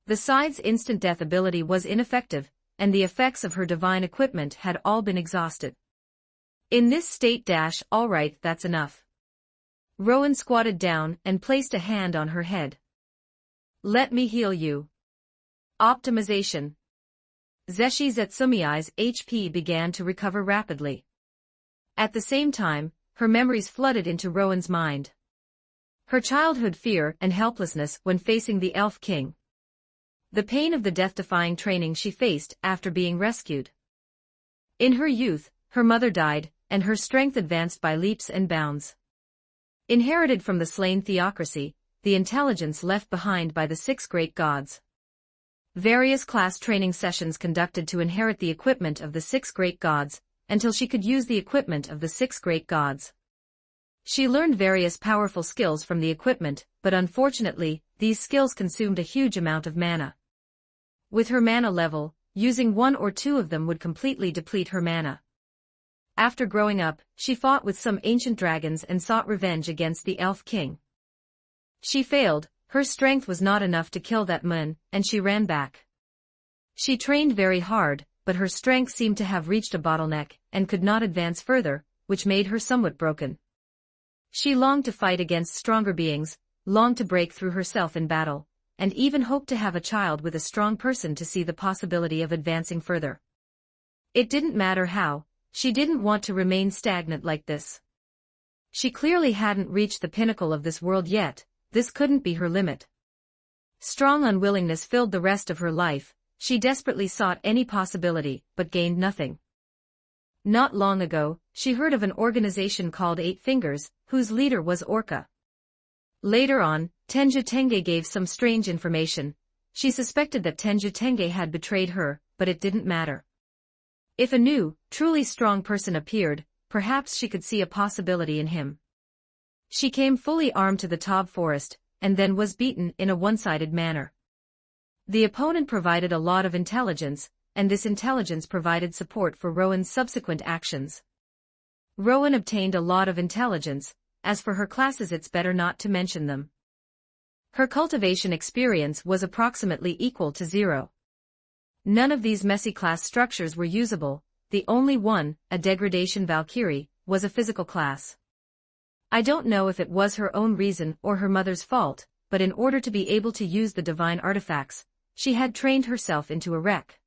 The side's instant death ability was ineffective, and the effects of her divine equipment had all been exhausted. In this state alright, that's enough. Rowan squatted down and placed a hand on her head. Let me heal you. Optimization. Zeshi Zetsumiai's HP began to recover rapidly. At the same time, her memories flooded into Rowan's mind. Her childhood fear and helplessness when facing the Elf King. The pain of the death-defying training she faced after being rescued. In her youth, her mother died, and her strength advanced by leaps and bounds. Inherited from the slain theocracy, the intelligence left behind by the 6 great gods. Various class training sessions conducted to inherit the equipment of the 6 great gods, until she could use the equipment of the 6 great gods. She learned various powerful skills from the equipment, but unfortunately, these skills consumed a huge amount of mana. With her mana level, using 1 or 2 of them would completely deplete her mana. After growing up, she fought with some ancient dragons and sought revenge against the Elf King. She failed, her strength was not enough to kill that man, and she ran back. She trained very hard, but her strength seemed to have reached a bottleneck, and could not advance further, which made her somewhat broken. She longed to fight against stronger beings, longed to break through herself in battle, and even hoped to have a child with a strong person to see the possibility of advancing further. It didn't matter how, she didn't want to remain stagnant like this. She clearly hadn't reached the pinnacle of this world yet, this couldn't be her limit. Strong unwillingness filled the rest of her life, she desperately sought any possibility, but gained nothing. Not long ago, she heard of an organization called 8 Fingers, whose leader was Orca. Later on, Tenju Tenge gave some strange information. She suspected that Tenju Tenge had betrayed her, but it didn't matter. If a new, truly strong person appeared, perhaps she could see a possibility in him. She came fully armed to the Taub forest, and then was beaten in a one-sided manner. The opponent provided a lot of intelligence, and this intelligence provided support for Rowan's subsequent actions. Rowan obtained a lot of intelligence, as for her classes it's better not to mention them. Her cultivation experience was approximately equal to 0. None of these messy class structures were usable, the only one, a degradation Valkyrie, was a physical class. I don't know if it was her own reason or her mother's fault, but in order to be able to use the divine artifacts, she had trained herself into a wreck.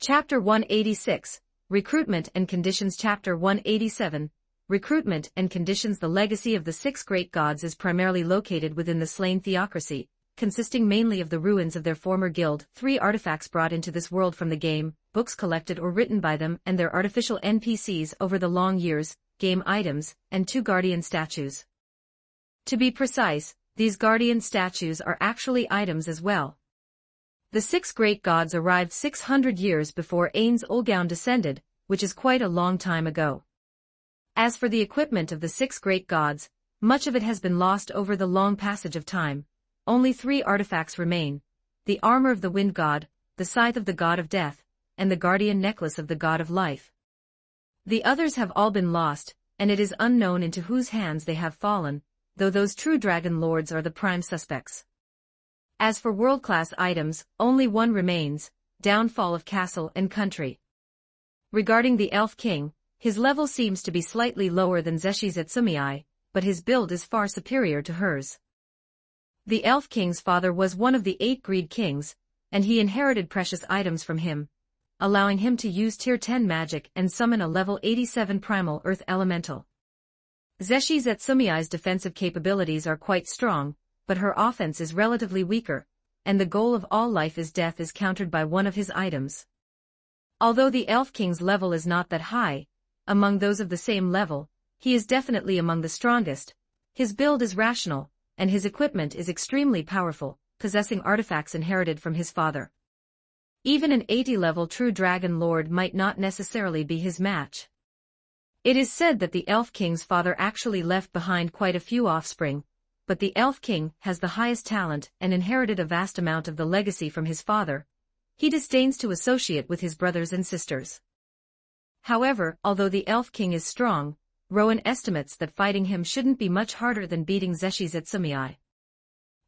Chapter 186, Recruitment and Conditions. Chapter 187, Recruitment and Conditions. The legacy of the 6 great gods is primarily located within the slain theocracy, consisting mainly of the ruins of their former guild, 3 artifacts brought into this world from the game, books collected or written by them and their artificial NPCs over the long years, game items, and 2 guardian statues. To be precise, these guardian statues are actually items as well. The 6 great gods arrived 600 years before Ain's Ulgaun descended, which is quite a long time ago. As for the equipment of the 6 great gods, much of it has been lost over the long passage of time. Only 3 artifacts remain: the armor of the wind god, the scythe of the god of death, and the guardian necklace of the god of life. The others have all been lost, and it is unknown into whose hands they have fallen, though those true dragon lords are the prime suspects. As for world-class items, only one remains: Downfall of Castle and Country. Regarding the Elf King, his level seems to be slightly lower than Zeshi Zetsumiai, but his build is far superior to hers. The Elf King's father was one of the 8 Greed Kings, and he inherited precious items from him, allowing him to use Tier 10 magic and summon a level 87 primal earth elemental. Zeshi Zetsumiai's defensive capabilities are quite strong, but her offense is relatively weaker, and the goal of all life is death is countered by one of his items. Although the Elf King's level is not that high, among those of the same level, he is definitely among the strongest. His build is rational, and his equipment is extremely powerful, possessing artifacts inherited from his father. Even an 80-level true dragon lord might not necessarily be his match. It is said that the Elf King's father actually left behind quite a few offspring, but the Elf King has the highest talent and inherited a vast amount of the legacy from his father. He disdains to associate with his brothers and sisters. However, although the Elf King is strong, Rowan estimates that fighting him shouldn't be much harder than beating Zeshi Zetsumiai.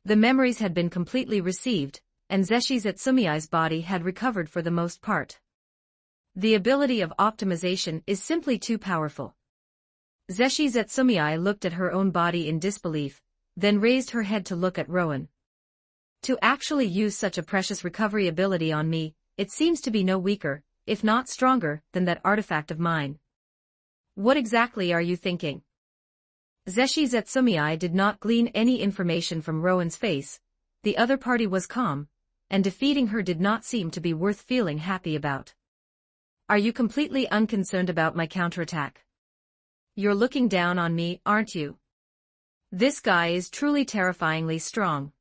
The memories had been completely received, and Zeshi Zetsumiai's body had recovered for the most part. The ability of optimization is simply too powerful. Zeshi Zetsumiai looked at her own body in disbelief, then raised her head to look at Rowan. To actually use such a precious recovery ability on me, it seems to be no weaker, if not stronger, than that artifact of mine. What exactly are you thinking? Zeshi Zetsumei did not glean any information from Rowan's face. The other party was calm, and defeating her did not seem to be worth feeling happy about. Are you completely unconcerned about my counterattack? You're looking down on me, aren't you? This guy is truly terrifyingly strong.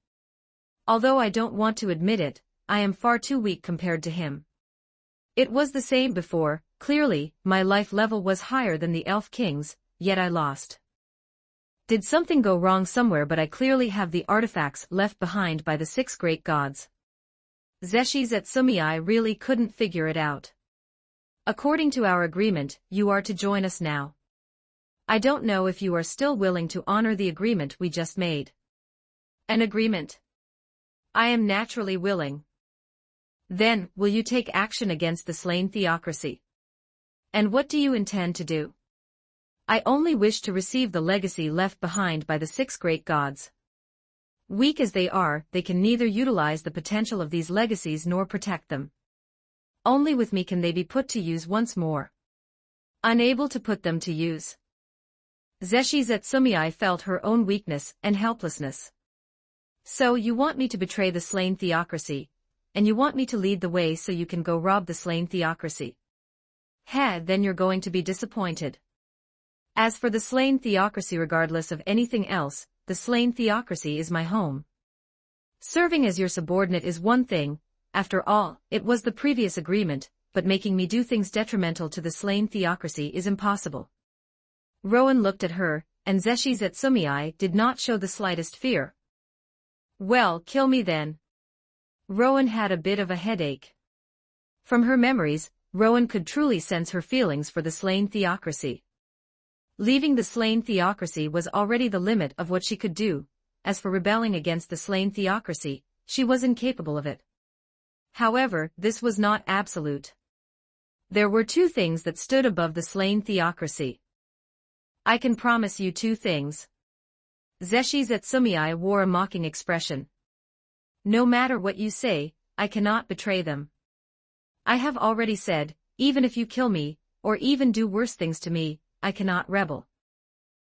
Although I don't want to admit it, I am far too weak compared to him. It was the same before. Clearly, my life level was higher than the Elf King's, yet I lost. Did something go wrong somewhere? But I clearly have the artifacts left behind by the 6 great gods. Zeshi Zetsumei really couldn't figure it out. According to our agreement, you are to join us now. I don't know if you are still willing to honor the agreement we just made. An agreement? I am naturally willing. Then, will you take action against the slain theocracy? And what do you intend to do? I only wish to receive the legacy left behind by the 6 great gods. Weak as they are, they can neither utilize the potential of these legacies nor protect them. Only with me can they be put to use once more. Unable to put them to use. Zeshi Zetsumei felt her own weakness and helplessness. So you want me to betray the slain theocracy, and you want me to lead the way so you can go rob the slain theocracy. Then you're going to be disappointed. As for the slain theocracy, regardless of anything else, the slain theocracy is my home. Serving as your subordinate is one thing. After all, it was the previous agreement, but making me do things detrimental to the slain theocracy is impossible. Rowan looked at her, and Zeshi Zetsumei did not show the slightest fear. Well, kill me then. Rowan had a bit of a headache. From her memories, Rowan could truly sense her feelings for the slain theocracy. Leaving the slain theocracy was already the limit of what she could do. As for rebelling against the slain theocracy, she was incapable of it. However, this was not absolute. There were 2 things that stood above the slain theocracy. I can promise you 2 things. Zeshi Zetsumei wore a mocking expression. No matter what you say, I cannot betray them. I have already said, even if you kill me, or even do worse things to me, I cannot rebel.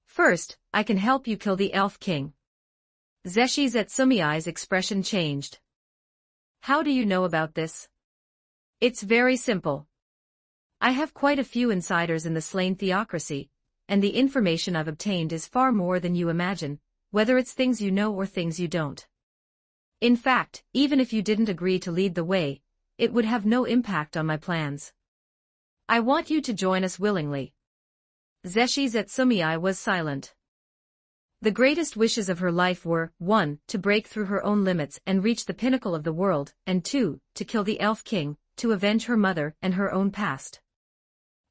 First, I can help you kill the Elf King. Zeshi Zetsumei's expression changed. How do you know about this? It's very simple. I have quite a few insiders in the slain theocracy, and the information I've obtained is far more than you imagine, whether it's things you know or things you don't. In fact, even if you didn't agree to lead the way, it would have no impact on my plans. I want you to join us willingly. Zeshi Zetsumei was silent. The greatest wishes of her life were, 1, to break through her own limits and reach the pinnacle of the world, and 2, to kill the Elf King, to avenge her mother and her own past.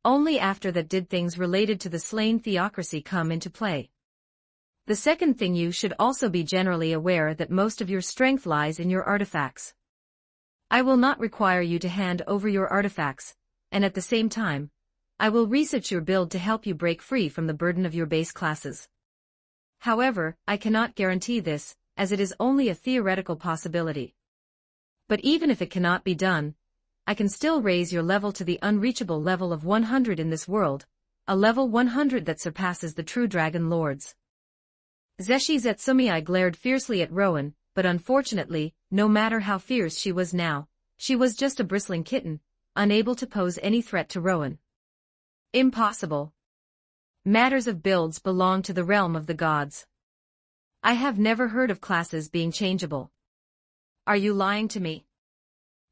Only after that did things related to the slain theocracy come into play. The second thing, you should also be generally aware that most of your strength lies in your artifacts. I will not require you to hand over your artifacts, and at the same time, I will research your build to help you break free from the burden of your base classes. However, I cannot guarantee this, as it is only a theoretical possibility. But even if it cannot be done, I can still raise your level to the unreachable level of 100 in this world, a level 100 that surpasses the true Dragon Lords. Zeshi Zetsumei glared fiercely at Rowan, but unfortunately, no matter how fierce she was now, she was just a bristling kitten, unable to pose any threat to Rowan. Impossible. Matters of builds belong to the realm of the gods. I have never heard of classes being changeable. Are you lying to me?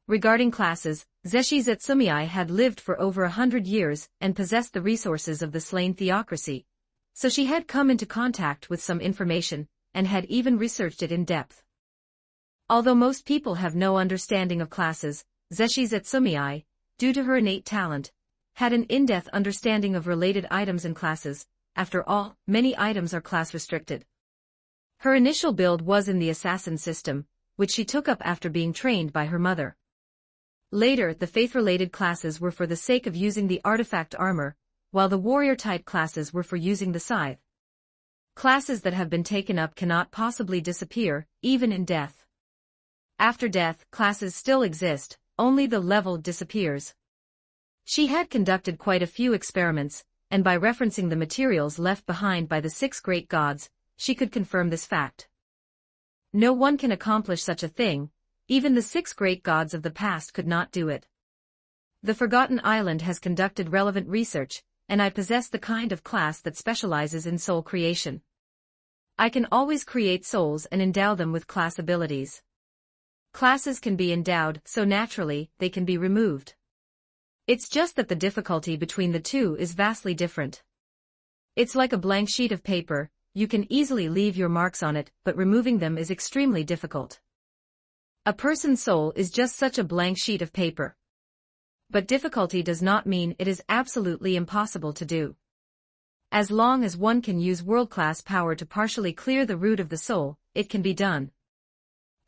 Regarding classes, Zeshi Zetsumei had lived for over 100 years and possessed the resources of the slain theocracy, so she had come into contact with some information, and had even researched it in depth. Although most people have no understanding of classes, Zeshi Zetsumei, due to her innate talent, had an in-depth understanding of related items and classes. After all, many items are class-restricted. Her initial build was in the assassin system, which she took up after being trained by her mother. Later, the faith-related classes were for the sake of using the artifact armor, while the warrior-type classes were for using the scythe. Classes that have been taken up cannot possibly disappear, even in death. After death, classes still exist, only the level disappears. She had conducted quite a few experiments, and by referencing the materials left behind by the 6 great gods, she could confirm this fact. No one can accomplish such a thing, even the 6 great gods of the past could not do it. The Forgotten Island has conducted relevant research, and I possess the kind of class that specializes in soul creation. I can always create souls and endow them with class abilities. Classes can be endowed so naturally they can be removed. It's just that the difficulty between the two is vastly different. It's like a blank sheet of paper, you can easily leave your marks on it, but removing them is extremely difficult. A person's soul is just such a blank sheet of paper. But difficulty does not mean it is absolutely impossible to do. As long as one can use world-class power to partially clear the root of the soul, it can be done.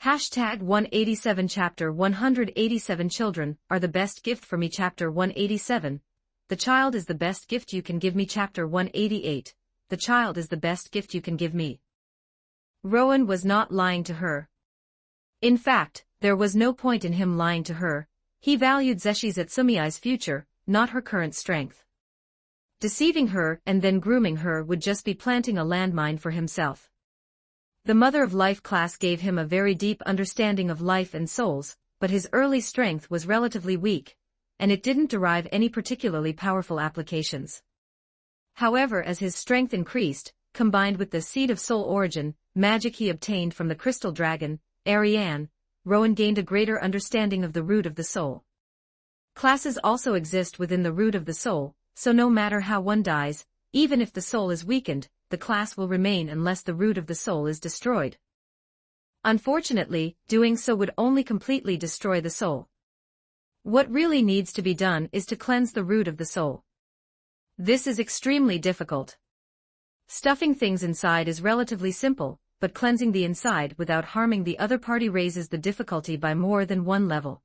Hashtag 187 Chapter 187 Children are the best gift for me. Chapter 187. The child is the best gift you can give me. Chapter 188. The child is the best gift you can give me. Rowan was not lying to her. In fact, there was no point in him lying to her. He valued Zeshizetsumiai's future, not her current strength. Deceiving her and then grooming her would just be planting a landmine for himself. The Mother of Life class gave him a very deep understanding of life and souls, but his early strength was relatively weak, and it didn't derive any particularly powerful applications. However, as his strength increased, combined with the seed of soul origin, magic he obtained from the crystal dragon, Ariane, Rowan gained a greater understanding of the root of the soul. Classes also exist within the root of the soul, so no matter how one dies, even if the soul is weakened, the class will remain unless the root of the soul is destroyed. Unfortunately, doing so would only completely destroy the soul. What really needs to be done is to cleanse the root of the soul. This is extremely difficult. Stuffing things inside is relatively simple, but cleansing the inside without harming the other party raises the difficulty by more than one level.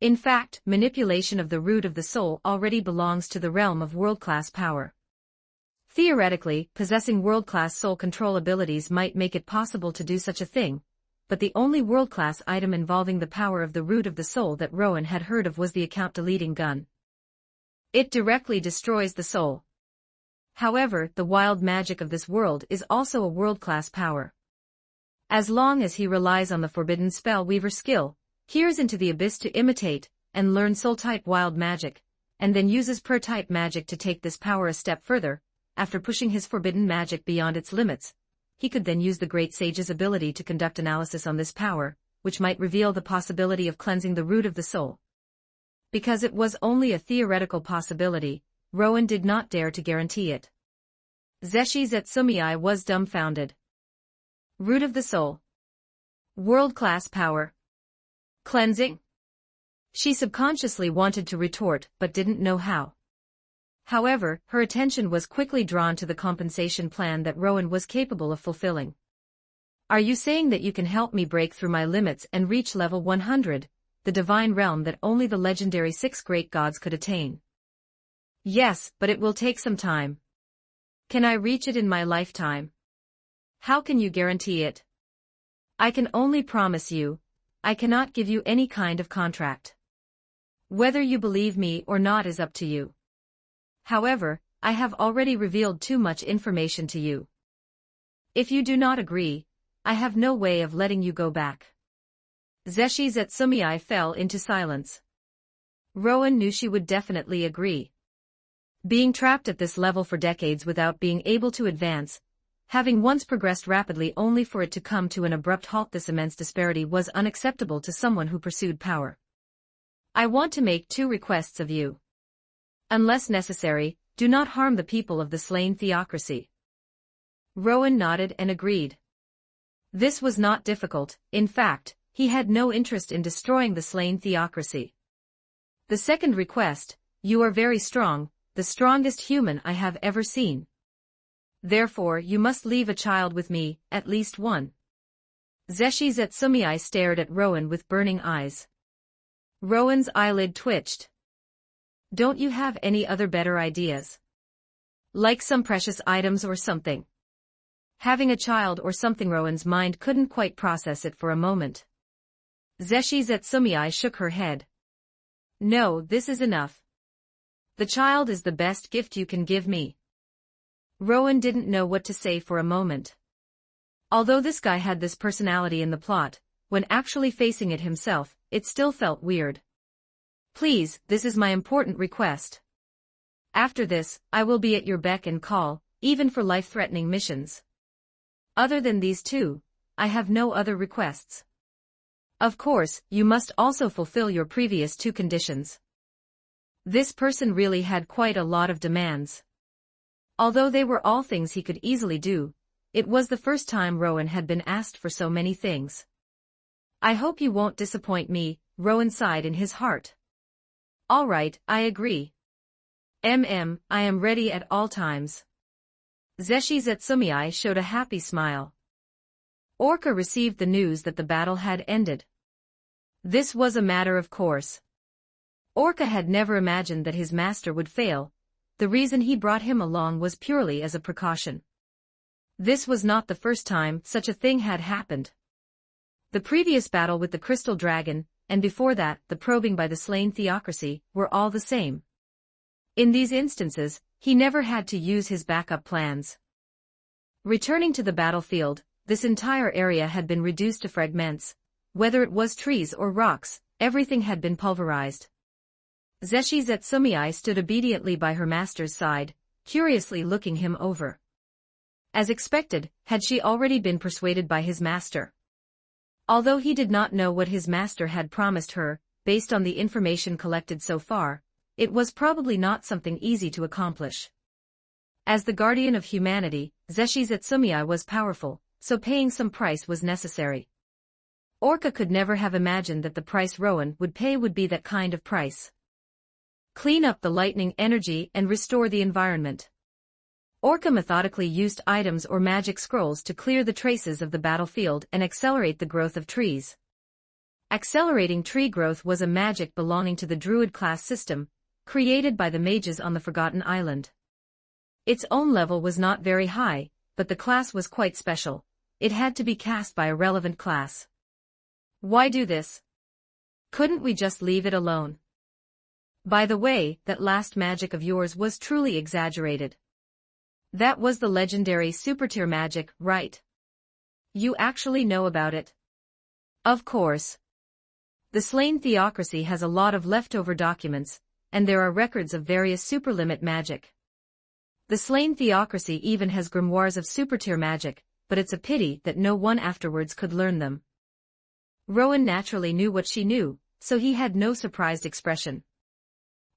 In fact, manipulation of the root of the soul already belongs to the realm of world-class power. Theoretically, possessing world-class soul control abilities might make it possible to do such a thing, but the only world-class item involving the power of the root of the soul that Rowan had heard of was the account-deleting gun. It directly destroys the soul. However, the wild magic of this world is also a world-class power. As long as he relies on the forbidden spell weaver skill, peers into the abyss to imitate and learn soul-type wild magic, and then uses per-type magic to take this power a step further, after pushing his forbidden magic beyond its limits, he could then use the Great Sage's ability to conduct analysis on this power, which might reveal the possibility of cleansing the root of the soul. Because it was only a theoretical possibility, Rowan did not dare to guarantee it. Zeshizetsumiai was dumbfounded. Root of the soul. World-class power. Cleansing? She subconsciously wanted to retort but didn't know how. However, her attention was quickly drawn to the compensation plan that Rowan was capable of fulfilling. Are you saying that you can help me break through my limits and reach level 100, the divine realm that only the legendary 6 great gods could attain? Yes, but it will take some time. Can I reach it in my lifetime? How can you guarantee it? I can only promise you. I cannot give you any kind of contract. Whether you believe me or not is up to you. However, I have already revealed too much information to you. If you do not agree, I have no way of letting you go back. Zeshizetsumiai fell into silence. Rowan knew she would definitely agree. Being trapped at this level for decades without being able to advance, having once progressed rapidly only for it to come to an abrupt halt, this immense disparity was unacceptable to someone who pursued power. I want to make 2 requests of you. Unless necessary, do not harm the people of the slain theocracy. Rowan nodded and agreed. This was not difficult, in fact, he had no interest in destroying the slain theocracy. The second request, you are very strong, the strongest human I have ever seen. Therefore you must leave a child with me, at least one. Zeshizetsumiai stared at Rowan with burning eyes. Rowan's eyelid twitched. Don't you have any other better ideas? Like some precious items or something? Having a child or something? Rowan's mind couldn't quite process it for a moment. Zeshizetsumiai shook her head. No, this is enough. The child is the best gift you can give me. Rowan didn't know what to say for a moment. Although this guy had this personality in the plot, when actually facing it himself, it still felt weird. Please, this is my important request. After this, I will be at your beck and call, even for life-threatening missions. Other than these two, I have no other requests. Of course, you must also fulfill your previous two conditions. This person really had quite a lot of demands. Although they were all things he could easily do, it was the first time Rowan had been asked for so many things. I hope you won't disappoint me, Rowan sighed in his heart. All right, I agree. I am ready at all times. Zeshi Zetsumei showed a happy smile. Orca received the news that the battle had ended. This was a matter of course. Orca had never imagined that his master would fail. The reason he brought him along was purely as a precaution. This was not the first time such a thing had happened. The previous battle with the Crystal Dragon, and before that the probing by the slain theocracy, were all the same. In these instances, he never had to use his backup plans. Returning to the battlefield, this entire area had been reduced to fragments. Whether it was trees or rocks, everything had been pulverized. Zeshi Zetsumei stood obediently by her master's side, curiously looking him over. As expected, had she already been persuaded by his master? Although he did not know what his master had promised her, based on the information collected so far, it was probably not something easy to accomplish. As the guardian of humanity, Zeshi Zetsumei was powerful, so paying some price was necessary. Orca could never have imagined that the price Rowan would pay would be that kind of price. Clean up the lightning energy and restore the environment. Orca methodically used items or magic scrolls to clear the traces of the battlefield and accelerate the growth of trees. Accelerating tree growth was a magic belonging to the Druid class system, created by the mages on the Forgotten Island. Its own level was not very high, but the class was quite special. It had to be cast by a relevant class. Why do this? Couldn't we just leave it alone? By the way, that last magic of yours was truly exaggerated. That was the legendary super-tier magic, right? You actually know about it? Of course. The slain theocracy has a lot of leftover documents, and there are records of various super-limit magic. The slain theocracy even has grimoires of super-tier magic, but it's a pity that no one afterwards could learn them. Rowan naturally knew what she knew, so he had no surprised expression.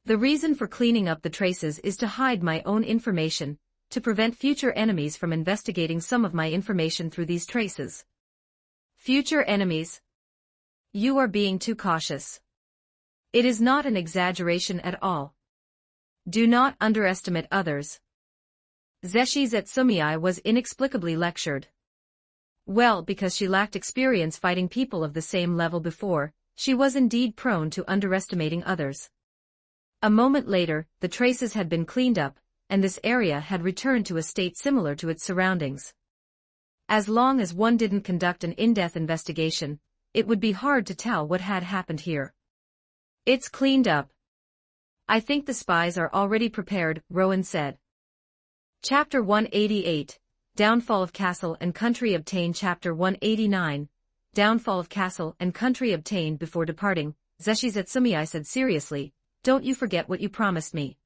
The reason for cleaning up the traces is to hide my own information, to prevent future enemies from investigating some of my information through these traces. Future enemies? You are being too cautious. It is not an exaggeration at all. Do not underestimate others. Zeshi Zetsumei was inexplicably lectured. Well, because she lacked experience fighting people of the same level before, she was indeed prone to underestimating others. A moment later, the traces had been cleaned up, and this area had returned to a state similar to its surroundings. As long as one didn't conduct an in-depth investigation, it would be hard to tell what had happened here. It's cleaned up. I think the spies are already prepared, Rowan said. Chapter 188, Downfall of Castle and Country obtained. Chapter 189, Downfall of Castle and Country obtained. Before departing, Zeshi Zetsumei said seriously, don't you forget what you promised me.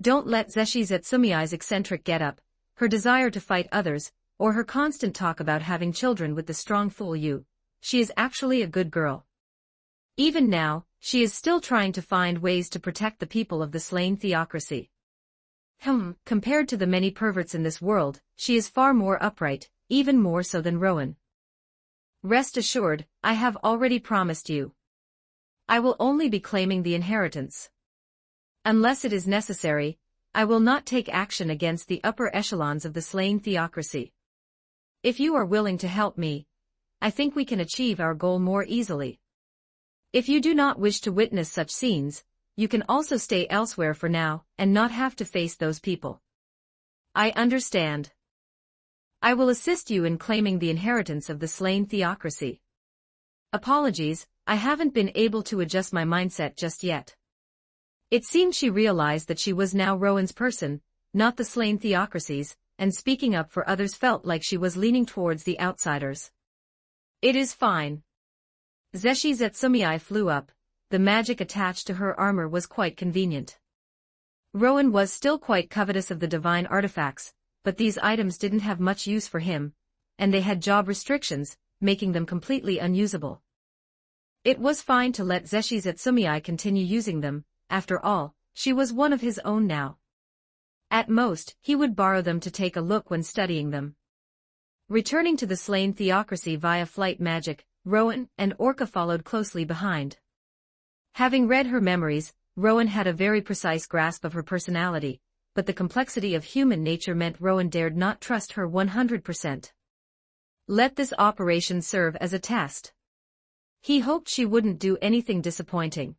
Don't let Zeshi Zetsumei's eccentric get-up, her desire to fight others, or her constant talk about having children with the strong fool you. She is actually a good girl. Even now, she is still trying to find ways to protect the people of the slain theocracy. Compared to the many perverts in this world, she is far more upright, even more so than Rowan. Rest assured, I have already promised you. I will only be claiming the inheritance. Unless it is necessary, I will not take action against the upper echelons of the slain theocracy. If you are willing to help me, I think we can achieve our goal more easily. If you do not wish to witness such scenes, you can also stay elsewhere for now, and not have to face those people. I understand. I will assist you in claiming the inheritance of the slain theocracy. Apologies, I haven't been able to adjust my mindset just yet. It seemed she realized that she was now Rowan's person, not the slain theocracies, and speaking up for others felt like she was leaning towards the outsiders. It is fine. Zeshi Zetsumei flew up. The magic attached to her armor was quite convenient. Rowan was still quite covetous of the divine artifacts, but these items didn't have much use for him, and they had job restrictions, making them completely unusable. It was fine to let Zeshi Zetsumei continue using them. After all, she was one of his own now. At most, he would borrow them to take a look when studying them. Returning to the slain theocracy via flight magic, Rowan and Orca followed closely behind. Having read her memories, Rowan had a very precise grasp of her personality, but the complexity of human nature meant Rowan dared not trust her 100%. Let this operation serve as a test. He hoped she wouldn't do anything disappointing.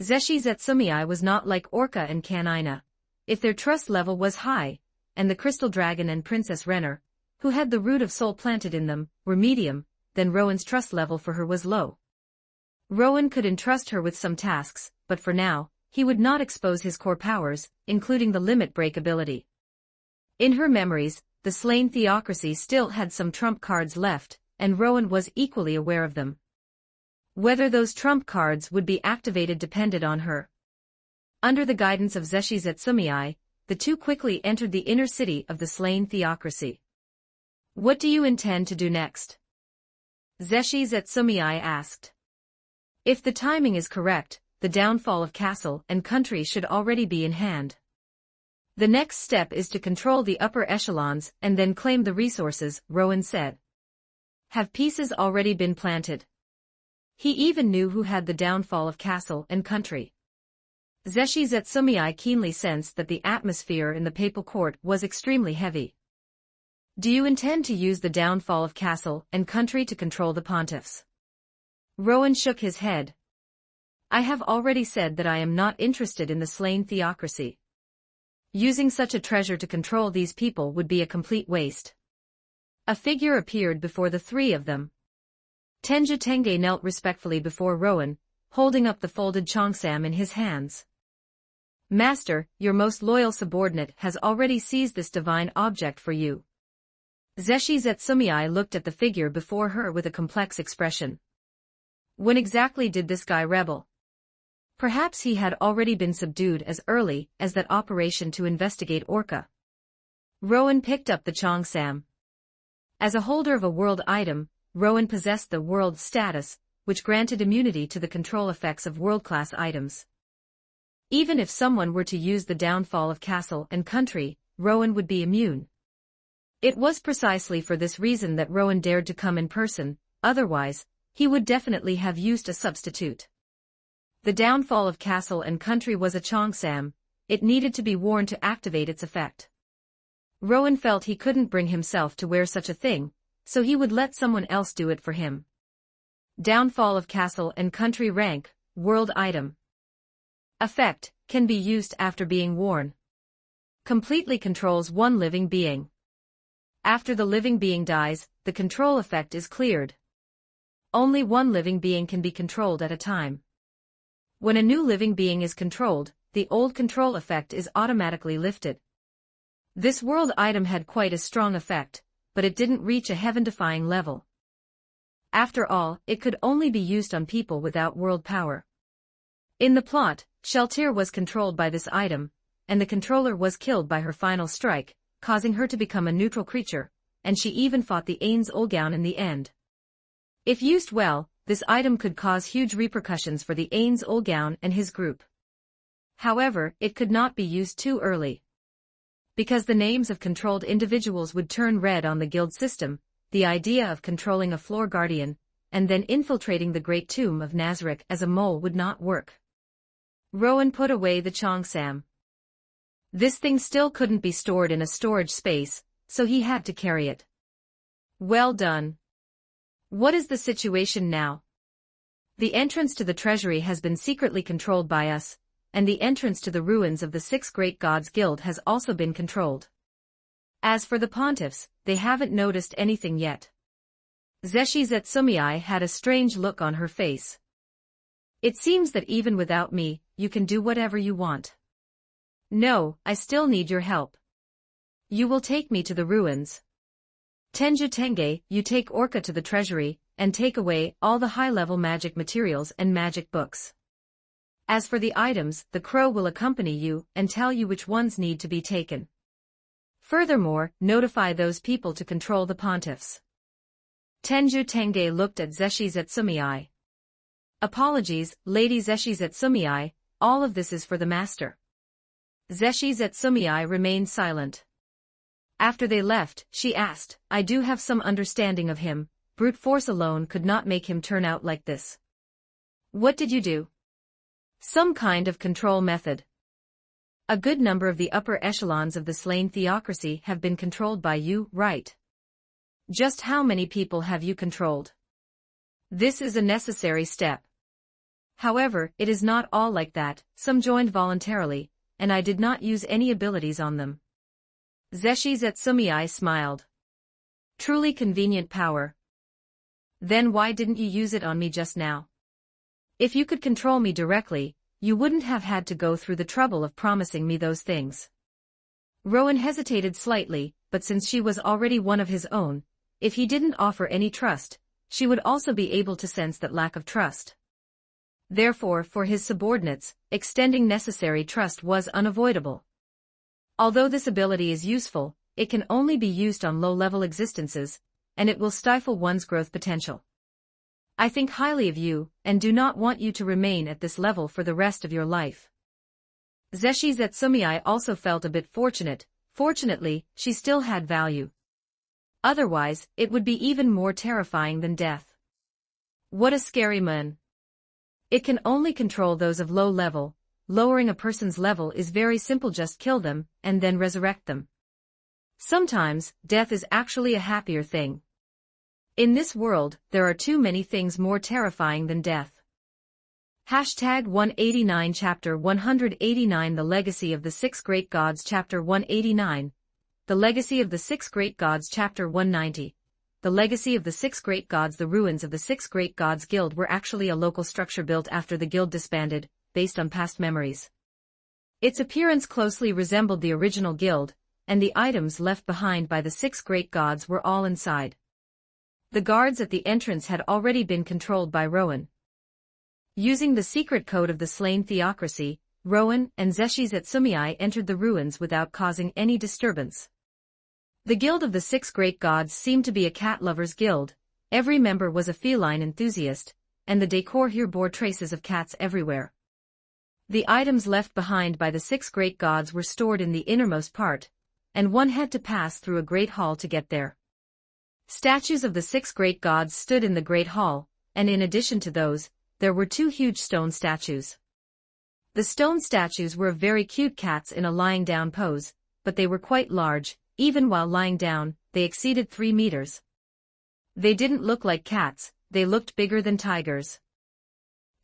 Zeshi Zetsumei was not like Orca and Kanina. If their trust level was high, and the Crystal Dragon and Princess Renner, who had the root of soul planted in them, were medium, then Rowan's trust level for her was low. Rowan could entrust her with some tasks, but for now, he would not expose his core powers, including the limit break ability. In her memories, the slain theocracy still had some trump cards left, and Rowan was equally aware of them. Whether those trump cards would be activated depended on her. Under the guidance of Zeshi Zetsumei, the two quickly entered the inner city of the slain theocracy. What do you intend to do next? Zeshi Zetsumei asked. If the timing is correct, the downfall of castle and country should already be in hand. The next step is to control the upper echelons and then claim the resources, Rowan said. Have pieces already been planted? He even knew who had the downfall of castle and country. Zeshi Zetsumei keenly sensed that the atmosphere in the papal court was extremely heavy. Do you intend to use the downfall of castle and country to control the pontiffs? Rowan shook his head. I have already said that I am not interested in the slain theocracy. Using such a treasure to control these people would be a complete waste. A figure appeared before the three of them. Tenja Tenge knelt respectfully before Rowan, holding up the folded cheongsam in his hands. Master, your most loyal subordinate has already seized this divine object for you. Zeshi Zetsumei looked at the figure before her with a complex expression. When exactly did this guy rebel? Perhaps he had already been subdued as early as that operation to investigate Orca. Rowan picked up the cheongsam. As a holder of a world item, Rowan possessed the world status, which granted immunity to the control effects of world-class items. Even if someone were to use the downfall of castle and country, Rowan would be immune. It was precisely for this reason that Rowan dared to come in person, otherwise, he would definitely have used a substitute. The downfall of castle and country was a cheongsam. It needed to be worn to activate its effect. Rowan felt he couldn't bring himself to wear such a thing, so he would let someone else do it for him. Downfall of castle and country rank, world item. Effect, can be used after being worn. Completely controls one living being. After the living being dies, the control effect is cleared. Only one living being can be controlled at a time. When a new living being is controlled, the old control effect is automatically lifted. This world item had quite a strong effect, but it didn't reach a heaven-defying level. After all, it could only be used on people without world power. In the plot, Sheltir was controlled by this item, and the controller was killed by her final strike, causing her to become a neutral creature, and she even fought the Ains Olgaun in the end. If used well, this item could cause huge repercussions for the Ains Olgaun and his group. However, it could not be used too early. Because the names of controlled individuals would turn red on the guild system, the idea of controlling a floor guardian, and then infiltrating the Great Tomb of Nazarick as a mole would not work. Rowan put away the cheongsam. This thing still couldn't be stored in a storage space, so he had to carry it. Well done. What is the situation now? The entrance to the treasury has been secretly controlled by us, and the entrance to the ruins of the Six Great Gods Guild has also been controlled. As for the pontiffs, they haven't noticed anything yet. Zeshi Zetsumei had a strange look on her face. It seems that even without me, you can do whatever you want. No, I still need your help. You will take me to the ruins. Tenju Tenge, you take Orca to the treasury, and take away all the high-level magic materials and magic books. As for the items, the crow will accompany you and tell you which ones need to be taken. Furthermore, notify those people to control the pontiffs. Tenju Tenge looked at Zeshi Zetsumei. Apologies, Lady Zeshi Zetsumei, all of this is for the master. Zeshi Zetsumei remained silent. After they left, she asked, I do have some understanding of him, brute force alone could not make him turn out like this. What did you do? Some kind of control method. A good number of the upper echelons of the slain theocracy have been controlled by you, right? Just how many people have you controlled? This is a necessary step. However, it is not all like that, some joined voluntarily, and I did not use any abilities on them. Zeshi Zetsumei smiled. Truly convenient power. Then why didn't you use it on me just now? If you could control me directly, you wouldn't have had to go through the trouble of promising me those things. Rowan hesitated slightly, but since she was already one of his own, if he didn't offer any trust, she would also be able to sense that lack of trust. Therefore, for his subordinates, extending necessary trust was unavoidable. Although this ability is useful, it can only be used on low-level existences, and it will stifle one's growth potential. I think highly of you, and do not want you to remain at this level for the rest of your life. Zeshi Zetsumei also felt a bit fortunate. Fortunately, she still had value. Otherwise, it would be even more terrifying than death. What a scary man. It can only control those of low level. Lowering a person's level is very simple, just kill them, and then resurrect them. Sometimes, death is actually a happier thing. In this world, there are too many things more terrifying than death. Hashtag 189 Chapter 189 The Legacy of the Six Great Gods Chapter 189 The Legacy of the Six Great Gods Chapter 190 The Legacy of the Six Great Gods. The ruins of the Six Great Gods Guild were actually a local structure built after the guild disbanded, based on past memories. Its appearance closely resembled the original guild, and the items left behind by the Six Great Gods were all inside. The guards at the entrance had already been controlled by Rowan. Using the secret code of the slain theocracy, Rowan and Zeshi Zetsumei entered the ruins without causing any disturbance. The Guild of the Six Great Gods seemed to be a cat lovers guild. Every member was a feline enthusiast, and the decor here bore traces of cats everywhere. The items left behind by the Six Great Gods were stored in the innermost part, and one had to pass through a great hall to get there. Statues of the Six Great Gods stood in the Great Hall, and in addition to those, there were two huge stone statues. The stone statues were of very cute cats in a lying-down pose, but they were quite large. Even while lying down, they exceeded 3 meters. They didn't look like cats, they looked bigger than tigers.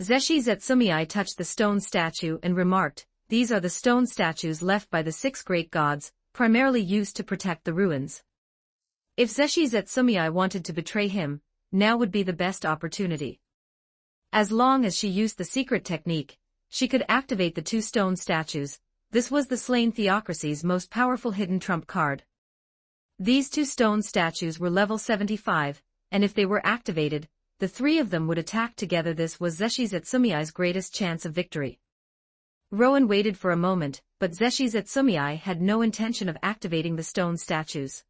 Zeshi Zetsumei touched the stone statue and remarked, "These are the stone statues left by the Six Great Gods, primarily used to protect the ruins." If Zeshi Zetsumei wanted to betray him, now would be the best opportunity. As long as she used the secret technique, she could activate the two stone statues. This was the slain theocracy's most powerful hidden trump card. These two stone statues were level 75, and if they were activated, the three of them would attack together. This was Zeshi Zetsumei's greatest chance of victory. Rowan waited for a moment, but Zeshi Zetsumei had no intention of activating the stone statues.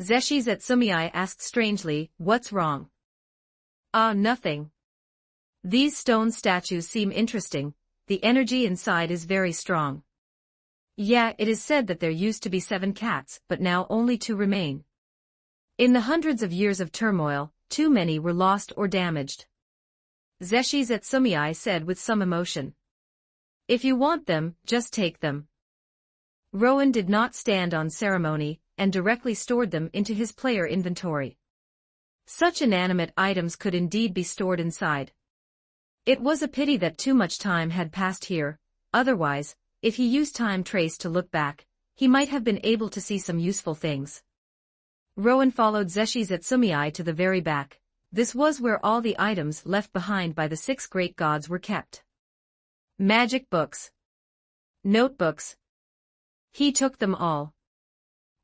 Zeshi Zetsumei asked strangely, "What's wrong?" Nothing. These stone statues seem interesting. The energy inside is very strong. Yeah, it is said that there used to be 7 cats, but now only 2 remain. In the hundreds of years of turmoil, too many were lost or damaged. Zeshi Zetsumei said with some emotion. If you want them, just take them. Rowan did not stand on ceremony, and directly stored them into his player inventory. Such inanimate items could indeed be stored inside. It was a pity that too much time had passed here, otherwise, if he used time trace to look back, he might have been able to see some useful things. Rowan followed Zeshi Zetsumei to the very back. This was where all the items left behind by the 6 great gods were kept. Magic books. Notebooks. He took them all.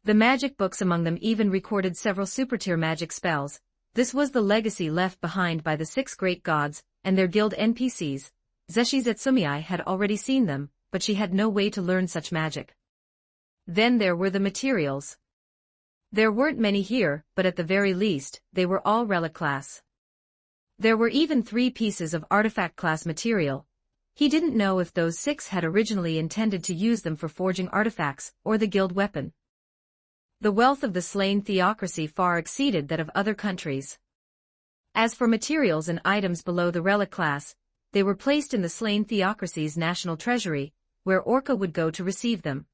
The magic books among them even recorded several super-tier magic spells. This was the legacy left behind by the 6 great gods and their guild NPCs. Zeshi Zetsumei had already seen them, but she had no way to learn such magic. Then there were the materials. There weren't many here, but at the very least, they were all relic class. There were even 3 pieces of artifact class material. He didn't know if those 6 had originally intended to use them for forging artifacts or the guild weapon. The wealth of the slain theocracy far exceeded that of other countries. As for materials and items below the relic class, they were placed in the slain theocracy's national treasury, where Orca would go to receive them.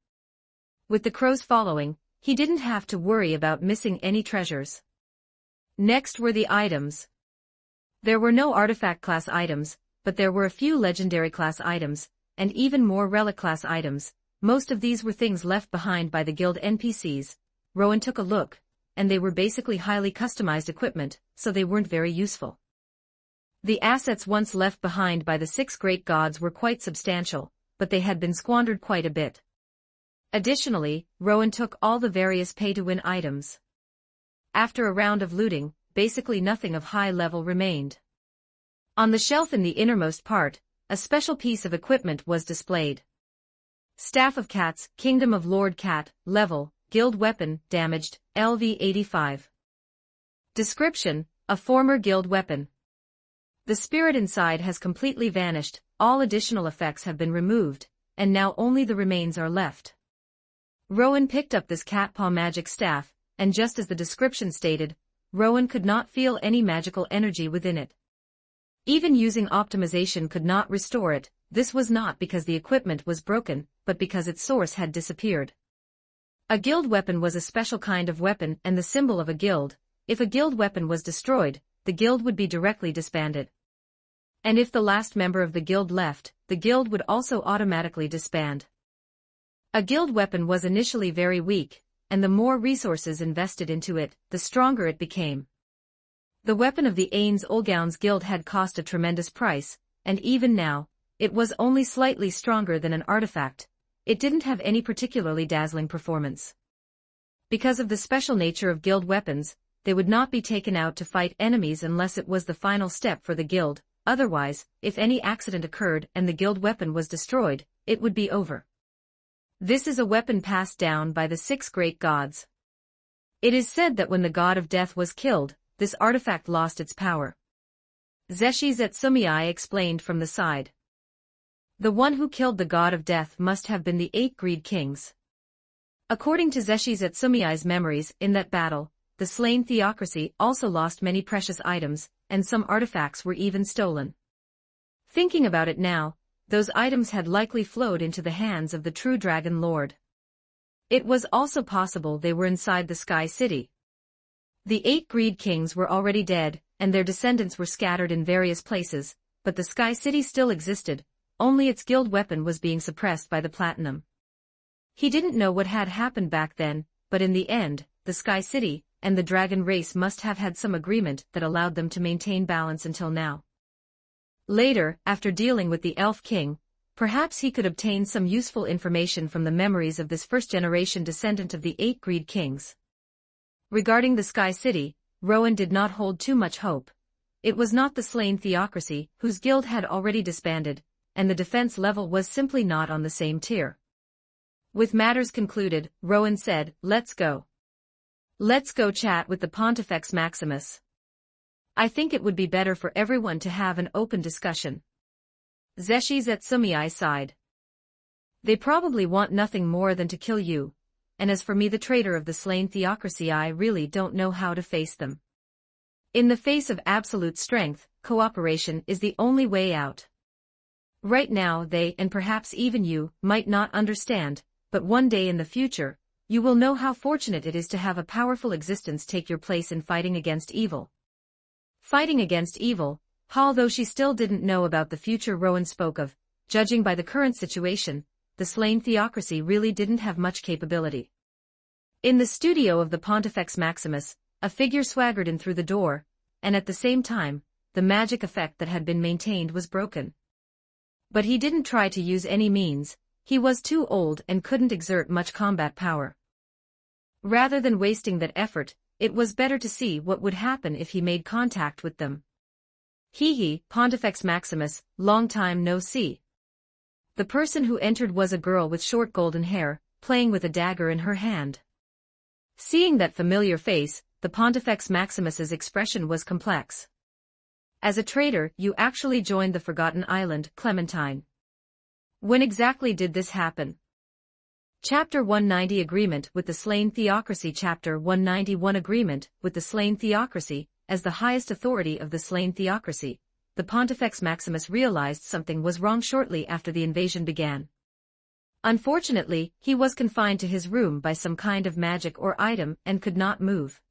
With the crows following, he didn't have to worry about missing any treasures. Next were the items. There were no artifact class items, but there were a few legendary class items, and even more relic class items. Most of these were things left behind by the guild NPCs. Rowan took a look, and they were basically highly customized equipment, so they weren't very useful. The assets once left behind by the 6 great gods were quite substantial, but they had been squandered quite a bit. Additionally, Rowan took all the various pay-to-win items. After a round of looting, basically nothing of high level remained. On the shelf in the innermost part, a special piece of equipment was displayed. Staff of Cats, Kingdom of Lord Cat, level, guild weapon, damaged, LV 85. Description, a former guild weapon. The spirit inside has completely vanished, all additional effects have been removed, and now only the remains are left. Rowan picked up this cat paw magic staff, and just as the description stated, Rowan could not feel any magical energy within it. Even using optimization could not restore it. This was not because the equipment was broken, but because its source had disappeared. A guild weapon was a special kind of weapon and the symbol of a guild. If a guild weapon was destroyed, the guild would be directly disbanded. And if the last member of the guild left, the guild would also automatically disband. A guild weapon was initially very weak, and the more resources invested into it, the stronger it became. The weapon of the Ains Olgaun's guild had cost a tremendous price, and even now, it was only slightly stronger than an artifact. It didn't have any particularly dazzling performance. Because of the special nature of guild weapons, they would not be taken out to fight enemies unless it was the final step for the guild. Otherwise, if any accident occurred and the guild weapon was destroyed, it would be over. This is a weapon passed down by the 6 great gods. It is said that when the god of death was killed, this artifact lost its power. Zeshi Zetsumei explained from the side. The one who killed the god of death must have been the 8 greed kings. According to Zeshi Zetsumei's memories, in that battle, the slain theocracy also lost many precious items, and some artifacts were even stolen. Thinking about it now, those items had likely flowed into the hands of the true Dragon Lord. It was also possible they were inside the Sky City. The 8 greed kings were already dead, and their descendants were scattered in various places, but the Sky City still existed, only its guild weapon was being suppressed by the platinum. He didn't know what had happened back then, but in the end, the Sky City and the dragon race must have had some agreement that allowed them to maintain balance until now. Later, after dealing with the Elf King, perhaps he could obtain some useful information from the memories of this first-generation descendant of the 8 greed kings. Regarding the Sky City, Rowan did not hold too much hope. It was not the slain theocracy, whose guild had already disbanded, and the defense level was simply not on the same tier. With matters concluded, Rowan said, "Let's go. Let's go chat with the Pontifex Maximus. I think it would be better for everyone to have an open discussion." Zeshi Zetsumei sighed. "They probably want nothing more than to kill you, and as for me, the traitor of the slain theocracy, I really don't know how to face them. In the face of absolute strength, cooperation is the only way out. Right now they, and perhaps even you, might not understand, but one day in the future, you will know how fortunate it is to have a powerful existence take your place in fighting against evil." Fighting against evil, although she still didn't know about the future Rowan spoke of, judging by the current situation, the slain theocracy really didn't have much capability. In the studio of the Pontifex Maximus, a figure swaggered in through the door, and at the same time, the magic effect that had been maintained was broken. But he didn't try to use any means, he was too old and couldn't exert much combat power. Rather than wasting that effort, it was better to see what would happen if he made contact with them. Hee, Pontifex Maximus, long time no see. The person who entered was a girl with short golden hair, playing with a dagger in her hand. Seeing that familiar face, the Pontifex Maximus's expression was complex. As a traitor, you actually joined the Forgotten Island, Clementine. When exactly did this happen? Chapter 190 Agreement with the Slain Theocracy. Chapter 191 Agreement with the Slain Theocracy. As the highest authority of the Slain Theocracy, the Pontifex Maximus realized something was wrong shortly after the invasion began. Unfortunately, he was confined to his room by some kind of magic or item and could not move.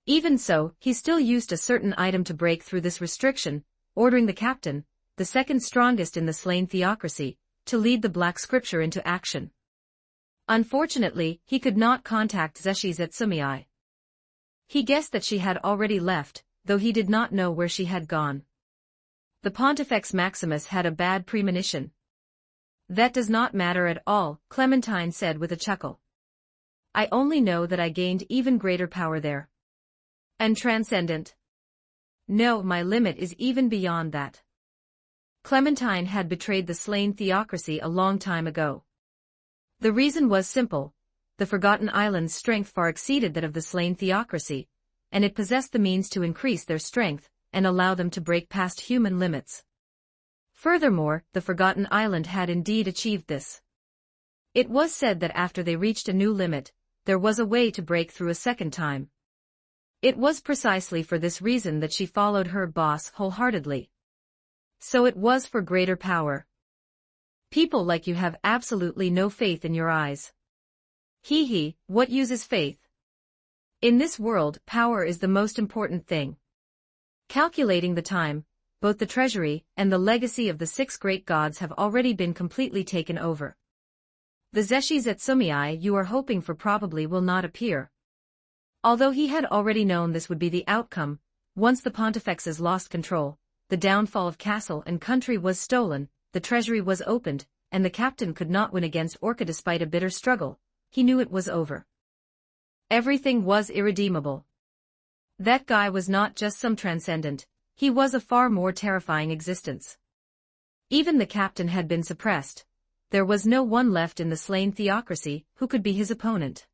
Even so, he still used a certain item to break through this restriction, ordering the captain, the second strongest in the Slain Theocracy, to lead the Black Scripture into action. Unfortunately, he could not contact Zeshizetsumei. He guessed that she had already left, though he did not know where she had gone. The Pontifex Maximus had a bad premonition. That does not matter at all, Clementine said with a chuckle. I only know that I gained even greater power there. And transcendent. No, my limit is even beyond that. Clementine had betrayed the Slain Theocracy a long time ago. The reason was simple. The Forgotten Island's strength far exceeded that of the Slain Theocracy, and it possessed the means to increase their strength and allow them to break past human limits. Furthermore, the Forgotten Island had indeed achieved this. It was said that after they reached a new limit, there was a way to break through a second time. It was precisely for this reason that she followed her boss wholeheartedly. So it was for greater power. People like you have absolutely no faith in your eyes. Hee, what use is faith? In this world, power is the most important thing. Calculating the time, both the treasury and the legacy of the 6 great gods have already been completely taken over. The Zeshizetsumei you are hoping for probably will not appear. Although he had already known this would be the outcome, once the Pontifexes lost control, the downfall of castle and country was stolen, the treasury was opened, and the captain could not win against Orca despite a bitter struggle, he knew it was over. Everything was irredeemable. That guy was not just some transcendent, he was a far more terrifying existence. Even the captain had been suppressed. There was no one left in the Slain Theocracy who could be his opponent.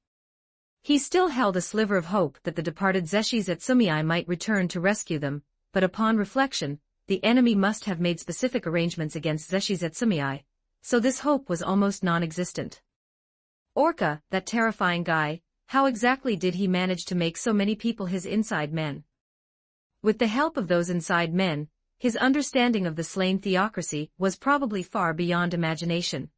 He still held a sliver of hope that the departed Zeshizetsumei might return to rescue them, but upon reflection, the enemy must have made specific arrangements against Zeshizetsumei, so this hope was almost non-existent. Orca, that terrifying guy, how exactly did he manage to make so many people his inside men? With the help of those inside men, his understanding of the Slain Theocracy was probably far beyond imagination.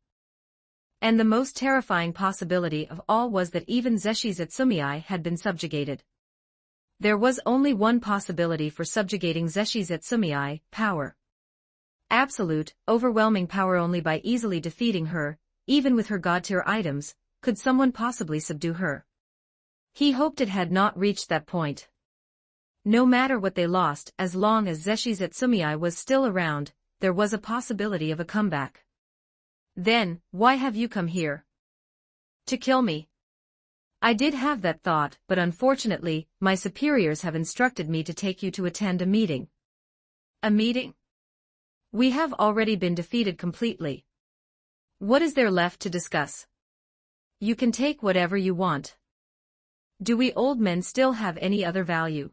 And the most terrifying possibility of all was that even Zeshizetsumei had been subjugated. There was only one possibility for subjugating Zeshizetsumei: power. Absolute, overwhelming power. Only by easily defeating her, even with her god-tier items, could someone possibly subdue her. He hoped it had not reached that point. No matter what they lost, as long as Zeshizetsumei was still around, there was a possibility of a comeback. Then, why have you come here? To kill me. I did have that thought, but unfortunately, my superiors have instructed me to take you to attend a meeting. A meeting? We have already been defeated completely. What is there left to discuss? You can take whatever you want. Do we old men still have any other value?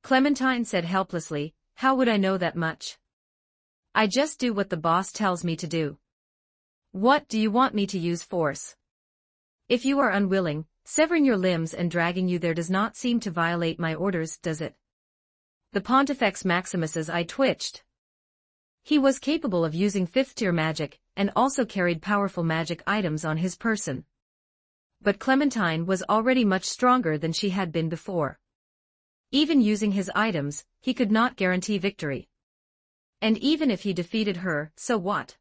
Clementine said helplessly, how would I know that much? I just do what the boss tells me to do. What do you want me to use force? If you are unwilling, severing your limbs and dragging you there does not seem to violate my orders, does it? The Pontifex Maximus's eye twitched. He was capable of using 5th-tier magic, and also carried powerful magic items on his person. But Clementine was already much stronger than she had been before. Even using his items, he could not guarantee victory. And even if he defeated her, so what?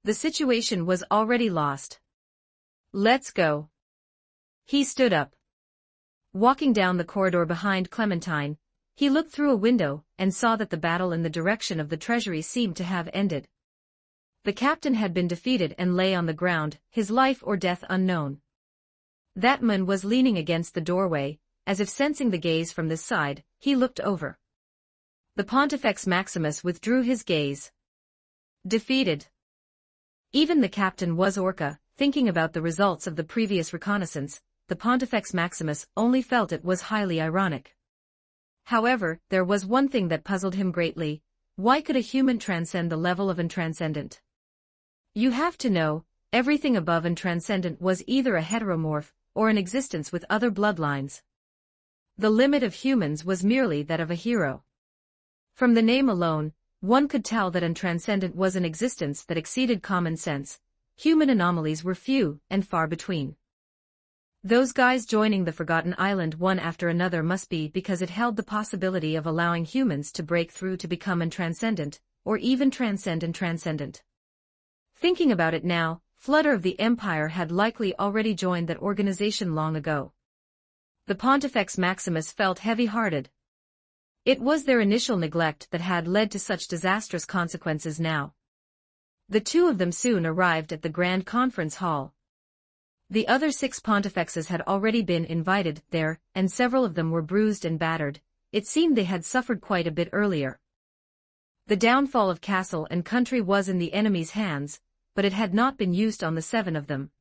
The situation was already lost. Let's go. He stood up. Walking down the corridor behind Clementine, he looked through a window and saw that the battle in the direction of the treasury seemed to have ended. The captain had been defeated and lay on the ground, his life or death unknown. That man was leaning against the doorway, as if sensing the gaze from this side, he looked over. The Pontifex Maximus withdrew his gaze. Defeated. Even the captain was Orca, thinking about the results of the previous reconnaissance. The Pontifex Maximus only felt it was highly ironic. However, there was one thing that puzzled him greatly: why could a human transcend the level of an transcendent? You have to know, everything above an transcendent was either a heteromorph, or an existence with other bloodlines. The limit of humans was merely that of a hero. From the name alone, one could tell that an transcendent was an existence that exceeded common sense. Human anomalies were few and far between. Those guys joining the Forgotten Island one after another must be because it held the possibility of allowing humans to break through to become an transcendent, or even transcend an transcendent. Thinking about it now, Flutter of the Empire had likely already joined that organization long ago. The Pontifex Maximus felt heavy-hearted. It was their initial neglect that had led to such disastrous consequences now. The two of them soon arrived at the Grand Conference Hall. The other 6 pontifexes had already been invited there, and several of them were bruised and battered. It seemed they had suffered quite a bit earlier. The downfall of castle and country was in the enemy's hands, but it had not been used on the 7 of them.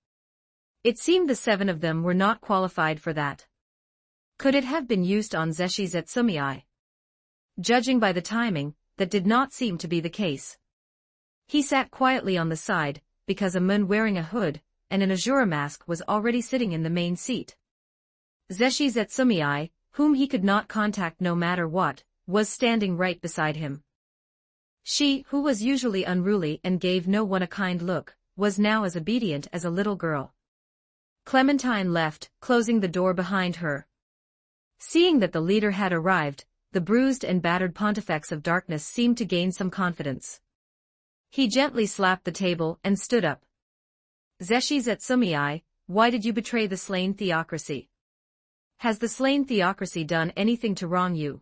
It seemed the 7 of them were not qualified for that. Could it have been used on Zeshizetsumiai? Judging by the timing, that did not seem to be the case. He sat quietly on the side, because a man wearing a hood and an Azura mask was already sitting in the main seat. Zeshizetsumiai, whom he could not contact no matter what, was standing right beside him. She, who was usually unruly and gave no one a kind look, was now as obedient as a little girl. Clementine left, closing the door behind her. Seeing that the leader had arrived, the bruised and battered Pontifex of Darkness seemed to gain some confidence. He gently slapped the table and stood up. Zeshizetsumiai, why did you betray the slain theocracy? Has the slain theocracy done anything to wrong you?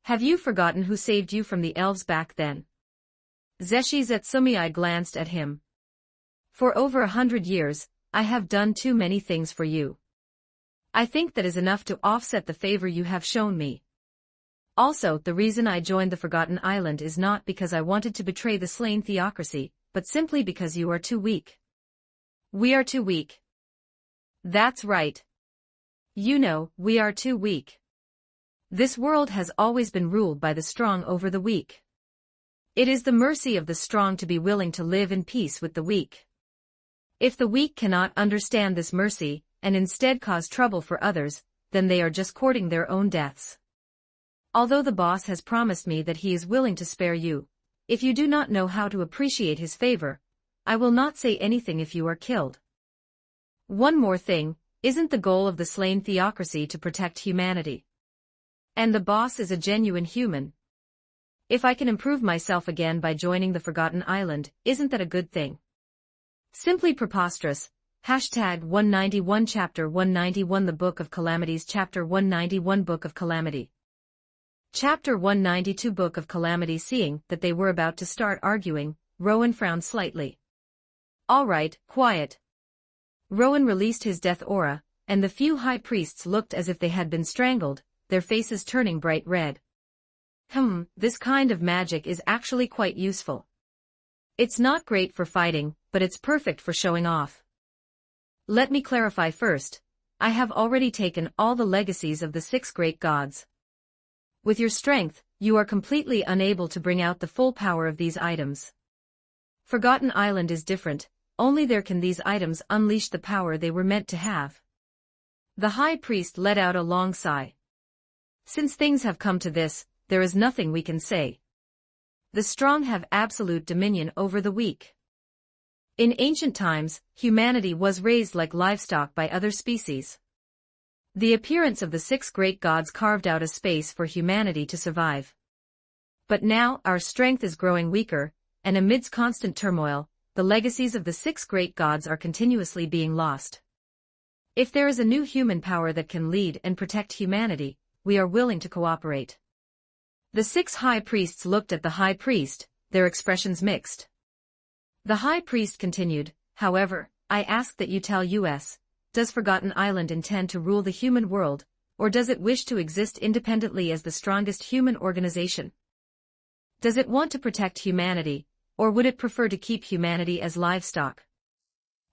Have you forgotten who saved you from the elves back then? Zeshizetsumiai glanced at him. For over 100 years, I have done too many things for you. I think that is enough to offset the favor you have shown me. Also, the reason I joined the Forgotten Island is not because I wanted to betray the slain theocracy, but simply because you are too weak. We are too weak. That's right. You know, we are too weak. This world has always been ruled by the strong over the weak. It is the mercy of the strong to be willing to live in peace with the weak. If the weak cannot understand this mercy, and instead cause trouble for others, then they are just courting their own deaths. Although the boss has promised me that he is willing to spare you, if you do not know how to appreciate his favor, I will not say anything if you are killed. One more thing, isn't the goal of the slain theocracy to protect humanity? And the boss is a genuine human. If I can improve myself again by joining the Forgotten Island, isn't that a good thing? Simply preposterous. #191 Chapter 191 The Book of Calamities Chapter 191 Book of Calamity Chapter 192 Book of Calamity Seeing that they were about to start arguing, Rowan frowned slightly. All right, quiet. Rowan released his death aura, and the few high priests looked as if they had been strangled, their faces turning bright red. This kind of magic is actually quite useful. It's not great for fighting, but it's perfect for showing off. Let me clarify first. I have already taken all the legacies of the 6 great gods. With your strength, you are completely unable to bring out the full power of these items. Forgotten Island is different, only there can these items unleash the power they were meant to have. The high priest let out a long sigh. Since things have come to this, there is nothing we can say. The strong have absolute dominion over the weak. In ancient times, humanity was raised like livestock by other species. The appearance of the 6 great gods carved out a space for humanity to survive. But now our strength is growing weaker, and amidst constant turmoil, the legacies of the 6 great gods are continuously being lost. If there is a new human power that can lead and protect humanity, we are willing to cooperate. The 6 high priests looked at the high priest, their expressions mixed. The high priest continued, however, I ask that you tell us, does Forgotten Island intend to rule the human world, or does it wish to exist independently as the strongest human organization? Does it want to protect humanity, or would it prefer to keep humanity as livestock?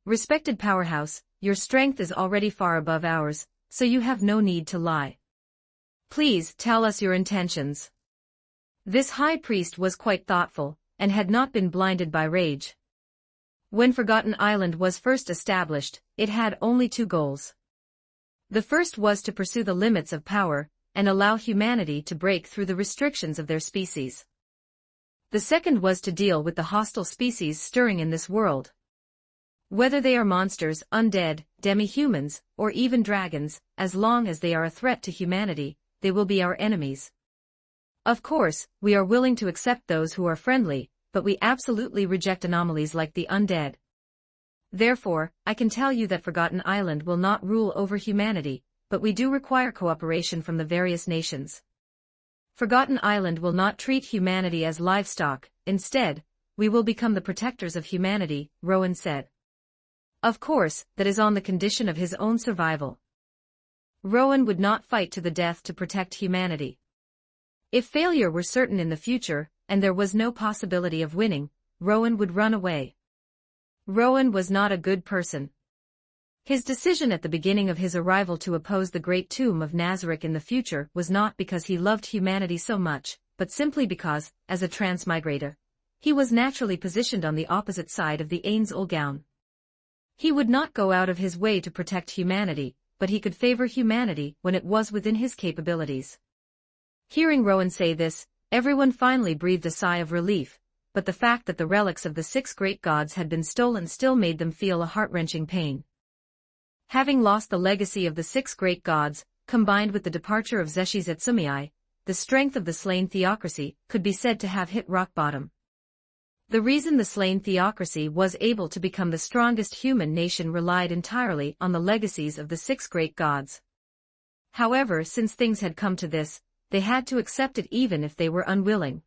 Respected powerhouse, your strength is already far above ours, so you have no need to lie. Please tell us your intentions. This high priest was quite thoughtful, and had not been blinded by rage. When Forgotten Island was first established, it had only 2 goals. The first was to pursue the limits of power, and allow humanity to break through the restrictions of their species. The second was to deal with the hostile species stirring in this world. Whether they are monsters, undead, demi-humans, or even dragons, as long as they are a threat to humanity, they will be our enemies. Of course, we are willing to accept those who are friendly, but we absolutely reject anomalies like the undead. Therefore, I can tell you that Forgotten Island will not rule over humanity, but we do require cooperation from the various nations. Forgotten Island will not treat humanity as livestock, instead, we will become the protectors of humanity, Rowan said. Of course, that is on the condition of his own survival. Rowan would not fight to the death to protect humanity. If failure were certain in the future, and there was no possibility of winning, Rowan would run away. Rowan was not a good person. His decision at the beginning of his arrival to oppose the Great Tomb of Nazarick in the future was not because he loved humanity so much, but simply because, as a transmigrator, he was naturally positioned on the opposite side of the Ains Ulgaun. He would not go out of his way to protect humanity, but he could favor humanity when it was within his capabilities. Hearing Rowan say this, everyone finally breathed a sigh of relief, but the fact that the relics of the 6 great gods had been stolen still made them feel a heart-wrenching pain. Having lost the legacy of the 6 great gods, combined with the departure of Zeshizetsumei, the strength of the slain theocracy could be said to have hit rock bottom. The reason the slain theocracy was able to become the strongest human nation relied entirely on the legacies of the 6 great gods. However, since things had come to this, they had to accept it even if they were unwilling.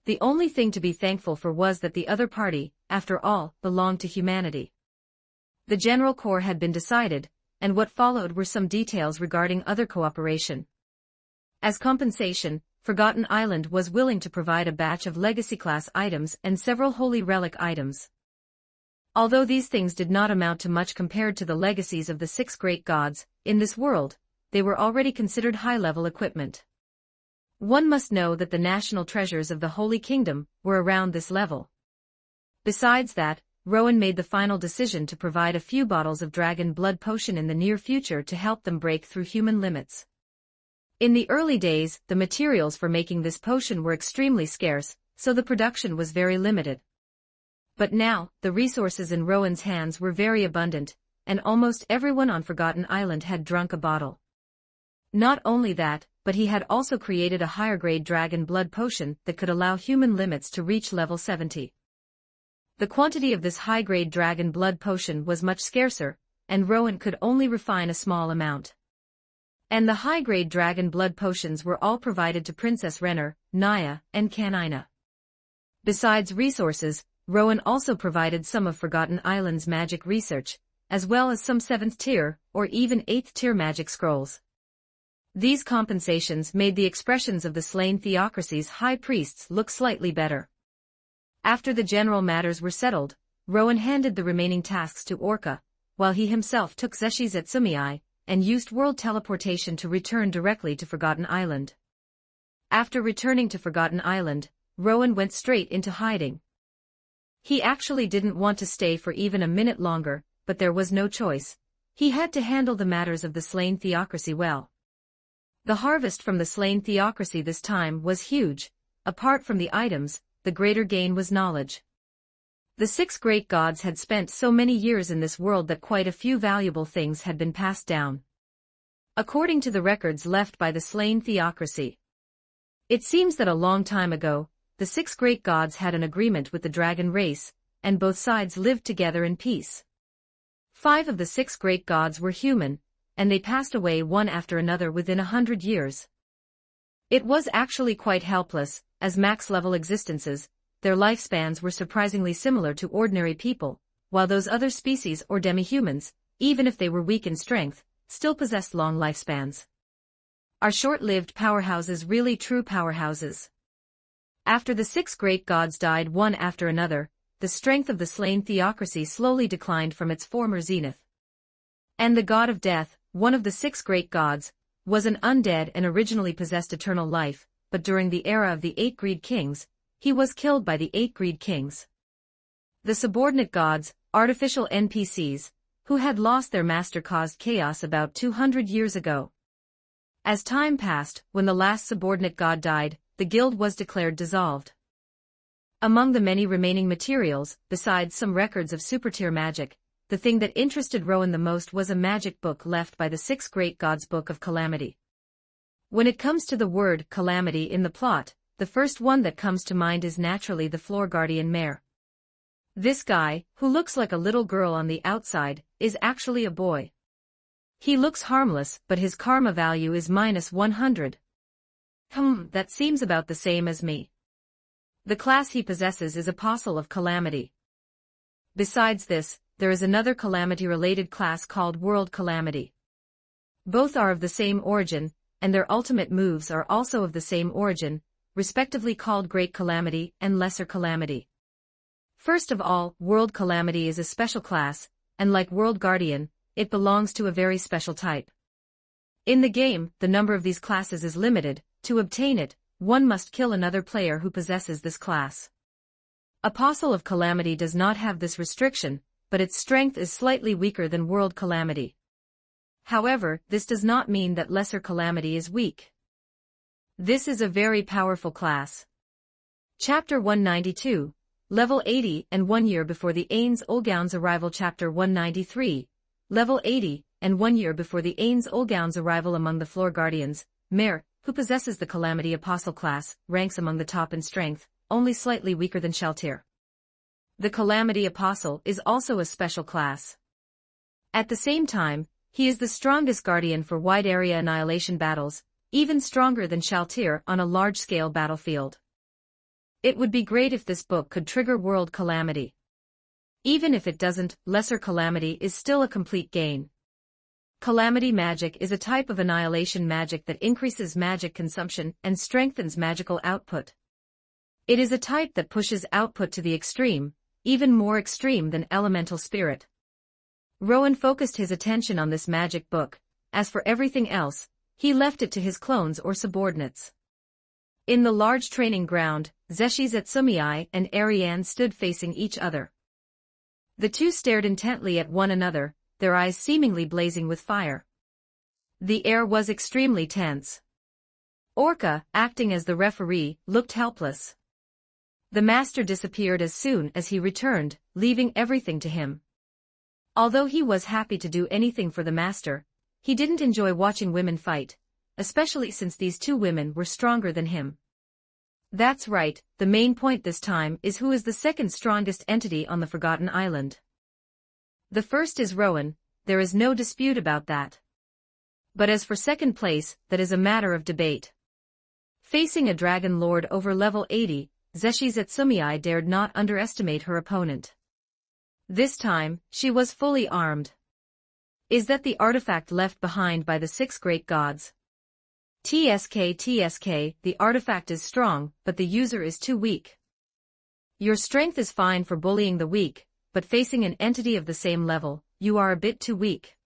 The only thing to be thankful for was that the other party, after all, belonged to humanity. The General Corps had been decided, and what followed were some details regarding other cooperation. As compensation, Forgotten Island was willing to provide a batch of legacy-class items and several holy relic items. Although these things did not amount to much compared to the legacies of the 6 great gods, in this world, they were already considered high-level equipment. One must know that the national treasures of the Holy Kingdom were around this level. Besides that, Rowan made the final decision to provide a few bottles of dragon blood potion in the near future to help them break through human limits. In the early days, the materials for making this potion were extremely scarce, so the production was very limited. But now, the resources in Rowan's hands were very abundant, and almost everyone on Forgotten Island had drunk a bottle. Not only that, but he had also created a higher-grade dragon blood potion that could allow human limits to reach level 70. The quantity of this high-grade dragon blood potion was much scarcer, and Rowan could only refine a small amount. And the high-grade dragon blood potions were all provided to Princess Renner, Naya, and Kanina. Besides resources, Rowan also provided some of Forgotten Island's magic research, as well as some 7th tier, or even 8th tier magic scrolls. These compensations made the expressions of the slain theocracy's high priests look slightly better. After the general matters were settled, Rowan handed the remaining tasks to Orca, while he himself took Zeshizetsumei, and used world teleportation to return directly to Forgotten Island. After returning to Forgotten Island, Rowan went straight into hiding. He actually didn't want to stay for even a minute longer, but there was no choice. He had to handle the matters of the slain theocracy well. The harvest from the slain theocracy this time was huge. Apart from the items, the greater gain was knowledge. The 6 great gods had spent so many years in this world that quite a few valuable things had been passed down. According to the records left by the slain theocracy, it seems that a long time ago, the 6 great gods had an agreement with the dragon race, and both sides lived together in peace. 5 of the 6 great gods were human, and they passed away one after another within 100 years. It was actually quite helpless, as max-level existences, their lifespans were surprisingly similar to ordinary people, while those other species or demi-humans, even if they were weak in strength, still possessed long lifespans. Are short-lived powerhouses really true powerhouses? After the 6 great gods died one after another, the strength of the slain theocracy slowly declined from its former zenith. And the god of death, one of the 6 great gods, was an undead and originally possessed eternal life, but during the era of the 8 greed kings, he was killed by the 8 greed kings. The subordinate gods, artificial NPCs, who had lost their master caused chaos about 200 years ago. As time passed, when the last subordinate god died, the guild was declared dissolved. Among the many remaining materials, besides some records of supertier magic, the thing that interested Rowan the most was a magic book left by the 6 great gods' Book of Calamity. When it comes to the word calamity in the plot, the first one that comes to mind is naturally the floor guardian Mare. This guy, who looks like a little girl on the outside, is actually a boy. He looks harmless, but his karma value is -100. That seems about the same as me. The class he possesses is Apostle of Calamity. Besides this, there is another calamity-related class called World Calamity. Both are of the same origin, and their ultimate moves are also of the same origin, respectively called Great Calamity and Lesser Calamity. First of all, World Calamity is a special class, and like World Guardian, it belongs to a very special type. In the game, the number of these classes is limited. To obtain it, one must kill another player who possesses this class. Apostle of Calamity does not have this restriction, but its strength is slightly weaker than World Calamity. However, this does not mean that Lesser Calamity is weak. This is a very powerful class. Chapter 192, Level 80 and 1 year before the Ains Olgaun's arrival. Chapter 193, Level 80 and 1 year before the Ains Olgaun's arrival. Among the Floor Guardians, Mare, who possesses the Calamity Apostle class, ranks among the top in strength, only slightly weaker than Shaltir. The Calamity Apostle is also a special class. At the same time, he is the strongest guardian for wide-area annihilation battles, even stronger than Shaltir on a large-scale battlefield. It would be great if this book could trigger World Calamity. Even if it doesn't, Lesser Calamity is still a complete gain. Calamity magic is a type of annihilation magic that increases magic consumption and strengthens magical output. It is a type that pushes output to the extreme, even more extreme than elemental spirit. Rowan focused his attention on this magic book. As for everything else, he left it to his clones or subordinates. In the large training ground, Zeshizetsumei and Ariane stood facing each other. The two stared intently at one another, their eyes seemingly blazing with fire. The air was extremely tense. Orca, acting as the referee, looked helpless. The master disappeared as soon as he returned, leaving everything to him. Although he was happy to do anything for the master, he didn't enjoy watching women fight, especially since these 2 women were stronger than him. That's right, the main point this time is who is the second strongest entity on the Forgotten Island. The first is Rowan, there is no dispute about that. But as for second place, that is a matter of debate. Facing a dragon lord over level 80, Zeshizetsumei dared not underestimate her opponent. This time, she was fully armed. Is that the artifact left behind by the 6 great gods? TSK, the artifact is strong, but the user is too weak. Your strength is fine for bullying the weak, but facing an entity of the same level, you are a bit too weak.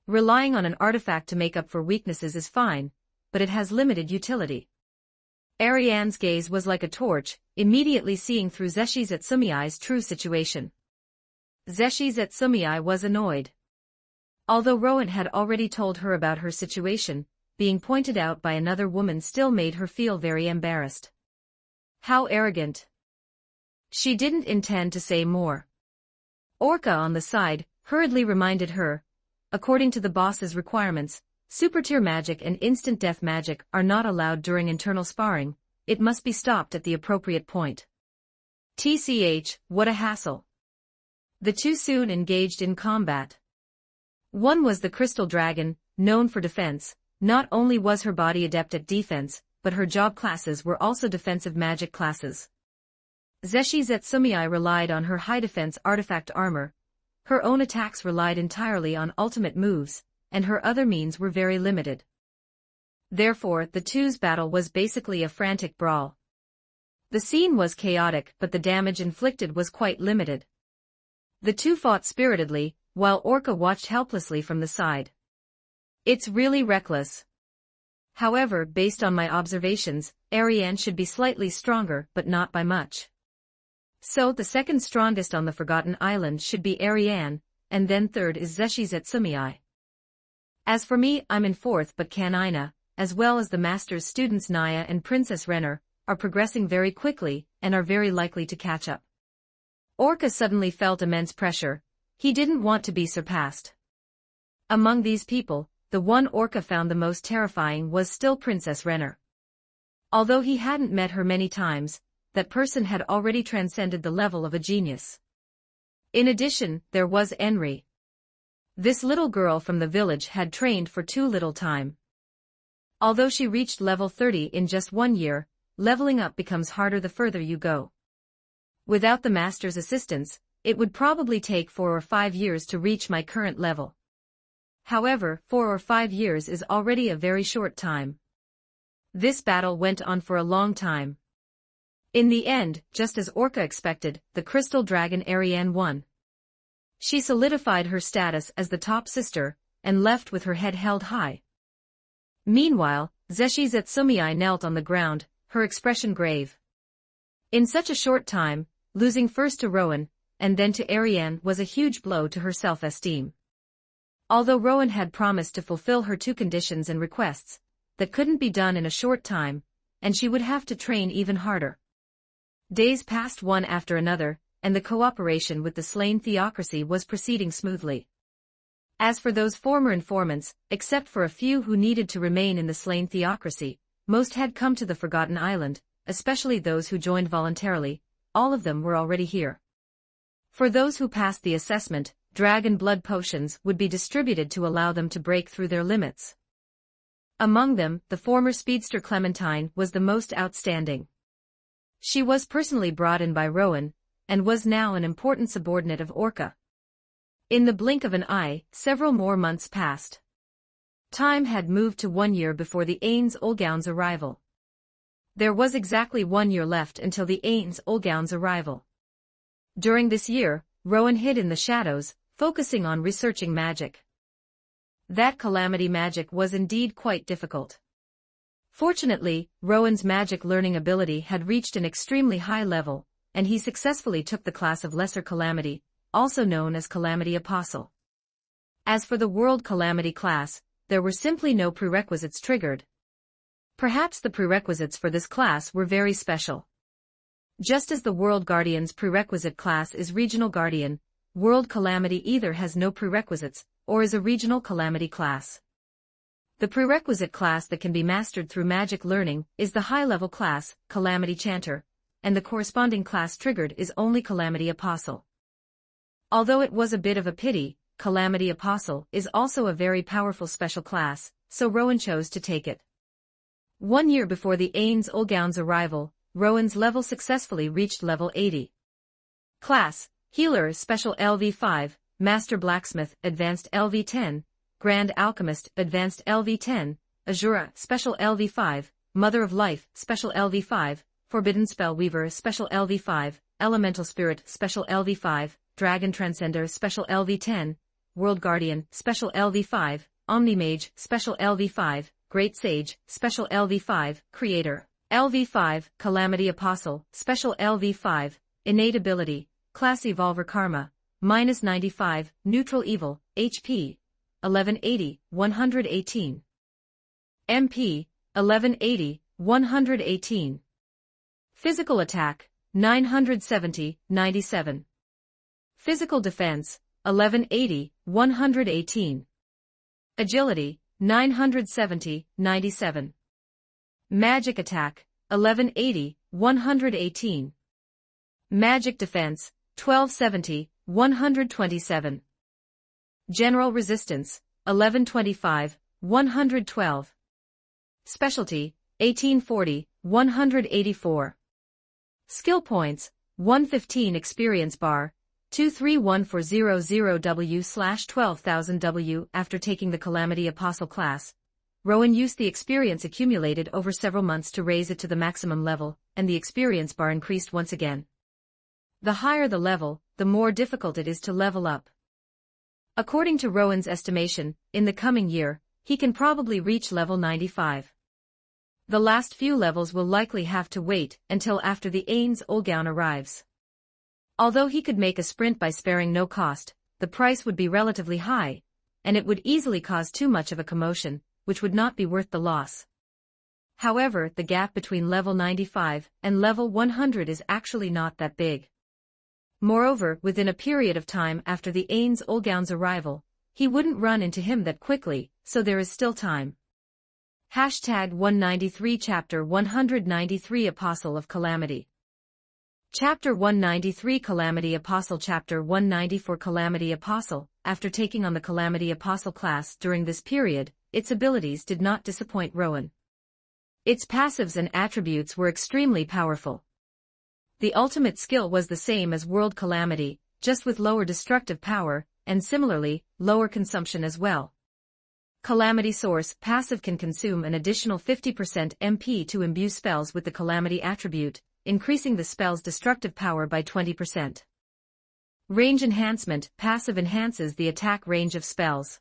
Relying on an artifact to make up for weaknesses is fine, but it has limited utility. Ariane's gaze was like a torch, immediately seeing through Zeshizetsumei's true situation. Zeshizetsumei was annoyed. Although Rowan had already told her about her situation, being pointed out by another woman still made her feel very embarrassed. How arrogant. She didn't intend to say more. Orca on the side, hurriedly reminded her, according to the boss's requirements, super-tier magic and instant death magic are not allowed during internal sparring, it must be stopped at the appropriate point. TCH, what a hassle. The two soon engaged in combat. One was the crystal dragon, known for defense. Not only was her body adept at defense, but her job classes were also defensive magic classes. Zeshi Zetsumei relied on her high defense artifact armor. Her own attacks relied entirely on ultimate moves, and her other means were very limited. Therefore, the two's battle was basically a frantic brawl. The scene was chaotic, but the damage inflicted was quite limited. The two fought spiritedly, while Orca watched helplessly from the side. It's really reckless. However, based on my observations, Ariane should be slightly stronger, but not by much. So the second strongest on the Forgotten Island should be Ariane, and then third is Zeshi Zetsumei. As for me, I'm in fourth, but Kanina, as well as the master's students Naya and Princess Renner, are progressing very quickly, and are very likely to catch up. Orca suddenly felt immense pressure. He didn't want to be surpassed. Among these people, the one Orca found the most terrifying was still Princess Renner. Although he hadn't met her many times, that person had already transcended the level of a genius. In addition, there was Enri. This little girl from the village had trained for too little time. Although she reached level 30 in just 1 year, leveling up becomes harder the further you go. Without the master's assistance, it would probably take 4 or 5 years to reach my current level. However, 4 or 5 years is already a very short time. This battle went on for a long time. In the end, just as Orca expected, the crystal dragon Ariane won. She solidified her status as the top sister, and left with her head held high. Meanwhile, Zeshi Zetsumei knelt on the ground, her expression grave. In such a short time, losing first to Rowan, and then to Ariane was a huge blow to her self-esteem. Although Rowan had promised to fulfill her 2 conditions and requests, that couldn't be done in a short time, and she would have to train even harder. Days passed one after another, and the cooperation with the slain theocracy was proceeding smoothly. As for those former informants, except for a few who needed to remain in the slain theocracy, most had come to the Forgotten Island, especially those who joined voluntarily. All of them were already here. For those who passed the assessment, dragon blood potions would be distributed to allow them to break through their limits. Among them, the former speedster Clementine was the most outstanding. She was personally brought in by Rowan, and was now an important subordinate of Orca. In the blink of an eye, several more months passed. Time had moved to 1 year before the Ains Olgaun's arrival. There was exactly 1 year left until the Ains Olgaun's arrival. During this year, Rowan hid in the shadows, focusing on researching magic. That calamity magic was indeed quite difficult. Fortunately, Rowan's magic learning ability had reached an extremely high level, and he successfully took the class of Lesser Calamity, also known as Calamity Apostle. As for the World Calamity class, there were simply no prerequisites triggered. Perhaps the prerequisites for this class were very special. Just as the World Guardian's prerequisite class is Regional Guardian, World Calamity either has no prerequisites, or is a Regional Calamity class. The prerequisite class that can be mastered through magic learning is the high-level class, Calamity Chanter, and the corresponding class triggered is only Calamity Apostle. Although it was a bit of a pity, Calamity Apostle is also a very powerful special class, so Rowan chose to take it. 1 year before the Ains Olgaun's arrival, Rowan's level successfully reached level 80. Class: Healer Special LV5, Master Blacksmith Advanced LV10, Grand Alchemist Advanced LV10, Azura Special LV5, Mother of Life Special LV5, Forbidden Spellweaver Special LV5, Elemental Spirit Special LV5, Dragon Transcender Special LV10, World Guardian Special LV5, Omnimage Special LV5, Great Sage Special LV5, Creator LV5, Calamity Apostle Special LV5, Innate Ability, Class Evolver Karma, -95, Neutral Evil, HP, 1180, 118. MP, 1180, 118. Physical Attack, 970, 97. Physical Defense, 1180, 118. Agility, 970, 97. Magic Attack, 1180, 118. Magic Defense, 1270, 127. General Resistance, 1125, 112. Specialty, 1840, 184. Skill Points, 115. Experience Bar, 231400W/12000W. After taking the Calamity Apostle class, Rowan used the experience accumulated over several months to raise it to the maximum level, and the experience bar increased once again. The higher the level, the more difficult it is to level up. According to Rowan's estimation, in the coming year, he can probably reach level 95. The last few levels will likely have to wait until after the Ains Olgaun arrives. Although he could make a sprint by sparing no cost, the price would be relatively high, and it would easily cause too much of a commotion, which would not be worth the loss. However, the gap between level 95 and level 100 is actually not that big. Moreover, within a period of time after the Ains Olgaun's arrival, he wouldn't run into him that quickly, so there is still time. Hashtag 193 Chapter 193 Apostle of Calamity. Chapter 193 Calamity Apostle. Chapter 194 Calamity Apostle. After taking on the Calamity Apostle class during this period, its abilities did not disappoint Rowan. Its passives and attributes were extremely powerful. The ultimate skill was the same as World Calamity, just with lower destructive power, and similarly, lower consumption as well. Calamity Source passive can consume an additional 50% MP to imbue spells with the Calamity attribute, increasing the spell's destructive power by 20%. Range Enhancement passive enhances the attack range of spells.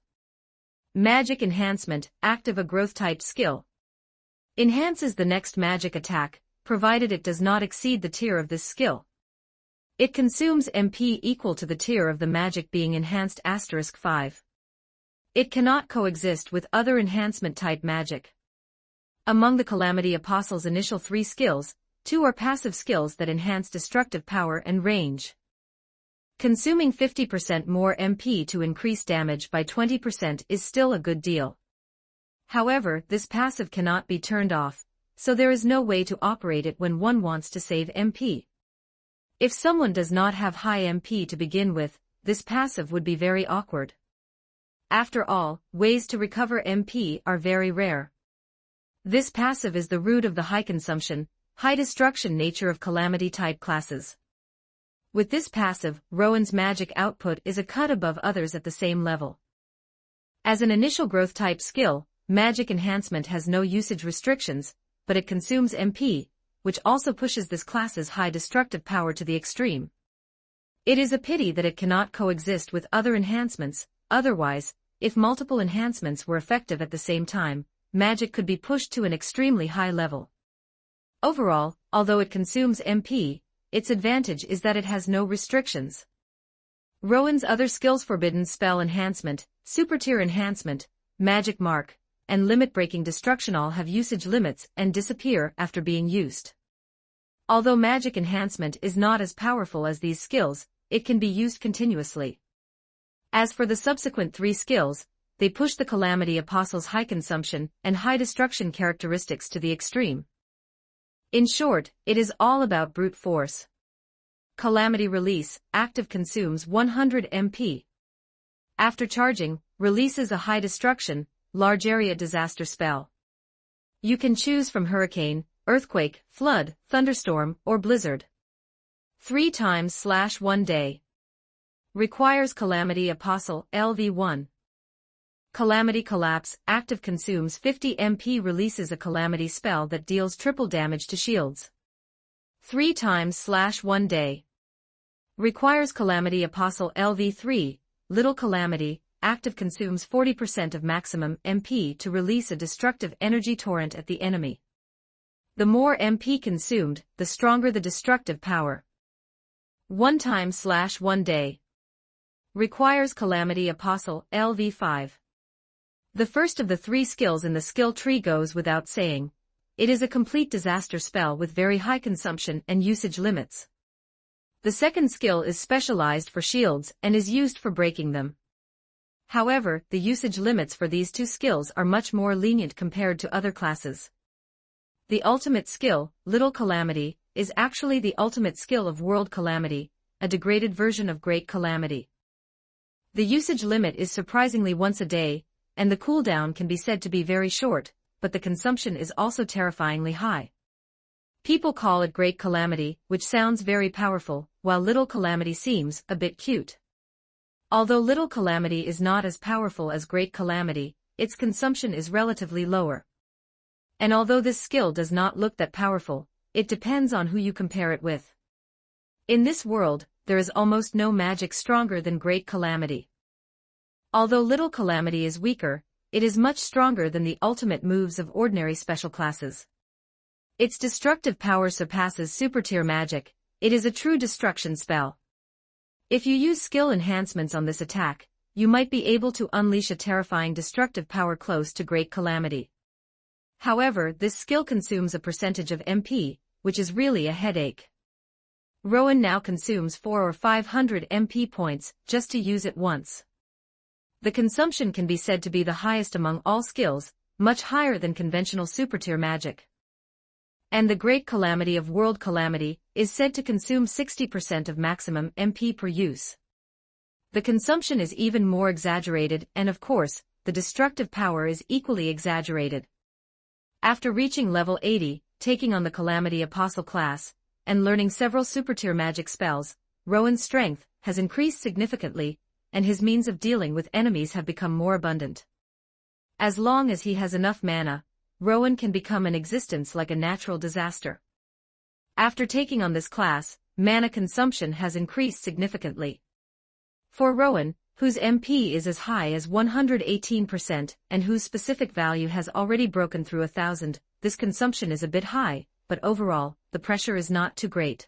Magic Enhancement active a growth-type skill. Enhances the next magic attack, provided it does not exceed the tier of this skill. It consumes MP equal to the tier of the magic being enhanced *5. It cannot coexist with other enhancement-type magic. Among the Calamity Apostle's initial 3 skills, 2 are passive skills that enhance destructive power and range. Consuming 50% more MP to increase damage by 20% is still a good deal. However, this passive cannot be turned off, so there is no way to operate it when one wants to save MP. If someone does not have high MP to begin with, this passive would be very awkward. After all, ways to recover MP are very rare. This passive is the root of the high consumption, high destruction nature of Calamity-type classes. With this passive, Rowan's magic output is a cut above others at the same level. As an initial growth-type skill, Magic Enhancement has no usage restrictions, but it consumes MP, which also pushes this class's high destructive power to the extreme. It is a pity that it cannot coexist with other enhancements, otherwise, if multiple enhancements were effective at the same time, magic could be pushed to an extremely high level. Overall, although it consumes MP, its advantage is that it has no restrictions. Rowan's other skills Forbidden Spell Enhancement, Super Tier Enhancement, Magic Mark, and Limit-Breaking Destruction all have usage limits and disappear after being used. Although Magic Enhancement is not as powerful as these skills, it can be used continuously. As for the subsequent 3 skills, they push the Calamity Apostle's high consumption and high destruction characteristics to the extreme. In short, it is all about brute force. Calamity Release, active consumes 100 MP. After charging, releases a high destruction, large area disaster spell. You can choose from Hurricane, Earthquake, Flood, Thunderstorm, or Blizzard. 3 times/1 day. Requires Calamity Apostle, LV1. Calamity Collapse, active consumes 50 MP releases a Calamity spell that deals triple damage to shields. 3 times/1 day. Requires Calamity Apostle LV3, Little Calamity, active consumes 40% of maximum MP to release a destructive energy torrent at the enemy. The more MP consumed, the stronger the destructive power. 1 times/1 day. Requires Calamity Apostle LV5. The first of the 3 skills in the skill tree goes without saying. It is a complete disaster spell with very high consumption and usage limits. The second skill is specialized for shields and is used for breaking them. However, the usage limits for these 2 skills are much more lenient compared to other classes. The ultimate skill, Little Calamity, is actually the ultimate skill of World Calamity, a degraded version of Great Calamity. The usage limit is surprisingly once a day, and the cooldown can be said to be very short, but the consumption is also terrifyingly high. People call it Great Calamity, which sounds very powerful, while Little Calamity seems a bit cute. Although Little Calamity is not as powerful as Great Calamity, its consumption is relatively lower. And although this skill does not look that powerful, it depends on who you compare it with. In this world, there is almost no magic stronger than Great Calamity. Although Little Calamity is weaker, it is much stronger than the ultimate moves of ordinary special classes. Its destructive power surpasses super-tier magic. It is a true destruction spell. If you use skill enhancements on this attack, you might be able to unleash a terrifying destructive power close to Great Calamity. However, this skill consumes a percentage of MP, which is really a headache. Rowan now consumes 400 or 500 MP points just to use it once. The consumption can be said to be the highest among all skills, much higher than conventional super-tier magic. And the Great Calamity of World Calamity is said to consume 60% of maximum MP per use. The consumption is even more exaggerated, and of course, the destructive power is equally exaggerated. After reaching level 80, taking on the Calamity Apostle class, and learning several super-tier magic spells, Rowan's strength has increased significantly, and his means of dealing with enemies have become more abundant. As long as he has enough mana, Rowan can become an existence like a natural disaster. After taking on this class, mana consumption has increased significantly. For Rowan, whose MP is as high as 118% and whose specific value has already broken through 1,000, this consumption is a bit high, but overall, the pressure is not too great.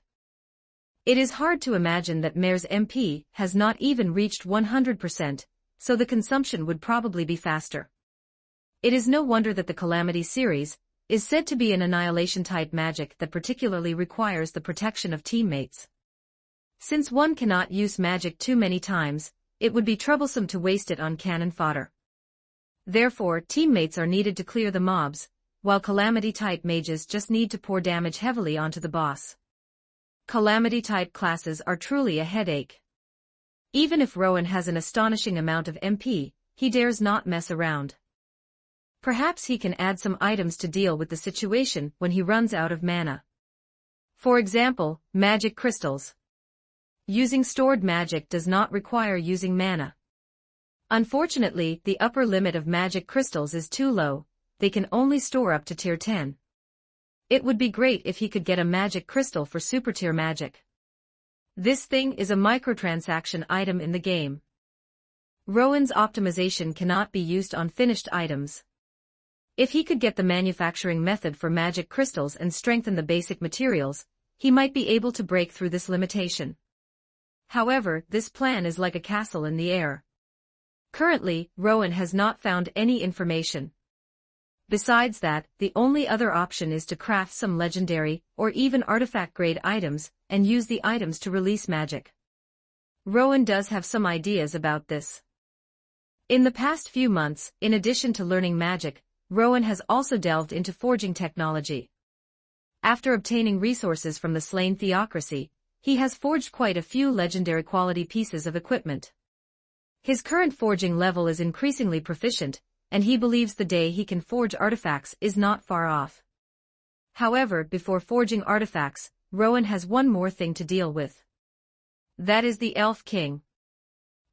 It is hard to imagine that Mare's MP has not even reached 100%, so the consumption would probably be faster. It is no wonder that the Calamity series is said to be an annihilation-type magic that particularly requires the protection of teammates. Since one cannot use magic too many times, it would be troublesome to waste it on cannon fodder. Therefore, teammates are needed to clear the mobs, while Calamity-type mages just need to pour damage heavily onto the boss. Calamity-type classes are truly a headache. Even if Rowan has an astonishing amount of MP, he dares not mess around. Perhaps he can add some items to deal with the situation when he runs out of mana. For example, magic crystals. Using stored magic does not require using mana. Unfortunately, the upper limit of magic crystals is too low, they can only store up to tier 10. It would be great if he could get a magic crystal for super tier magic. This thing is a microtransaction item in the game. Rowan's optimization cannot be used on finished items. If he could get the manufacturing method for magic crystals and strengthen the basic materials, he might be able to break through this limitation. However, this plan is like a castle in the air. Currently, Rowan has not found any information. Besides that, the only other option is to craft some legendary, or even artifact-grade items, and use the items to release magic. Rowan does have some ideas about this. In the past few months, in addition to learning magic, Rowan has also delved into forging technology. After obtaining resources from the slain theocracy, he has forged quite a few legendary quality pieces of equipment. His current forging level is increasingly proficient, and he believes the day he can forge artifacts is not far off. However, before forging artifacts, Rowan has one more thing to deal with. That is the Elf King.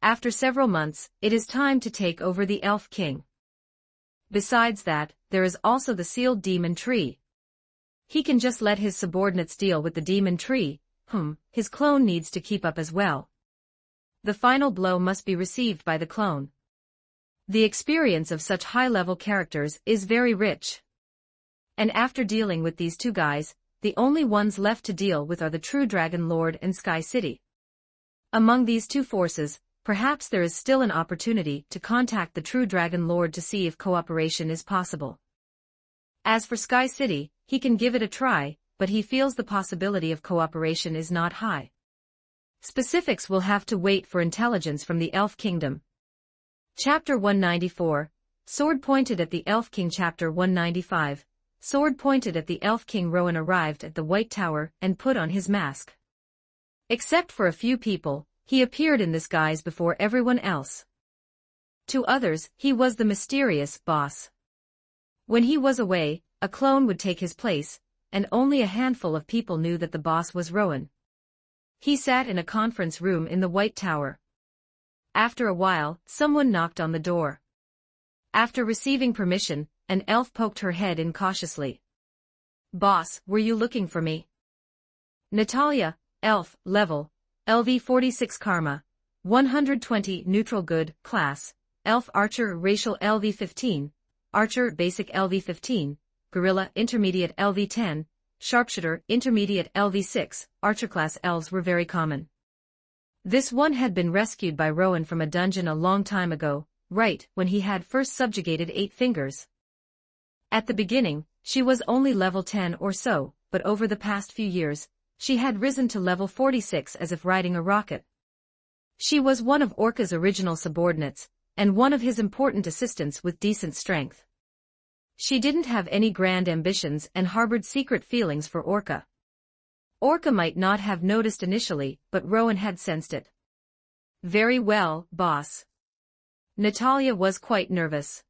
After several months, it is time to take over the Elf King. Besides that, there is also the sealed demon tree. He can just let his subordinates deal with the demon tree, his clone needs to keep up as well. The final blow must be received by the clone. The experience of such high-level characters is very rich. And after dealing with these two guys, the only ones left to deal with are the True Dragon Lord and Sky City. Among these two forces, perhaps there is still an opportunity to contact the True Dragon Lord to see if cooperation is possible. As for Sky City, he can give it a try, but he feels the possibility of cooperation is not high. Specifics will have to wait for intelligence from the Elf Kingdom. Chapter 194, Sword pointed at the Elf King. Chapter 195, Sword pointed at the Elf King. Rowan arrived at the White Tower and put on his mask. Except for a few people, he appeared in this guise before everyone else. To others, he was the mysterious boss. When he was away, a clone would take his place, and only a handful of people knew that the boss was Rowan. He sat in a conference room in the White Tower. After a while, someone knocked on the door. After receiving permission, an elf poked her head in cautiously. "Boss, were you looking for me?" Natalia, elf, level, LV46 Karma, 120 neutral good, class, elf archer racial LV15, archer basic LV15, guerrilla intermediate LV10, sharpshooter intermediate LV6, archer class elves were very common. This one had been rescued by Rowan from a dungeon a long time ago, right when he had first subjugated 8 Fingers. At the beginning, she was only level 10 or so, but over the past few years, she had risen to level 46 as if riding a rocket. She was one of Orca's original subordinates, and one of his important assistants with decent strength. She didn't have any grand ambitions and harbored secret feelings for Orca. Orca might not have noticed initially, but Rowan had sensed it. "Very well, boss." Natalia was quite nervous.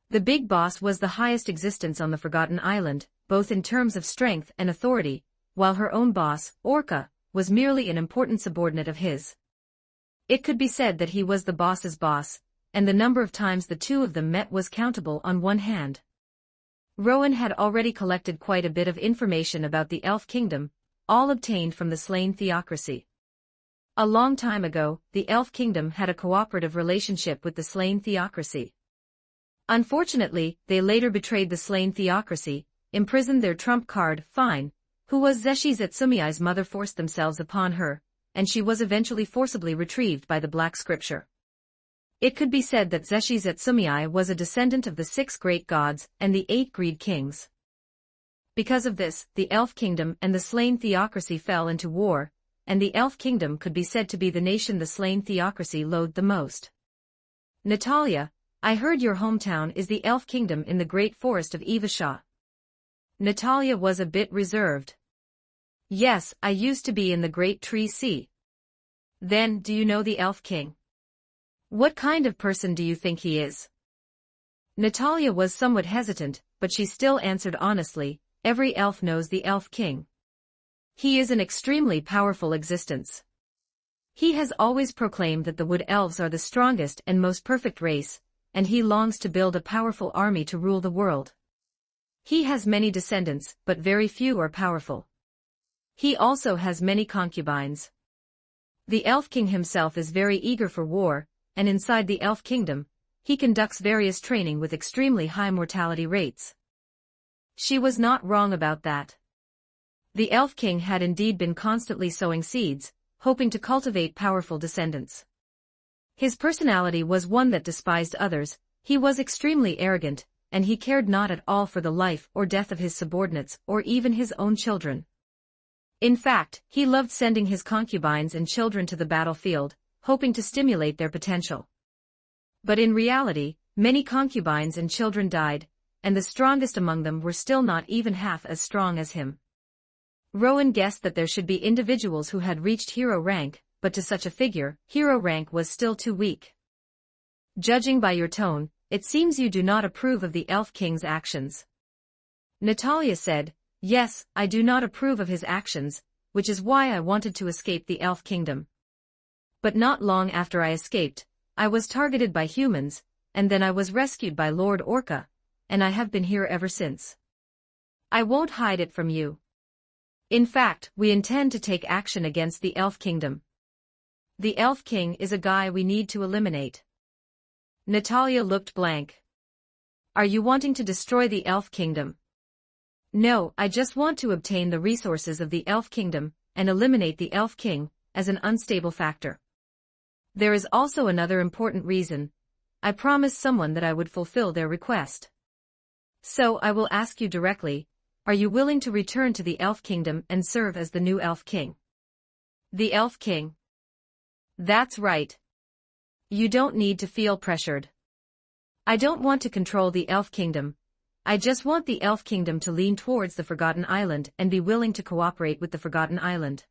The big boss was the highest existence on the Forgotten Island, both in terms of strength and authority, while her own boss, Orca, was merely an important subordinate of his. It could be said that he was the boss's boss, and the number of times the two of them met was countable on one hand. Rowan had already collected quite a bit of information about the Elf Kingdom, all obtained from the slain theocracy. A long time ago, the Elf Kingdom had a cooperative relationship with the slain theocracy. Unfortunately, they later betrayed the slain theocracy, imprisoned their trump card, Fine, who was Zeshi Zetsumiai's mother, forced themselves upon her, and she was eventually forcibly retrieved by the Black Scripture. It could be said that Zeshi Zetsumiai was a descendant of the 6 great gods and the 8 greed kings. Because of this, the Elf Kingdom and the slain theocracy fell into war, and the Elf Kingdom could be said to be the nation the slain theocracy loathed the most. "Natalia, I heard your hometown is the Elf Kingdom in the Great Forest of Evasha." Natalia was a bit reserved. "Yes, I used to be in the Great Tree Sea." "Then, do you know the Elf King? What kind of person do you think he is?" Natalia was somewhat hesitant, but she still answered honestly, "Every elf knows the Elf King. He is an extremely powerful existence. He has always proclaimed that the Wood Elves are the strongest and most perfect race, and he longs to build a powerful army to rule the world. He has many descendants, but very few are powerful. He also has many concubines. The Elf King himself is very eager for war, and inside the Elf Kingdom, he conducts various training with extremely high mortality rates." She was not wrong about that. The Elf King had indeed been constantly sowing seeds, hoping to cultivate powerful descendants. His personality was one that despised others, he was extremely arrogant, and he cared not at all for the life or death of his subordinates or even his own children. In fact, he loved sending his concubines and children to the battlefield, hoping to stimulate their potential. But in reality, many concubines and children died, and the strongest among them were still not even half as strong as him. Rowan guessed that there should be individuals who had reached hero rank, but to such a figure, hero rank was still too weak. "Judging by your tone, it seems you do not approve of the Elf King's actions." Natalia said, "Yes, I do not approve of his actions, which is why I wanted to escape the Elf Kingdom. But not long after I escaped, I was targeted by humans, and then I was rescued by Lord Orca, and I have been here ever since. I won't hide it from you. In fact, we intend to take action against the Elf Kingdom. The Elf King is a guy we need to eliminate." Natalia looked blank. "Are you wanting to destroy the Elf Kingdom?" "No, I just want to obtain the resources of the Elf Kingdom, and eliminate the Elf King, as an unstable factor. There is also another important reason. I promised someone that I would fulfill their request. So I will ask you directly, are you willing to return to the Elf Kingdom and serve as the new Elf King?" "The Elf King?" "That's right. You don't need to feel pressured. I don't want to control the Elf Kingdom. I just want the Elf Kingdom to lean towards the Forgotten Island and be willing to cooperate with the Forgotten Island.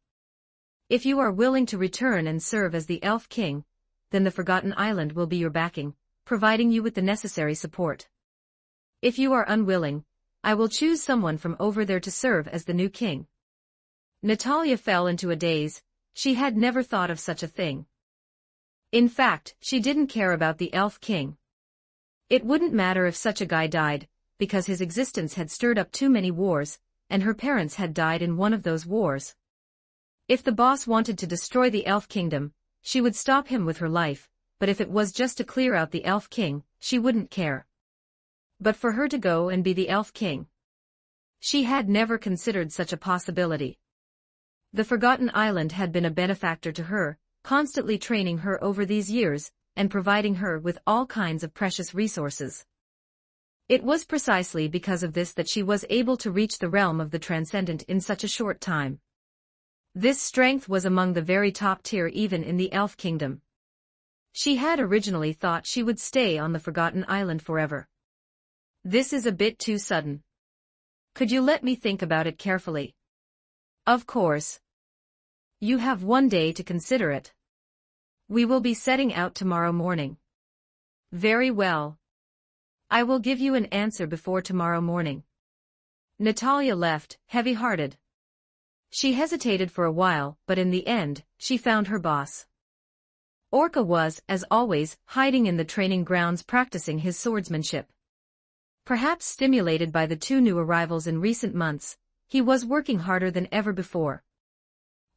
If you are willing to return and serve as the Elf King, then the Forgotten Island will be your backing, providing you with the necessary support. If you are unwilling, I will choose someone from over there to serve as the new king. Natalia fell into a daze. She had never thought of such a thing. In fact, she didn't care about the Elf King. It wouldn't matter if such a guy died, because his existence had stirred up too many wars, and her parents had died in one of those wars. If the boss wanted to destroy the Elf Kingdom, she would stop him with her life, but if it was just to clear out the Elf King, she wouldn't care. But for her to go and be the Elf King, she had never considered such a possibility. The Forgotten Island had been a benefactor to her, constantly training her over these years, and providing her with all kinds of precious resources. It was precisely because of this that she was able to reach the realm of the transcendent in such a short time. This strength was among the very top tier even in the Elf Kingdom. She had originally thought she would stay on the Forgotten Island forever. This is a bit too sudden. Could you let me think about it carefully? Of course. You have one day to consider it. We will be setting out tomorrow morning. Very well. I will give you an answer before tomorrow morning. Natalia left, heavy-hearted. She hesitated for a while, but in the end, she found her boss. Orca was, as always, hiding in the training grounds practicing his swordsmanship. Perhaps stimulated by the two new arrivals in recent months, he was working harder than ever before.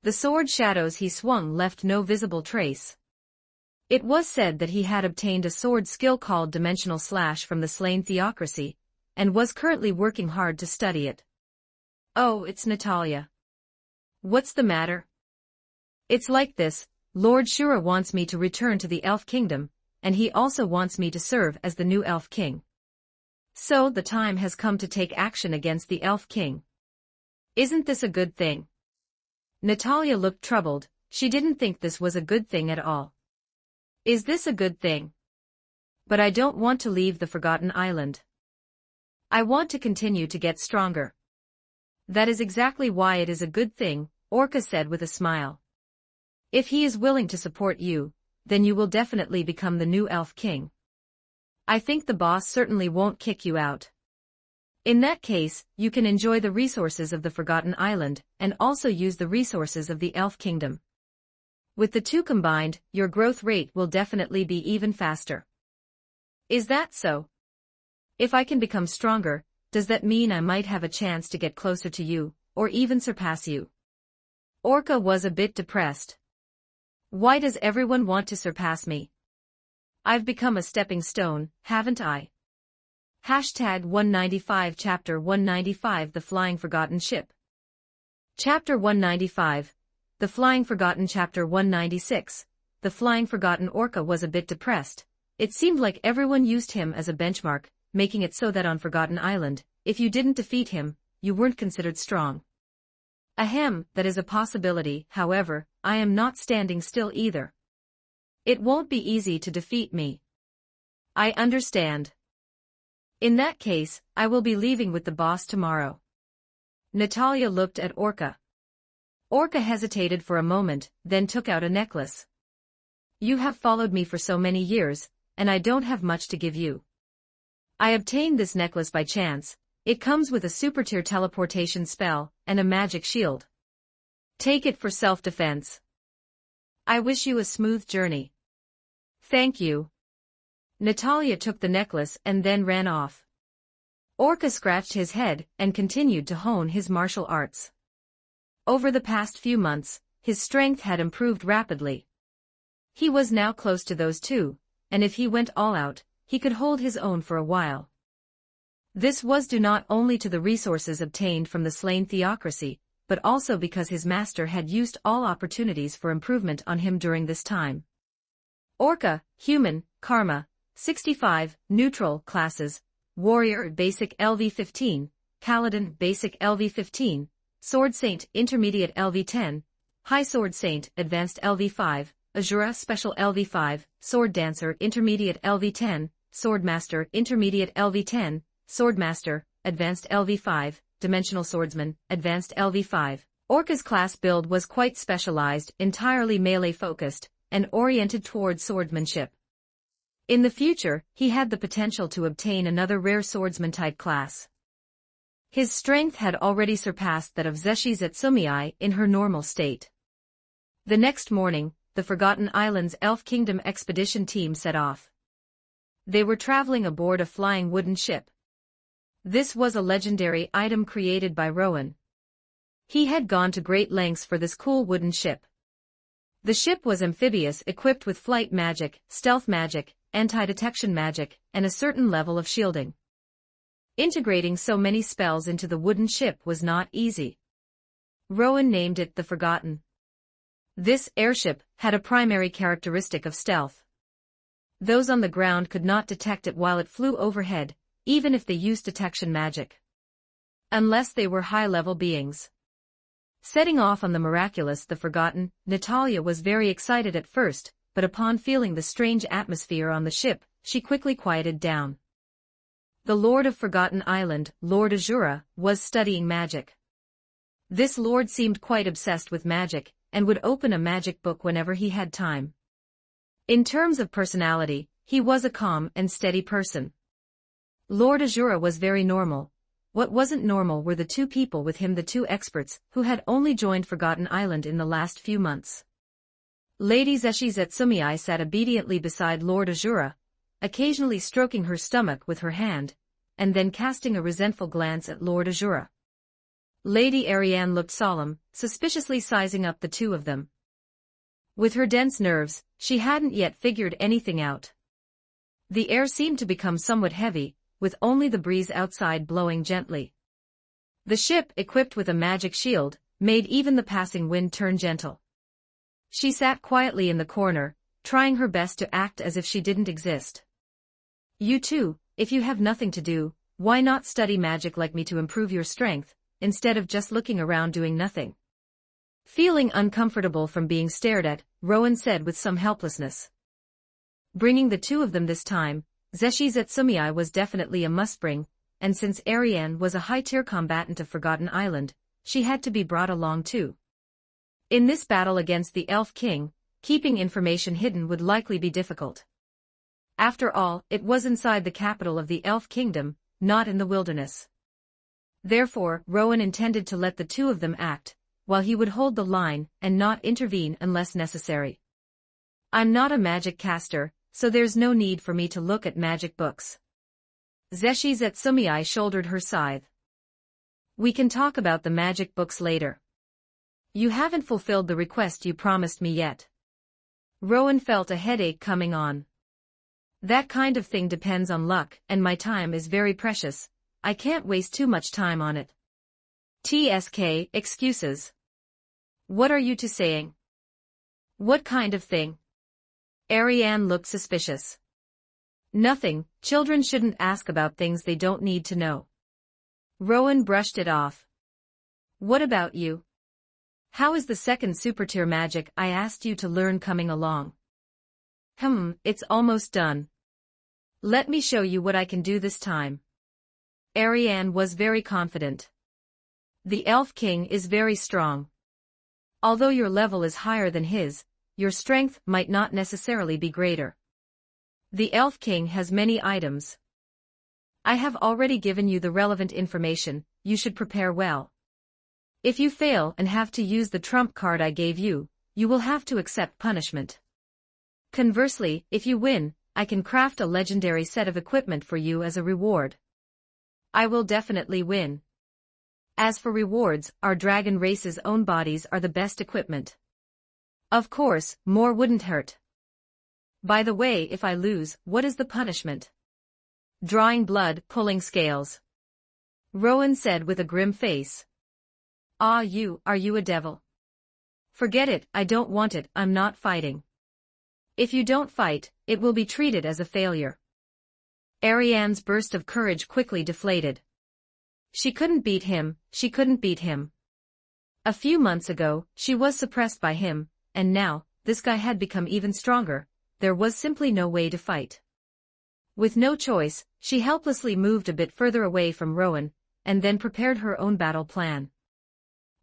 The sword shadows he swung left no visible trace. It was said that he had obtained a sword skill called Dimensional Slash from the slain Theocracy, and was currently working hard to study it. Oh, it's Natalia. What's the matter? It's like this, Lord Shura wants me to return to the Elf Kingdom, and he also wants me to serve as the new Elf King. So the time has come to take action against the Elf King. Isn't this a good thing? Natalia looked troubled. She didn't think this was a good thing at all. Is this a good thing? But I don't want to leave the Forgotten Island. I want to continue to get stronger. That is exactly why it is a good thing, Orca said with a smile. If he is willing to support you, then you will definitely become the new Elf King. I think the boss certainly won't kick you out. In that case, you can enjoy the resources of the Forgotten Island, and also use the resources of the Elf Kingdom. With the two combined, your growth rate will definitely be even faster. Is that so? If I can become stronger, does that mean I might have a chance to get closer to you, or even surpass you? Orca was a bit depressed. Why does everyone want to surpass me? I've become a stepping stone, haven't I? Hashtag 195 Chapter 195 The Flying Forgotten Ship. Chapter 195 The Flying Forgotten. Chapter 196 The Flying Forgotten. Orca was a bit depressed. It seemed like everyone used him as a benchmark, making it so that on Forgotten Island, if you didn't defeat him, you weren't considered strong. Ahem, that is a possibility. However, I am not standing still either. It won't be easy to defeat me. I understand. In that case, I will be leaving with the boss tomorrow. Natalia looked at Orca. Orca hesitated for a moment, then took out a necklace. You have followed me for so many years, and I don't have much to give you. I obtained this necklace by chance. It comes with a super-tier teleportation spell, and a magic shield. Take it for self-defense. I wish you a smooth journey. Thank you. Natalia took the necklace and then ran off. Orca scratched his head and continued to hone his martial arts. Over the past few months, his strength had improved rapidly. He was now close to those two, and if he went all out, he could hold his own for a while. This was due not only to the resources obtained from the slain Theocracy, but also because his master had used all opportunities for improvement on him during this time. Orca, Human, Karma, 65, Neutral, Classes, Warrior Basic LV15, Paladin Basic LV15, Sword Saint Intermediate LV10, High Sword Saint Advanced LV5, Azura Special LV5, Sword Dancer Intermediate LV10, Sword Master Intermediate LV10, Sword Master, Advanced LV5, Dimensional Swordsman, Advanced LV5, Orca's class build was quite specialized, entirely melee-focused, and oriented towards swordsmanship. In the future, he had the potential to obtain another rare swordsman-type class. His strength had already surpassed that of Zeshi Zetsumei in her normal state. The next morning, the Forgotten Islands Elf Kingdom expedition team set off. They were traveling aboard a flying wooden ship. This was a legendary item created by Rowan. He had gone to great lengths for this cool wooden ship. The ship was amphibious, equipped with flight magic, stealth magic, anti-detection magic, and a certain level of shielding. Integrating so many spells into the wooden ship was not easy. Rowan named it the Forgotten. This airship had a primary characteristic of stealth. Those on the ground could not detect it while it flew overhead, even if they used detection magic. Unless they were high-level beings. Setting off on the miraculous the Forgotten, Natalia was very excited at first, but upon feeling the strange atmosphere on the ship, she quickly quieted down. The Lord of Forgotten Island, Lord Azura, was studying magic. This lord seemed quite obsessed with magic, and would open a magic book whenever he had time. In terms of personality, he was a calm and steady person. Lord Azura was very normal. What wasn't normal were the two people with him, the two experts, who had only joined Forgotten Island in the last few months. Lady Zeshi Zetsumei sat obediently beside Lord Azura, occasionally stroking her stomach with her hand, and then casting a resentful glance at Lord Azura. Lady Ariane looked solemn, suspiciously sizing up the two of them. With her dense nerves, she hadn't yet figured anything out. The air seemed to become somewhat heavy, with only the breeze outside blowing gently. The ship, equipped with a magic shield, made even the passing wind turn gentle. She sat quietly in the corner, trying her best to act as if she didn't exist. You too, if you have nothing to do, why not study magic like me to improve your strength, instead of just looking around doing nothing? Feeling uncomfortable from being stared at, Rowan said with some helplessness. Bringing the two of them this time, Zeshi Zetsumei was definitely a must-bring, and since Ariane was a high-tier combatant of Forgotten Island, she had to be brought along too. In this battle against the Elf King, keeping information hidden would likely be difficult. After all, it was inside the capital of the Elf Kingdom, not in the wilderness. Therefore, Rowan intended to let the two of them act, while he would hold the line and not intervene unless necessary. I'm not a magic caster, so there's no need for me to look at magic books. Zeshi Zetsumei shouldered her scythe. We can talk about the magic books later. You haven't fulfilled the request you promised me yet. Rowan felt a headache coming on. That kind of thing depends on luck, and my time is very precious. I can't waste too much time on it. TSK, excuses. What are you two saying? What kind of thing? Ariane looked suspicious. Nothing, children shouldn't ask about things they don't need to know. Rowan brushed it off. What about you? How is the second super-tier magic I asked you to learn coming along? It's almost done. Let me show you what I can do this time. Ariane was very confident. The Elf King is very strong. Although your level is higher than his, your strength might not necessarily be greater. The Elf King has many items. I have already given you the relevant information, you should prepare well. If you fail and have to use the trump card I gave you, you will have to accept punishment. Conversely, if you win, I can craft a legendary set of equipment for you as a reward. I will definitely win. As for rewards, our dragon race's own bodies are the best equipment. Of course, more wouldn't hurt. By the way, if I lose, what is the punishment? Drawing blood, pulling scales. Rowan said with a grim face. Are you a devil? Forget it, I don't want it, I'm not fighting. If you don't fight, it will be treated as a failure. Ariane's burst of courage quickly deflated. She couldn't beat him. A few months ago, she was suppressed by him, and now, this guy had become even stronger. There was simply no way to fight. With no choice, she helplessly moved a bit further away from Rowan, and then prepared her own battle plan.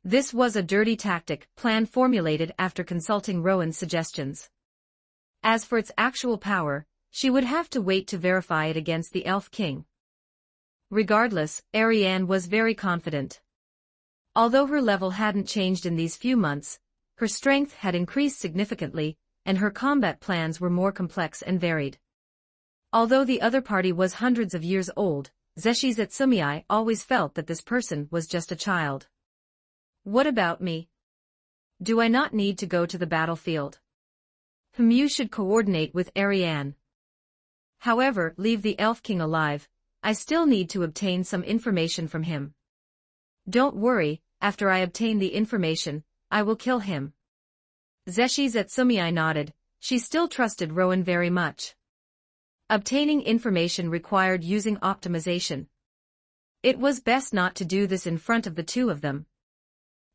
This was a dirty tactic plan formulated after consulting Rowan's suggestions. As for its actual power, she would have to wait to verify it against the Elf King. Regardless, Ariane was very confident. Although her level hadn't changed in these few months, her strength had increased significantly, and her combat plans were more complex and varied. Although the other party was hundreds of years old, Zeshi Zetsumei always felt that this person was just a child. What about me? Do I not need to go to the battlefield? You should coordinate with Ariane. However, leave the Elf King alive, I still need to obtain some information from him. Don't worry, after I obtain the information, I will kill him. Zeshi Zetsumei nodded, she still trusted Rowan very much. Obtaining information required using optimization. It was best not to do this in front of the two of them.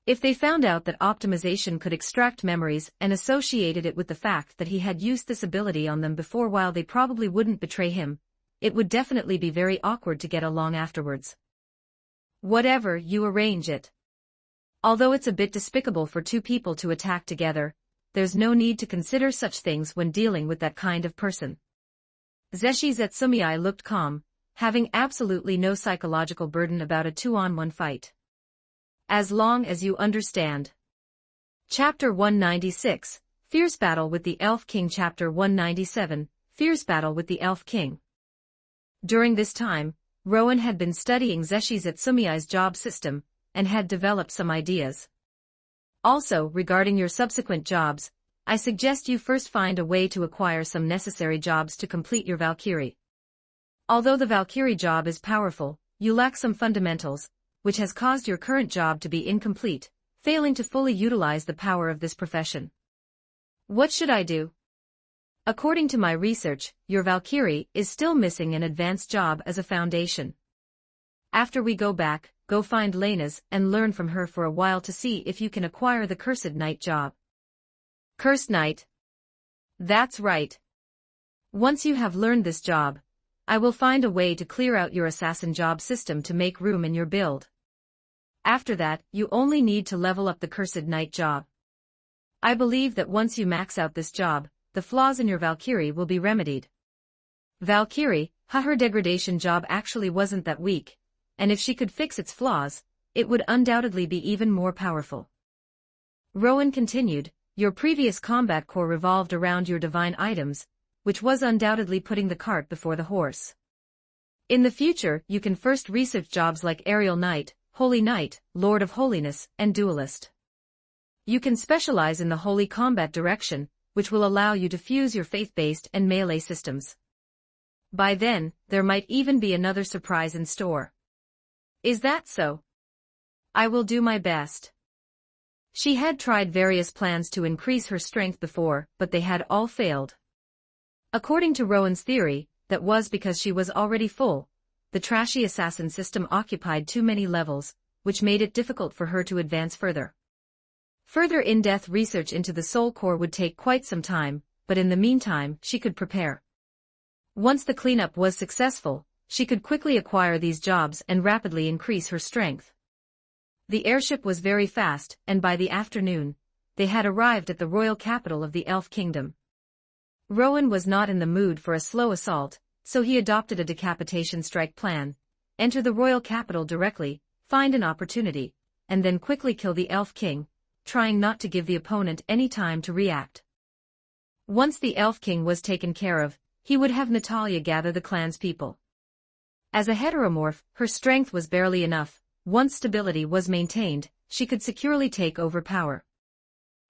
If they found out that optimization could extract memories and associated it with the fact that he had used this ability on them before, while they probably wouldn't betray him, it would definitely be very awkward to get along afterwards. Whatever, you arrange it. Although it's a bit despicable for two people to attack together, there's no need to consider such things when dealing with that kind of person. Zeshi Zetsumei looked calm, having absolutely no psychological burden about a 2-on-1 fight. As long as you understand. Chapter 196, Fierce Battle with the Elf King. Chapter 197, Fierce Battle with the Elf King. During this time, Rowan had been studying Zeshi Zetsumei's job system, and had developed some ideas. Also, regarding your subsequent jobs, I suggest you first find a way to acquire some necessary jobs to complete your Valkyrie. Although the Valkyrie job is powerful, you lack some fundamentals, which has caused your current job to be incomplete, failing to fully utilize the power of this profession. What should I do? According to my research, your Valkyrie is still missing an advanced job as a foundation. After we go back, go find Lena's and learn from her for a while to see if you can acquire the Cursed Knight job. Cursed Knight? That's right. Once you have learned this job, I will find a way to clear out your assassin job system to make room in your build. After that, you only need to level up the Cursed Knight job. I believe that once you max out this job, the flaws in your Valkyrie will be remedied. Valkyrie, her degradation job actually wasn't that weak, and if she could fix its flaws, it would undoubtedly be even more powerful. Rowan continued, your previous combat core revolved around your divine items, which was undoubtedly putting the cart before the horse. In the future, you can first research jobs like Aerial Knight, Holy Knight, Lord of Holiness, and Duelist. You can specialize in the holy combat direction, which will allow you to fuse your faith-based and melee systems. By then, there might even be another surprise in store. Is that so? I will do my best. She had tried various plans to increase her strength before, but they had all failed. According to Rowan's theory, that was because she was already full. The trashy assassin system occupied too many levels, which made it difficult for her to advance further. Further in-depth research into the soul core would take quite some time, but in the meantime, she could prepare. Once the cleanup was successful, she could quickly acquire these jobs and rapidly increase her strength. The airship was very fast, and by the afternoon, they had arrived at the royal capital of the Elf Kingdom. Rowan was not in the mood for a slow assault, so he adopted a decapitation strike plan, enter the royal capital directly, find an opportunity, and then quickly kill the Elf King, trying not to give the opponent any time to react. Once the Elf King was taken care of, he would have Natalia gather the clan's people. As a heteromorph, her strength was barely enough. Once stability was maintained, she could securely take over power.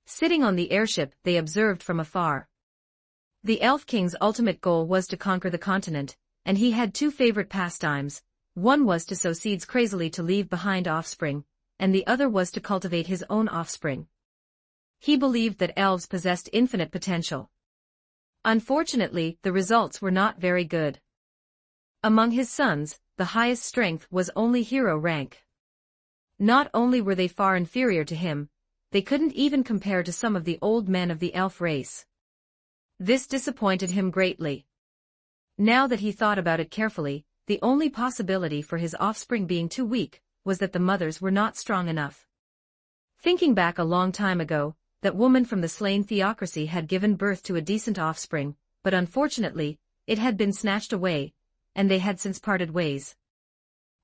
Sitting on the airship, they observed from afar. The Elf King's ultimate goal was to conquer the continent, and he had two favorite pastimes. One was to sow seeds crazily to leave behind offspring, and the other was to cultivate his own offspring. He believed that elves possessed infinite potential. Unfortunately, the results were not very good. Among his sons, the highest strength was only hero rank. Not only were they far inferior to him, they couldn't even compare to some of the old men of the elf race. This disappointed him greatly. Now that he thought about it carefully, the only possibility for his offspring being too weak was that the mothers were not strong enough. Thinking back a long time ago, that woman from the slain theocracy had given birth to a decent offspring, but unfortunately, it had been snatched away, and they had since parted ways.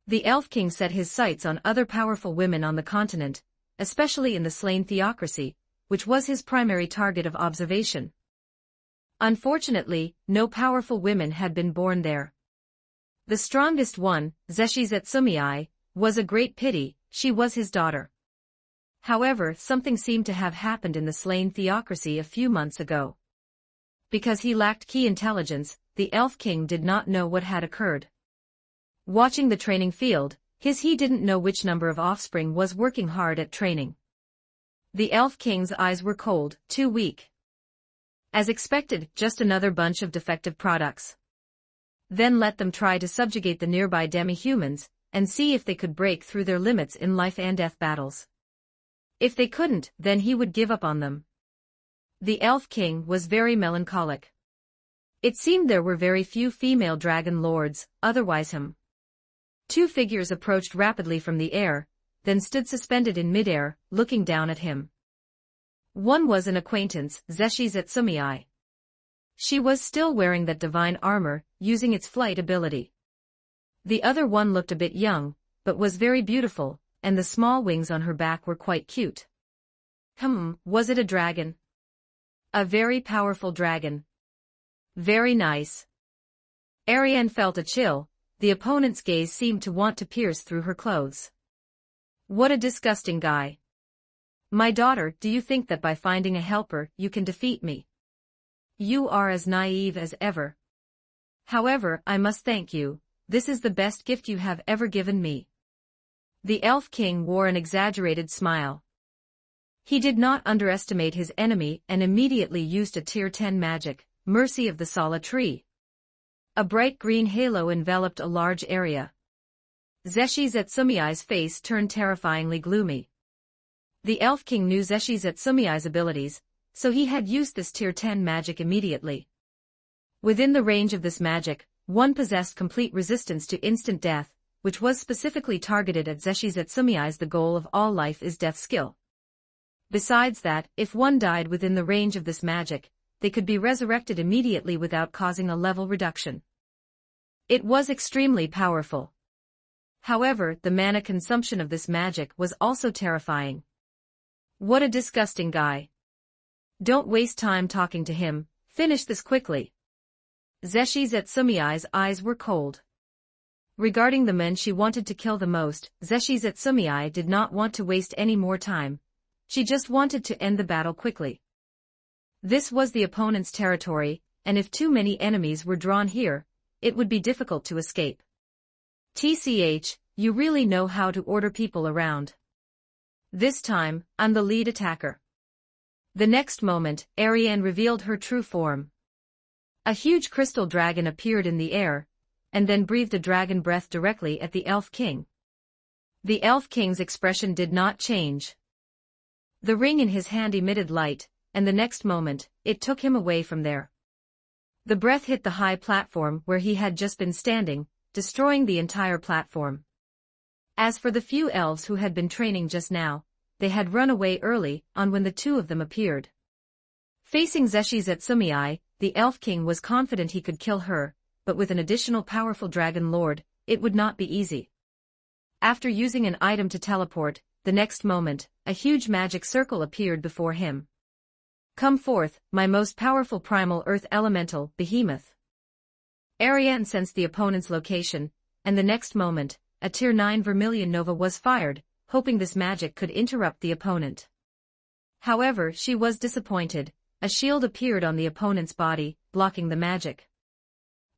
The Elf King set his sights on other powerful women on the continent, especially in the slain theocracy, which was his primary target of observation. Unfortunately, no powerful women had been born there. The strongest one, Zeshizetsumii, was a great pity, she was his daughter. However, something seemed to have happened in the slain theocracy a few months ago. Because he lacked key intelligence, the Elf King did not know what had occurred. Watching the training field, he didn't know which number of offspring was working hard at training. The Elf King's eyes were cold, too weak. As expected, just another bunch of defective products. Then let them try to subjugate the nearby demi-humans, and see if they could break through their limits in life and death battles. If they couldn't, then he would give up on them. The Elf King was very melancholic. It seemed there were very few female dragon lords, otherwise him. Two figures approached rapidly from the air, then stood suspended in midair, looking down at him. One was an acquaintance, Zeshizetsumii. She was still wearing that divine armor, using its flight ability. The other one looked a bit young, but was very beautiful, and the small wings on her back were quite cute. Was it a dragon? A very powerful dragon. Very nice. Ariane felt a chill, the opponent's gaze seemed to want to pierce through her clothes. What a disgusting guy. My daughter, do you think that by finding a helper, you can defeat me? You are as naive as ever. However, I must thank you, this is the best gift you have ever given me. The Elf King wore an exaggerated smile. He did not underestimate his enemy and immediately used a Tier 10 magic, Mercy of the Sala Tree. A bright green halo enveloped a large area. Zeshizetsumei's face turned terrifyingly gloomy. The Elf King knew Zeshizetsumei's abilities, so he had used this Tier 10 magic immediately. Within the range of this magic, one possessed complete resistance to instant death, which was specifically targeted at Zeshizetsumei's the goal of all life is death skill. Besides that, if one died within the range of this magic, they could be resurrected immediately without causing a level reduction. It was extremely powerful. However, the mana consumption of this magic was also terrifying. What a disgusting guy. Don't waste time talking to him, finish this quickly. Zeshizetsumei's eyes were cold. Regarding the men she wanted to kill the most, Zeshizetsumei did not want to waste any more time. She just wanted to end the battle quickly. This was the opponent's territory, and if too many enemies were drawn here, it would be difficult to escape. TCH, you really know how to order people around. This time, I'm the lead attacker. The next moment, Ariane revealed her true form. A huge crystal dragon appeared in the air, and then breathed a dragon breath directly at the Elf King. The Elf King's expression did not change. The ring in his hand emitted light, and the next moment, it took him away from there. The breath hit the high platform where he had just been standing, destroying the entire platform. As for the few elves who had been training just now, they had run away early on when the two of them appeared. Facing Zeshizetsumei, the Elf King was confident he could kill her, but with an additional powerful dragon lord, it would not be easy. After using an item to teleport, the next moment, a huge magic circle appeared before him. Come forth, my most powerful primal earth elemental, Behemoth. Ariane sensed the opponent's location, and the next moment, a Tier 9 Vermilion Nova was fired, hoping this magic could interrupt the opponent. However, she was disappointed. A shield appeared on the opponent's body, blocking the magic.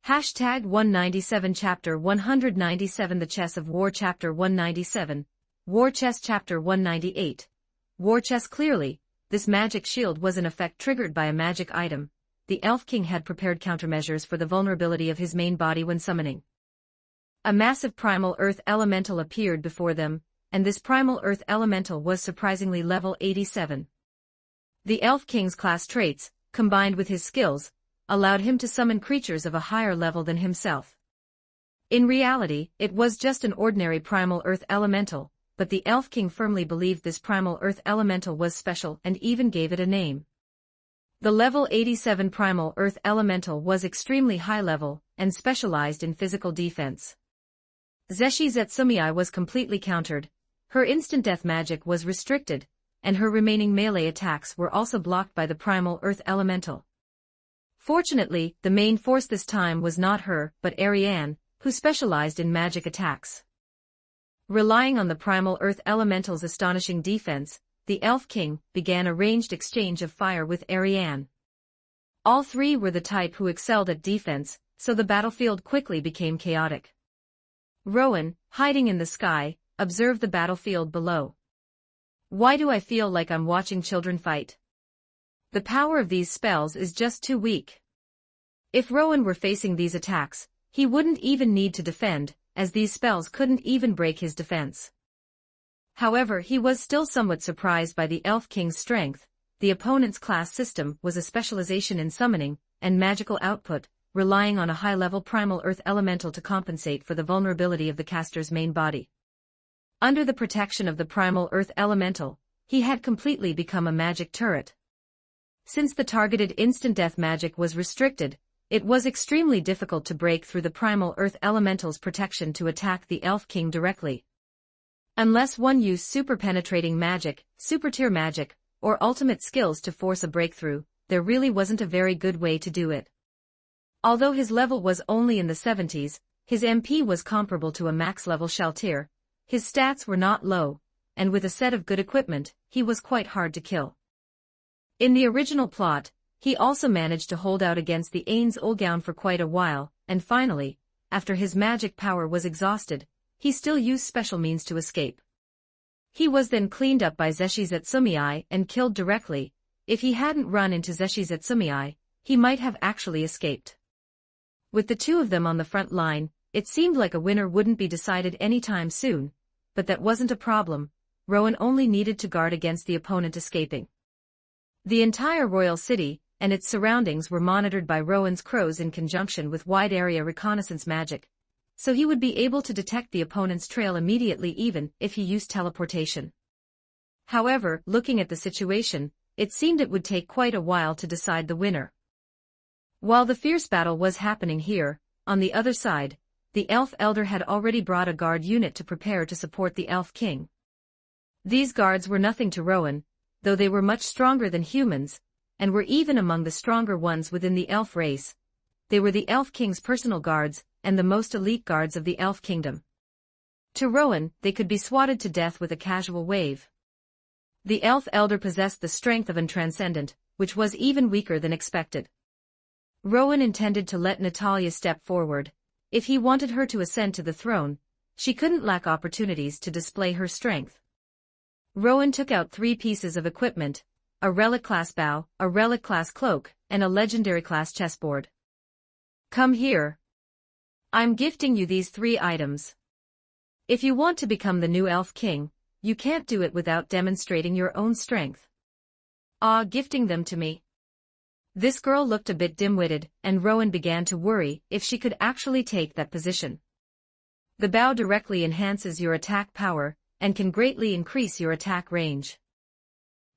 Hashtag 197 Chapter 197 The Chess of War Chapter 197, War Chess Chapter 198. War Chess Clearly, this magic shield was in effect triggered by a magic item. The Elf King had prepared countermeasures for the vulnerability of his main body when summoning. A massive primal earth elemental appeared before them, and this primal earth elemental was surprisingly level 87. The Elf King's class traits, combined with his skills, allowed him to summon creatures of a higher level than himself. In reality, it was just an ordinary primal earth elemental, but the Elf King firmly believed this primal earth elemental was special and even gave it a name. The level 87 primal earth elemental was extremely high level and specialized in physical defense. Zeshi Zetsumei was completely countered, her instant death magic was restricted, and her remaining melee attacks were also blocked by the primal earth elemental. Fortunately, the main force this time was not her, but Ariane, who specialized in magic attacks. Relying on the primal earth elemental's astonishing defense, the Elf King began a ranged exchange of fire with Ariane. All three were the type who excelled at defense, so the battlefield quickly became chaotic. Rowan, hiding in the sky, observed the battlefield below. Why do I feel like I'm watching children fight? The power of these spells is just too weak. If Rowan were facing these attacks, he wouldn't even need to defend, as these spells couldn't even break his defense. However, he was still somewhat surprised by the Elf King's strength. The opponent's class system was a specialization in summoning and magical output, relying on a high-level primal earth elemental to compensate for the vulnerability of the caster's main body. Under the protection of the primal earth elemental, he had completely become a magic turret. Since the targeted instant death magic was restricted, it was extremely difficult to break through the primal earth elemental's protection to attack the Elf King directly. Unless one used super penetrating magic, super tier magic, or ultimate skills to force a breakthrough, there really wasn't a very good way to do it. Although his level was only in the 70s, his MP was comparable to a max-level Shaltir, his stats were not low, and with a set of good equipment, he was quite hard to kill. In the original plot, he also managed to hold out against the Ains Ulgaun for quite a while, and finally, after his magic power was exhausted, he still used special means to escape. He was then cleaned up by Zeshi Zetsumei and killed directly. If he hadn't run into Zeshi Zetsumei, he might have actually escaped. With the two of them on the front line, it seemed like a winner wouldn't be decided anytime soon, but that wasn't a problem. Rowan only needed to guard against the opponent escaping. The entire royal city and its surroundings were monitored by Rowan's crows in conjunction with wide-area reconnaissance magic, so he would be able to detect the opponent's trail immediately even if he used teleportation. However, looking at the situation, it seemed it would take quite a while to decide the winner. While the fierce battle was happening here, on the other side, the Elf Elder had already brought a guard unit to prepare to support the Elf King. These guards were nothing to Rowan, though they were much stronger than humans, and were even among the stronger ones within the elf race. They were the Elf King's personal guards, and the most elite guards of the Elf Kingdom. To Rowan, they could be swatted to death with a casual wave. The Elf Elder possessed the strength of an Transcendent, which was even weaker than expected. Rowan intended to let Natalia step forward. If he wanted her to ascend to the throne, she couldn't lack opportunities to display her strength. Rowan took out 3 pieces of equipment, a relic-class bow, a relic-class cloak, and a legendary-class chessboard. Come here. I'm gifting you these 3 items. If you want to become the new Elf King, you can't do it without demonstrating your own strength. Gifting them to me. This girl looked a bit dim-witted, and Rowan began to worry if she could actually take that position. The bow directly enhances your attack power, and can greatly increase your attack range.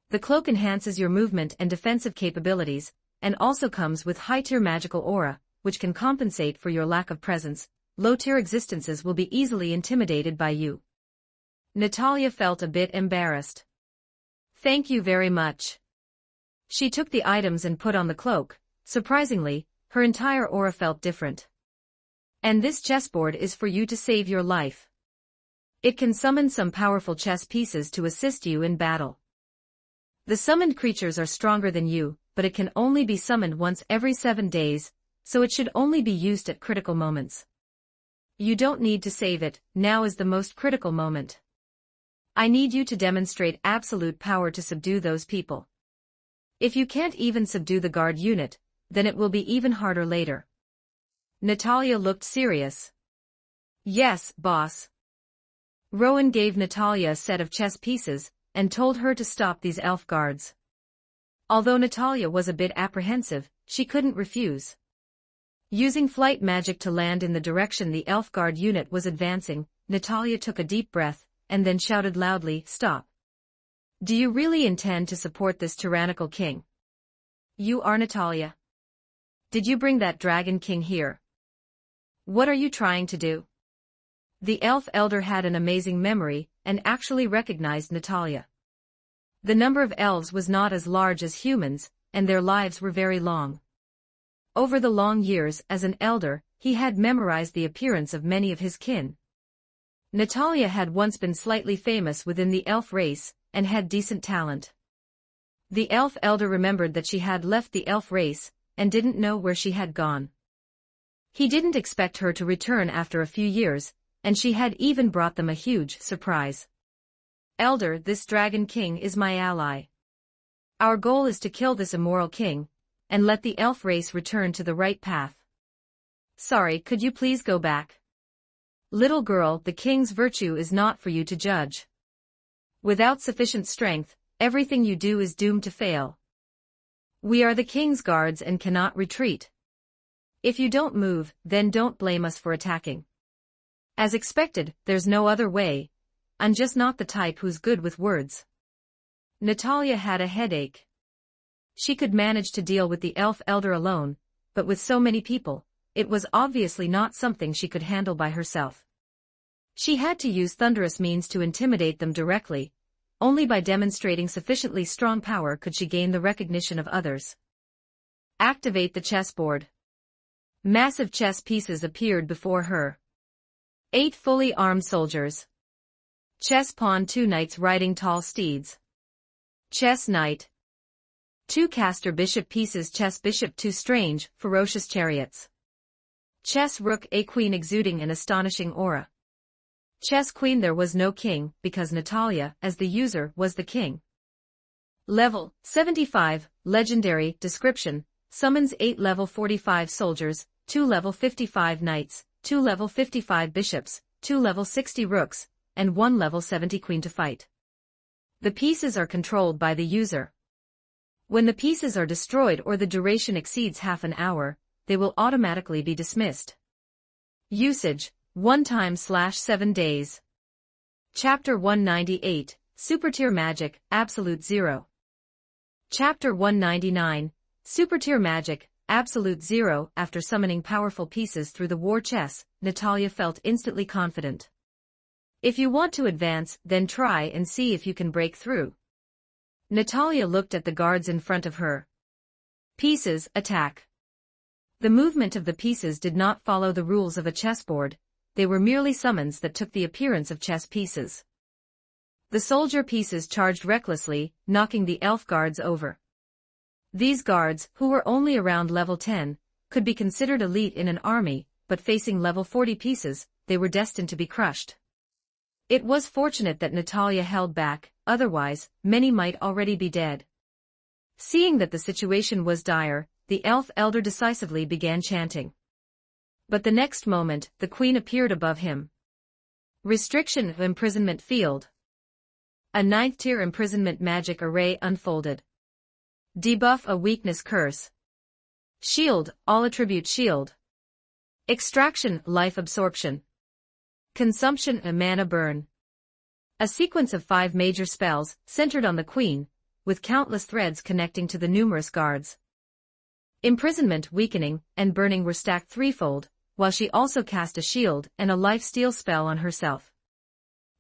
The cloak enhances your movement and defensive capabilities, and also comes with high-tier magical aura, which can compensate for your lack of presence. Low-tier existences will be easily intimidated by you. Natalia felt a bit embarrassed. Thank you very much. She took the items and put on the cloak. Surprisingly, her entire aura felt different. And this chessboard is for you to save your life. It can summon some powerful chess pieces to assist you in battle. The summoned creatures are stronger than you, but it can only be summoned once every 7 days, so it should only be used at critical moments. You don't need to save it, now is the most critical moment. I need you to demonstrate absolute power to subdue those people. If you can't even subdue the guard unit, then it will be even harder later. Natalia looked serious. Yes, boss. Rowan gave Natalia a set of chess pieces, and told her to stop these elf guards. Although Natalia was a bit apprehensive, she couldn't refuse. Using flight magic to land in the direction the elf guard unit was advancing, Natalia took a deep breath, and then shouted loudly, "Stop! Do you really intend to support this tyrannical king? You are Natalia. Did you bring that dragon king here? What are you trying to do?" The elf elder had an amazing memory, and actually recognized Natalia. The number of elves was not as large as humans, and their lives were very long. Over the long years as an elder, he had memorized the appearance of many of his kin. Natalia had once been slightly famous within the elf race, and had decent talent. The elf elder remembered that she had left the elf race, and didn't know where she had gone. He didn't expect her to return after a few years, and she had even brought them a huge surprise. "Elder, this dragon king is my ally. Our goal is to kill this immoral king, and let the elf race return to the right path. Sorry, could you please go back? Little girl, the king's virtue is not for you to judge. Without sufficient strength, everything you do is doomed to fail. We are the king's guards and cannot retreat. If you don't move, then don't blame us for attacking. As expected, there's no other way. I'm just not the type who's good with words." Natalia had a headache. She could manage to deal with the elf elder alone, but with so many people, it was obviously not something she could handle by herself. She had to use thunderous means to intimidate them directly. Only by demonstrating sufficiently strong power could she gain the recognition of others. Activate the chessboard. Massive chess pieces appeared before her. 8 fully armed soldiers. Chess pawn, 2 knights riding tall steeds. Chess knight. 2 caster bishop pieces, chess bishop, 2 strange, ferocious chariots. Chess rook, a queen exuding an astonishing aura. Chess queen. There was no king, because Natalia, as the user, was the king. Level 75, legendary, description, summons 8 level 45 soldiers, 2 level 55 knights, 2 level 55 bishops, 2 level 60 rooks, and 1 level 70 queen to fight. The pieces are controlled by the user. When the pieces are destroyed or the duration exceeds half an hour, they will automatically be dismissed. Usage, 1 time / 7 days. Chapter 198, Super Tier Magic, Absolute Zero. Chapter 199, Super Tier Magic, Absolute Zero. After summoning powerful pieces through the war chess, Natalia felt instantly confident. If you want to advance, then try and see if you can break through. Natalia looked at the guards in front of her. Pieces, attack. The movement of the pieces did not follow the rules of a chessboard, they were merely summons that took the appearance of chess pieces. The soldier pieces charged recklessly, knocking the elf guards over. These guards, who were only around level 10, could be considered elite in an army, but facing level 40 pieces, they were destined to be crushed. It was fortunate that Natalia held back, otherwise, many might already be dead. Seeing that the situation was dire, the elf elder decisively began chanting. But the next moment, the queen appeared above him. Restriction of imprisonment field. A 9th tier imprisonment magic array unfolded. Debuff a weakness curse. Shield, all attribute shield. Extraction, life absorption. Consumption, a mana burn. A sequence of 5 major spells, centered on the queen, with countless threads connecting to the numerous guards. Imprisonment, weakening, and burning were stacked threefold, while she also cast a shield and a life-steal spell on herself.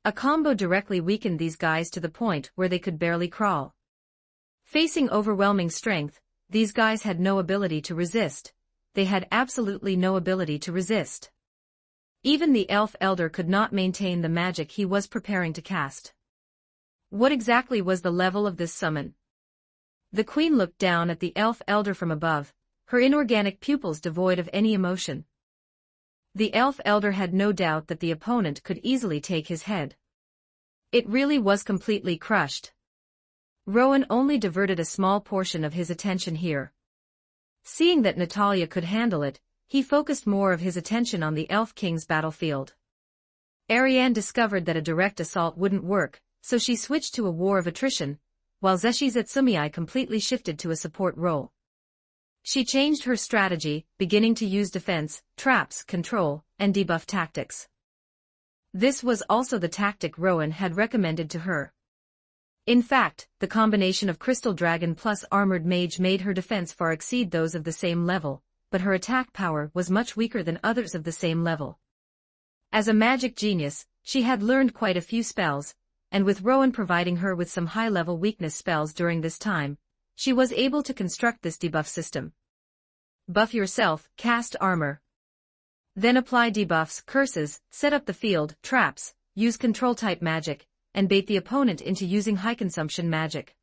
A combo directly weakened these guys to the point where they could barely crawl. Facing overwhelming strength, these guys had no ability to resist. They had absolutely no ability to resist. Even the elf elder could not maintain the magic he was preparing to cast. What exactly was the level of this summon? The queen looked down at the elf elder from above, her inorganic pupils devoid of any emotion. The elf elder had no doubt that the opponent could easily take his head. It really was completely crushed. Rowan only diverted a small portion of his attention here. Seeing that Natalia could handle it, he focused more of his attention on the Elf King's battlefield. Ariane discovered that a direct assault wouldn't work, so she switched to a war of attrition, while Zeshi Zetsumii completely shifted to a support role. She changed her strategy, beginning to use defense, traps, control, and debuff tactics. This was also the tactic Rowan had recommended to her. In fact, the combination of Crystal Dragon plus Armored Mage made her defense far exceed those of the same level, but her attack power was much weaker than others of the same level. As a magic genius, she had learned quite a few spells, and with Rowan providing her with some high-level weakness spells during this time, she was able to construct this debuff system. Buff yourself, cast armor. Then apply debuffs, curses, set up the field, traps, use control-type magic, and bait the opponent into using high-consumption magic.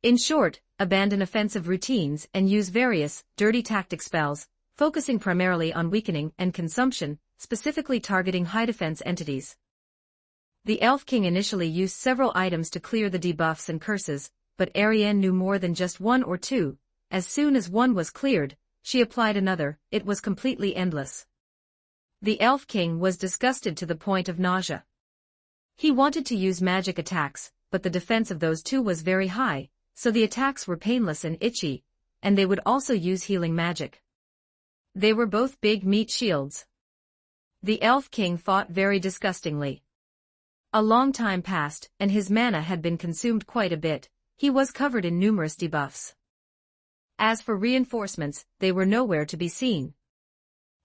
In short, abandon offensive routines and use various, dirty tactic spells, focusing primarily on weakening and consumption, specifically targeting high-defense entities. The Elf King initially used several items to clear the debuffs and curses, but Ariane knew more than just one or two. As soon as one was cleared, she applied another. It was completely endless. The Elf King was disgusted to the point of nausea. He wanted to use magic attacks, but the defense of those two was very high, so the attacks were painless and itchy, and they would also use healing magic. They were both big meat shields. The Elf King fought very disgustingly. A long time passed, and his mana had been consumed quite a bit. He was covered in numerous debuffs. As for reinforcements, they were nowhere to be seen.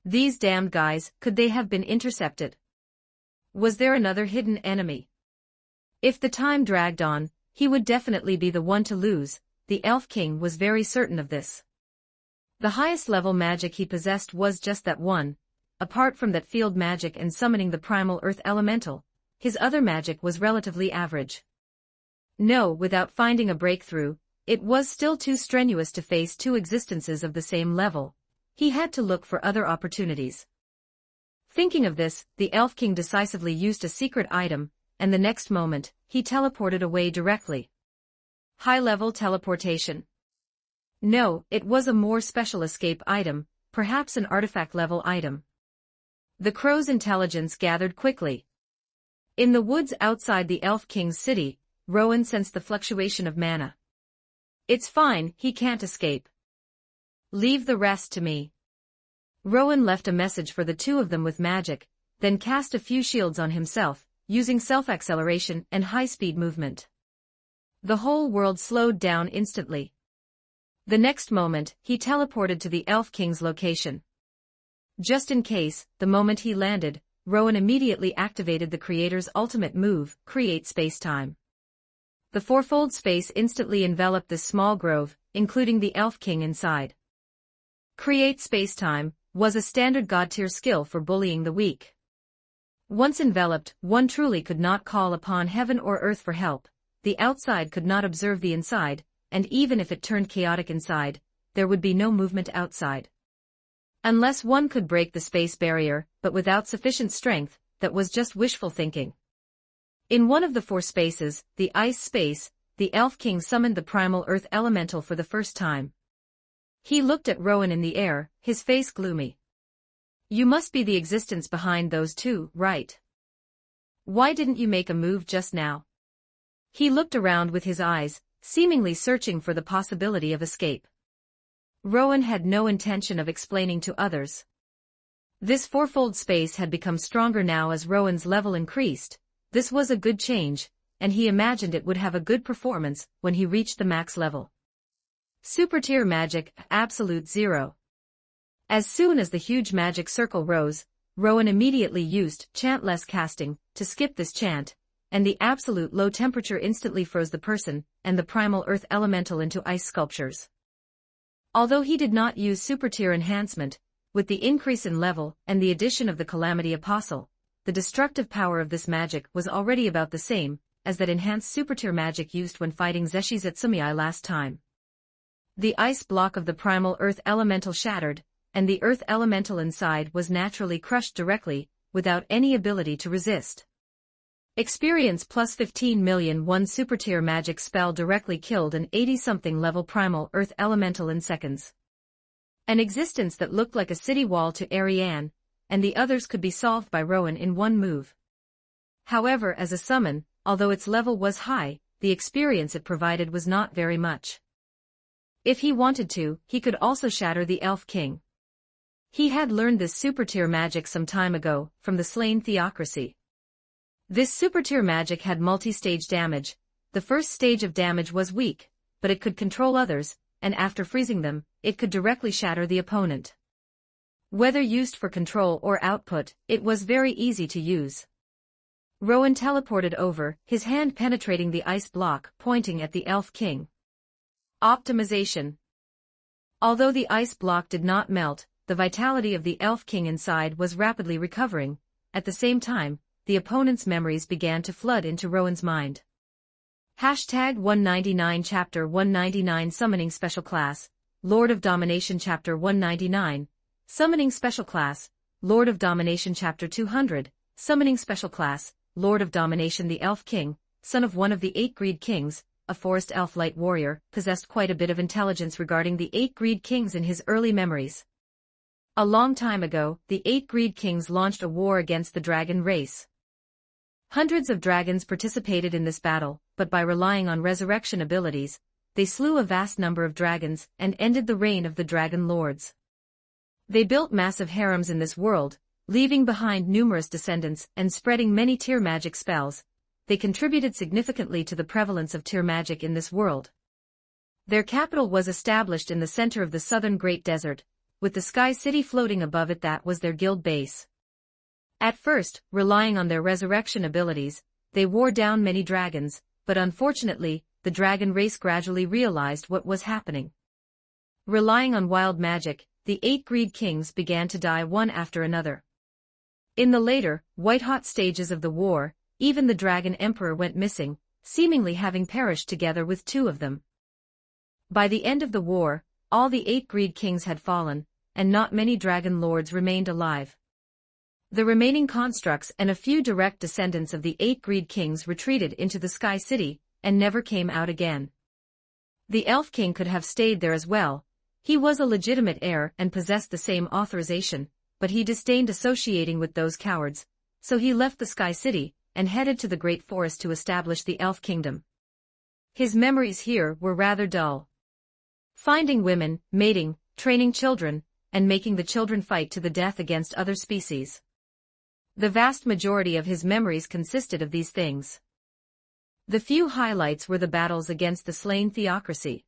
These damned guys, could they have been intercepted? Was there another hidden enemy? If the time dragged on, he would definitely be the one to lose. The Elf King was very certain of this. The highest level magic he possessed was just that one. Apart from that field magic and summoning the primal earth elemental, his other magic was relatively average. No, without finding a breakthrough, it was still too strenuous to face two existences of the same level. He had to look for other opportunities. Thinking of this, the Elf King decisively used a secret item, and the next moment, he teleported away directly. High-level teleportation. No, it was a more special escape item, perhaps an artifact-level item. The crow's intelligence gathered quickly. In the woods outside the Elf King's city, Rowan sensed the fluctuation of mana. It's fine, he can't escape. Leave the rest to me. Rowan left a message for the two of them with magic, then cast a few shields on himself, using self-acceleration and high-speed movement. The whole world slowed down instantly. The next moment, he teleported to the Elf King's location. Just in case, the moment he landed, Rowan immediately activated the creator's ultimate move, Create Space-Time. The fourfold space instantly enveloped this small grove, including the Elf King inside. Create Space-Time was a standard god-tier skill for bullying the weak. Once enveloped, one truly could not call upon heaven or earth for help. The outside could not observe the inside, and even if it turned chaotic inside, there would be no movement outside. Unless one could break the space barrier, but without sufficient strength, that was just wishful thinking. In one of the four spaces, the ice space, the Elf King summoned the primal earth elemental for the first time. He looked at Rowan in the air, his face gloomy. You must be the existence behind those two, right? Why didn't you make a move just now? He looked around with his eyes, seemingly searching for the possibility of escape. Rowan had no intention of explaining to others. This fourfold space had become stronger now as Rowan's level increased. This was a good change, and he imagined it would have a good performance when he reached the max level. Super tier magic, absolute zero. As soon as the huge magic circle rose, Rowan immediately used chantless casting to skip this chant, and the absolute low temperature instantly froze the person and the primal earth elemental into ice sculptures. Although he did not use super tier enhancement, with the increase in level and the addition of the Calamity Apostle, the destructive power of this magic was already about the same as that enhanced super tier magic used when fighting Zeshis at Sumii last time. The ice block of the primal earth elemental shattered, and the earth elemental inside was naturally crushed directly, without any ability to resist. Experience plus 15 million. One super tier magic spell directly killed an 80-something level primal earth elemental in seconds. An existence that looked like a city wall to Ariane, and the others could be solved by Rowan in one move. However, as a summon, although its level was high, the experience it provided was not very much. If he wanted to, he could also shatter the Elf King. He had learned this super tier magic some time ago, from the slain Theocracy. This super-tier magic had multi-stage damage. The first stage of damage was weak, but it could control others, and after freezing them, it could directly shatter the opponent. Whether used for control or output, it was very easy to use. Rowan teleported over, his hand penetrating the ice block, pointing at the Elf King. Optimization. Although the ice block did not melt, the vitality of the Elf King inside was rapidly recovering. At the same time, the opponent's memories began to flood into Rowan's mind. Hashtag 199 Chapter 199 Summoning Special Class, Lord of Domination Chapter 199, Summoning Special Class, Lord of Domination Chapter 200, Summoning Special Class, Lord of Domination. The Elf King, son of one of the 8 Greed Kings, a forest elf light warrior, possessed quite a bit of intelligence regarding the 8 Greed Kings in his early memories. A long time ago, the 8 Greed Kings launched a war against the dragon race. Hundreds of dragons participated in this battle, but by relying on resurrection abilities, they slew a vast number of dragons and ended the reign of the dragon lords. They built massive harems in this world, leaving behind numerous descendants and spreading many tier magic spells. They contributed significantly to the prevalence of tier magic in this world. Their capital was established in the center of the southern Great Desert, with the Sky City floating above it. That was their guild base. At first, relying on their resurrection abilities, they wore down many dragons, but unfortunately, the dragon race gradually realized what was happening. Relying on wild magic, the 8 Greed Kings began to die one after another. In the later, white-hot stages of the war, even the Dragon Emperor went missing, seemingly having perished together with 2 of them. By the end of the war, all the 8 Greed Kings had fallen, and not many dragon lords remained alive. The remaining constructs and a few direct descendants of the 8 Greed Kings retreated into the Sky City, and never came out again. The Elf King could have stayed there as well. He was a legitimate heir and possessed the same authorization, but he disdained associating with those cowards, so he left the Sky City and headed to the Great Forest to establish the Elf Kingdom. His memories here were rather dull. Finding women, mating, training children, and making the children fight to the death against other species. The vast majority of his memories consisted of these things. The few highlights were the battles against the slain theocracy.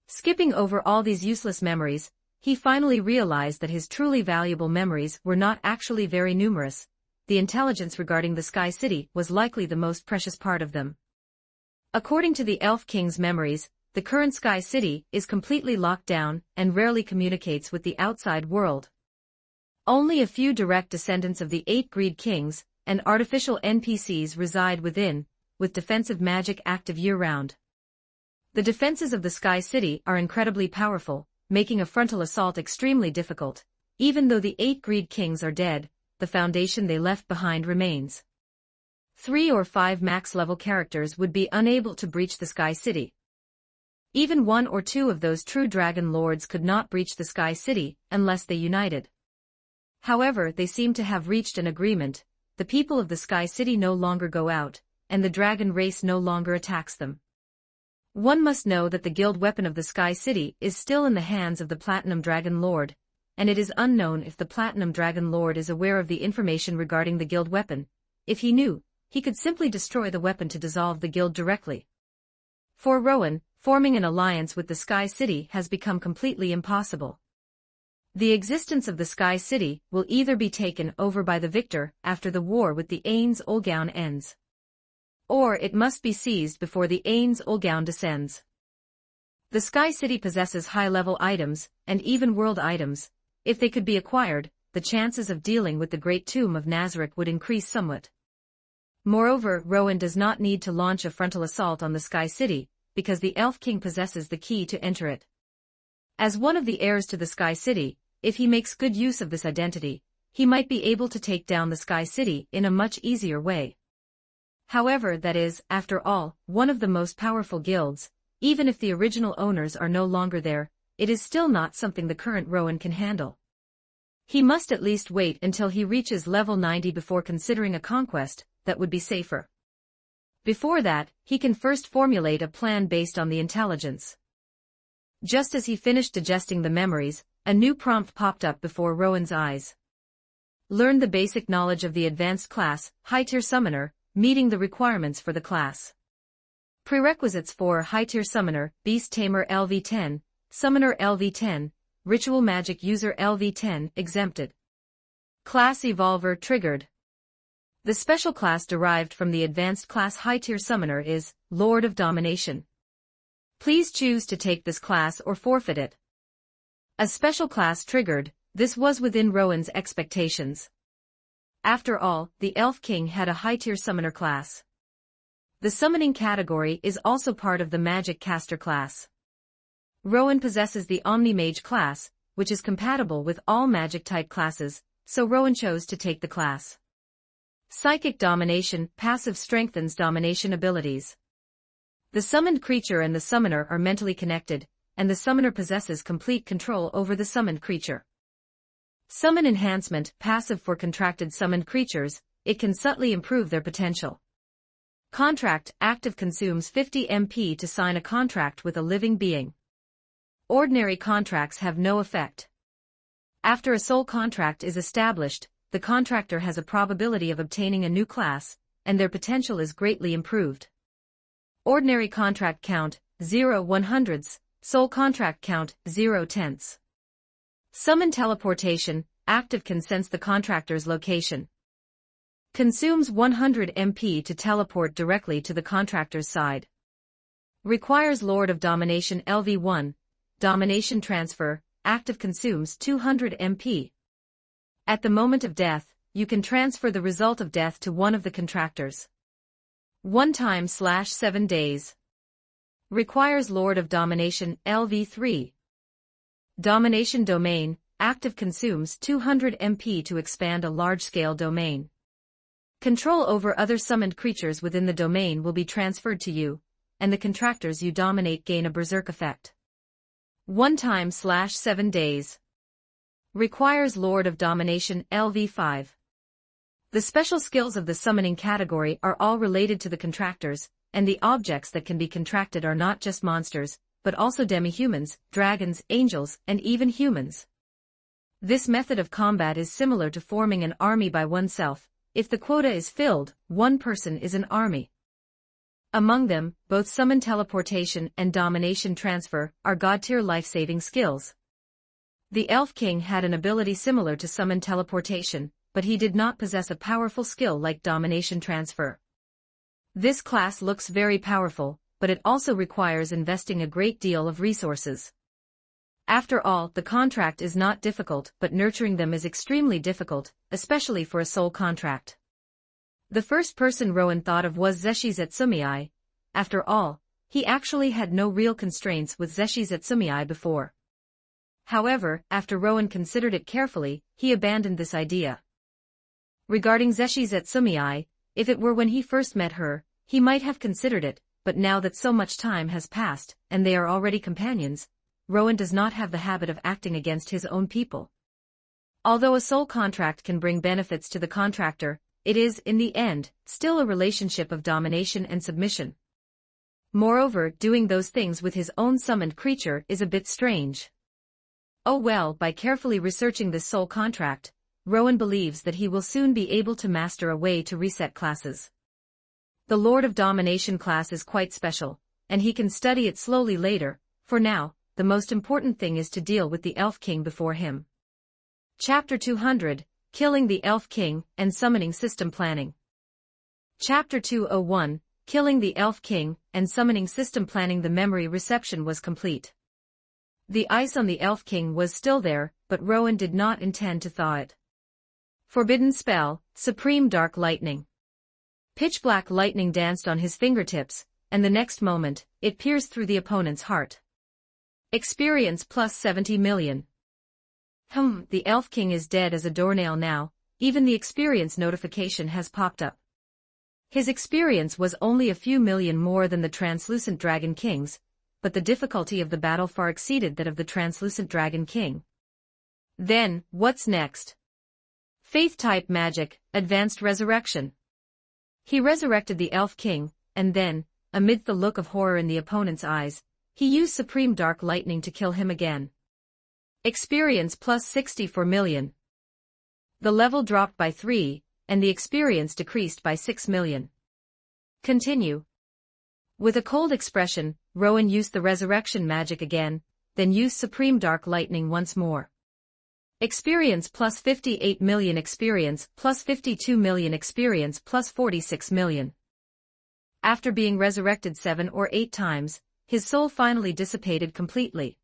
Skipping over all these useless memories, he finally realized that his truly valuable memories were not actually very numerous. The intelligence regarding the Sky City was likely the most precious part of them. According to the Elf King's memories, the current Sky City is completely locked down and rarely communicates with the outside world. Only a few direct descendants of the 8 Greed Kings and artificial NPCs reside within, with defensive magic active year-round. The defenses of the Sky City are incredibly powerful, making a frontal assault extremely difficult. Even though the 8 Greed Kings are dead, the foundation they left behind remains. 3 or 5 max-level characters would be unable to breach the Sky City. Even 1 or 2 of those true dragon lords could not breach the Sky City unless they united. However, they seem to have reached an agreement. The people of the Sky City no longer go out, and the dragon race no longer attacks them. One must know that the guild weapon of the Sky City is still in the hands of the Platinum Dragon Lord, and it is unknown if the Platinum Dragon Lord is aware of the information regarding the guild weapon. If he knew, he could simply destroy the weapon to dissolve the guild directly. For Rowan, forming an alliance with the Sky City has become completely impossible. The existence of the Sky City will either be taken over by the victor after the war with the Ains Olgaun ends, or it must be seized before the Ains Olgaun descends. The Sky City possesses high-level items, and even world items. If they could be acquired, the chances of dealing with the Great Tomb of Nazarick would increase somewhat. Moreover, Rowan does not need to launch a frontal assault on the Sky City, because the Elf King possesses the key to enter it. As one of the heirs to the Sky City, if he makes good use of this identity, he might be able to take down the Sky City in a much easier way. However, that is, after all, one of the most powerful guilds. Even if the original owners are no longer there, it is still not something the current Rowan can handle. He must at least wait until he reaches level 90 before considering a conquest that would be safer. Before that, he can first formulate a plan based on the intelligence. Just as he finished digesting the memories, a new prompt popped up before Rowan's eyes. Learn the basic knowledge of the advanced class, high-tier summoner, meeting the requirements for the class. Prerequisites for high-tier summoner, Beast Tamer LV10, Summoner LV10, Ritual Magic User LV10, exempted. Class Evolver triggered. The special class derived from the advanced class high-tier summoner is Lord of Domination. Please choose to take this class or forfeit it. A special class triggered. This was within Rowan's expectations. After all, the Elf King had a high-tier summoner class. The summoning category is also part of the magic caster class. Rowan possesses the Omni-Mage class, which is compatible with all magic-type classes, so Rowan chose to take the class. Psychic Domination passive strengthens domination abilities. The summoned creature and the summoner are mentally connected, and the summoner possesses complete control over the summoned creature. Summon Enhancement passive for contracted summoned creatures, it can subtly improve their potential. Contract active consumes 50 MP to sign a contract with a living being. Ordinary contracts have no effect. After a soul contract is established, the contractor has a probability of obtaining a new class, and their potential is greatly improved. Ordinary contract count, 0/100ths, soul contract count, 0/10ths. Summon Teleportation, active can sense the contractor's location. Consumes 100 MP to teleport directly to the contractor's side. Requires Lord of Domination LV1, Domination Transfer, active consumes 200 MP. At the moment of death, you can transfer the result of death to one of the contractors. 1 time/7 days. Requires Lord of Domination LV3. Domination Domain, active consumes 200 MP to expand a large-scale domain. Control over other summoned creatures within the domain will be transferred to you, and the contractors you dominate gain a berserk effect. 1 time/7 days. Requires Lord of Domination LV5. The special skills of the summoning category are all related to the contractors, and the objects that can be contracted are not just monsters, but also demi-humans, dragons, angels, and even humans. This method of combat is similar to forming an army by oneself. If the quota is filled, one person is an army. Among them, both Summon Teleportation and Domination Transfer are god-tier life-saving skills. The Elf King had an ability similar to Summon Teleportation, but he did not possess a powerful skill like Domination Transfer. This class looks very powerful, but it also requires investing a great deal of resources. After all, the contract is not difficult, but nurturing them is extremely difficult, especially for a soul contract. The first person Rowan thought of was Zeshi Zetsumii. After all, he actually had no real constraints with Zeshi Zetsumii before. However, after Rowan considered it carefully, he abandoned this idea. Regarding Zeshi Zetsumii, if it were when he first met her, he might have considered it, but now that so much time has passed, and they are already companions, Rowan does not have the habit of acting against his own people. Although a soul contract can bring benefits to the contractor, it is, in the end, still a relationship of domination and submission. Moreover, doing those things with his own summoned creature is a bit strange. Oh well, by carefully researching this soul contract, Rowan believes that he will soon be able to master a way to reset classes. The Lord of Domination class is quite special, and he can study it slowly later. For now, the most important thing is to deal with the Elf King before him. Chapter 200, Killing the Elf King and Summoning System Planning. Chapter 201, Killing the Elf King and Summoning System Planning. The memory reception was complete. The ice on the Elf King was still there, but Rowan did not intend to thaw it. Forbidden Spell, Supreme Dark Lightning. Pitch-black lightning danced on his fingertips, and the next moment, it pierced through the opponent's heart. Experience plus 70 million. The Elf King is dead as a doornail now, even the experience notification has popped up. His experience was only a few million more than the Translucent Dragon King's, but the difficulty of the battle far exceeded that of the Translucent Dragon King. Then, what's next? Faith-type magic, Advanced Resurrection. He resurrected the Elf King, and then, amid the look of horror in the opponent's eyes, he used Supreme Dark Lightning to kill him again. Experience plus 64 million. The level dropped by 3, and the experience decreased by 6 million. Continue. With a cold expression, Rowan used the resurrection magic again, then used Supreme Dark Lightning once more. Experience plus 58 million experience plus 52 million experience plus 46 million. After being resurrected 7 or 8 times, his soul finally dissipated completely.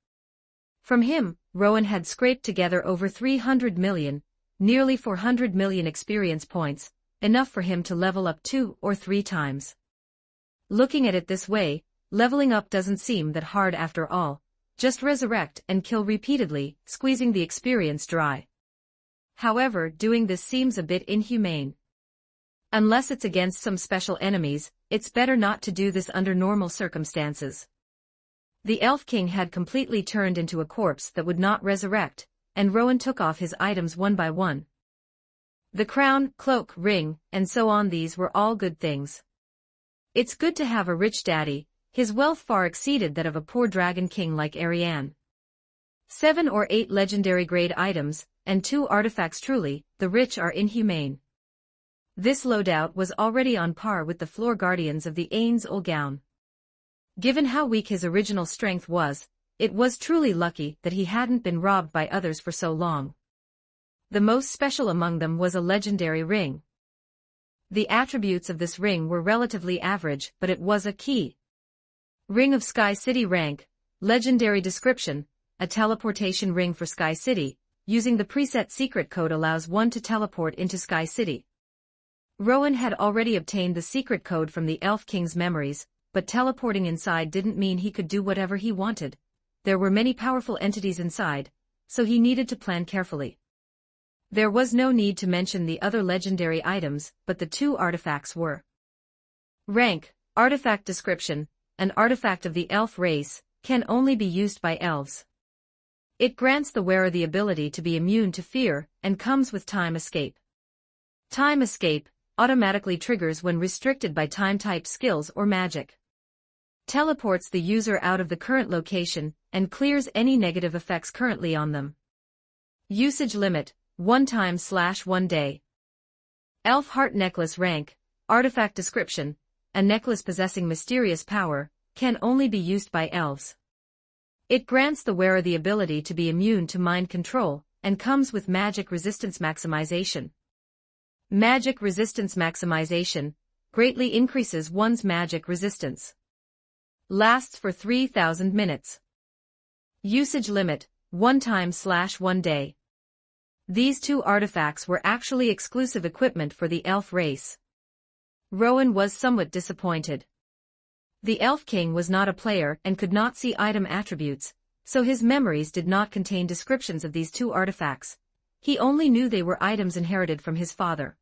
From him, Rowan had scraped together over 300 million, nearly 400 million experience points, enough for him to level up 2 or 3 times. Looking at it this way, leveling up doesn't seem that hard after all. Just resurrect and kill repeatedly, squeezing the experience dry. However, doing this seems a bit inhumane. Unless it's against some special enemies, it's better not to do this under normal circumstances. The Elf King had completely turned into a corpse that would not resurrect, and Rowan took off his items one by one. The crown, cloak, ring, and so on, these were all good things. It's good to have a rich daddy. His wealth far exceeded that of a poor dragon king like Ariane. 7 or 8 legendary grade items, and 2 artifacts. Truly, the rich are inhumane. This loadout was already on par with the floor guardians of the Ains ul Gown. Given how weak his original strength was, it was truly lucky that he hadn't been robbed by others for so long. The most special among them was a legendary ring. The attributes of this ring were relatively average, but it was a key. Ring of Sky City rank, legendary description, a teleportation ring for Sky City, using the preset secret code allows one to teleport into Sky City. Rowan had already obtained the secret code from the Elf King's memories, but teleporting inside didn't mean he could do whatever he wanted. There were many powerful entities inside, so he needed to plan carefully. There was no need to mention the other legendary items, but the 2 artifacts were: rank, artifact description, an artifact of the elf race, can only be used by elves. It grants the wearer the ability to be immune to fear, and comes with time escape. Time escape automatically triggers when restricted by time-type skills or magic. Teleports the user out of the current location, and clears any negative effects currently on them. Usage limit, 1 time/1 day. Elf Heart Necklace rank, artifact description, a necklace possessing mysterious power, can only be used by elves. It grants the wearer the ability to be immune to mind control, and comes with magic resistance maximization. Magic resistance maximization greatly increases one's magic resistance. Lasts for 3,000 minutes. Usage limit, 1 time/1 day. These 2 artifacts were actually exclusive equipment for the elf race. Rowan was somewhat disappointed. The Elf King was not a player and could not see item attributes, so his memories did not contain descriptions of these 2 artifacts. He only knew they were items inherited from his father.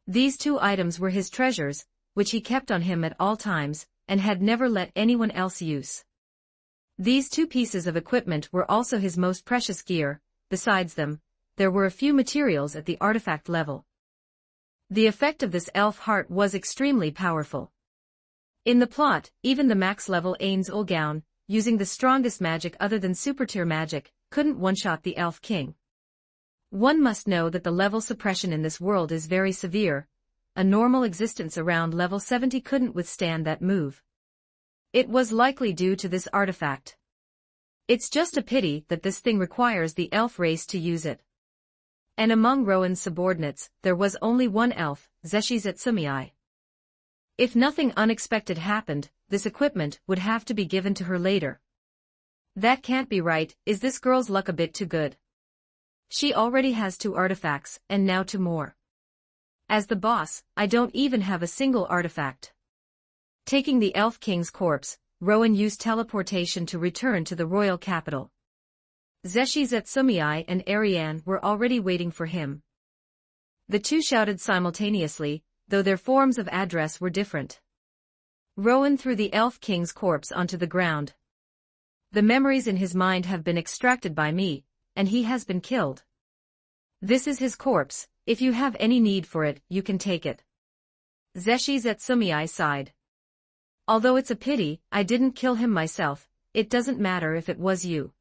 These 2 items were his treasures, which he kept on him at all times, and had never let anyone else use. These 2 pieces of equipment were also his most precious gear. Besides them, there were a few materials at the artifact level. The effect of this elf heart was extremely powerful. In the plot, even the max-level Ains ul Gown, using the strongest magic other than super-tier magic, couldn't one-shot the Elf King. One must know that the level suppression in this world is very severe. A normal existence around level 70 couldn't withstand that move. It was likely due to this artifact. It's just a pity that this thing requires the elf race to use it. And among Rowan's subordinates, there was only one elf, Zeshi Zetsumei. If nothing unexpected happened, this equipment would have to be given to her later. That can't be right. Is this girl's luck a bit too good? She already has 2 artifacts, and now 2 more. As the boss, I don't even have a single artifact. Taking the Elf King's corpse, Rowan used teleportation to return to the royal capital. Zeshi Zetsumei and Ariane were already waiting for him. The 2 shouted simultaneously, though their forms of address were different. Rowan threw the Elf King's corpse onto the ground. The memories in his mind have been extracted by me, and he has been killed. This is his corpse. If you have any need for it, you can take it. Zeshi Zetsumei sighed. Although it's a pity I didn't kill him myself, it doesn't matter if it was you.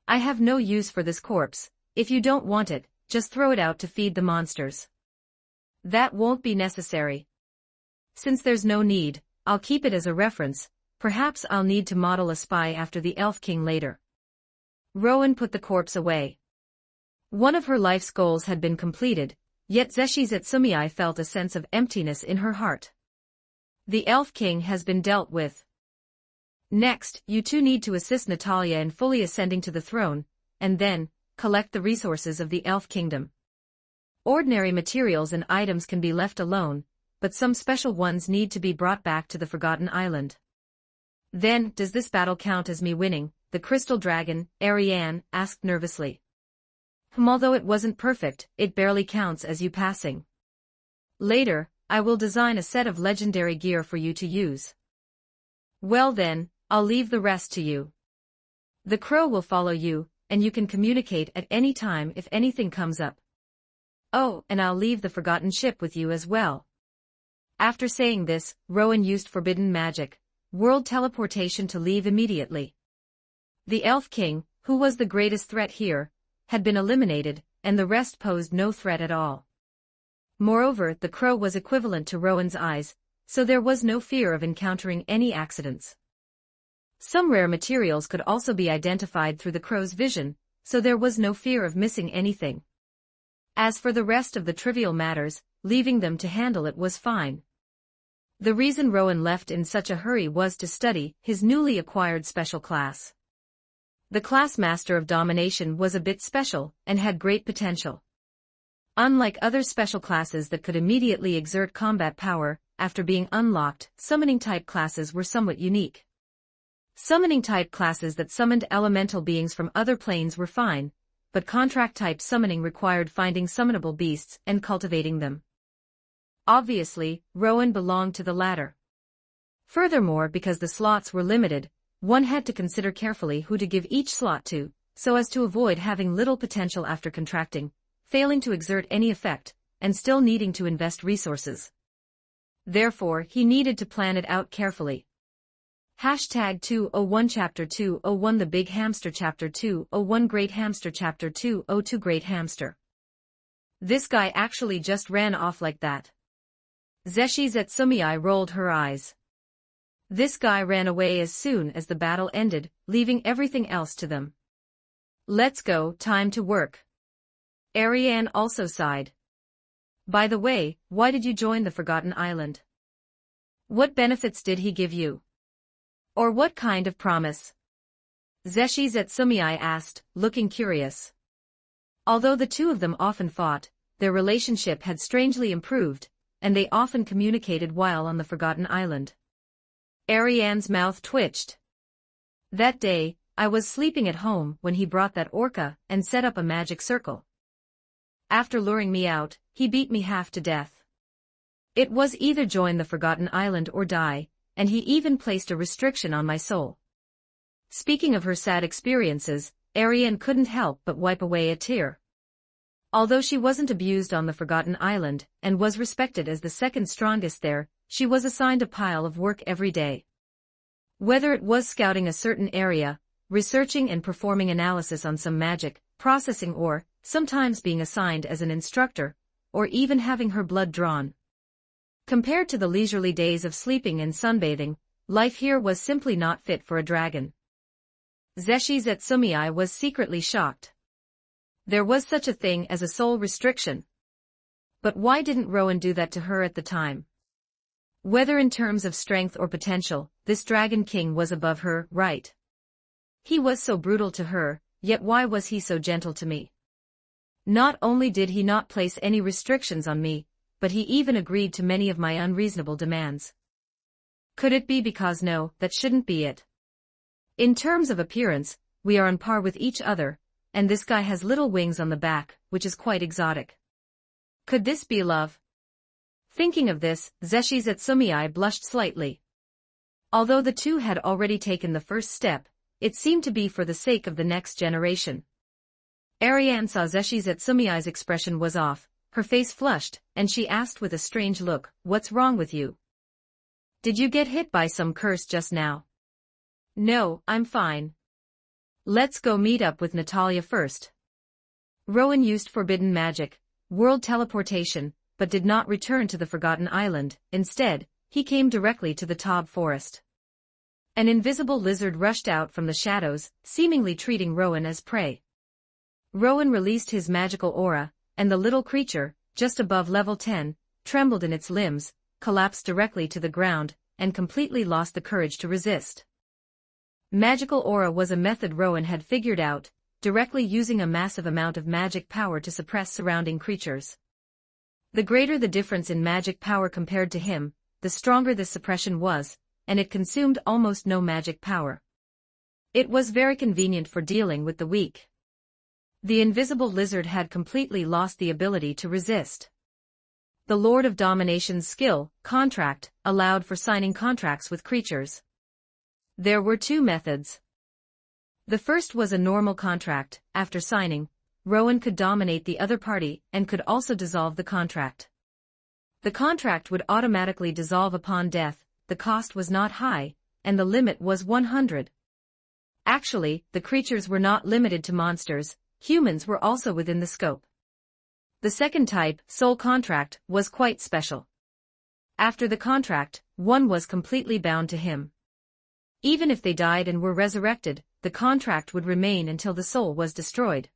I have no use for this corpse. If you don't want it, just throw it out to feed the monsters. That won't be necessary. Since there's no need, I'll keep it as a reference. Perhaps I'll need to model a spy after the Elf King later. Rowan put the corpse away. One of her life's goals had been completed, yet Zeshizetsumei felt a sense of emptiness in her heart. The Elf King has been dealt with. Next, you two need to assist Natalia in fully ascending to the throne, and then, collect the resources of the Elf Kingdom. Ordinary materials and items can be left alone, but some special ones need to be brought back to the Forgotten Island. Then, does this battle count as me winning? The Crystal Dragon, Ariane, asked nervously. Although it wasn't perfect, it barely counts as you passing. Later, I will design a set of legendary gear for you to use. Well then, I'll leave the rest to you. The crow will follow you, and you can communicate at any time if anything comes up. Oh, and I'll leave the forgotten ship with you as well. After saying this, Rowan used forbidden magic, world teleportation to leave immediately. The Elf King, who was the greatest threat here, had been eliminated, and the rest posed no threat at all. Moreover, the crow was equivalent to Rowan's eyes, so there was no fear of encountering any accidents. Some rare materials could also be identified through the crow's vision, so there was no fear of missing anything. As for the rest of the trivial matters, leaving them to handle it was fine. The reason Rowan left in such a hurry was to study his newly acquired special class. The class Master of Domination was a bit special, and had great potential. Unlike other special classes that could immediately exert combat power, after being unlocked, summoning-type classes were somewhat unique. Summoning-type classes that summoned elemental beings from other planes were fine, but contract-type summoning required finding summonable beasts and cultivating them. Obviously, Rowan belonged to the latter. Furthermore, because the slots were limited, one had to consider carefully who to give each slot to, so as to avoid having little potential after contracting, failing to exert any effect, and still needing to invest resources. Therefore, he needed to plan it out carefully. Hashtag 201 Chapter 201 The Big Hamster Chapter 201 Great Hamster Chapter 202 Great Hamster. This guy actually just ran off like that. Zeshizetsumei rolled her eyes. This guy ran away as soon as the battle ended, leaving everything else to them. Let's go, time to work. Ariane also sighed. By the way, why did you join the Forgotten Island? What benefits did he give you? Or what kind of promise? Zeshizetsumei asked, looking curious. Although the two of them often fought, their relationship had strangely improved, and they often communicated while on the Forgotten Island. Ariane's mouth twitched. That day, I was sleeping at home when he brought that orca and set up a magic circle. After luring me out, he beat me half to death. It was either join the Forgotten Island or die, and he even placed a restriction on my soul. Speaking of her sad experiences, Ariane couldn't help but wipe away a tear. Although she wasn't abused on the Forgotten Island, and was respected as the second strongest there, she was assigned a pile of work every day. Whether it was scouting a certain area, researching and performing analysis on some magic, processing or, sometimes being assigned as an instructor, or even having her blood drawn. Compared to the leisurely days of sleeping and sunbathing, life here was simply not fit for a dragon. Zeshizetsumei was secretly shocked. There was such a thing as a soul restriction. But why didn't Rowan do that to her at the time? Whether in terms of strength or potential, this Dragon King was above her, right? He was so brutal to her, yet why was he so gentle to me? Not only did he not place any restrictions on me, but he even agreed to many of my unreasonable demands. Could it be because no, that shouldn't be it. In terms of appearance, we are on par with each other, and this guy has little wings on the back, which is quite exotic. Could this be love? Thinking of this, Zeshizetsumei blushed slightly. Although the two had already taken the first step, it seemed to be for the sake of the next generation. Ariane saw Zeshizetsumei's expression was off, her face flushed, and she asked with a strange look, "What's wrong with you? Did you get hit by some curse just now?" "No, I'm fine. Let's go meet up with Natalia first." Rowan used forbidden magic, world teleportation, but did not return to the Forgotten Island. Instead, he came directly to the Taub forest. An invisible lizard rushed out from the shadows, seemingly treating Rowan as prey. Rowan released his magical aura, and the little creature, just above level 10, trembled in its limbs, collapsed directly to the ground, and completely lost the courage to resist. Magical aura was a method Rowan had figured out, directly using a massive amount of magic power to suppress surrounding creatures. The greater the difference in magic power compared to him, the stronger this suppression was, and it consumed almost no magic power. It was very convenient for dealing with the weak. The invisible lizard had completely lost the ability to resist. The Lord of Domination's skill, contract, allowed for signing contracts with creatures. There were two methods. The first was a normal contract. After signing, Rowan could dominate the other party and could also dissolve the contract. The contract would automatically dissolve upon death, the cost was not high, and the limit was 100. Actually, the creatures were not limited to monsters, humans were also within the scope. The second type, soul contract, was quite special. After the contract, one was completely bound to him. Even if they died and were resurrected, the contract would remain until the soul was destroyed.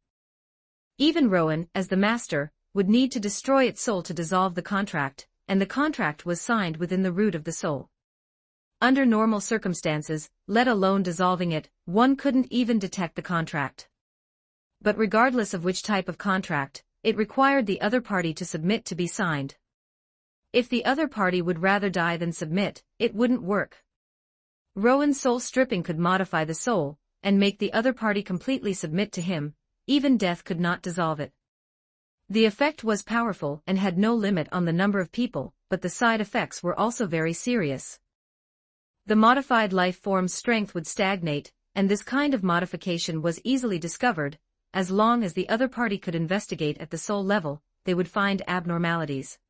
Even Rowan, as the master, would need to destroy its soul to dissolve the contract, and the contract was signed within the root of the soul. Under normal circumstances, let alone dissolving it, one couldn't even detect the contract. But regardless of which type of contract, it required the other party to submit to be signed. If the other party would rather die than submit, it wouldn't work. Rowan's soul stripping could modify the soul, and make the other party completely submit to him, even death could not dissolve it. The effect was powerful and had no limit on the number of people, but the side effects were also very serious. The modified life form's strength would stagnate, and this kind of modification was easily discovered. As long as the other party could investigate at the soul level, they would find abnormalities.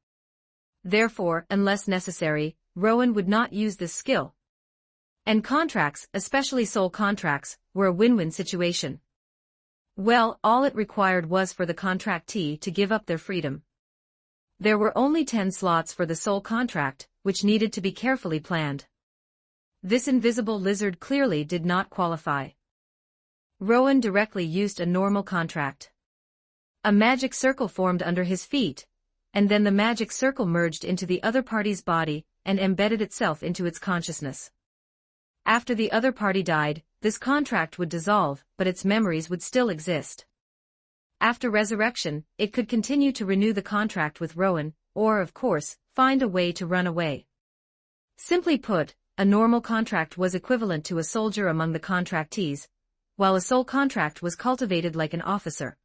Therefore, unless necessary, Rowan would not use this skill. And contracts, especially soul contracts, were a win-win situation. Well, all it required was for the contractee to give up their freedom. There were only 10 slots for the soul contract, which needed to be carefully planned. This invisible lizard clearly did not qualify. Rowan directly used a normal contract. A magic circle formed under his feet, and then the magic circle merged into the other party's body and embedded itself into its consciousness. After the other party died, this contract would dissolve, but its memories would still exist. After resurrection, it could continue to renew the contract with Rowan, or, of course, find a way to run away. Simply put, a normal contract was equivalent to a soldier among the contractees, while a soul contract was cultivated like an officer.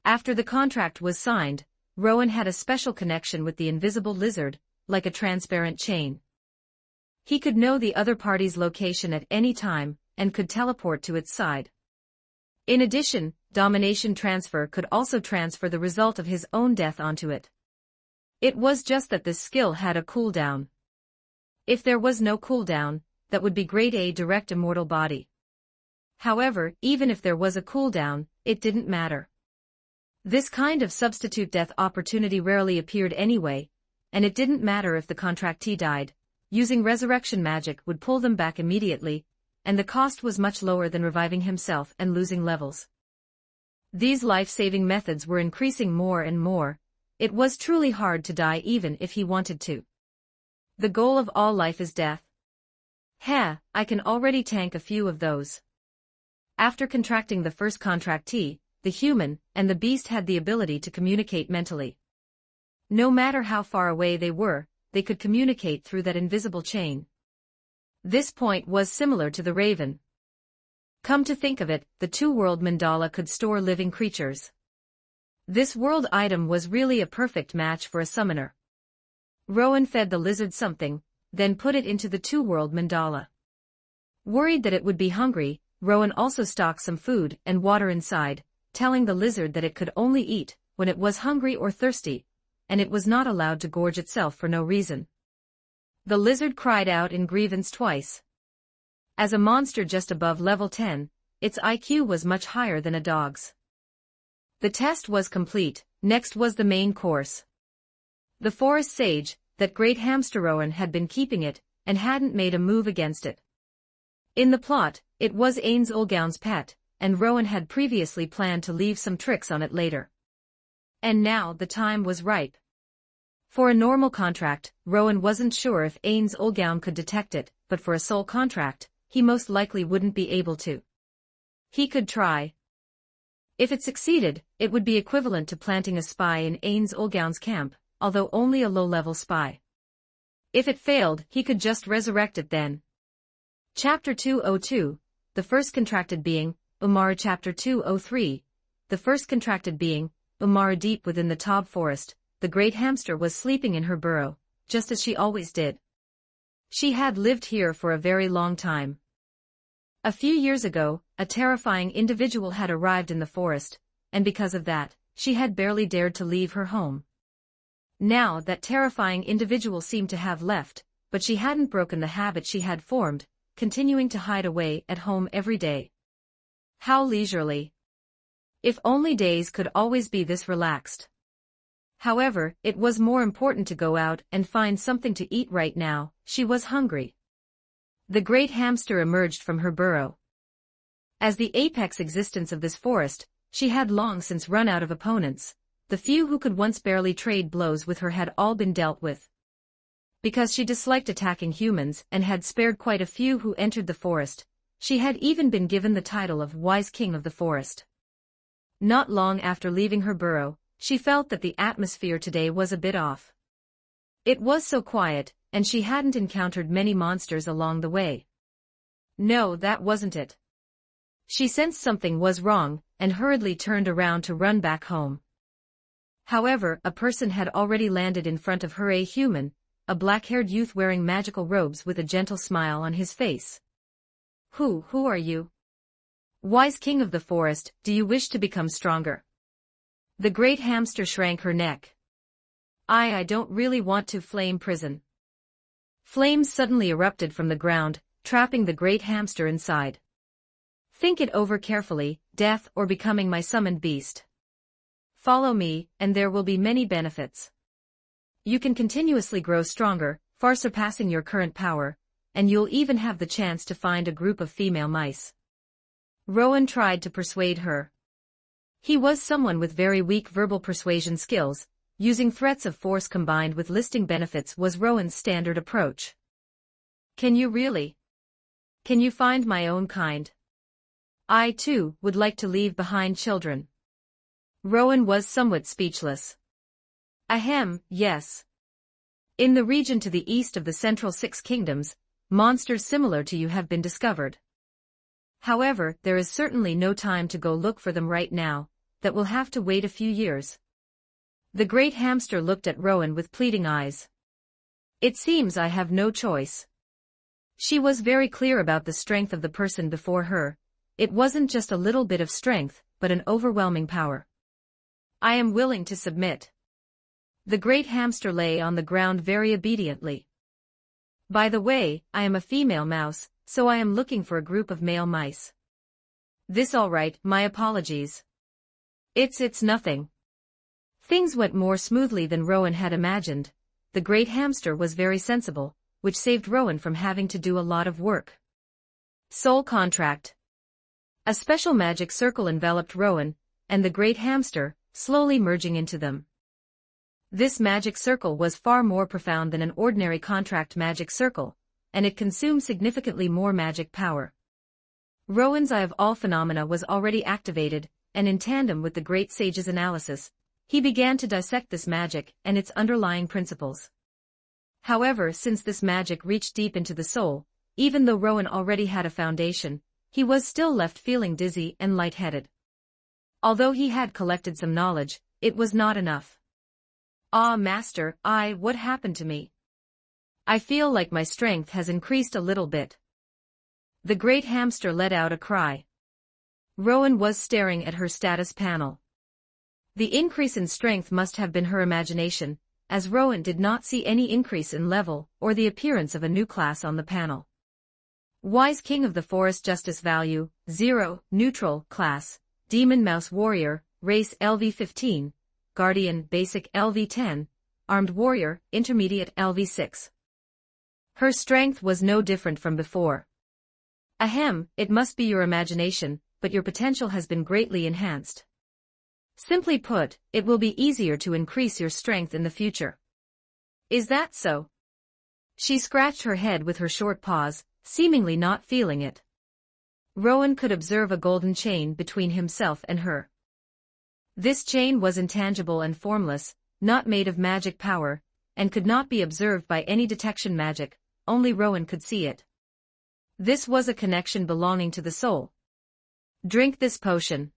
After the contract was signed, Rowan had a special connection with the invisible lizard, like a transparent chain. He could know the other party's location at any time, and could teleport to its side. In addition, domination transfer could also transfer the result of his own death onto it. It was just that this skill had a cooldown. If there was no cooldown, that would be grade A direct immortal body. However, even if there was a cooldown, it didn't matter. This kind of substitute death opportunity rarely appeared anyway, and it didn't matter if the contractee died. Using resurrection magic would pull them back immediately, and the cost was much lower than reviving himself and losing levels. These life-saving methods were increasing more and more. It was truly hard to die even if he wanted to. The goal of all life is death. I can already tank a few of those. After contracting the first contractee, the human and the beast had the ability to communicate mentally. No matter how far away they were, they could communicate through that invisible chain. This point was similar to the raven. Come to think of it, the two-world mandala could store living creatures. This world item was really a perfect match for a summoner. Rowan fed the lizard something, then put it into the two-world mandala. Worried that it would be hungry, Rowan also stocked some food and water inside, telling the lizard that it could only eat when it was hungry or thirsty, and it was not allowed to gorge itself for no reason. The lizard cried out in grievance twice. As a monster just above level 10, its IQ was much higher than a dog's. The test was complete, next was the main course. The forest sage, that great hamster Rowan had been keeping it, and hadn't made a move against it. In the plot, it was Ains Olgown's pet, and Rowan had previously planned to leave some tricks on it later. And now the time was ripe. For a normal contract, Rowan wasn't sure if Ains Olgown could detect it, but for a soul contract, he most likely wouldn't be able to. He could try. If it succeeded, it would be equivalent to planting a spy in Ains Olgown's camp, although only a low-level spy. If it failed, he could just resurrect it then. Chapter 202, The First Contracted Being, Umar. Chapter 203, The First Contracted Being, Umar. Deep within the Tob forest, the great hamster was sleeping in her burrow, just as she always did. She had lived here for a very long time. A few years ago, a terrifying individual had arrived in the forest, and because of that, she had barely dared to leave her home. Now that terrifying individual seemed to have left, but she hadn't broken the habit she had formed, continuing to hide away at home every day. How leisurely. If only days could always be this relaxed. However, it was more important to go out and find something to eat right now. She was hungry. The great hamster emerged from her burrow. As the apex existence of this forest, she had long since run out of opponents. The few who could once barely trade blows with her had all been dealt with. Because she disliked attacking humans and had spared quite a few who entered the forest, she had even been given the title of Wise King of the Forest. Not long after leaving her burrow, she felt that the atmosphere today was a bit off. It was so quiet, and she hadn't encountered many monsters along the way. No, that wasn't it. She sensed something was wrong, and hurriedly turned around to run back home. However, a person had already landed in front of her, a human, a black-haired youth wearing magical robes with a gentle smile on his face. Who are you? Wise King of the Forest, do you wish to become stronger? The great hamster shrank her neck. I don't really want to. Flame prison. Flames suddenly erupted from the ground, trapping the great hamster inside. Think it over carefully, death or becoming my summoned beast. Follow me, and there will be many benefits. You can continuously grow stronger, far surpassing your current power, and you'll even have the chance to find a group of female mice. Rowan tried to persuade her. He was someone with very weak verbal persuasion skills. Using threats of force combined with listing benefits was Rowan's standard approach. Can you really? Can you find my own kind? I, too, would like to leave behind children. Rowan was somewhat speechless. Ahem, yes. In the region to the east of the Central Six Kingdoms, monsters similar to you have been discovered. However, there is certainly no time to go look for them right now, that will have to wait a few years. The great hamster looked at Rowan with pleading eyes. It seems I have no choice. She was very clear about the strength of the person before her. It wasn't just a little bit of strength, but an overwhelming power. I am willing to submit. The great hamster lay on the ground very obediently. By the way, I am a female mouse, so I am looking for a group of male mice. This all right, my apologies. It's nothing. Things went more smoothly than Rowan had imagined. The great hamster was very sensible, which saved Rowan from having to do a lot of work. Soul contract. A special magic circle enveloped Rowan, and the great hamster, slowly merging into them. This magic circle was far more profound than an ordinary contract magic circle, and it consumed significantly more magic power. Rowan's Eye of All Phenomena was already activated, and in tandem with the great sage's analysis, he began to dissect this magic and its underlying principles. However, since this magic reached deep into the soul, even though Rowan already had a foundation, he was still left feeling dizzy and lightheaded. Although he had collected some knowledge, it was not enough. Ah, Master, what happened to me? I feel like my strength has increased a little bit. The great hamster let out a cry. Rowan was staring at her status panel. The increase in strength must have been her imagination, as Rowan did not see any increase in level or the appearance of a new class on the panel. Wise King of the Forest, Justice Value, 0, Neutral, Class, Demon Mouse Warrior, Race LV-15, Guardian Basic LV-10, Armed Warrior Intermediate LV-6. Her strength was no different from before. Ahem, it must be your imagination, but your potential has been greatly enhanced. Simply put, it will be easier to increase your strength in the future. Is that so? She scratched her head with her short paws, seemingly not feeling it. Rowan could observe a golden chain between himself and her. This chain was intangible and formless, not made of magic power, and could not be observed by any detection magic, only Rowan could see it. This was a connection belonging to the soul. Drink this potion.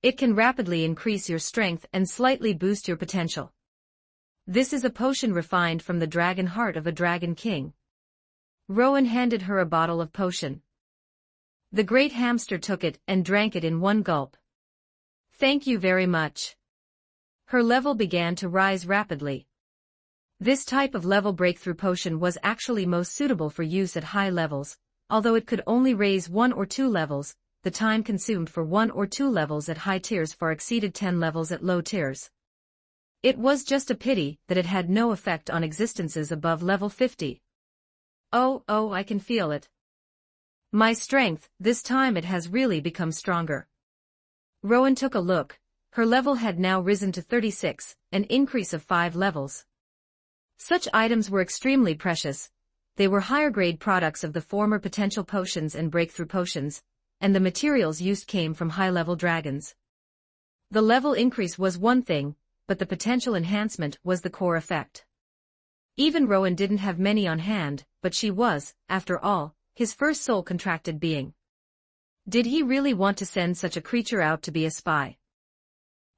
It can rapidly increase your strength and slightly boost your potential. This is a potion refined from the dragon heart of a dragon king. Rowan handed her a bottle of potion. The great hamster took it and drank it in one gulp. Thank you very much. Her level began to rise rapidly. This type of level breakthrough potion was actually most suitable for use at high levels, although it could only raise 1 or 2 levels. The time consumed for 1 or 2 levels at high tiers far exceeded 10 levels at low tiers. It was just a pity that it had no effect on existences above level 50. Oh, I can feel it. My strength, this time it has really become stronger. Rowan took a look. Her level had now risen to 36, an increase of 5 levels. Such items were extremely precious. They were higher-grade products of the former potential potions and breakthrough potions, and the materials used came from high-level dragons. The level increase was one thing, but the potential enhancement was the core effect. Even Rowan didn't have many on hand, but she was, after all, his first soul-contracted being. Did he really want to send such a creature out to be a spy?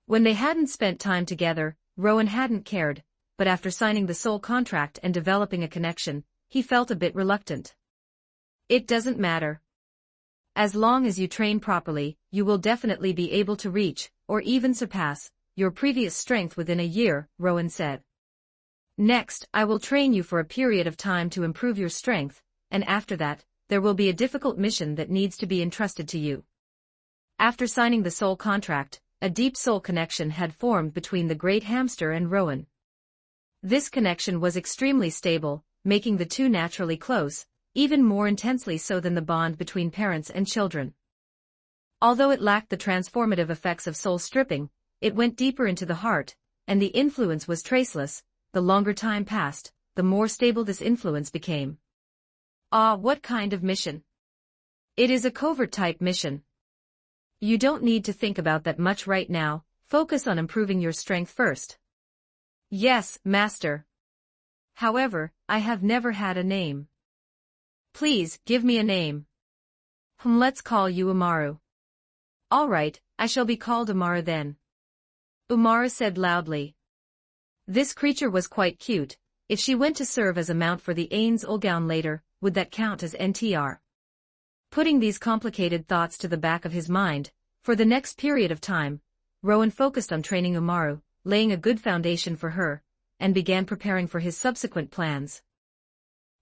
When they hadn't spent time together, Rowan hadn't cared, but after signing the soul contract and developing a connection, he felt a bit reluctant. It doesn't matter. As long as you train properly, you will definitely be able to reach, or even surpass, your previous strength within a year, Rowan said. Next, I will train you for a period of time to improve your strength, and after that, there will be a difficult mission that needs to be entrusted to you. After signing the soul contract, a deep soul connection had formed between the great hamster and Rowan. This connection was extremely stable, making the two naturally close, even more intensely so than the bond between parents and children. Although it lacked the transformative effects of soul stripping, it went deeper into the heart, and the influence was traceless. The longer time passed, the more stable this influence became. Ah, what kind of mission? It is a covert-type mission. You don't need to think about that much right now, focus on improving your strength first. Yes, Master. However, I have never had a name. Please, give me a name. Let's call you Umaru. All right, I shall be called Umaru then. Umaru said loudly. This creature was quite cute. If she went to serve as a mount for the Ains Ulgaun later, would that count as NTR? Putting these complicated thoughts to the back of his mind, for the next period of time, Rowan focused on training Umaru, laying a good foundation for her, and began preparing for his subsequent plans.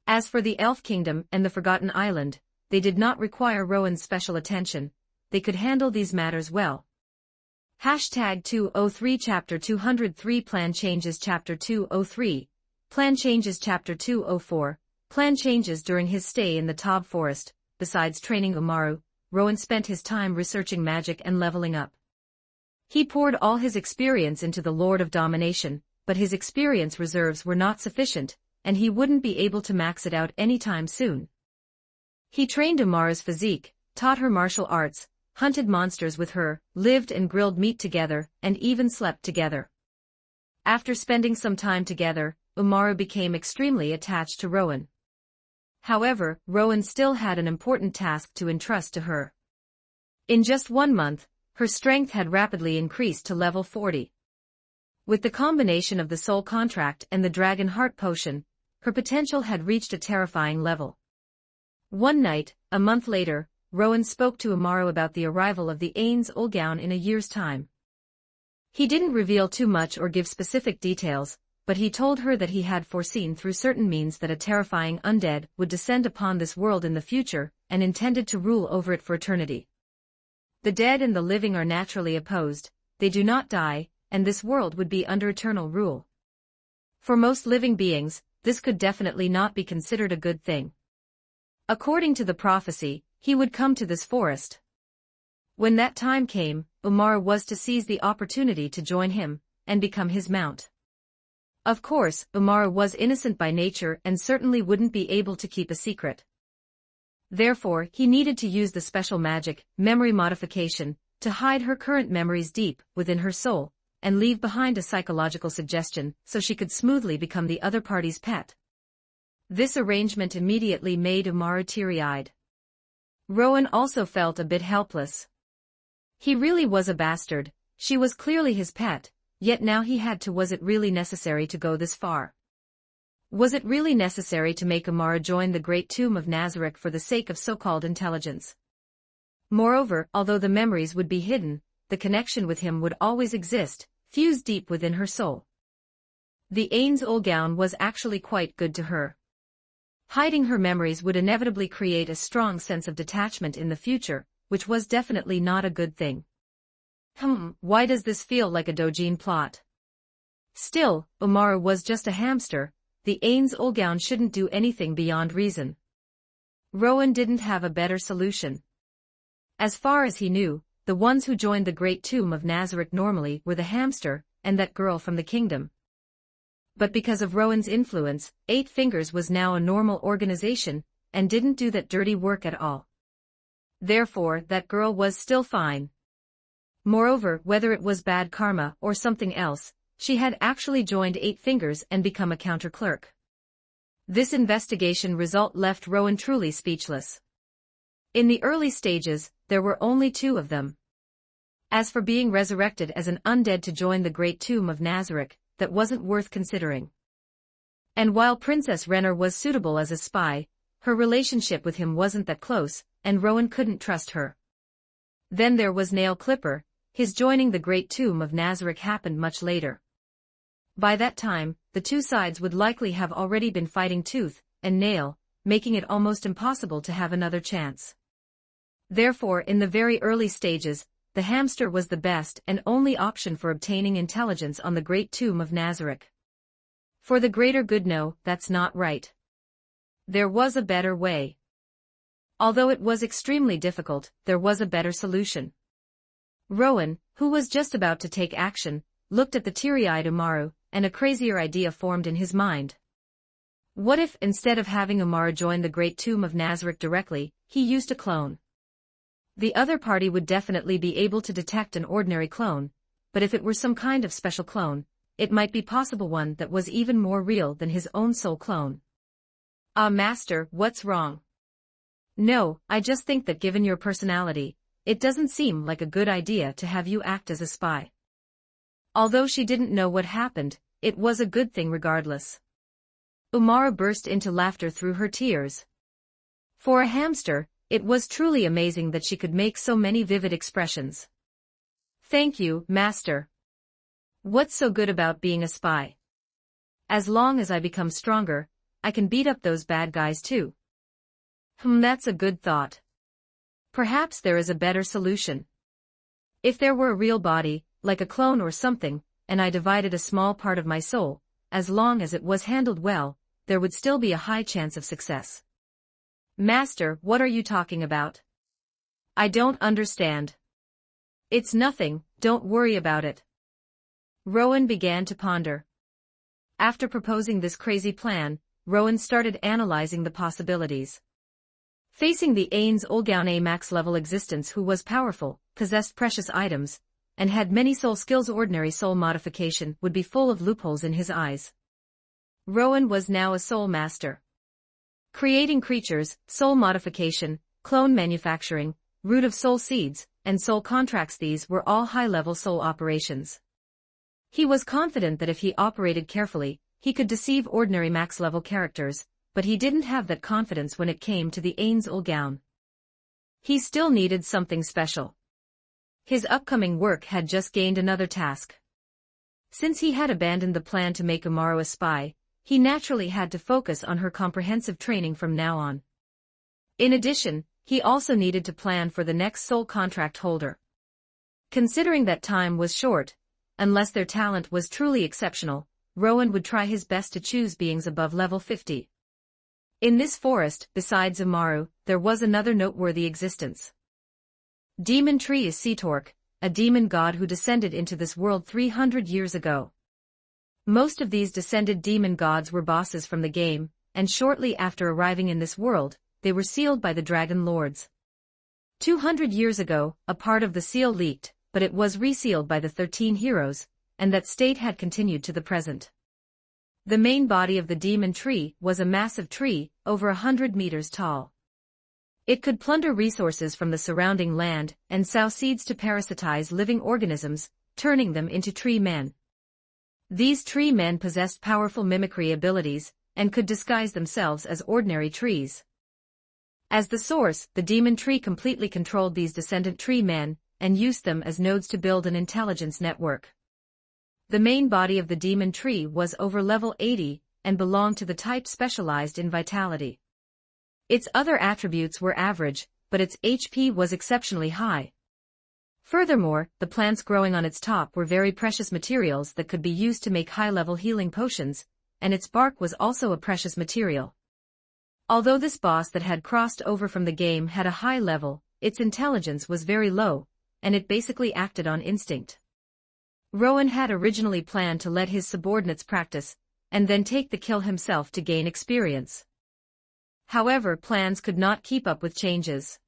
As for the Elf Kingdom and the Forgotten Island, they did not require Rowan's special attention. They could handle these matters well. Hashtag 203 Chapter 203 Plan Changes Chapter 203 Plan Changes Chapter 204 Plan changes during his stay in the Tob Forest. Besides training Umaru, Rowan spent his time researching magic and leveling up. He poured all his experience into the Lord of Domination, but his experience reserves were not sufficient, and he wouldn't be able to max it out anytime soon. He trained Umaru's physique, taught her martial arts, hunted monsters with her, lived and grilled meat together, and even slept together. After spending some time together, Umaru became extremely attached to Rowan. However, Rowan still had an important task to entrust to her. In just 1 month, her strength had rapidly increased to level 40. With the combination of the soul contract and the dragon heart potion, her potential had reached a terrifying level. One night, a month later, Rowan spoke to Umaru about the arrival of the Ains Ulgaun in a year's time. He didn't reveal too much or give specific details, but he told her that he had foreseen through certain means that a terrifying undead would descend upon this world in the future, and intended to rule over it for eternity. The dead and the living are naturally opposed, they do not die, and this world would be under eternal rule. For most living beings, this could definitely not be considered a good thing. According to the prophecy, he would come to this forest. When that time came, Umar was to seize the opportunity to join him, and become his mount. Of course, Umar was innocent by nature and certainly wouldn't be able to keep a secret. Therefore, he needed to use the special magic, memory modification, to hide her current memories deep within her soul, and leave behind a psychological suggestion so she could smoothly become the other party's pet. This arrangement immediately made Umar teary-eyed. Rowan also felt a bit helpless. He really was a bastard, she was clearly his pet, yet now he had to. Was it really necessary to go this far? Was it really necessary to make Umar join the great tomb of Nazareth for the sake of so-called intelligence? Moreover, although the memories would be hidden, the connection with him would always exist, fused deep within her soul. The Ains-ul gown was actually quite good to her. Hiding her memories would inevitably create a strong sense of detachment in the future, which was definitely not a good thing. Why does this feel like a Dojin plot? Still, Umar was just a hamster, the Ains-ul gown shouldn't do anything beyond reason. Rowan didn't have a better solution. As far as he knew, the ones who joined the great tomb of Nazareth normally were the hamster, and that girl from the kingdom. But because of Rowan's influence, Eight Fingers was now a normal organization, and didn't do that dirty work at all. Therefore, that girl was still fine. Moreover, whether it was bad karma or something else, she had actually joined Eight Fingers and become a counter-clerk. This investigation result left Rowan truly speechless. In the early stages, there were only 2 of them. As for being resurrected as an undead to join the great tomb of Nazareth, that wasn't worth considering. And while Princess Renner was suitable as a spy, her relationship with him wasn't that close, and Rowan couldn't trust her. Then there was Nail Clipper, his joining the great tomb of Nazareth happened much later. By that time, the 2 sides would likely have already been fighting tooth and nail, making it almost impossible to have another chance. Therefore, in the very early stages, the hamster was the best and only option for obtaining intelligence on the great tomb of Nazareth. For the greater good, no, that's not right. There was a better way. Although it was extremely difficult, there was a better solution. Rowan, who was just about to take action, looked at the teary-eyed Umaru, and a crazier idea formed in his mind. What if, instead of having Umaru join the great tomb of Nazareth directly, he used a clone? The other party would definitely be able to detect an ordinary clone, but if it were some kind of special clone, it might be possible one that was even more real than his own soul clone. Master, what's wrong? No, I just think that given your personality, it doesn't seem like a good idea to have you act as a spy. Although she didn't know what happened, it was a good thing regardless. Umara burst into laughter through her tears. For a hamster, it was truly amazing that she could make so many vivid expressions. Thank you, Master. What's so good about being a spy? As long as I become stronger, I can beat up those bad guys too. That's a good thought. Perhaps there is a better solution. If there were a real body, like a clone or something, and I divided a small part of my soul, as long as it was handled well, there would still be a high chance of success. Master, what are you talking about? I don't understand. It's nothing, don't worry about it. Rowan began to ponder. After proposing this crazy plan, Rowan started analyzing the possibilities. Facing the Ains-ul gown a max-level existence who was powerful, possessed precious items, and had many soul skills, ordinary soul modification would be full of loopholes in his eyes. Rowan was now a soul master. Creating creatures, soul modification, clone manufacturing, root of soul seeds, and soul contracts, these were all high-level soul operations. He was confident that if he operated carefully, he could deceive ordinary max-level characters, but he didn't have that confidence when it came to the Ains-ul gown. He still needed something special. His upcoming work had just gained another task. Since he had abandoned the plan to make Umaru a spy, he naturally had to focus on her comprehensive training from now on. In addition, he also needed to plan for the next soul contract holder. Considering that time was short, unless their talent was truly exceptional, Rowan would try his best to choose beings above level 50. In this forest, besides Umaru, there was another noteworthy existence. Demon Tree is Seatork, a demon god who descended into this world 300 years ago. Most of these descended demon gods were bosses from the game, and shortly after arriving in this world, they were sealed by the Dragon Lords. 200 years ago, a part of the seal leaked, but it was resealed by the 13 heroes, and that state had continued to the present. The main body of the demon tree was a massive tree, over 100 meters tall. It could plunder resources from the surrounding land and sow seeds to parasitize living organisms, turning them into tree men. These tree men possessed powerful mimicry abilities and could disguise themselves as ordinary trees. As the source, the demon tree completely controlled these descendant tree men and used them as nodes to build an intelligence network. The main body of the demon tree was over level 80 and belonged to the type specialized in vitality. Its other attributes were average, but its HP was exceptionally high. Furthermore, the plants growing on its top were very precious materials that could be used to make high-level healing potions, and its bark was also a precious material. Although this boss that had crossed over from the game had a high level, its intelligence was very low, and it basically acted on instinct. Rowan had originally planned to let his subordinates practice, and then take the kill himself to gain experience. However, plans could not keep up with changes.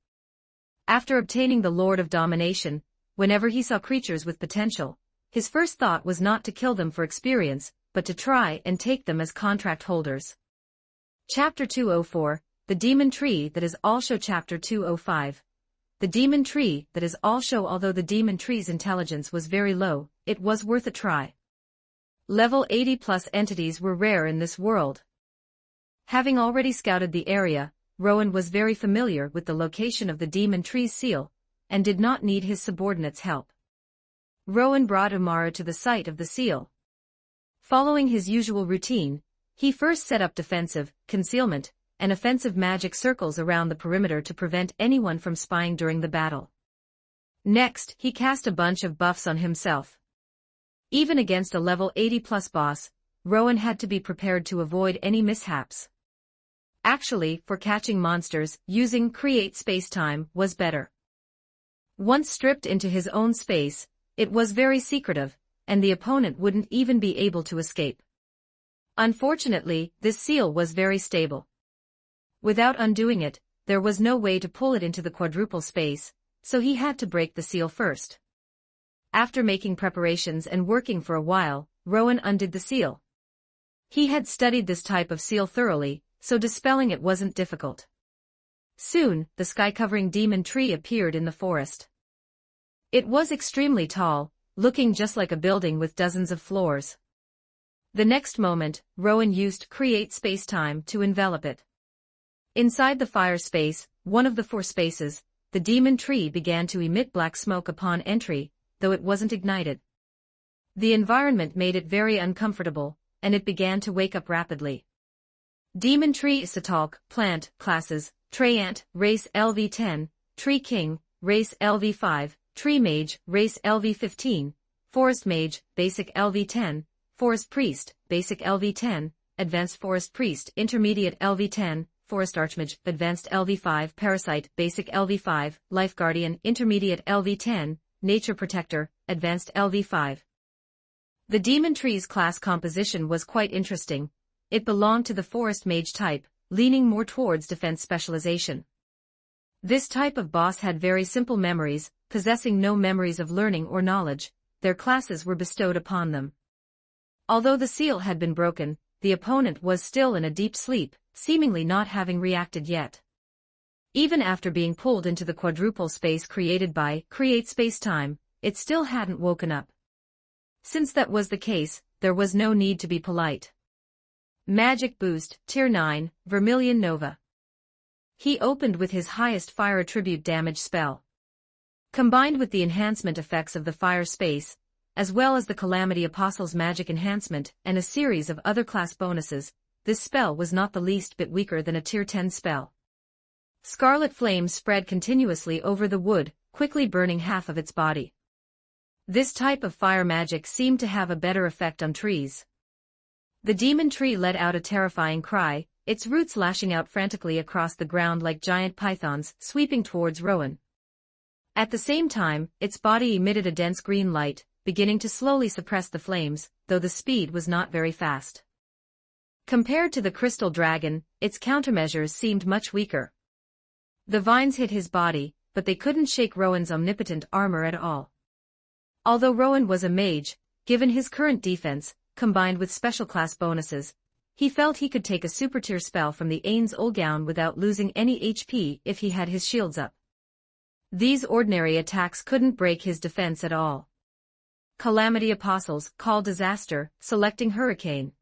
After obtaining the Lord of Domination, whenever he saw creatures with potential, his first thought was not to kill them for experience, but to try and take them as contract holders. Chapter 204, The Demon Tree That Is All Show. Chapter 205. The Demon Tree That Is All Show. Although the Demon Tree's intelligence was very low, it was worth a try. Level 80+ entities were rare in this world. Having already scouted the area, Rowan was very familiar with the location of the Demon Tree's seal, and did not need his subordinates' help. Rowan brought Umaru to the site of the seal. Following his usual routine, he first set up defensive, concealment, and offensive magic circles around the perimeter to prevent anyone from spying during the battle. Next, he cast a bunch of buffs on himself. Even against a level 80+ boss, Rowan had to be prepared to avoid any mishaps. Actually, for catching monsters, using Create Spacetime was better. Once stripped into his own space, it was very secretive, and the opponent wouldn't even be able to escape. Unfortunately, this seal was very stable. Without undoing it, there was no way to pull it into the quadruple space, so he had to break the seal first. After making preparations and working for a while, Rowan undid the seal. He had studied this type of seal thoroughly, so dispelling it wasn't difficult. Soon, the sky-covering demon tree appeared in the forest. It was extremely tall, looking just like a building with dozens of floors. The next moment, Rowan used Create Spacetime to envelop it. Inside the fire space, one of the 4 spaces, the demon tree began to emit black smoke upon entry, though it wasn't ignited. The environment made it very uncomfortable, and it began to wake up rapidly. Demon Tree Isatalk, Plant, Classes, Treant, Race LV10, Tree King, Race LV5, Tree Mage, Race LV15, Forest Mage, Basic LV10, Forest Priest, Basic LV10, Advanced Forest Priest, Intermediate LV10, Forest Archmage, Advanced LV5, Parasite, Basic LV5, Life Guardian, Intermediate LV10, Nature Protector, Advanced LV5. The Demon Tree's class composition was quite interesting. It belonged to the Forest Mage type, leaning more towards defense specialization. This type of boss had very simple memories, possessing no memories of learning or knowledge. Their classes were bestowed upon them. Although the seal had been broken, the opponent was still in a deep sleep, seemingly not having reacted yet. Even after being pulled into the quadruple space created by Create Spacetime, it still hadn't woken up. Since that was the case, there was no need to be polite. Magic Boost, Tier 9, Vermilion Nova. He opened with his highest fire attribute damage spell. Combined with the enhancement effects of the fire space, as well as the Calamity Apostle's magic enhancement and a series of other class bonuses, this spell was not the least bit weaker than a Tier 10 spell. Scarlet flames spread continuously over the wood, quickly burning half of its body. This type of fire magic seemed to have a better effect on trees. The demon tree let out a terrifying cry, its roots lashing out frantically across the ground like giant pythons, sweeping towards Rowan. At the same time, its body emitted a dense green light, beginning to slowly suppress the flames, though the speed was not very fast. Compared to the crystal dragon, its countermeasures seemed much weaker. The vines hit his body, but they couldn't shake Rowan's omnipotent armor at all. Although Rowan was a mage, given his current defense, combined with special class bonuses, he felt he could take a super tier spell from the Ains Olgown without losing any HP if he had his shields up. These ordinary attacks couldn't break his defense at all. Calamity Apostles, call Disaster, selecting Hurricane.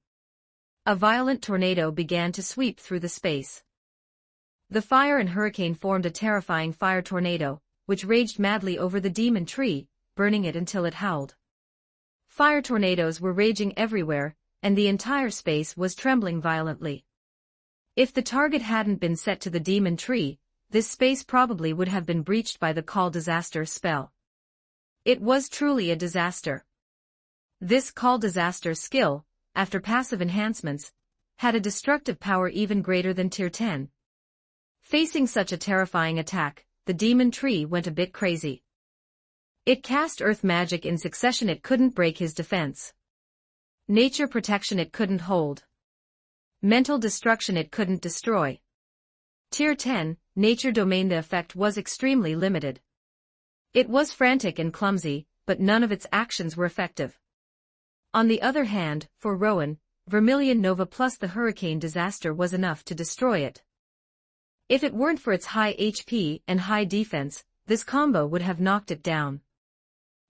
A violent tornado began to sweep through the space. The fire and hurricane formed a terrifying fire tornado, which raged madly over the demon tree, burning it until it howled. Fire tornadoes were raging everywhere, and the entire space was trembling violently. If the target hadn't been set to the demon tree, this space probably would have been breached by the Call Disaster spell. It was truly a disaster. This Call Disaster skill, after passive enhancements, had a destructive power even greater than Tier 10. Facing such a terrifying attack, the demon tree went a bit crazy. It cast earth magic in succession. It couldn't break his defense. Nature protection it couldn't hold. Mental destruction it couldn't destroy. Tier 10, nature domain. The effect was extremely limited. It was frantic and clumsy, but none of its actions were effective. On the other hand, for Rowan, Vermilion Nova plus the Hurricane Disaster was enough to destroy it. If it weren't for its high HP and high defense, this combo would have knocked it down.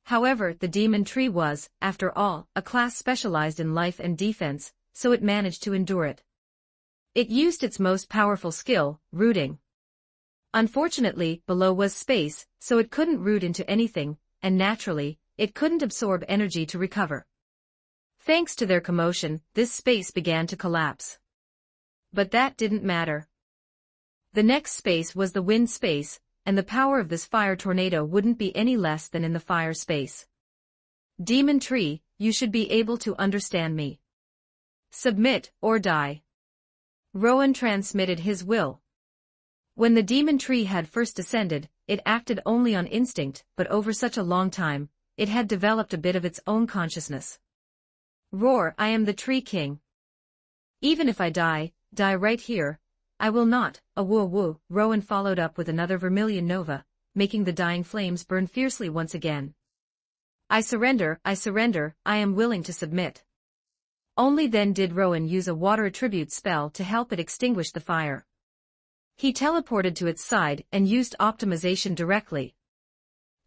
However, the Demon Tree was, after all, a class specialized in life and defense, so it managed to endure it. It used its most powerful skill, rooting. Unfortunately, below was space, so it couldn't root into anything, and naturally, it couldn't absorb energy to recover. Thanks to their commotion, this space began to collapse. But that didn't matter. The next space was the wind space, and the power of this fire tornado wouldn't be any less than in the fire space. Demon Tree, you should be able to understand me. Submit, or die. Rowan transmitted his will. When the Demon Tree had first descended, it acted only on instinct, but over such a long time, it had developed a bit of its own consciousness. Roar, I am the Tree King. Even if I die right here, I will not, a woo-woo. Rowan followed up with another Vermilion Nova, making the dying flames burn fiercely once again. I surrender, I am willing to submit. Only then did Rowan use a water attribute spell to help it extinguish the fire. He teleported to its side and used optimization directly.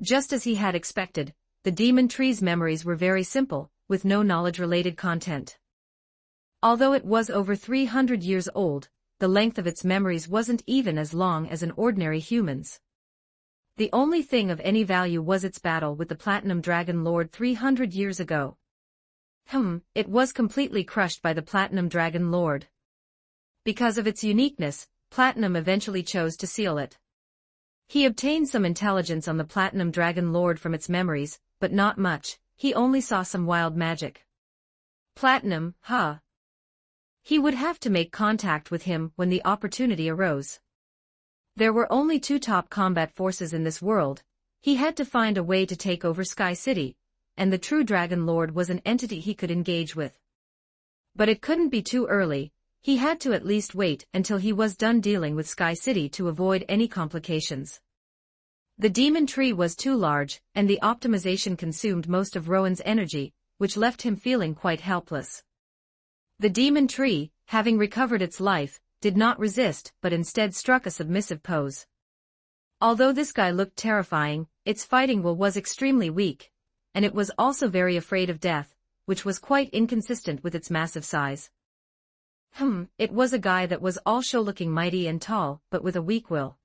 Just as he had expected, the Demon Tree's memories were very simple, with no knowledge-related content. Although it was over 300 years old, the length of its memories wasn't even as long as an ordinary human's. The only thing of any value was its battle with the Platinum Dragon Lord 300 years ago. It was completely crushed by the Platinum Dragon Lord. Because of its uniqueness, Platinum eventually chose to seal it. He obtained some intelligence on the Platinum Dragon Lord from its memories, but not much. He only saw some wild magic. Platinum, He would have to make contact with him when the opportunity arose. There were only two top combat forces in this world. He had to find a way to take over Sky City, and the true Dragon Lord was an entity he could engage with. But it couldn't be too early. He had to at least wait until he was done dealing with Sky City to avoid any complications. The Demon Tree was too large, and the optimization consumed most of Rowan's energy, which left him feeling quite helpless. The Demon Tree, having recovered its life, did not resist but instead struck a submissive pose. Although this guy looked terrifying, its fighting will was extremely weak, and it was also very afraid of death, which was quite inconsistent with its massive size. It was a guy that was also looking mighty and tall, but with a weak will.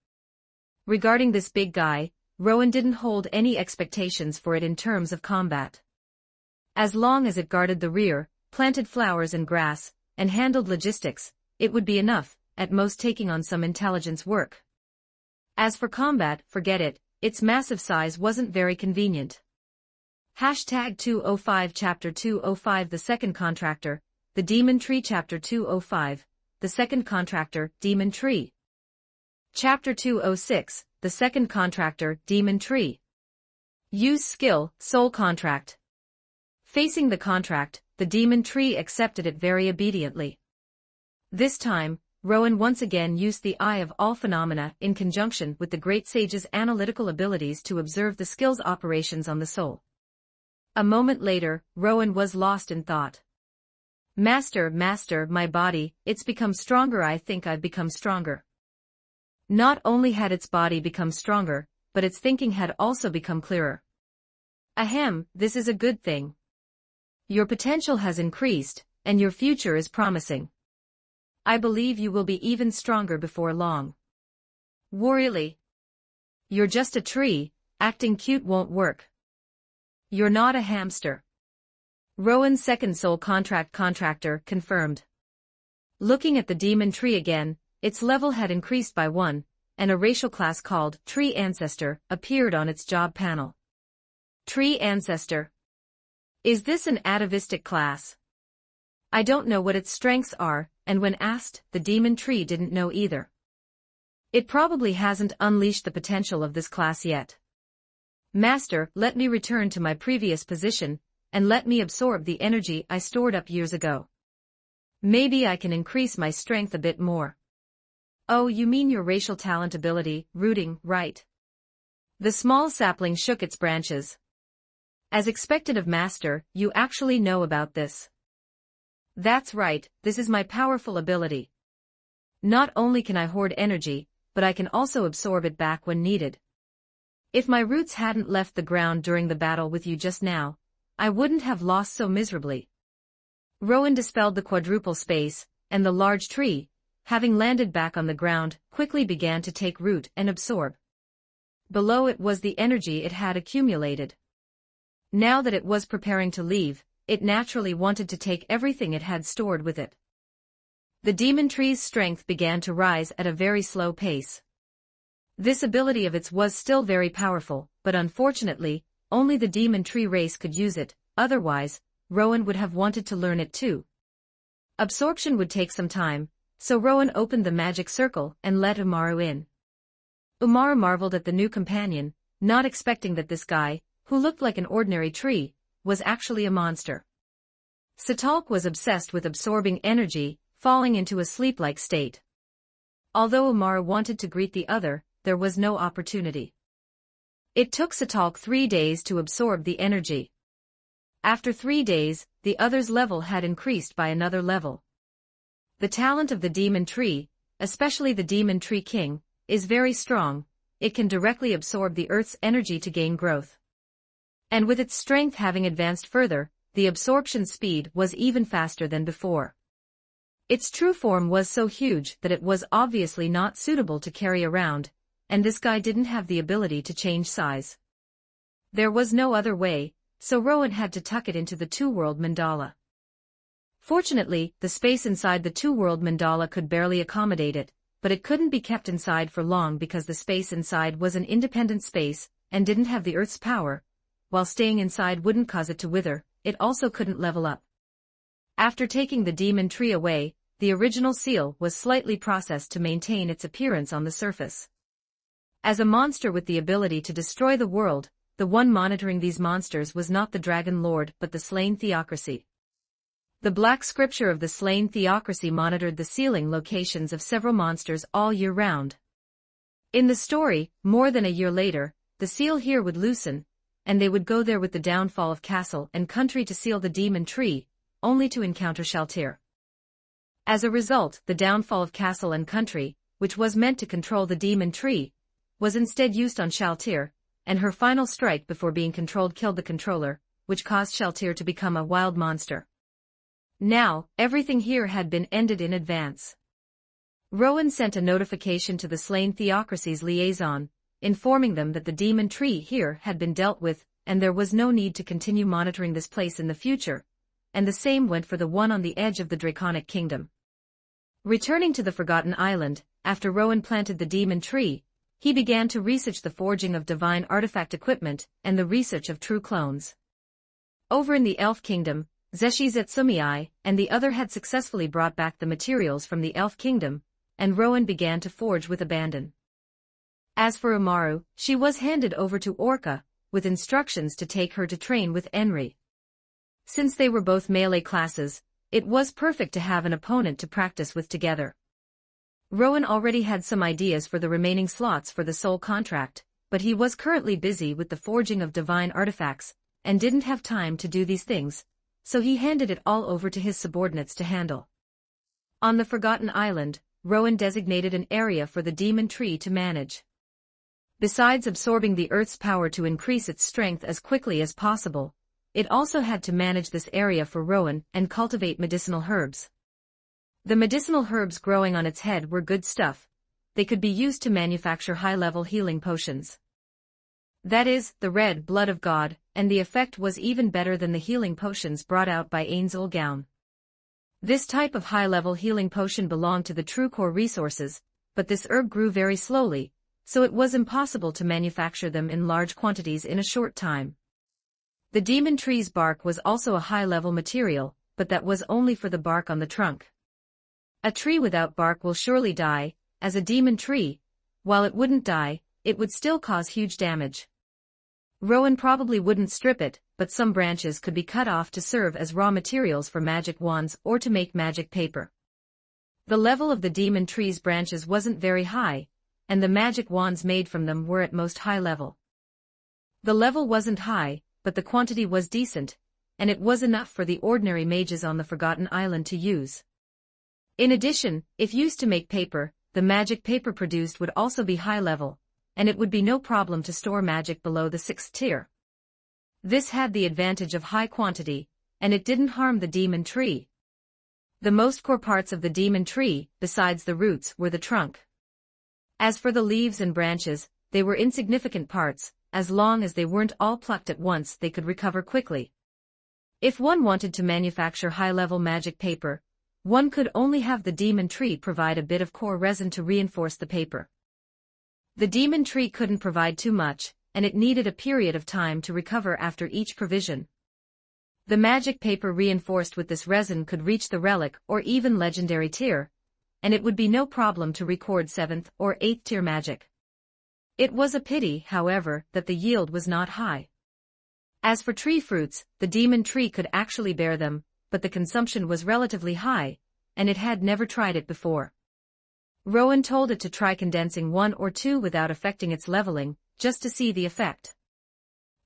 Regarding this big guy, Rowan didn't hold any expectations for it in terms of combat. As long as it guarded the rear, planted flowers and grass, and handled logistics, it would be enough, at most taking on some intelligence work. As for combat, forget it, its massive size wasn't very convenient. Hashtag 205 Chapter 205 The Second Contractor, The Demon Tree Chapter 205, The Second Contractor, Demon Tree. Chapter 206, The Second Contractor, Demon Tree. Use Skill, Soul Contract. Facing the contract, the Demon Tree accepted it very obediently. This time, Rowan once again used the Eye of All Phenomena in conjunction with the Great Sage's analytical abilities to observe the skill's operations on the soul. A moment later, Rowan was lost in thought. Master, my body, it's become stronger. I think I've become stronger. Not only had its body become stronger, but its thinking had also become clearer. Ahem, this is a good thing. Your potential has increased, and your future is promising. I believe you will be even stronger before long. Really? You're just a tree, acting cute won't work. You're not a hamster. Rowan's second soul contractor confirmed. Looking at the Demon Tree again, its level had increased by 1, and a racial class called Tree Ancestor appeared on its job panel. Tree Ancestor. Is this an atavistic class? I don't know what its strengths are, and when asked, the Demon Tree didn't know either. It probably hasn't unleashed the potential of this class yet. Master, let me return to my previous position, and let me absorb the energy I stored up years ago. Maybe I can increase my strength a bit more. Oh, you mean your racial talent ability, rooting, right? The small sapling shook its branches. As expected of Master, you actually know about this. That's right, this is my powerful ability. Not only can I hoard energy, but I can also absorb it back when needed. If my roots hadn't left the ground during the battle with you just now, I wouldn't have lost so miserably. Rowan dispelled the quadruple space, and the large tree, having landed back on the ground, quickly began to take root and absorb. Below it was the energy it had accumulated. Now that it was preparing to leave, it naturally wanted to take everything it had stored with it. The Demon Tree's strength began to rise at a very slow pace. This ability of its was still very powerful, but unfortunately, only the Demon Tree race could use it, otherwise, Rowan would have wanted to learn it too. Absorption would take some time, so Rowan opened the magic circle and let Umaru in. Umaru marveled at the new companion, not expecting that this guy, who looked like an ordinary tree, was actually a monster. Sitalk was obsessed with absorbing energy, falling into a sleep-like state. Although Umaru wanted to greet the other, there was no opportunity. It took Sitalk 3 days to absorb the energy. After 3 days, the other's level had increased by another level. The talent of the Demon Tree, especially the Demon Tree King, is very strong. It can directly absorb the Earth's energy to gain growth. And with its strength having advanced further, the absorption speed was even faster than before. Its true form was so huge that it was obviously not suitable to carry around, and this guy didn't have the ability to change size. There was no other way, so Rowan had to tuck it into the two-world mandala. Fortunately, the space inside the two-world mandala could barely accommodate it, but it couldn't be kept inside for long because the space inside was an independent space, and didn't have the Earth's power. While staying inside wouldn't cause it to wither, it also couldn't level up. After taking the Demon Tree away, the original seal was slightly processed to maintain its appearance on the surface. As a monster with the ability to destroy the world, the one monitoring these monsters was not the Dragon Lord but the slain theocracy. The Black Scripture of the slain theocracy monitored the sealing locations of several monsters all year round. In the story, more than a year later, the seal here would loosen, and they would go there with the downfall of castle and country to seal the Demon Tree, only to encounter Shaltir. As a result, the downfall of castle and country, which was meant to control the Demon Tree, was instead used on Shaltir, and her final strike before being controlled killed the controller, which caused Shaltir to become a wild monster. Now, everything here had been ended in advance. Rowan sent a notification to the slain theocracy's liaison, informing them that the Demon Tree here had been dealt with, and there was no need to continue monitoring this place in the future, and the same went for the one on the edge of the Draconic Kingdom. Returning to the Forgotten Island, after Rowan planted the Demon Tree, he began to research the forging of divine artifact equipment and the research of true clones. Over in the Elf Kingdom, Zeshizetsumii and the other had successfully brought back the materials from the Elf Kingdom, and Rowan began to forge with abandon. As for Umaru, she was handed over to Orca, with instructions to take her to train with Enri. Since they were both melee classes, it was perfect to have an opponent to practice with together. Rowan already had some ideas for the remaining slots for the soul contract, but he was currently busy with the forging of divine artifacts, and didn't have time to do these things, so he handed it all over to his subordinates to handle. On the Forgotten Island, Rowan designated an area for the demon tree to manage. Besides absorbing the Earth's power to increase its strength as quickly as possible, it also had to manage this area for Rowan and cultivate medicinal herbs. The medicinal herbs growing on its head were good stuff. They could be used to manufacture high-level healing potions. That is, the red blood of God, and the effect was even better than the healing potions brought out by Ainsul Gown. This type of high-level healing potion belonged to the true core resources, but this herb grew very slowly, so it was impossible to manufacture them in large quantities in a short time. The demon tree's bark was also a high-level material, but that was only for the bark on the trunk. A tree without bark will surely die, as a demon tree, while it wouldn't die, it would still cause huge damage. Rowan probably wouldn't strip it, but some branches could be cut off to serve as raw materials for magic wands or to make magic paper. The level of the demon tree's branches wasn't very high, and the magic wands made from them were at most high level. The level wasn't high, but the quantity was decent, and it was enough for the ordinary mages on the Forgotten Island to use. In addition, if used to make paper, the magic paper produced would also be high level, and it would be no problem to store magic below the 6th tier. This had the advantage of high quantity, and it didn't harm the demon tree. The most core parts of the demon tree, besides the roots, were the trunk. As for the leaves and branches, they were insignificant parts. As long as they weren't all plucked at once, they could recover quickly. If one wanted to manufacture high-level magic paper, one could only have the demon tree provide a bit of core resin to reinforce the paper. The demon tree couldn't provide too much, and it needed a period of time to recover after each provision. The magic paper reinforced with this resin could reach the relic or even legendary tier, and it would be no problem to record 7th or 8th tier magic. It was a pity, however, that the yield was not high. As for tree fruits, the demon tree could actually bear them, but the consumption was relatively high, and it had never tried it before. Rowan told it to try condensing 1 or 2 without affecting its leveling, just to see the effect.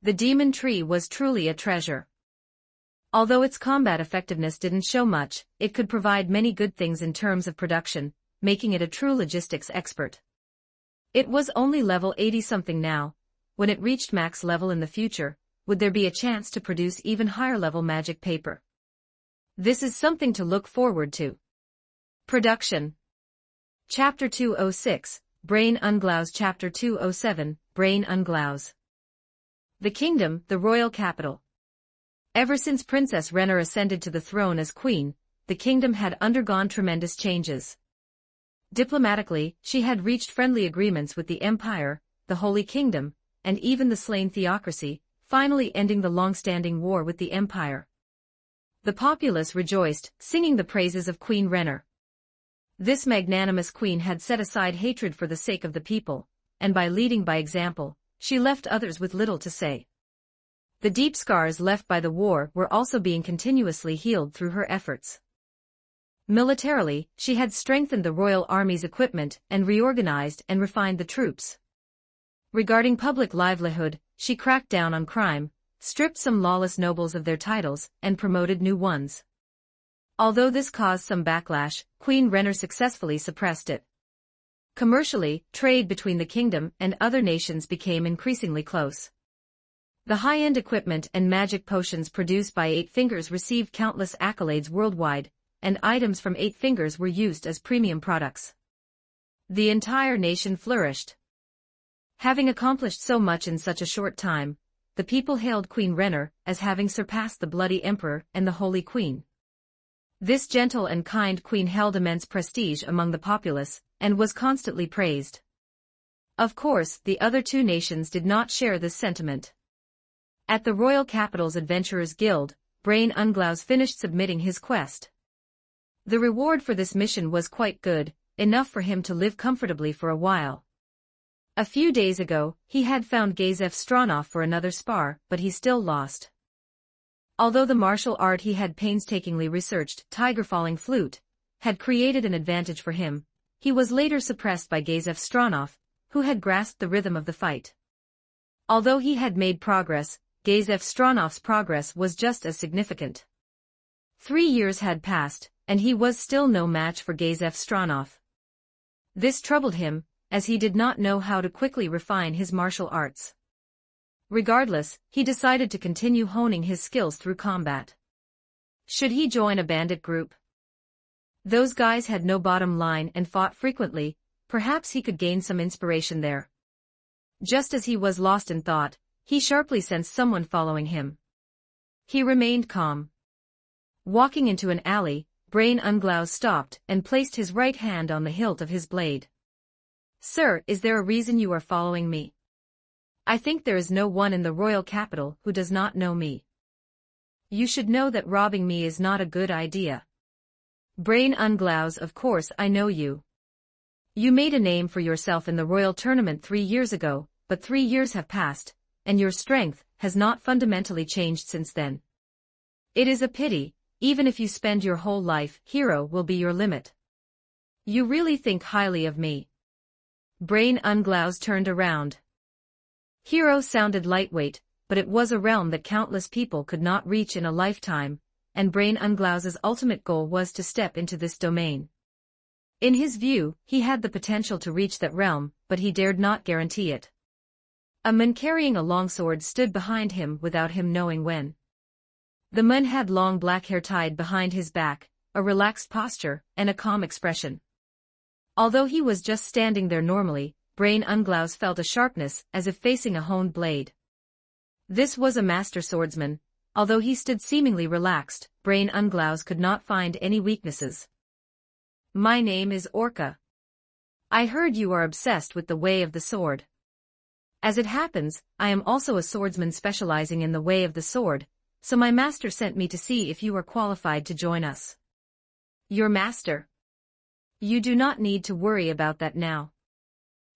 The demon tree was truly a treasure. Although its combat effectiveness didn't show much, it could provide many good things in terms of production, making it a true logistics expert. It was only level 80-something now. When it reached max level in the future, would there be a chance to produce even higher level magic paper? This is something to look forward to. Production. Chapter 206, Brain Unglaus. Chapter 207, Brain Unglaus. The Kingdom, the royal capital. Ever since Princess Renner ascended to the throne as queen, the kingdom had undergone tremendous changes. Diplomatically, she had reached friendly agreements with the Empire, the Holy Kingdom, and even the slain theocracy, finally ending the long-standing war with the Empire. The populace rejoiced, singing the praises of Queen Renner. This magnanimous queen had set aside hatred for the sake of the people, and by leading by example, she left others with little to say. The deep scars left by the war were also being continuously healed through her efforts. Militarily, she had strengthened the royal army's equipment and reorganized and refined the troops. Regarding public livelihood, she cracked down on crime, stripped some lawless nobles of their titles, and promoted new ones. Although this caused some backlash, Queen Renner successfully suppressed it. Commercially, trade between the kingdom and other nations became increasingly close. The high-end equipment and magic potions produced by Eight Fingers received countless accolades worldwide, and items from Eight Fingers were used as premium products. The entire nation flourished. Having accomplished so much in such a short time, the people hailed Queen Renner as having surpassed the bloody emperor and the Holy Queen. This gentle and kind queen held immense prestige among the populace, and was constantly praised. Of course, the other two nations did not share this sentiment. At the Royal Capital's Adventurers Guild, Brain Unglaus finished submitting his quest. The reward for this mission was quite good, enough for him to live comfortably for a while. A few days ago, he had found Gazef Stronov for another spar, but he still lost. Although the martial art he had painstakingly researched, Tiger Falling Flute, had created an advantage for him, he was later suppressed by Gazef Stronov, who had grasped the rhythm of the fight. Although he had made progress, Gazef Stronov's progress was just as significant. 3 years had passed, and he was still no match for Gazef Stronov. This troubled him, as he did not know how to quickly refine his martial arts. Regardless, he decided to continue honing his skills through combat. Should he join a bandit group? Those guys had no bottom line and fought frequently, perhaps he could gain some inspiration there. Just as he was lost in thought, he sharply sensed someone following him. He remained calm. Walking into an alley, Brain Unglaus stopped and placed his right hand on the hilt of his blade. "Sir, is there a reason you are following me? I think there is no one in the royal capital who does not know me. You should know that robbing me is not a good idea." "Brain Unglaus, of course I know you. You made a name for yourself in the royal tournament 3 years ago, but 3 years have passed, and your strength has not fundamentally changed since then. It is a pity, even if you spend your whole life, hero will be your limit. You really think highly of me." Brain Unglaus turned around. Hero sounded lightweight, but it was a realm that countless people could not reach in a lifetime, and Brain Unglaus's ultimate goal was to step into this domain. In his view, he had the potential to reach that realm, but he dared not guarantee it. A man carrying a longsword stood behind him without him knowing when. The man had long black hair tied behind his back, a relaxed posture, and a calm expression. Although he was just standing there normally, Brain Unglaus felt a sharpness as if facing a honed blade. This was a master swordsman. Although he stood seemingly relaxed, Brain Unglaus could not find any weaknesses. "My name is Orca. I heard you are obsessed with the way of the sword. As it happens, I am also a swordsman specializing in the way of the sword, so my master sent me to see if you are qualified to join us." "Your master? You do not need to worry about that now.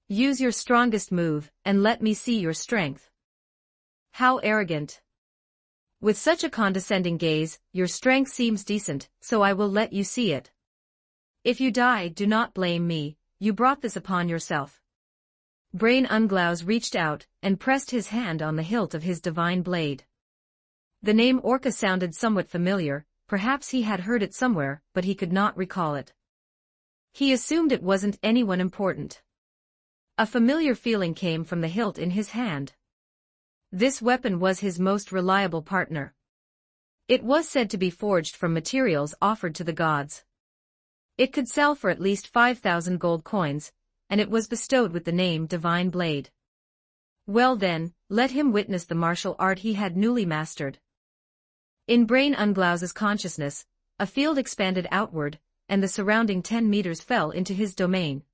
Use your strongest move, and let me see your strength." How arrogant. With such a condescending gaze, "Your strength seems decent, so I will let you see it. If you die, do not blame me, you brought this upon yourself." Brain Unglaus reached out and pressed his hand on the hilt of his divine blade. The name Orca sounded somewhat familiar, perhaps he had heard it somewhere, but he could not recall it. He assumed it wasn't anyone important. A familiar feeling came from the hilt in his hand. This weapon was his most reliable partner. It was said to be forged from materials offered to the gods. It could sell for at least 5,000 gold coins, and it was bestowed with the name Divine Blade. Well then, let him witness the martial art he had newly mastered. In Brain Unglaus's consciousness, a field expanded outward, and the surrounding 10 meters fell into his domain.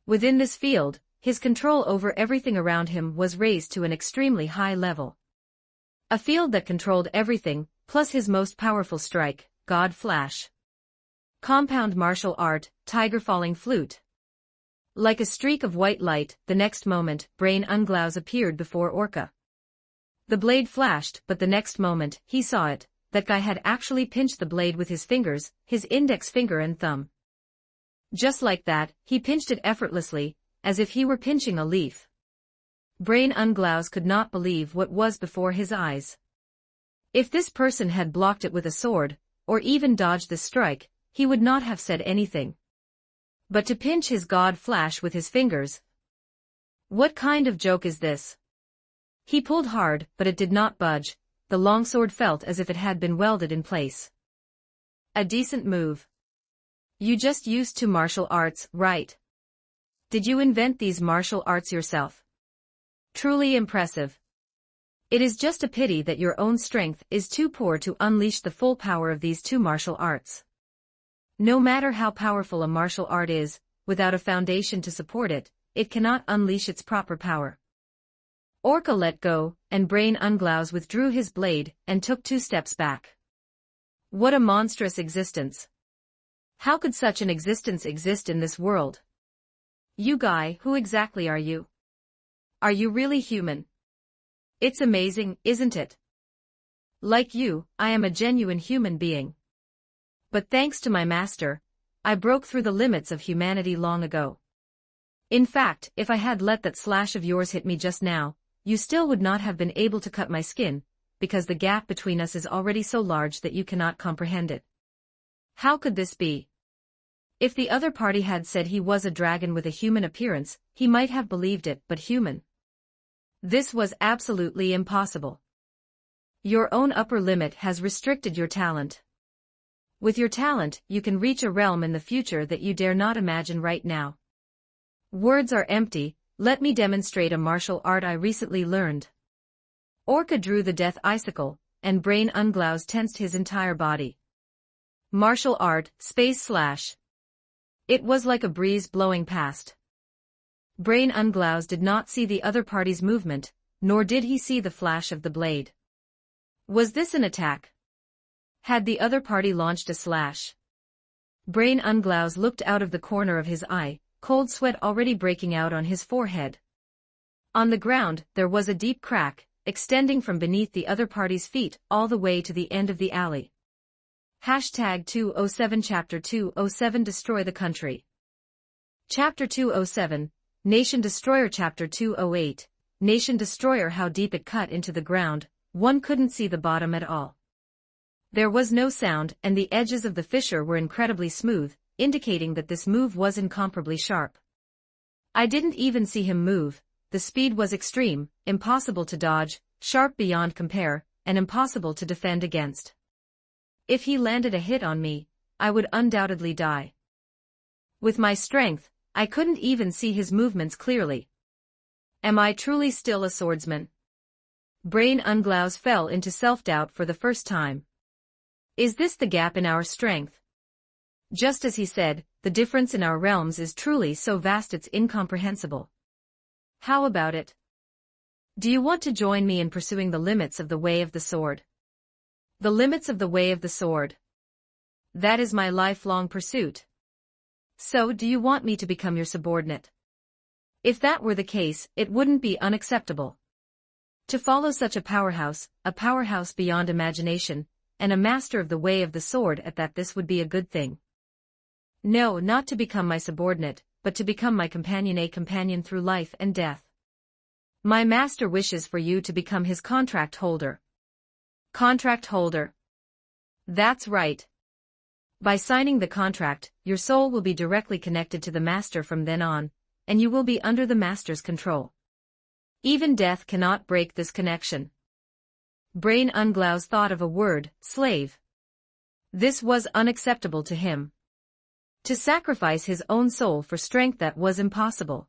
Within this field, his control over everything around him was raised to an extremely high level. A field that controlled everything, plus his most powerful strike, God Flash. Compound martial art, Tiger Falling Flute. Like a streak of white light, the next moment, Brain Unglaus appeared before Orca. The blade flashed, but the next moment, he saw it. That guy had actually pinched the blade with his fingers, his index finger and thumb. Just like that, he pinched it effortlessly, as if he were pinching a leaf. Brain Unglaus could not believe what was before his eyes. If this person had blocked it with a sword, or even dodged the strike, he would not have said anything. But to pinch his God Flash with his fingers? What kind of joke is this? He pulled hard, but it did not budge. The longsword felt as if it had been welded in place. A decent move. You just used 2 martial arts, right? Did you invent these martial arts yourself? Truly impressive. It is just a pity that your own strength is too poor to unleash the full power of these 2 martial arts. No matter how powerful a martial art is, without a foundation to support it, it cannot unleash its proper power. Orca let go, and Brain Unglaus withdrew his blade and took 2 steps back. What a monstrous existence! How could such an existence exist in this world? You guy, who exactly are you? Are you really human? It's amazing, isn't it? Like you, I am a genuine human being. But thanks to my master, I broke through the limits of humanity long ago. In fact, if I had let that slash of yours hit me just now, you still would not have been able to cut my skin, because the gap between us is already so large that you cannot comprehend it. How could this be? If the other party had said he was a dragon with a human appearance, he might have believed it, but human. This was absolutely impossible. Your own upper limit has restricted your talent. With your talent, you can reach a realm in the future that you dare not imagine right now. Words are empty, let me demonstrate a martial art I recently learned. Orca drew the death icicle, and Brain Unglaus tensed his entire body. Martial art, space slash. It was like a breeze blowing past. Brain Unglaus did not see the other party's movement, nor did he see the flash of the blade. Was this an attack? Had the other party launched a slash? Brain Unglaus looked out of the corner of his eye, cold sweat already breaking out on his forehead. On the ground, there was a deep crack, extending from beneath the other party's feet all the way to the end of the alley. Hashtag 207 Chapter 207 Destroy the Country. Chapter 207, Nation Destroyer. Chapter 208, Nation Destroyer. How deep it cut into the ground, one couldn't see the bottom at all. There was no sound, and the edges of the fissure were incredibly smooth, indicating that this move was incomparably sharp. I didn't even see him move. The speed was extreme, impossible to dodge, sharp beyond compare, and impossible to defend against. If he landed a hit on me, I would undoubtedly die. With my strength, I couldn't even see his movements clearly. Am I truly still a swordsman? Brain Unglaus fell into self-doubt for the first time. Is this the gap in our strength? Just as he said, the difference in our realms is truly so vast it's incomprehensible. How about it? Do you want to join me in pursuing the limits of the way of the sword? The limits of the way of the sword. That is my lifelong pursuit. So, do you want me to become your subordinate? If that were the case, it wouldn't be unacceptable. To follow such a powerhouse beyond imagination, and a master of the way of the sword at that, this would be a good thing. No, not to become my subordinate, but to become my companion, a companion through life and death. My master wishes for you to become his contract holder. Contract holder. That's right. By signing the contract, your soul will be directly connected to the master from then on, and you will be under the master's control. Even death cannot break this connection. Brain Unglaus thought of a word, slave. This was unacceptable to him. To sacrifice his own soul for strength, that was impossible.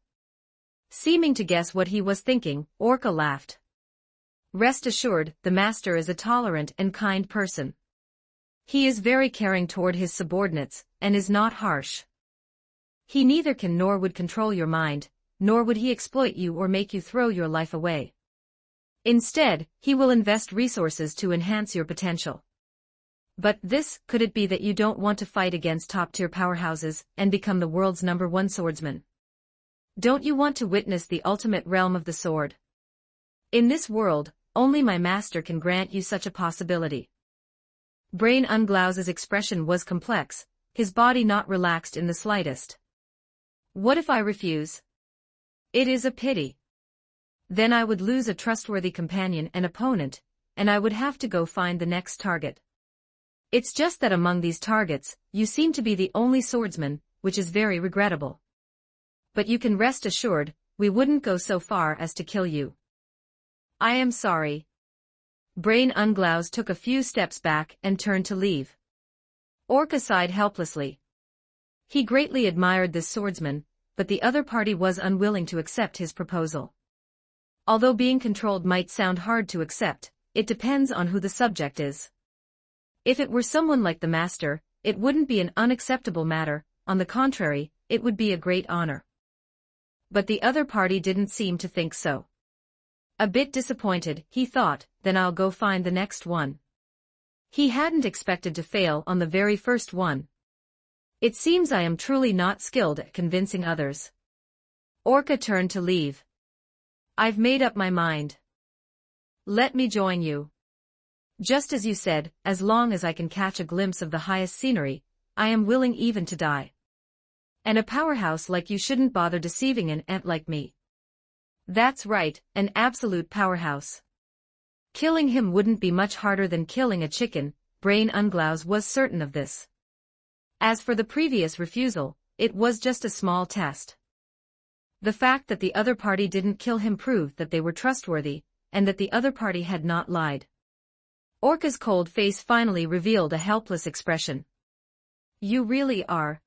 Seeming to guess what he was thinking, Orca laughed. Rest assured, the master is a tolerant and kind person. He is very caring toward his subordinates, and is not harsh. He neither can nor would control your mind, nor would he exploit you or make you throw your life away. Instead, he will invest resources to enhance your potential. But could it be that you don't want to fight against top-tier powerhouses and become the world's #1 swordsman? Don't you want to witness the ultimate realm of the sword? In this world, only my master can grant you such a possibility. Brain Unglaus's expression was complex, his body not relaxed in the slightest. What if I refuse? It is a pity. Then I would lose a trustworthy companion and opponent, and I would have to go find the next target. It's just that among these targets, you seem to be the only swordsman, which is very regrettable. But you can rest assured, we wouldn't go so far as to kill you. I am sorry. Brain Unglaus took a few steps back and turned to leave. Orca sighed helplessly. He greatly admired this swordsman, but the other party was unwilling to accept his proposal. Although being controlled might sound hard to accept, it depends on who the subject is. If it were someone like the master, it wouldn't be an unacceptable matter, on the contrary, it would be a great honor. But the other party didn't seem to think so. A bit disappointed, he thought, then I'll go find the next one. He hadn't expected to fail on the very first one. It seems I am truly not skilled at convincing others. Orca turned to leave. I've made up my mind. Let me join you. Just as you said, as long as I can catch a glimpse of the highest scenery, I am willing even to die. And a powerhouse like you shouldn't bother deceiving an ant like me. That's right, an absolute powerhouse. Killing him wouldn't be much harder than killing a chicken, Brain Unglaus was certain of this. As for the previous refusal, it was just a small test. The fact that the other party didn't kill him proved that they were trustworthy, and that the other party had not lied. Orca's cold face finally revealed a helpless expression. You really are.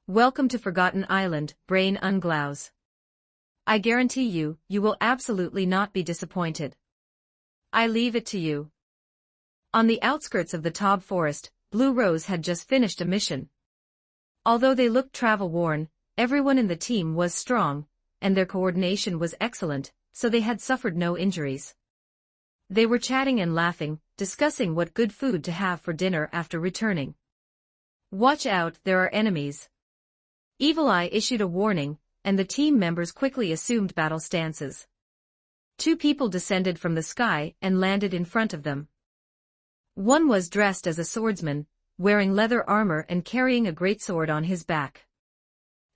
Welcome to Forgotten Island, Brain Unglaus. I guarantee you, you will absolutely not be disappointed. I leave it to you. On the outskirts of the Taub forest, Blue Rose had just finished a mission. Although they looked travel-worn, everyone in the team was strong, and their coordination was excellent, so they had suffered no injuries. They were chatting and laughing, discussing what good food to have for dinner after returning. Watch out, there are enemies. Evil Eye issued a warning, and the team members quickly assumed battle stances. 2 people descended from the sky and landed in front of them. One was dressed as a swordsman, wearing leather armor and carrying a greatsword on his back.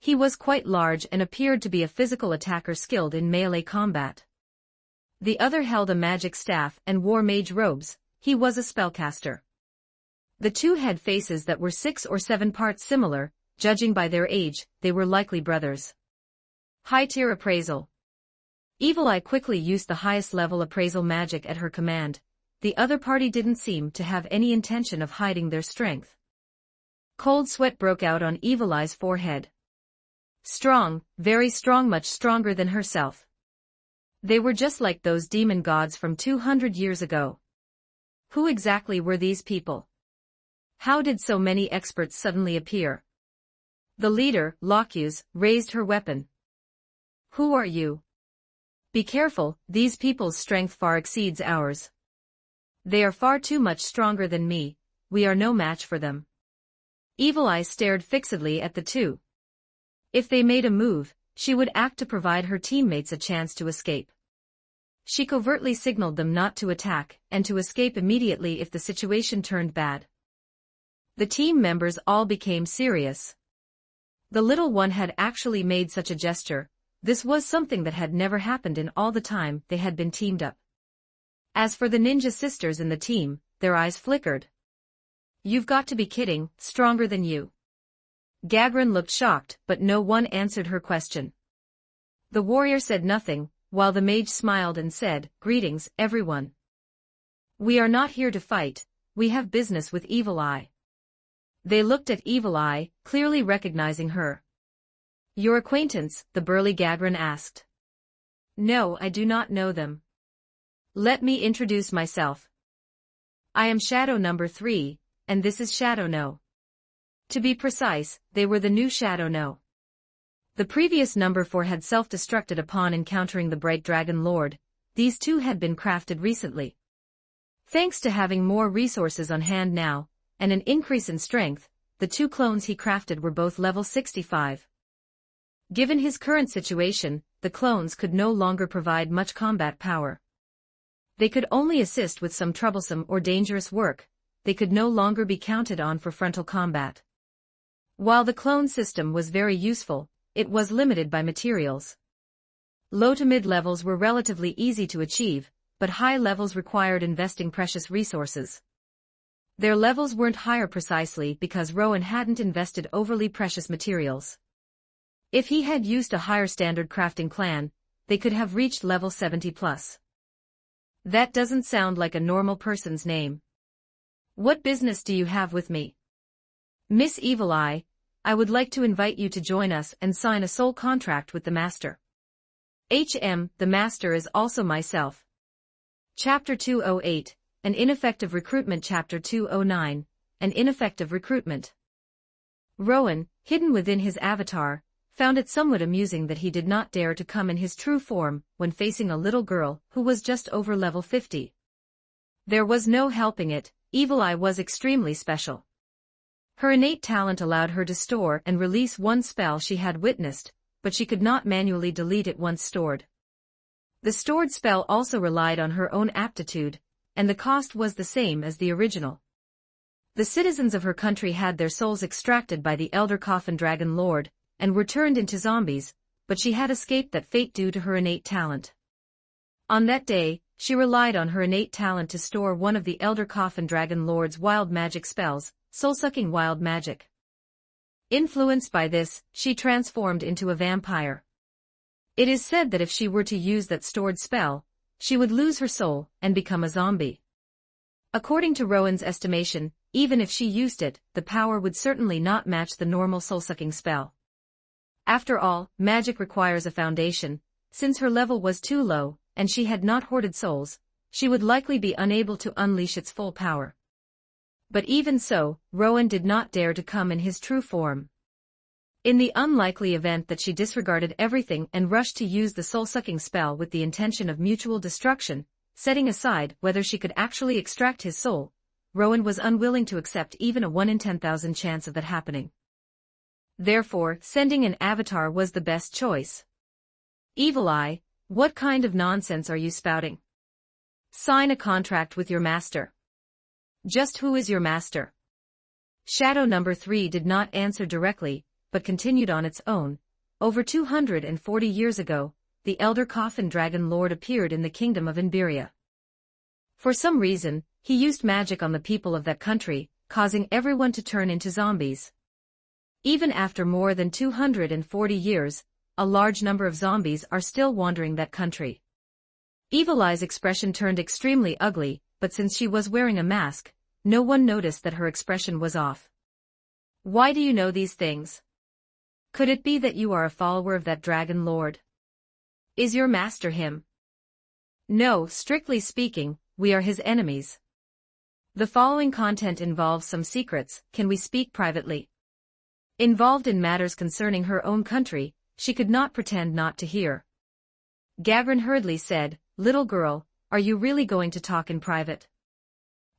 He was quite large and appeared to be a physical attacker skilled in melee combat. The other held a magic staff and wore mage robes. He was a spellcaster. The 2 had faces that were 6 or 7 parts similar. Judging by their age, they were likely brothers. High-tier appraisal. Evil Eye quickly used the highest level appraisal magic at her command. The other party didn't seem to have any intention of hiding their strength. Cold sweat broke out on Evil Eye's forehead. Strong, very strong, much stronger than herself. They were just like those demon gods from 200 years ago. Who exactly were these people? How did so many experts suddenly appear? The leader, Locus, raised her weapon. Who are you? Be careful, these people's strength far exceeds ours. They are far too much stronger than me, we are no match for them. Evil Eye stared fixedly at the 2. If they made a move, she would act to provide her teammates a chance to escape. She covertly signaled them not to attack, and to escape immediately if the situation turned bad. The team members all became serious. The little one had actually made such a gesture. This was something that had never happened in all the time they had been teamed up. As for the ninja sisters in the team, their eyes flickered. You've got to be kidding, stronger than you. Gagrin looked shocked, but no one answered her question. The warrior said nothing, while the mage smiled and said, Greetings, everyone. We are not here to fight, we have business with Evil Eye. They looked at Evil Eye, clearly recognizing her. Your acquaintance, the burly Gagrin asked. No, I do not know them. Let me introduce myself. I am Shadow number 3, and this is Shadow No. To be precise, they were the new Shadow No. The previous number 4 had self-destructed upon encountering the Bright Dragon Lord. These 2 had been crafted recently. Thanks to having more resources on hand now, and an increase in strength, the 2 clones he crafted were both level 65. Given his current situation, the clones could no longer provide much combat power. They could only assist with some troublesome or dangerous work. They could no longer be counted on for frontal combat. While the clone system was very useful, it was limited by materials. Low to mid levels were relatively easy to achieve, but high levels required investing precious resources. Their levels weren't higher precisely because Rowan hadn't invested overly precious materials. If he had used a higher standard crafting plan, they could have reached level 70+. That doesn't sound like a normal person's name. What business do you have with me? Miss Evil Eye, I would like to invite you to join us and sign a soul contract with the Master. The Master is also myself. Chapter 208, An Ineffective Recruitment. Chapter 209, An Ineffective Recruitment. Rowan, hidden within his avatar, found it somewhat amusing that he did not dare to come in his true form when facing a little girl who was just over level 50. There was no helping it, Evil Eye was extremely special. Her innate talent allowed her to store and release one spell she had witnessed, but she could not manually delete it once stored. The stored spell also relied on her own aptitude, and the cost was the same as the original. The citizens of her country had their souls extracted by the Elder Coffin Dragon Lord, and were turned into zombies, but she had escaped that fate due to her innate talent. On that day, she relied on her innate talent to store one of the Elder Coffin Dragon Lord's wild magic spells, soul-sucking wild magic. Influenced by this, she transformed into a vampire. It is said that if she were to use that stored spell, she would lose her soul and become a zombie. According to Rowan's estimation, even if she used it, the power would certainly not match the normal soul-sucking spell. After all, magic requires a foundation. Since her level was too low, and she had not hoarded souls, she would likely be unable to unleash its full power. But even so, Rowan did not dare to come in his true form. In the unlikely event that she disregarded everything and rushed to use the soul-sucking spell with the intention of mutual destruction, setting aside whether she could actually extract his soul, Rowan was unwilling to accept even a 1 in 10,000 chance of that happening. Therefore, sending an avatar was the best choice. Evil Eye, what kind of nonsense are you spouting? Sign a contract with your master. Just who is your master? Shadow number 3 did not answer directly, but continued on its own. Over 240 years ago, the Elder Coffin Dragon Lord appeared in the kingdom of Imberia. For some reason, he used magic on the people of that country, causing everyone to turn into zombies. Even after more than 240 years, a large number of zombies are still wandering that country. Evil Eye's expression turned extremely ugly, but since she was wearing a mask, no one noticed that her expression was off. Why do you know these things? Could it be that you are a follower of that Dragon Lord? Is your master him? No, strictly speaking, we are his enemies. The following content involves some secrets. Can we speak privately? Involved in matters concerning her own country, she could not pretend not to hear. Gavin hurriedly said, "Little girl, are you really going to talk in private?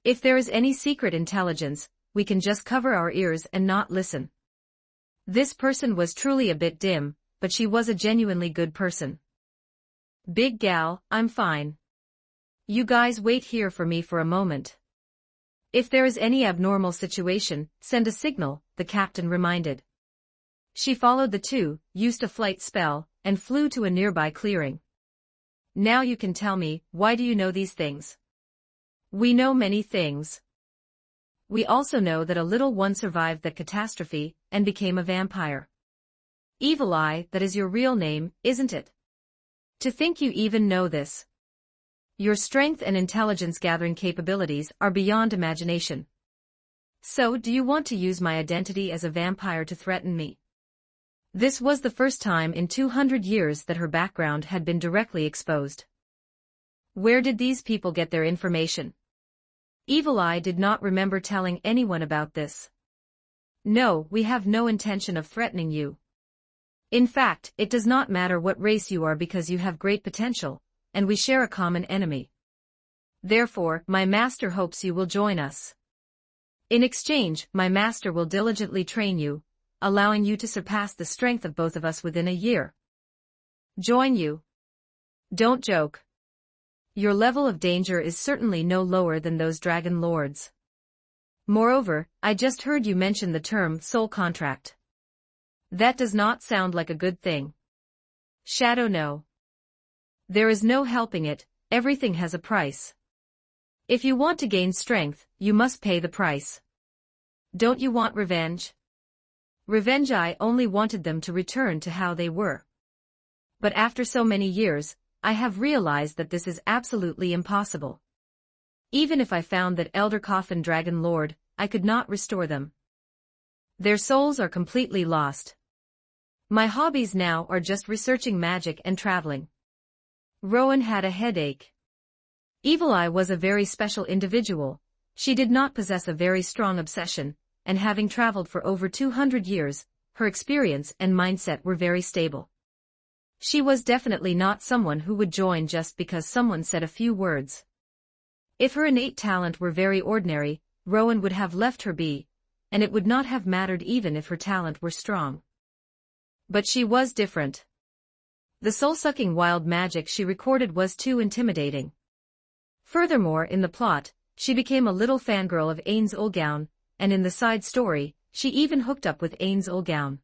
If there is any secret intelligence, we can just cover our ears and not listen." This person was truly a bit dim, but she was a genuinely good person. "Big gal, I'm fine. You guys wait here for me for a moment. If there is any abnormal situation, send a signal," the captain reminded. She followed the two, used a flight spell, and flew to a nearby clearing. "Now you can tell me, why do you know these things?" "We know many things. We also know that a little one survived that catastrophe, and became a vampire." "Evil Eye, that is your real name, isn't it? To think you even know this. Your strength and intelligence-gathering capabilities are beyond imagination. So, do you want to use my identity as a vampire to threaten me?" This was the first time in 200 years that her background had been directly exposed. Where did these people get their information? Evil Eye did not remember telling anyone about this. "No, we have no intention of threatening you. In fact, it does not matter what race you are because you have great potential, and we share a common enemy. Therefore, my master hopes you will join us. In exchange, my master will diligently train you, allowing you to surpass the strength of both of us within a year." "Join you? Don't joke. Your level of danger is certainly no lower than those dragon lords. Moreover, I just heard you mention the term soul contract. That does not sound like a good thing." "Shadow, no. There is no helping it, everything has a price. If you want to gain strength, you must pay the price. Don't you want revenge?" "Revenge? I only wanted them to return to how they were. But after so many years, I have realized that this is absolutely impossible. Even if I found that Elder Coffin Dragon Lord, I could not restore them. Their souls are completely lost. My hobbies now are just researching magic and traveling." Rowan had a headache. Evil Eye was a very special individual. She did not possess a very strong obsession, and having traveled for over 200 years, her experience and mindset were very stable. She was definitely not someone who would join just because someone said a few words. If her innate talent were very ordinary, Rowan would have left her be, and it would not have mattered even if her talent were strong. But she was different. The soul-sucking wild magic she recorded was too intimidating. Furthermore, in the plot, she became a little fangirl of Ain's Ulgown, and in the side story, she even hooked up with Ain's Ulgown.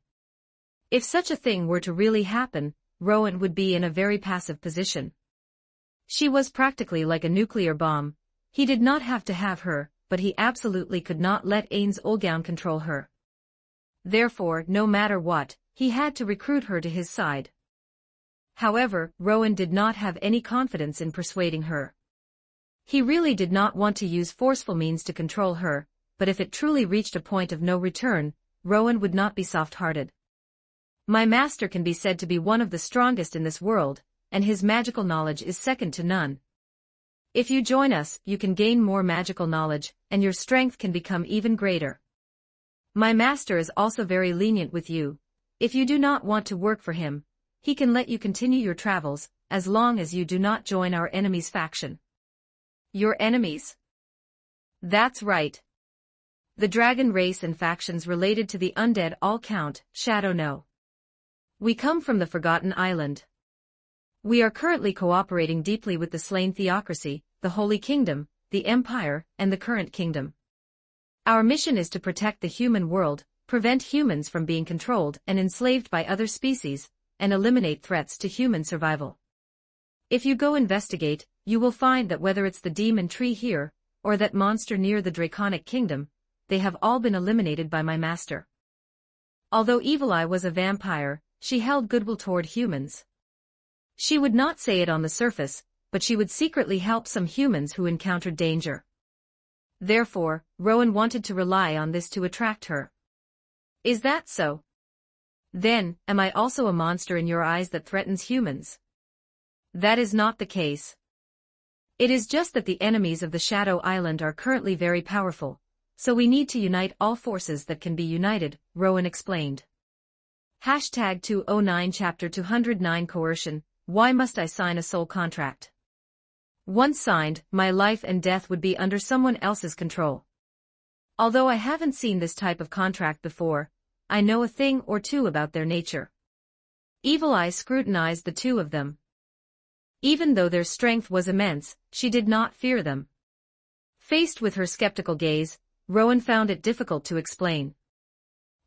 If such a thing were to really happen, Rowan would be in a very passive position. She was practically like a nuclear bomb. He did not have to have her, but he absolutely could not let Ain's Ulgown control her. Therefore, no matter what, he had to recruit her to his side. However, Rowan did not have any confidence in persuading her. He really did not want to use forceful means to control her, but if it truly reached a point of no return, Rowan would not be soft-hearted. My master can be said to be one of the strongest in this world, and his magical knowledge is second to none. If you join us, you can gain more magical knowledge, and your strength can become even greater. My master is also very lenient with you. If you do not want to work for him, he can let you continue your travels, as long as you do not join our enemy's faction. Your enemies? That's right. The dragon race and factions related to the undead all count, Shadow no. We come from the Forgotten Island. We are currently cooperating deeply with the slain theocracy, the Holy Kingdom, the Empire, and the current kingdom. Our mission is to protect the human world, prevent humans from being controlled and enslaved by other species, and eliminate threats to human survival. If you go investigate, you will find that whether it's the demon tree here, or that monster near the Draconic Kingdom, they have all been eliminated by my master. Although Evil Eye was a vampire, she held goodwill toward humans. She would not say it on the surface, but she would secretly help some humans who encountered danger. Therefore, Rowan wanted to rely on this to attract her. Is that so? Then, am I also a monster in your eyes that threatens humans? That is not the case. It is just that the enemies of the Shadow Island are currently very powerful, so we need to unite all forces that can be united, Rowan explained. Hashtag 209 Chapter 209 Coercion. Why must I sign a soul contract? Once signed, my life and death would be under someone else's control. Although I haven't seen this type of contract before, I know a thing or two about their nature. Evil Eye scrutinized the two of them. Even though their strength was immense, she did not fear them. Faced with her skeptical gaze, Rowan found it difficult to explain.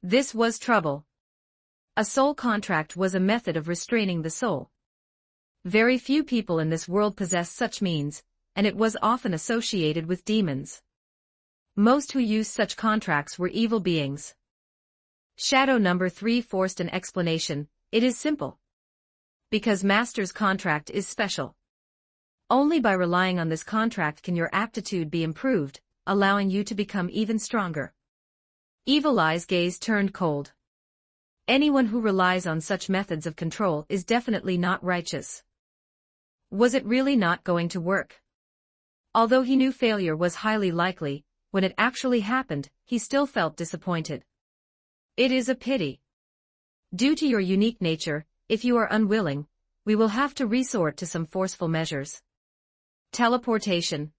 This was trouble. A soul contract was a method of restraining the soul. Very few people in this world possess such means, and it was often associated with demons. Most who used such contracts were evil beings. Shadow number 3 forced an explanation. It is simple. Because Master's contract is special. Only by relying on this contract can your aptitude be improved, allowing you to become even stronger. Evil Eye's gaze turned cold. Anyone who relies on such methods of control is definitely not righteous. Was it really not going to work? Although he knew failure was highly likely, when it actually happened, he still felt disappointed. It is a pity. Due to your unique nature, if you are unwilling, we will have to resort to some forceful measures. Teleportation.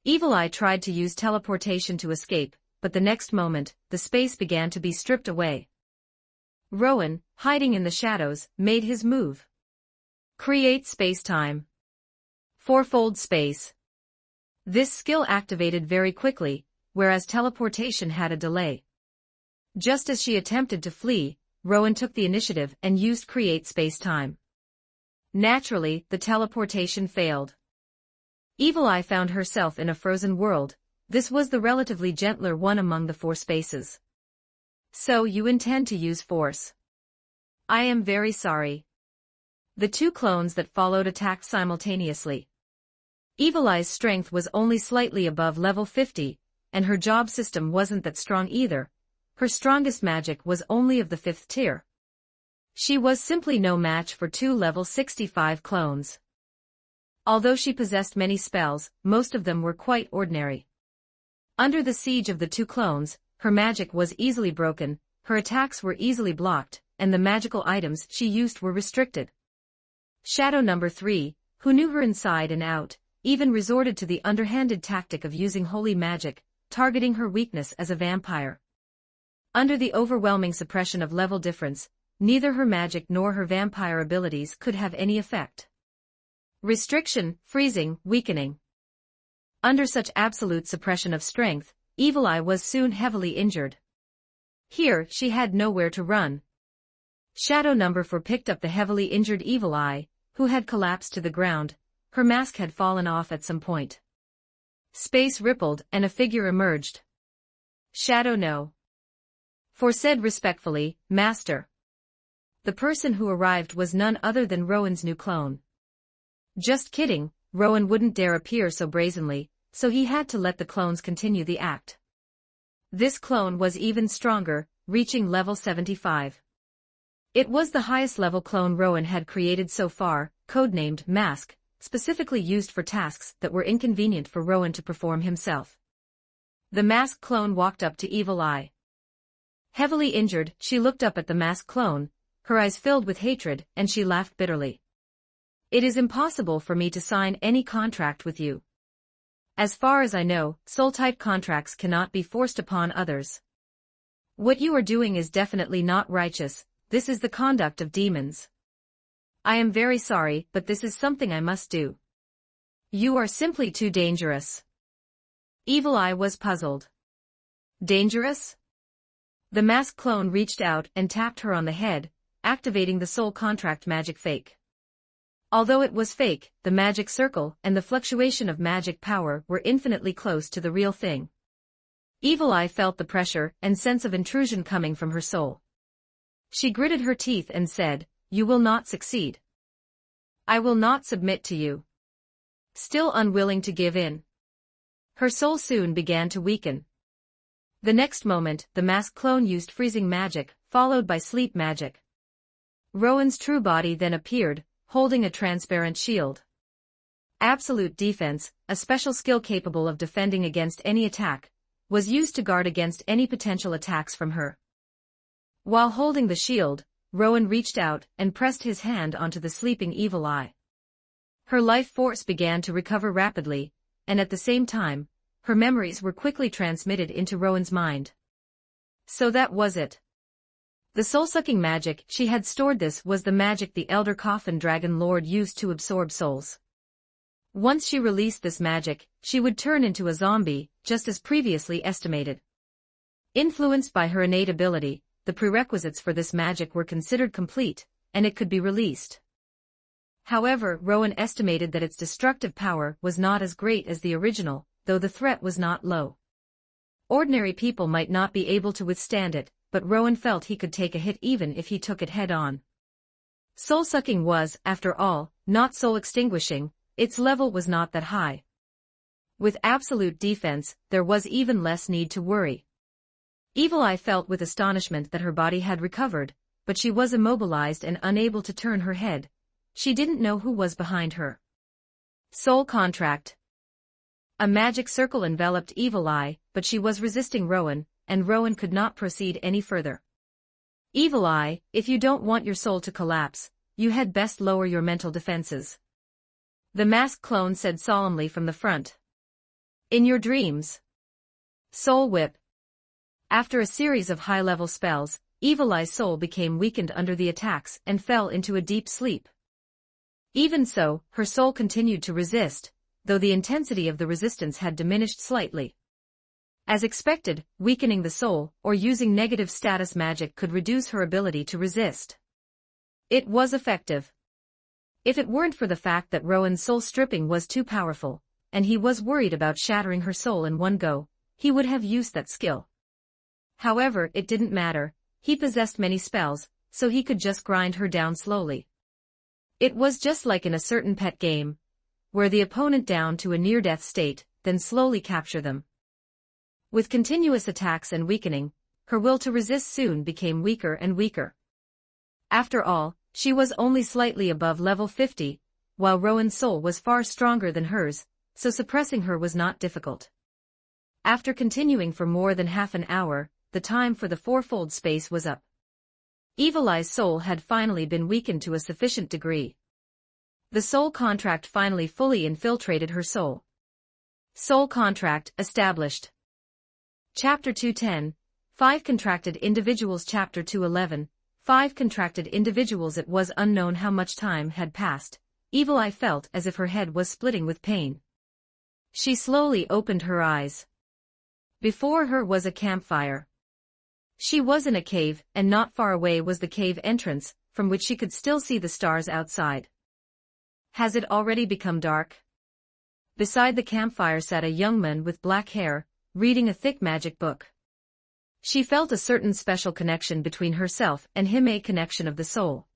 Evil Eye tried to use teleportation to escape, but the next moment, the space began to be stripped away. Rowan, hiding in the shadows, made his move. Create space-time. Fourfold space. This skill activated very quickly, whereas teleportation had a delay. Just as she attempted to flee, Rowan took the initiative and used create space-time. Naturally, the teleportation failed. Evil Eye found herself in a frozen world. This was the relatively gentler one among the 4 spaces. So you intend to use force. I am very sorry. The 2 clones that followed attacked simultaneously. Evil Eye's strength was only slightly above level 50, and her job system wasn't that strong either. Her strongest magic was only of the 5th tier. She was simply no match for 2 level 65 clones. Although she possessed many spells, most of them were quite ordinary. Under the siege of the 2 clones, her magic was easily broken, her attacks were easily blocked, and the magical items she used were restricted. Shadow number 3, who knew her inside and out, even resorted to the underhanded tactic of using holy magic, targeting her weakness as a vampire. Under the overwhelming suppression of level difference, neither her magic nor her vampire abilities could have any effect. Restriction, freezing, weakening. Under such absolute suppression of strength, Evil Eye was soon heavily injured. Here, she had nowhere to run. Shadow number 4 picked up the heavily injured Evil Eye, who had collapsed to the ground. Her mask had fallen off at some point. Space rippled and a figure emerged. Shadow No. 4 said respectfully, "Master." The person who arrived was none other than Rowan's new clone. Just kidding, Rowan wouldn't dare appear so brazenly, so he had to let the clones continue the act. This clone was even stronger, reaching level 75. It was the highest level clone Rowan had created so far, codenamed Mask, specifically used for tasks that were inconvenient for Rowan to perform himself. The Mask clone walked up to Evil Eye. Heavily injured, she looked up at the Mask clone, her eyes filled with hatred, and she laughed bitterly. "It is impossible for me to sign any contract with you. As far as I know, soul-type contracts cannot be forced upon others. What you are doing is definitely not righteous, this is the conduct of demons. I am very sorry, but this is something I must do. You are simply too dangerous." Evil Eye was puzzled. Dangerous? The Mask clone reached out and tapped her on the head, activating the soul contract magic fake. Although it was fake, the magic circle and the fluctuation of magic power were infinitely close to the real thing. Evil Eye felt the pressure and sense of intrusion coming from her soul. She gritted her teeth and said, "You will not succeed. I will not submit to you." Still unwilling to give in. Her soul soon began to weaken. The next moment, the Mask clone used freezing magic, followed by sleep magic. Rowan's true body then appeared, holding a transparent shield. Absolute defense, a special skill capable of defending against any attack, was used to guard against any potential attacks from her. While holding the shield, Rowan reached out and pressed his hand onto the sleeping Evil Eye. Her life force began to recover rapidly, and at the same time, her memories were quickly transmitted into Rowan's mind. So that was it. The soul-sucking magic she had stored. This was the magic the Elder Coffin Dragon Lord used to absorb souls. Once she released this magic, she would turn into a zombie, just as previously estimated. Influenced by her innate ability, the prerequisites for this magic were considered complete, and it could be released. However, Rowan estimated that its destructive power was not as great as the original, though the threat was not low. Ordinary people might not be able to withstand it, but Rowan felt he could take a hit even if he took it head-on. Soul-sucking was, after all, not soul-extinguishing, its level was not that high. With absolute defense, there was even less need to worry. Evil Eye felt with astonishment that her body had recovered, but she was immobilized and unable to turn her head. She didn't know who was behind her. Soul contract. A magic circle enveloped Evil Eye, but she was resisting Rowan, and Rowan could not proceed any further. "Evil Eye, if you don't want your soul to collapse, you had best lower your mental defenses," the Mask clone said solemnly from the front. "In your dreams." Soul Whip. After a series of high-level spells, Evil Eye's soul became weakened under the attacks and fell into a deep sleep. Even so, her soul continued to resist, though the intensity of the resistance had diminished slightly. As expected, weakening the soul, or using negative status magic could reduce her ability to resist. It was effective. If it weren't for the fact that Rowan's soul stripping was too powerful, and he was worried about shattering her soul in one go, he would have used that skill. However, it didn't matter, he possessed many spells, so he could just grind her down slowly. It was just like in a certain pet game, wear the opponent down to a near-death state, then slowly capture them. With continuous attacks and weakening, her will to resist soon became weaker and weaker. After all, she was only slightly above level 50, while Rowan's soul was far stronger than hers, so suppressing her was not difficult. After continuing for more than half an hour, the time for the fourfold space was up. Evil Eye's soul had finally been weakened to a sufficient degree. The soul contract finally fully infiltrated her soul. Soul contract established. Chapter 210, 5 Contracted Individuals. Chapter 211, 5 Contracted Individuals. It was unknown how much time had passed. Evil Eye felt as if her head was splitting with pain. She slowly opened her eyes. Before her was a campfire. She was in a cave, and not far away was the cave entrance, from which she could still see the stars outside. Has it already become dark? Beside the campfire sat a young man with black hair, reading a thick magic book. She felt a certain special connection between herself and him, a connection of the soul.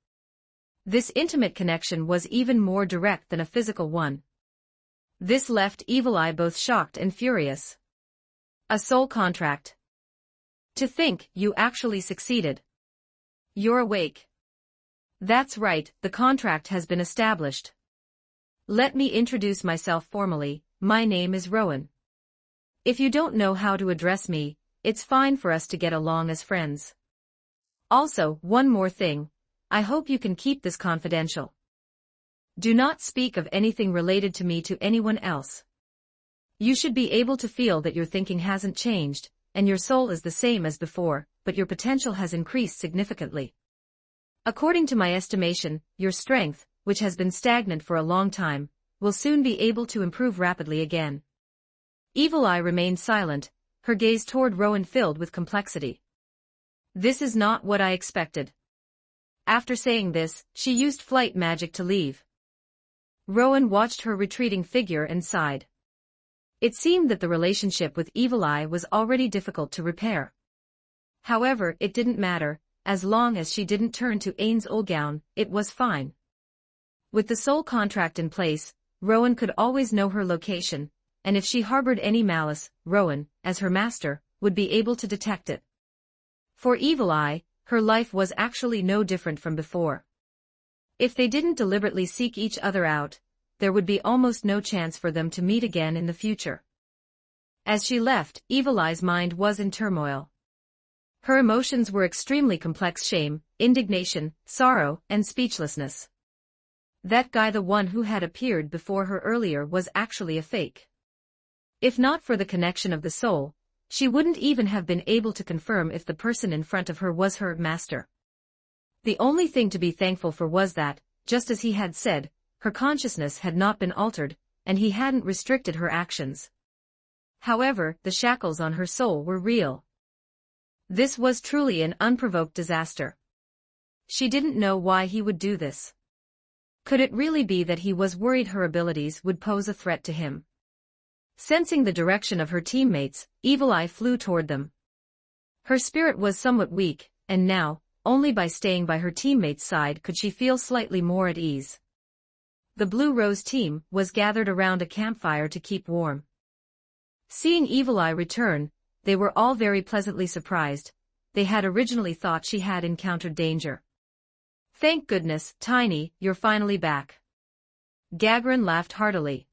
This intimate connection was even more direct than a physical one. This left Evil Eye both shocked and furious. A soul contract. To think you actually succeeded. You're awake. That's right, the contract has been established. Let me introduce myself formally. My name is Rowan. If you don't know how to address me, it's fine for us to get along as friends. Also, one more thing. I hope you can keep this confidential. Do not speak of anything related to me to anyone else. You should be able to feel that your thinking hasn't changed, and your soul is the same as before, but your potential has increased significantly. According to my estimation, your strength, which has been stagnant for a long time, will soon be able to improve rapidly again. Evil Eye remained silent, her gaze toward Rowan filled with complexity. This is not what I expected. After saying this, she used flight magic to leave. Rowan watched her retreating figure and sighed. It seemed that the relationship with Evil Eye was already difficult to repair. However, it didn't matter, as long as she didn't turn to Ain's old gown, it was fine. With the soul contract in place, Rowan could always know her location, and if she harbored any malice, Rowan, as her master, would be able to detect it. For Evil Eye, her life was actually no different from before. If they didn't deliberately seek each other out, there would be almost no chance for them to meet again in the future. As she left, Evil Eye's mind was in turmoil. Her emotions were extremely complex: shame, indignation, sorrow, and speechlessness. That guy, the one who had appeared before her earlier, was actually a fake. If not for the connection of the soul, she wouldn't even have been able to confirm if the person in front of her was her master. The only thing to be thankful for was that, just as he had said, her consciousness had not been altered, and he hadn't restricted her actions. However, the shackles on her soul were real. This was truly an unprovoked disaster. She didn't know why he would do this. Could it really be that he was worried her abilities would pose a threat to him? Sensing the direction of her teammates, Evil Eye flew toward them. Her spirit was somewhat weak, and now, only by staying by her teammates' side could she feel slightly more at ease. The Blue Rose team was gathered around a campfire to keep warm. Seeing Evil Eye return, they were all very pleasantly surprised. They had originally thought she had encountered danger. Thank goodness, Tiny, you're finally back. Gagrin laughed heartily.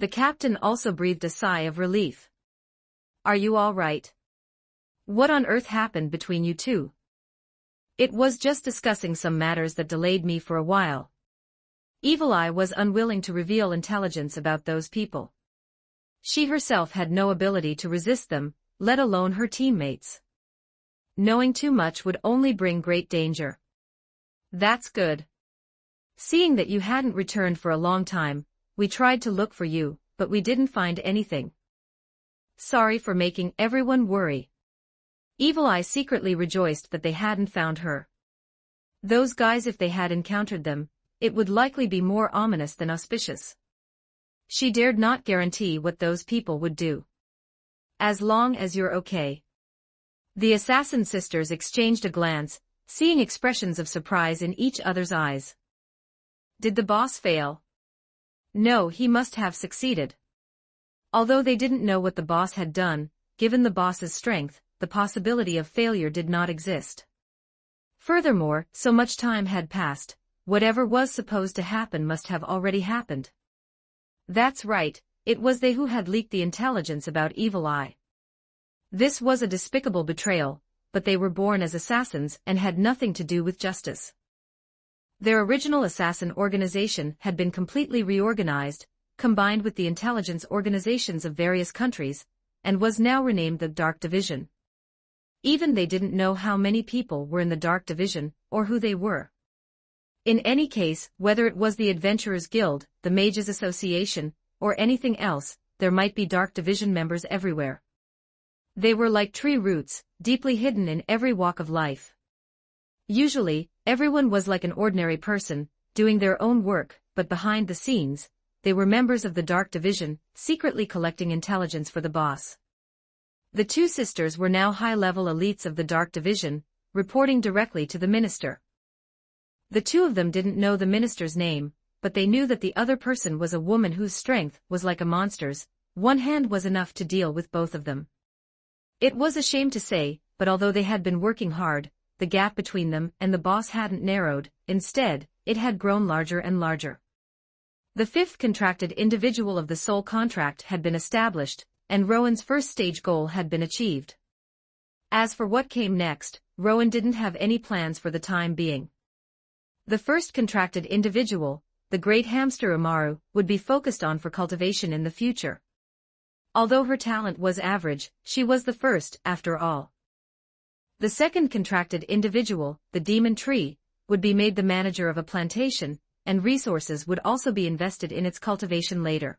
The captain also breathed a sigh of relief. Are you all right? What on earth happened between you two? It was just discussing some matters that delayed me for a while. Evil Eye was unwilling to reveal intelligence about those people. She herself had no ability to resist them, let alone her teammates. Knowing too much would only bring great danger. That's good. Seeing that you hadn't returned for a long time, we tried to look for you, but we didn't find anything. Sorry for making everyone worry. Evil Eye secretly rejoiced that they hadn't found her. Those guys, if they had encountered them, it would likely be more ominous than auspicious. She dared not guarantee what those people would do. As long as you're okay. The assassin sisters exchanged a glance, seeing expressions of surprise in each other's eyes. Did the boss fail? No, he must have succeeded. Although they didn't know what the boss had done, given the boss's strength, the possibility of failure did not exist. Furthermore, so much time had passed, whatever was supposed to happen must have already happened. That's right, it was they who had leaked the intelligence about Evil Eye. This was a despicable betrayal, but they were born as assassins and had nothing to do with justice. Their original assassin organization had been completely reorganized, combined with the intelligence organizations of various countries, and was now renamed the Dark Division. Even they didn't know how many people were in the Dark Division, or who they were. In any case, whether it was the Adventurers Guild, the Mages Association, or anything else, there might be Dark Division members everywhere. They were like tree roots, deeply hidden in every walk of life. Usually, everyone was like an ordinary person, doing their own work, but behind the scenes, they were members of the Dark Division, secretly collecting intelligence for the boss. The two sisters were now high-level elites of the Dark Division, reporting directly to the minister. The two of them didn't know the minister's name, but they knew that the other person was a woman whose strength was like a monster's. One hand was enough to deal with both of them. It was a shame to say, but although they had been working hard, the gap between them and the boss hadn't narrowed. Instead, it had grown larger and larger. The fifth contracted individual of the soul contract had been established, and Rowan's first stage goal had been achieved. As for what came next, Rowan didn't have any plans for the time being. The first contracted individual, the great hamster Umaru, would be focused on for cultivation in the future. Although her talent was average, she was the first, after all. The second contracted individual, the demon tree, would be made the manager of a plantation, and resources would also be invested in its cultivation later.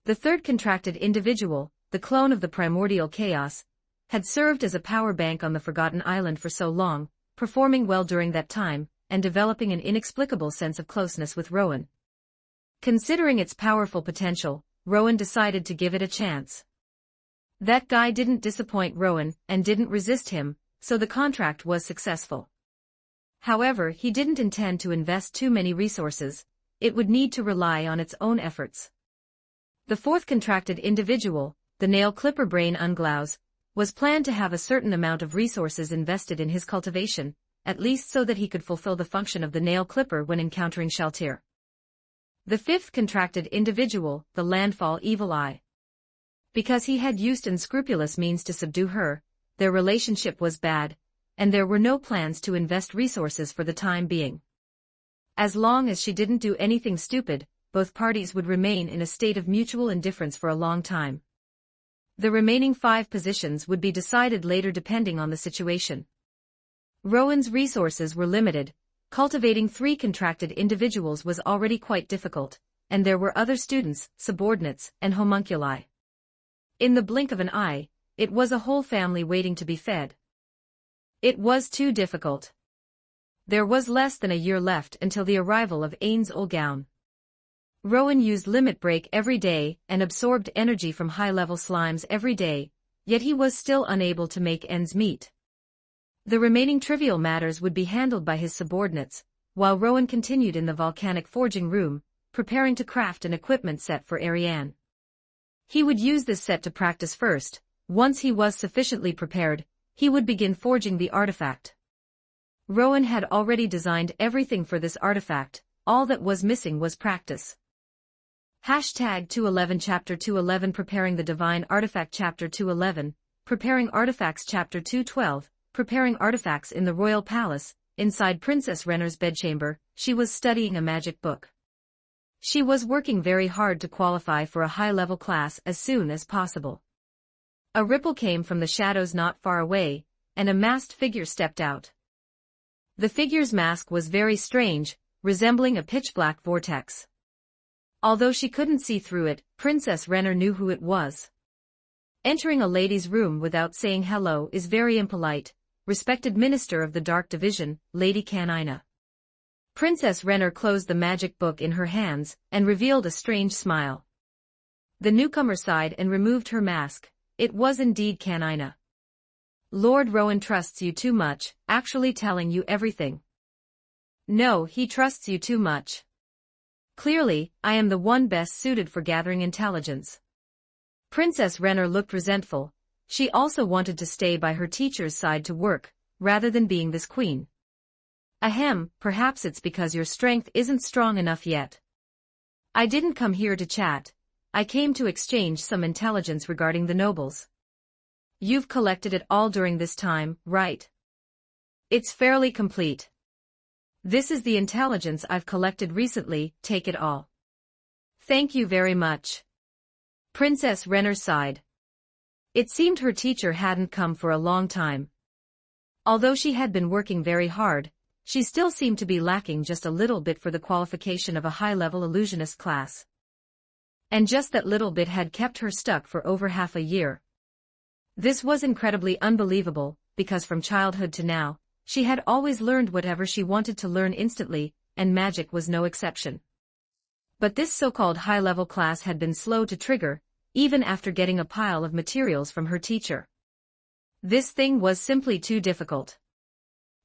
The third contracted individual, the clone of the primordial chaos, had served as a power bank on the Forgotten Island for so long, performing well during that time, and developing an inexplicable sense of closeness with Rowan. Considering its powerful potential, Rowan decided to give it a chance. That guy didn't disappoint Rowan, and didn't resist him, so the contract was successful. However, he didn't intend to invest too many resources. It would need to rely on its own efforts. The fourth contracted individual, the nail clipper brain Unglaus, was planned to have a certain amount of resources invested in his cultivation, at least so that he could fulfill the function of the nail clipper when encountering Shaltir. The fifth contracted individual, the landfall Evil Eye. Because he had used unscrupulous means to subdue her, their relationship was bad, and there were no plans to invest resources for the time being. As long as she didn't do anything stupid, both parties would remain in a state of mutual indifference for a long time. The remaining 5 positions would be decided later depending on the situation. Rowan's resources were limited. Cultivating 3 contracted individuals was already quite difficult, and there were other students, subordinates, and homunculi. In the blink of an eye, it was a whole family waiting to be fed. It was too difficult. There was less than a year left until the arrival of Ains Olgown. Rowan used Limit Break every day and absorbed energy from high-level slimes every day, yet he was still unable to make ends meet. The remaining trivial matters would be handled by his subordinates, while Rowan continued in the volcanic forging room, preparing to craft an equipment set for Ariane. He would use this set to practice first. Once he was sufficiently prepared, he would begin forging the artifact. Rowan had already designed everything for this artifact. All that was missing was practice. Hashtag 211 Chapter 211 Preparing the Divine Artifact Chapter 211, Preparing Artifacts Chapter 212, Preparing Artifacts in the Royal Palace. Inside Princess Renner's bedchamber, she was studying a magic book. She was working very hard to qualify for a high-level class as soon as possible. A ripple came from the shadows not far away, and a masked figure stepped out. The figure's mask was very strange, resembling a pitch-black vortex. Although she couldn't see through it, Princess Renner knew who it was. Entering a lady's room without saying hello is very impolite. Respected Minister of the Dark Division, Lady Canina. Princess Renner closed the magic book in her hands and revealed a strange smile. The newcomer sighed and removed her mask. It was indeed Canina. Lord Rowan trusts you too much, actually telling you everything. No, he trusts you too much. Clearly, I am the one best suited for gathering intelligence. Princess Renner looked resentful. She also wanted to stay by her teacher's side to work, rather than being this queen. Ahem, perhaps it's because your strength isn't strong enough yet. I didn't come here to chat. I came to exchange some intelligence regarding the nobles. You've collected it all during this time, right? It's fairly complete. This is the intelligence I've collected recently, take it all. Thank you very much. Princess Renner sighed. It seemed her teacher hadn't come for a long time. Although she had been working very hard, she still seemed to be lacking just a little bit for the qualification of a high-level illusionist class. And just that little bit had kept her stuck for over half a year. This was incredibly unbelievable, because from childhood to now, she had always learned whatever she wanted to learn instantly, and magic was no exception. But this so-called high-level class had been slow to trigger, even after getting a pile of materials from her teacher. This thing was simply too difficult.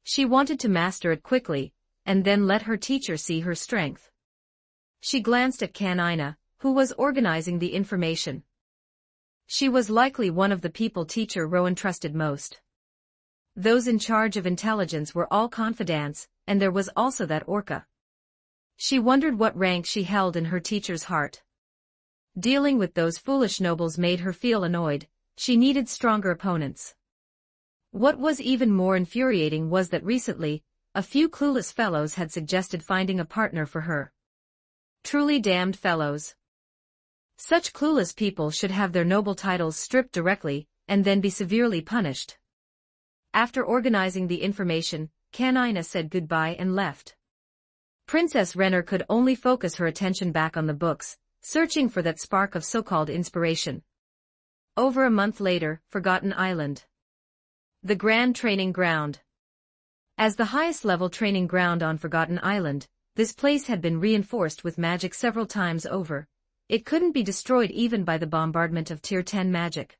She wanted to master it quickly, and then let her teacher see her strength. She glanced at Kanina, who was organizing the information. She was likely one of the people Teacher Rowan trusted most. Those in charge of intelligence were all confidants, and there was also that Orca. She wondered what rank she held in her teacher's heart. Dealing with those foolish nobles made her feel annoyed. She needed stronger opponents. What was even more infuriating was that recently, a few clueless fellows had suggested finding a partner for her. Truly damned fellows. Such clueless people should have their noble titles stripped directly, and then be severely punished. After organizing the information, Kanina said goodbye and left. Princess Renner could only focus her attention back on the books, searching for that spark of so-called inspiration. Over a month later, Forgotten Island. The Grand Training Ground. As the highest-level training ground on Forgotten Island, this place had been reinforced with magic several times over. It couldn't be destroyed even by the bombardment of Tier 10 magic.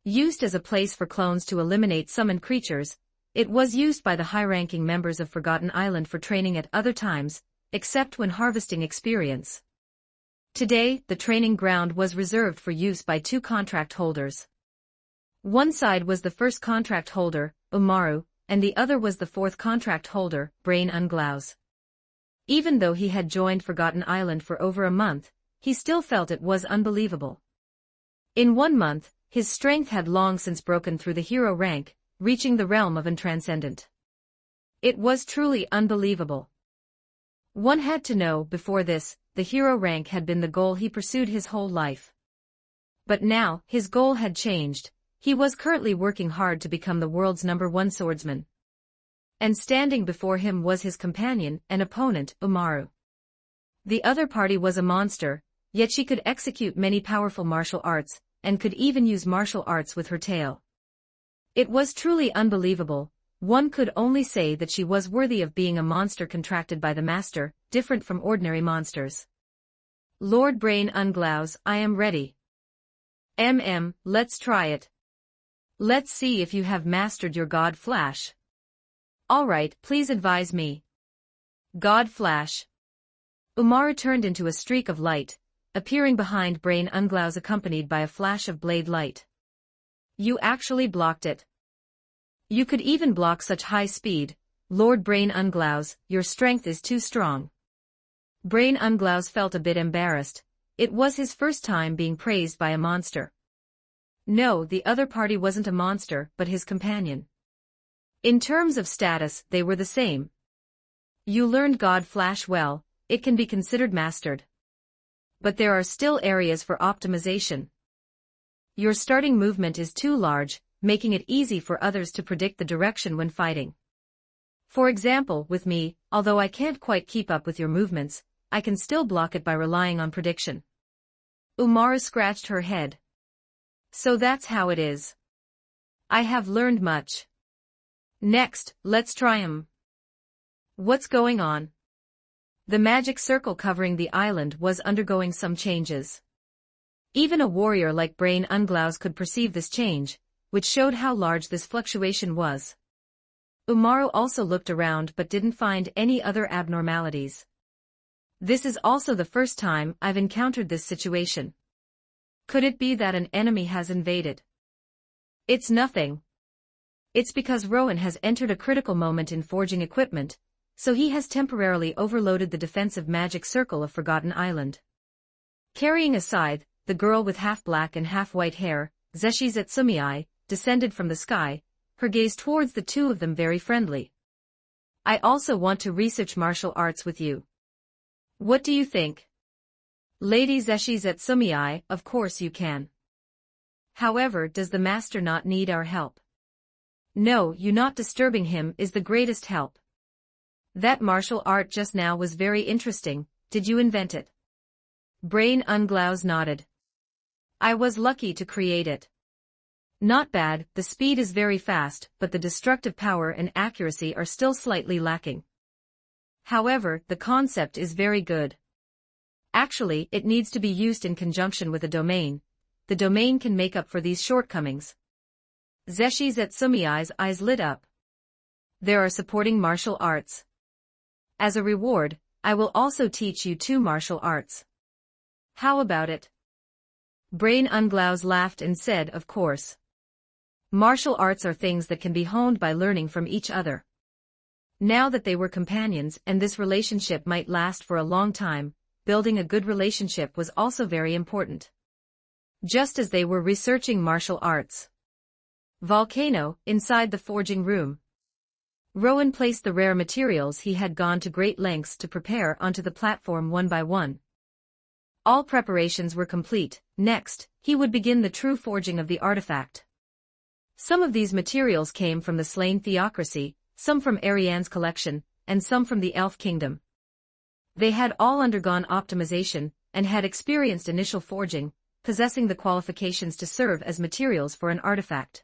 Used as a place for clones to eliminate summoned creatures, it was used by the high-ranking members of Forgotten Island for training at other times, except when harvesting experience. Today, the training ground was reserved for use by 2 contract holders. One side was the first contract holder, Umaru, and the other was the 4th contract holder, Brain Unglaus. Even though he had joined Forgotten Island for over a month, he still felt it was unbelievable. In 1 month, his strength had long since broken through the hero rank, reaching the realm of untranscendent. It was truly unbelievable. One had to know, before this, the hero rank had been the goal he pursued his whole life. But now, his goal had changed. He was currently working hard to become the world's #1 swordsman. And standing before him was his companion and opponent, Umaru. The other party was a monster, yet she could execute many powerful martial arts, and could even use martial arts with her tail. It was truly unbelievable. One could only say that she was worthy of being a monster contracted by the master, different from ordinary monsters. Lord Brain Unglaus, I am ready. Let's try it. Let's see if you have mastered your God Flash. Alright, please advise me. God Flash. Umaru turned into a streak of light, appearing behind Brain Unglaus accompanied by a flash of blade light. You actually blocked it. You could even block such high speed. Lord Brain Unglaus, your strength is too strong. Brain Unglaus felt a bit embarrassed. It was his first time being praised by a monster. No, the other party wasn't a monster, but his companion. In terms of status, they were the same. You learned God Flash well, it can be considered mastered. But there are still areas for optimization. Your starting movement is too large, making it easy for others to predict the direction when fighting. For example, with me, although I can't quite keep up with your movements, I can still block it by relying on prediction. Umaru scratched her head. So that's how it is. I have learned much. Next, let's try 'em. What's going on? The magic circle covering the island was undergoing some changes. Even a warrior like Brain Unglaus could perceive this change, which showed how large this fluctuation was. Umaru also looked around but didn't find any other abnormalities. This is also the first time I've encountered this situation. Could it be that an enemy has invaded? It's nothing. It's because Rowan has entered a critical moment in forging equipment, so he has temporarily overloaded the defensive magic circle of Forgotten Island. Carrying a scythe, the girl with half-black and half-white hair, Zeshi Zetsumii, descended from the sky, her gaze towards the two of them very friendly. I also want to research martial arts with you. What do you think? Lady Zeshi Zetsumii, of course you can. However, does the master not need our help? No, you not disturbing him is the greatest help. That martial art just now was very interesting, did you invent it? Brain Unglaus nodded. I was lucky to create it. Not bad, the speed is very fast, but the destructive power and accuracy are still slightly lacking. However, the concept is very good. Actually, it needs to be used in conjunction with a domain. The domain can make up for these shortcomings. Zeshi Zetsumii's eyes lit up. There are supporting martial arts. As a reward, I will also teach you 2 martial arts. How about it? Brain Unglaus laughed and said, of course. Martial arts are things that can be honed by learning from each other. Now that they were companions and this relationship might last for a long time, building a good relationship was also very important. Just as they were researching martial arts. Volcano, inside the forging room. Rowan placed the rare materials he had gone to great lengths to prepare onto the platform one by one. All preparations were complete. Next, he would begin the true forging of the artifact. Some of these materials came from the slain theocracy, some from Ariane's collection, and some from the Elf Kingdom. They had all undergone optimization, and had experienced initial forging, possessing the qualifications to serve as materials for an artifact.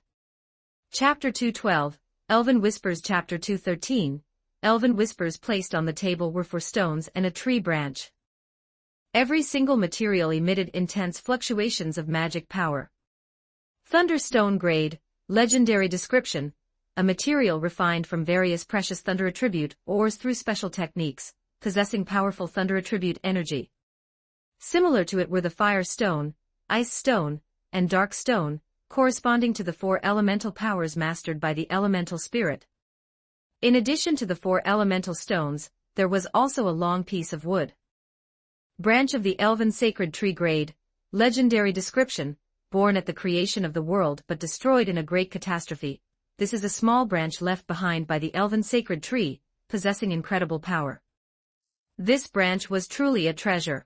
Chapter 212, Elven Whispers. Chapter 213, Elven Whispers placed on the table were 4 stones and a tree branch. Every single material emitted intense fluctuations of magic power. Thunderstone grade, legendary description, a material refined from various precious thunder attribute ores through special techniques, possessing powerful thunder attribute energy. Similar to it were the fire stone, ice stone, and dark stone, corresponding to the 4 elemental powers mastered by the elemental spirit. In addition to the 4 elemental stones, there was also a long piece of wood. Branch of the Elven Sacred Tree grade, legendary description, born at the creation of the world but destroyed in a great catastrophe. This is a small branch left behind by the Elven Sacred Tree, possessing incredible power. This branch was truly a treasure.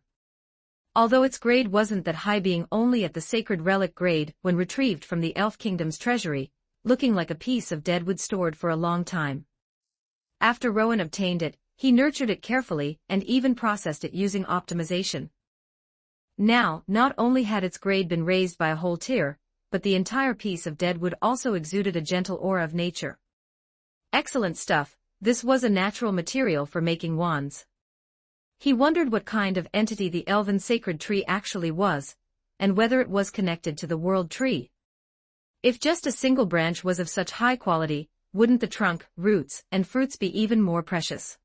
Although its grade wasn't that high, being only at the Sacred Relic grade when retrieved from the Elf Kingdom's treasury, looking like a piece of dead wood stored for a long time. After Rowan obtained it, he nurtured it carefully and even processed it using optimization. Now, not only had its grade been raised by a whole tier, but the entire piece of dead wood also exuded a gentle aura of nature. Excellent stuff, this was a natural material for making wands. He wondered what kind of entity the Elven Sacred Tree actually was, and whether it was connected to the World Tree. If just a single branch was of such high quality, wouldn't the trunk, roots, and fruits be even more precious?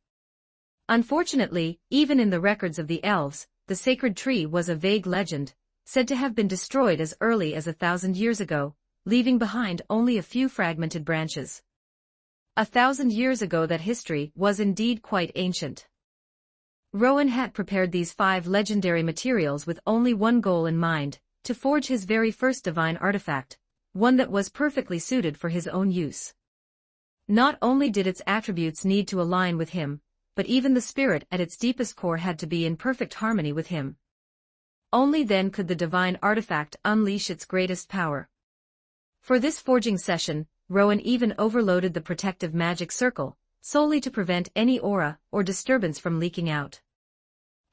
Unfortunately, even in the records of the elves, the sacred tree was a vague legend, said to have been destroyed as early as 1,000 years ago, leaving behind only a few fragmented branches. 1,000 years ago, that history was indeed quite ancient. Rowan had prepared these 5 legendary materials with only one goal in mind, to forge his very first divine artifact, one that was perfectly suited for his own use. Not only did its attributes need to align with him, but even the spirit at its deepest core had to be in perfect harmony with him. Only then could the divine artifact unleash its greatest power. For this forging session, Rowan even overloaded the protective magic circle, solely to prevent any aura or disturbance from leaking out.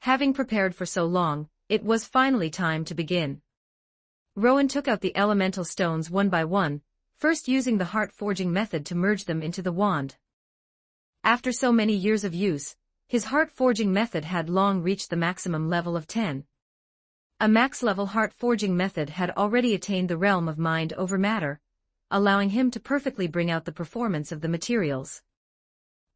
Having prepared for so long, it was finally time to begin. Rowan took out the elemental stones one by one, first using the heart forging method to merge them into the wand. After so many years of use, his heart forging method had long reached the maximum level of 10. A max-level heart forging method had already attained the realm of mind over matter, allowing him to perfectly bring out the performance of the materials.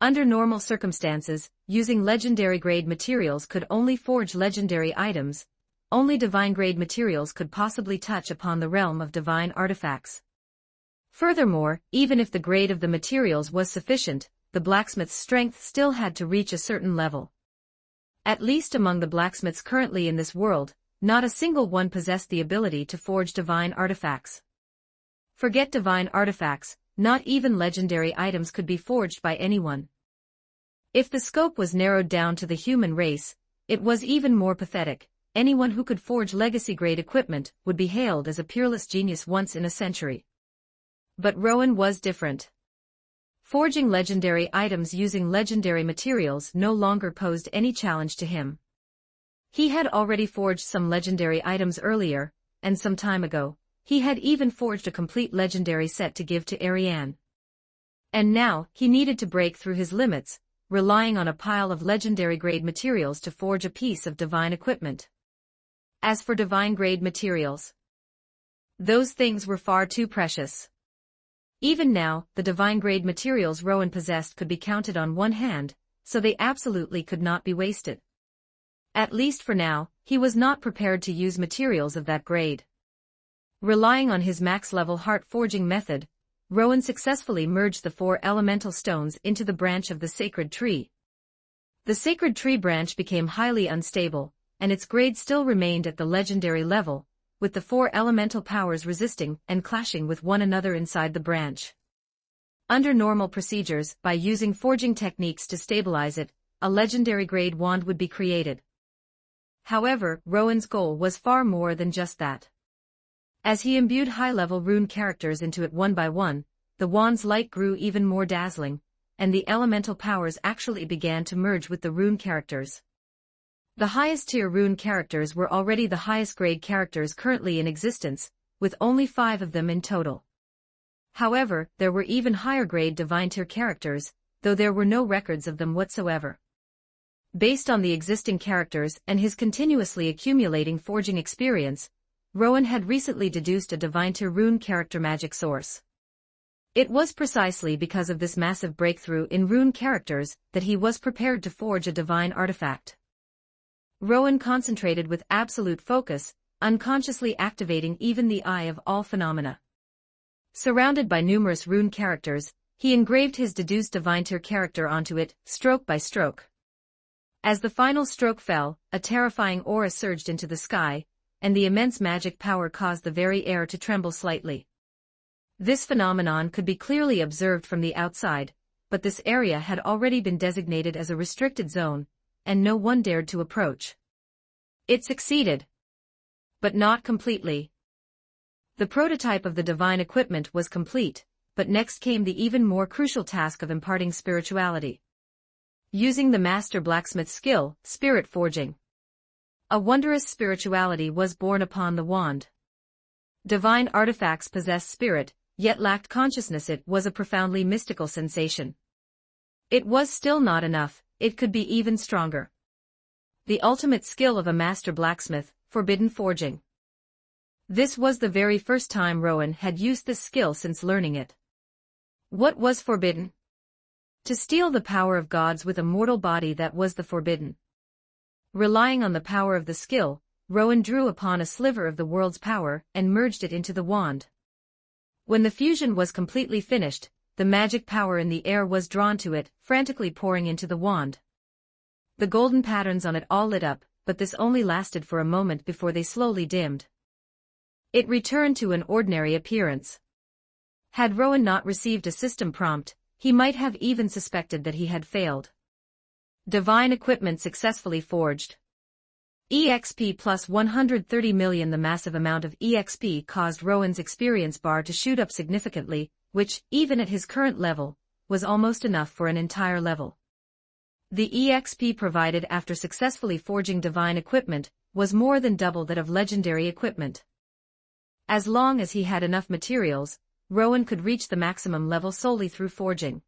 Under normal circumstances, using legendary-grade materials could only forge legendary items, only divine-grade materials could possibly touch upon the realm of divine artifacts. Furthermore, even if the grade of the materials was sufficient, the blacksmith's strength still had to reach a certain level. At least among the blacksmiths currently in this world, not a single one possessed the ability to forge divine artifacts. Forget divine artifacts, not even legendary items could be forged by anyone. If the scope was narrowed down to the human race, it was even more pathetic. Anyone who could forge legacy-grade equipment would be hailed as a peerless genius once in a century. But Rowan was different. Forging legendary items using legendary materials no longer posed any challenge to him. He had already forged some legendary items earlier, and some time ago, he had even forged a complete legendary set to give to Ariane. And now, he needed to break through his limits, relying on a pile of legendary-grade materials to forge a piece of divine equipment. As for divine-grade materials, those things were far too precious. Even now, the divine-grade materials Rowan possessed could be counted on one hand, so they absolutely could not be wasted. At least for now, he was not prepared to use materials of that grade. Relying on his max-level heart forging method, Rowan successfully merged the 4 elemental stones into the branch of the sacred tree. The sacred tree branch became highly unstable, and its grade still remained at the legendary level, with the 4 elemental powers resisting and clashing with one another inside the branch. Under normal procedures, by using forging techniques to stabilize it, a legendary grade wand would be created. However, Rowan's goal was far more than just that. As he imbued high-level rune characters into it one by one, the wand's light grew even more dazzling, and the elemental powers actually began to merge with the rune characters. The highest-tier rune characters were already the highest-grade characters currently in existence, with only 5 of them in total. However, there were even higher-grade divine-tier characters, though there were no records of them whatsoever. Based on the existing characters and his continuously accumulating forging experience, Rowan had recently deduced a divine-tier rune character magic source. It was precisely because of this massive breakthrough in rune characters that he was prepared to forge a divine artifact. Rowan concentrated with absolute focus, unconsciously activating even the eye of all phenomena. Surrounded by numerous rune characters, he engraved his deduced divine-tier character onto it, stroke by stroke. As the final stroke fell, a terrifying aura surged into the sky, and the immense magic power caused the very air to tremble slightly. This phenomenon could be clearly observed from the outside, but this area had already been designated as a restricted zone, and no one dared to approach. It succeeded. But not completely. The prototype of the divine equipment was complete, but next came the even more crucial task of imparting spirituality. Using the master blacksmith's skill, spirit forging. A wondrous spirituality was born upon the wand. Divine artifacts possessed spirit, yet lacked consciousness. It was a profoundly mystical sensation. It was still not enough, it could be even stronger. The ultimate skill of a master blacksmith, forbidden forging. This was the very first time Rowan had used this skill since learning it. What was forbidden? To steal the power of gods with a mortal body, that was the forbidden. Relying on the power of the skill, Rowan drew upon a sliver of the world's power and merged it into the wand. When the fusion was completely finished, the magic power in the air was drawn to it, frantically pouring into the wand. The golden patterns on it all lit up, but this only lasted for a moment before they slowly dimmed. It returned to an ordinary appearance. Had Rowan not received a system prompt, he might have even suspected that he had failed. Divine equipment successfully forged. EXP plus 130 million. The massive amount of EXP caused Rowan's experience bar to shoot up significantly, which, even at his current level, was almost enough for an entire level. The EXP provided after successfully forging divine equipment was more than double that of legendary equipment. As long as he had enough materials, Rowan could reach the maximum level solely through forging.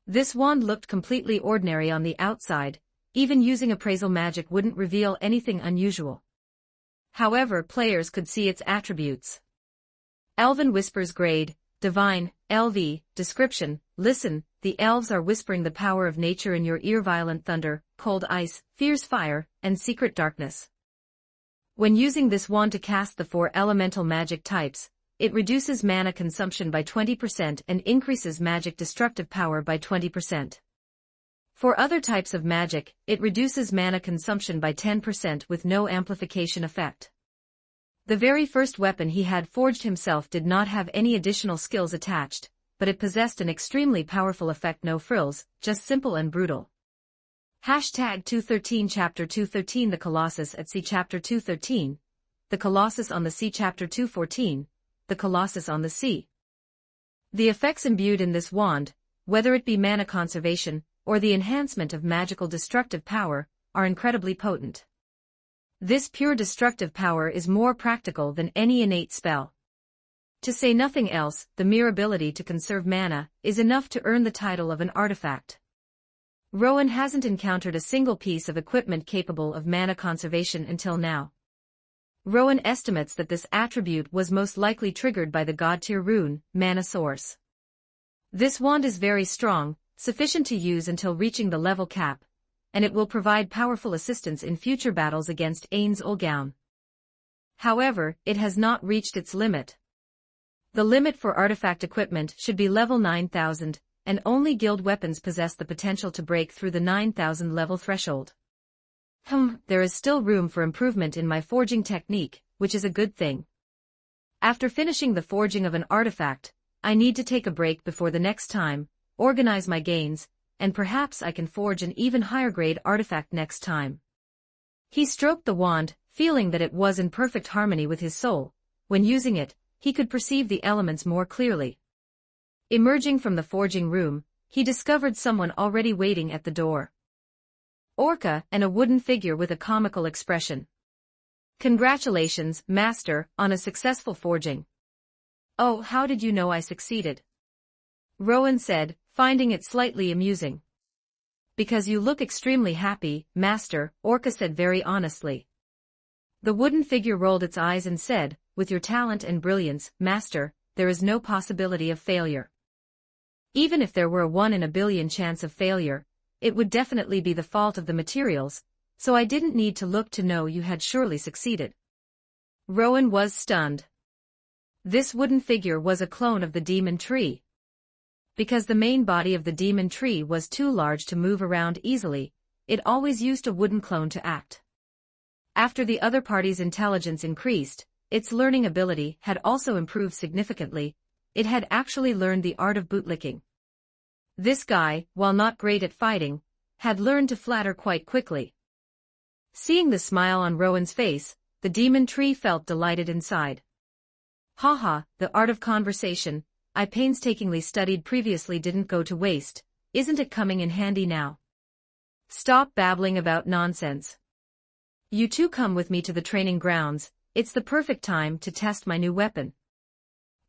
This wand looked completely ordinary on the outside, even using appraisal magic wouldn't reveal anything unusual. However, players could see its attributes. Elven Whispers grade, Divine, LV, description, listen, the elves are whispering the power of nature in your ear: violent thunder, cold ice, fierce fire, and secret darkness. When using this wand to cast the 4 elemental magic types, it reduces mana consumption by 20% and increases magic destructive power by 20%. For other types of magic, it reduces mana consumption by 10% with no amplification effect. The very first weapon he had forged himself did not have any additional skills attached, but it possessed an extremely powerful effect. No frills, just simple and brutal. Hashtag 213 Chapter 213 The Colossus at Sea Chapter 213 The Colossus on the Sea Chapter 214 The Colossus on the Sea. The effects imbued in this wand, whether it be mana conservation or the enhancement of magical destructive power, are incredibly potent. This pure destructive power is more practical than any innate spell. To say nothing else, the mere ability to conserve mana is enough to earn the title of an artifact. Rowan hasn't encountered a single piece of equipment capable of mana conservation until now. Rowan estimates that this attribute was most likely triggered by the god-tier rune, Mana Source. This wand is very strong, sufficient to use until reaching the level cap, and it will provide powerful assistance in future battles against Ains Ulgaun. However, it has not reached its limit. The limit for artifact equipment should be level 9000, and only guild weapons possess the potential to break through the 9000 level threshold. There is still room for improvement in my forging technique, which is a good thing. After finishing the forging of an artifact, I need to take a break before the next time, organize my gains, and perhaps I can forge an even higher grade artifact next time. He stroked the wand, feeling that it was in perfect harmony with his soul. When using it, he could perceive the elements more clearly. Emerging from the forging room, he discovered someone already waiting at the door. Orca and a wooden figure with a comical expression. Congratulations, Master, on a successful forging. Oh, how did you know I succeeded? Rowan said, finding it slightly amusing. Because you look extremely happy, Master, Orca said very honestly. The wooden figure rolled its eyes and said, with your talent and brilliance, Master, there is no possibility of failure. Even if there were a 1 in a billion chance of failure, it would definitely be the fault of the materials, so I didn't need to look to know you had surely succeeded. Rowan was stunned. This wooden figure was a clone of the demon tree. Because the main body of the demon tree was too large to move around easily, it always used a wooden clone to act. After the other party's intelligence increased, its learning ability had also improved significantly. It had actually learned the art of bootlicking. This guy, while not great at fighting, had learned to flatter quite quickly. Seeing the smile on Rowan's face, the demon tree felt delighted inside. Haha, the art of conversation, I painstakingly studied previously didn't go to waste, isn't it coming in handy now? Stop babbling about nonsense. You two come with me to the training grounds, it's the perfect time to test my new weapon.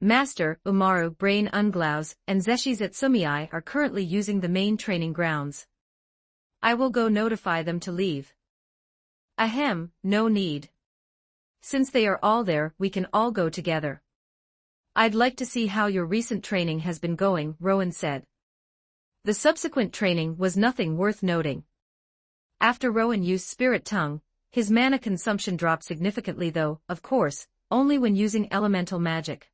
Master, Umaru, Brain Unglaus, and Zeshizetsumii are currently using the main training grounds. I will go notify them to leave. Ahem, no need. Since they are all there, we can all go together. I'd like to see how your recent training has been going, Rowan said. The subsequent training was nothing worth noting. After Rowan used Spirit Tongue, his mana consumption dropped significantly though, of course, only when using elemental magic.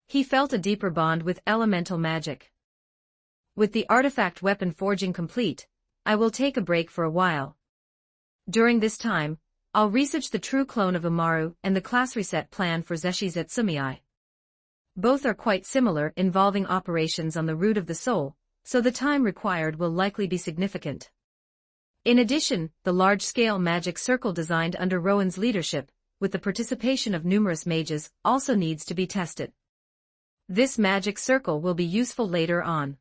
He felt a deeper bond with elemental magic. With the artifact weapon forging complete, I will take a break for a while. During this time, I'll research the true clone of Umaru and the class reset plan for Zeshizetsumii. Both are quite similar, involving operations on the root of the soul, so the time required will likely be significant. In addition, the large-scale magic circle designed under Rowan's leadership, with the participation of numerous mages, also needs to be tested. This magic circle will be useful later on.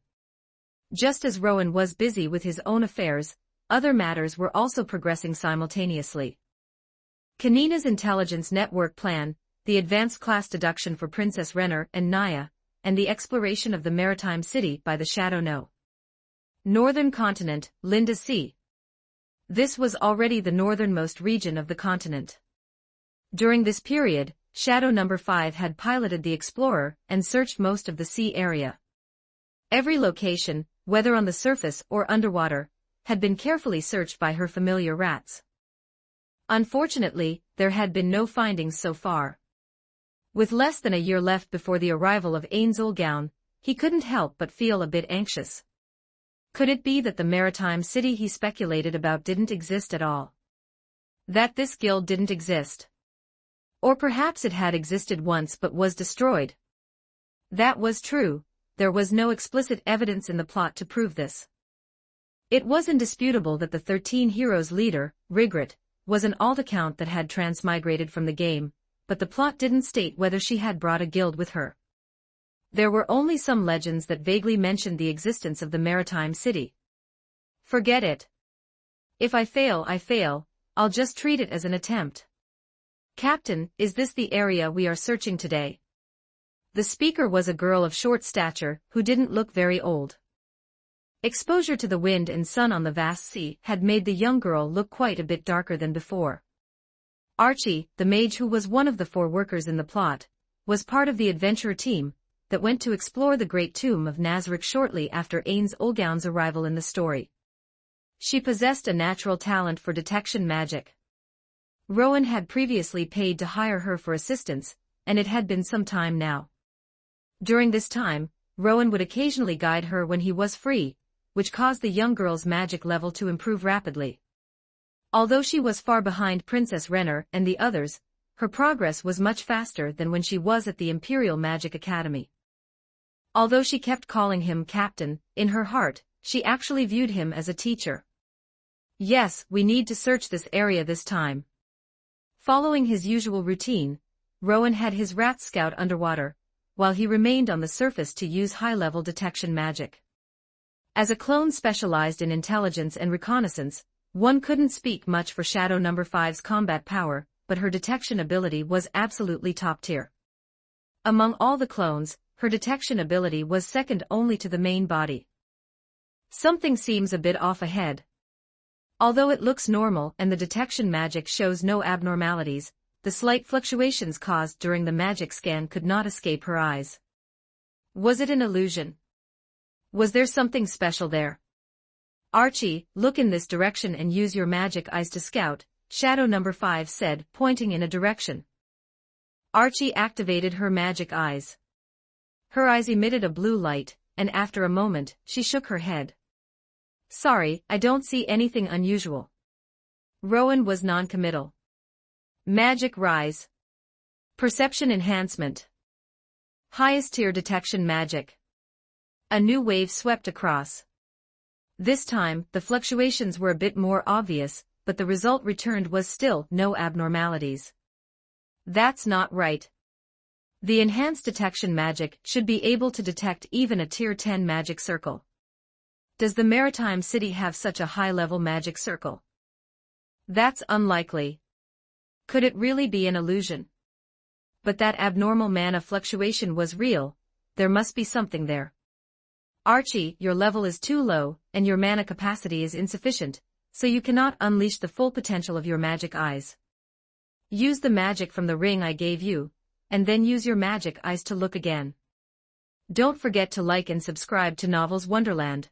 Just as Rowan was busy with his own affairs, other matters were also progressing simultaneously. Kanina's intelligence network plan, the advanced class deduction for Princess Renner and Naya, and the exploration of the maritime city by the Shadow No. Northern continent, Linda Sea. This was already the northernmost region of the continent. During this period, Shadow No. 5 had piloted the Explorer and searched most of the sea area. Every location, whether on the surface or underwater, had been carefully searched by her familiar rats. Unfortunately, there had been no findings so far. With less than a year left before the arrival of Ains Ulgaun, he couldn't help but feel a bit anxious. Could it be that the maritime city he speculated about didn't exist at all? That this guild didn't exist? Or perhaps it had existed once but was destroyed. That was true, there was no explicit evidence in the plot to prove this. It was indisputable that the 13 heroes' leader, Rigrit, was an alt account that had transmigrated from the game, but the plot didn't state whether she had brought a guild with her. There were only some legends that vaguely mentioned the existence of the maritime city. Forget it. If I fail, I fail, I'll just treat it as an attempt. Captain, is this the area we are searching today? The speaker was a girl of short stature who didn't look very old. Exposure to the wind and sun on the vast sea had made the young girl look quite a bit darker than before. Archie, the mage who was one of the 4 workers in the plot, was part of the adventurer team that went to explore the great tomb of Nazarick shortly after Ains Olgaun's arrival in the story. She possessed a natural talent for detection magic. Rowan had previously paid to hire her for assistance, and it had been some time now. During this time, Rowan would occasionally guide her when he was free, which caused the young girl's magic level to improve rapidly. Although she was far behind Princess Renner and the others, her progress was much faster than when she was at the Imperial Magic Academy. Although she kept calling him Captain, in her heart, she actually viewed him as a teacher. Yes, we need to search this area this time. Following his usual routine, Rowan had his rat scout underwater, while he remained on the surface to use high-level detection magic. As a clone specialized in intelligence and reconnaissance, one couldn't speak much for Shadow No. 5's combat power, but her detection ability was absolutely top-tier. Among all the clones, her detection ability was second only to the main body. Something seems a bit off ahead. Although it looks normal and the detection magic shows no abnormalities, the slight fluctuations caused during the magic scan could not escape her eyes. Was it an illusion? Was there something special there? Archie, look in this direction and use your magic eyes to scout, Shadow No. 5 said, pointing in a direction. Archie activated her magic eyes. Her eyes emitted a blue light, and after a moment, she shook her head. Sorry, I don't see anything unusual. Rowan was non-committal. Magic rise. Perception enhancement. Highest tier detection magic. A new wave swept across. This time, the fluctuations were a bit more obvious, but the result returned was still no abnormalities. That's not right. The enhanced detection magic should be able to detect even a tier 10 magic circle. Does the Maritime City have such a high-level magic circle? That's unlikely. Could it really be an illusion? But that abnormal mana fluctuation was real, there must be something there. Archie, your level is too low, and your mana capacity is insufficient, so you cannot unleash the full potential of your magic eyes. Use the magic from the ring I gave you, and then use your magic eyes to look again. Don't forget to like and subscribe to Novels Wonderland.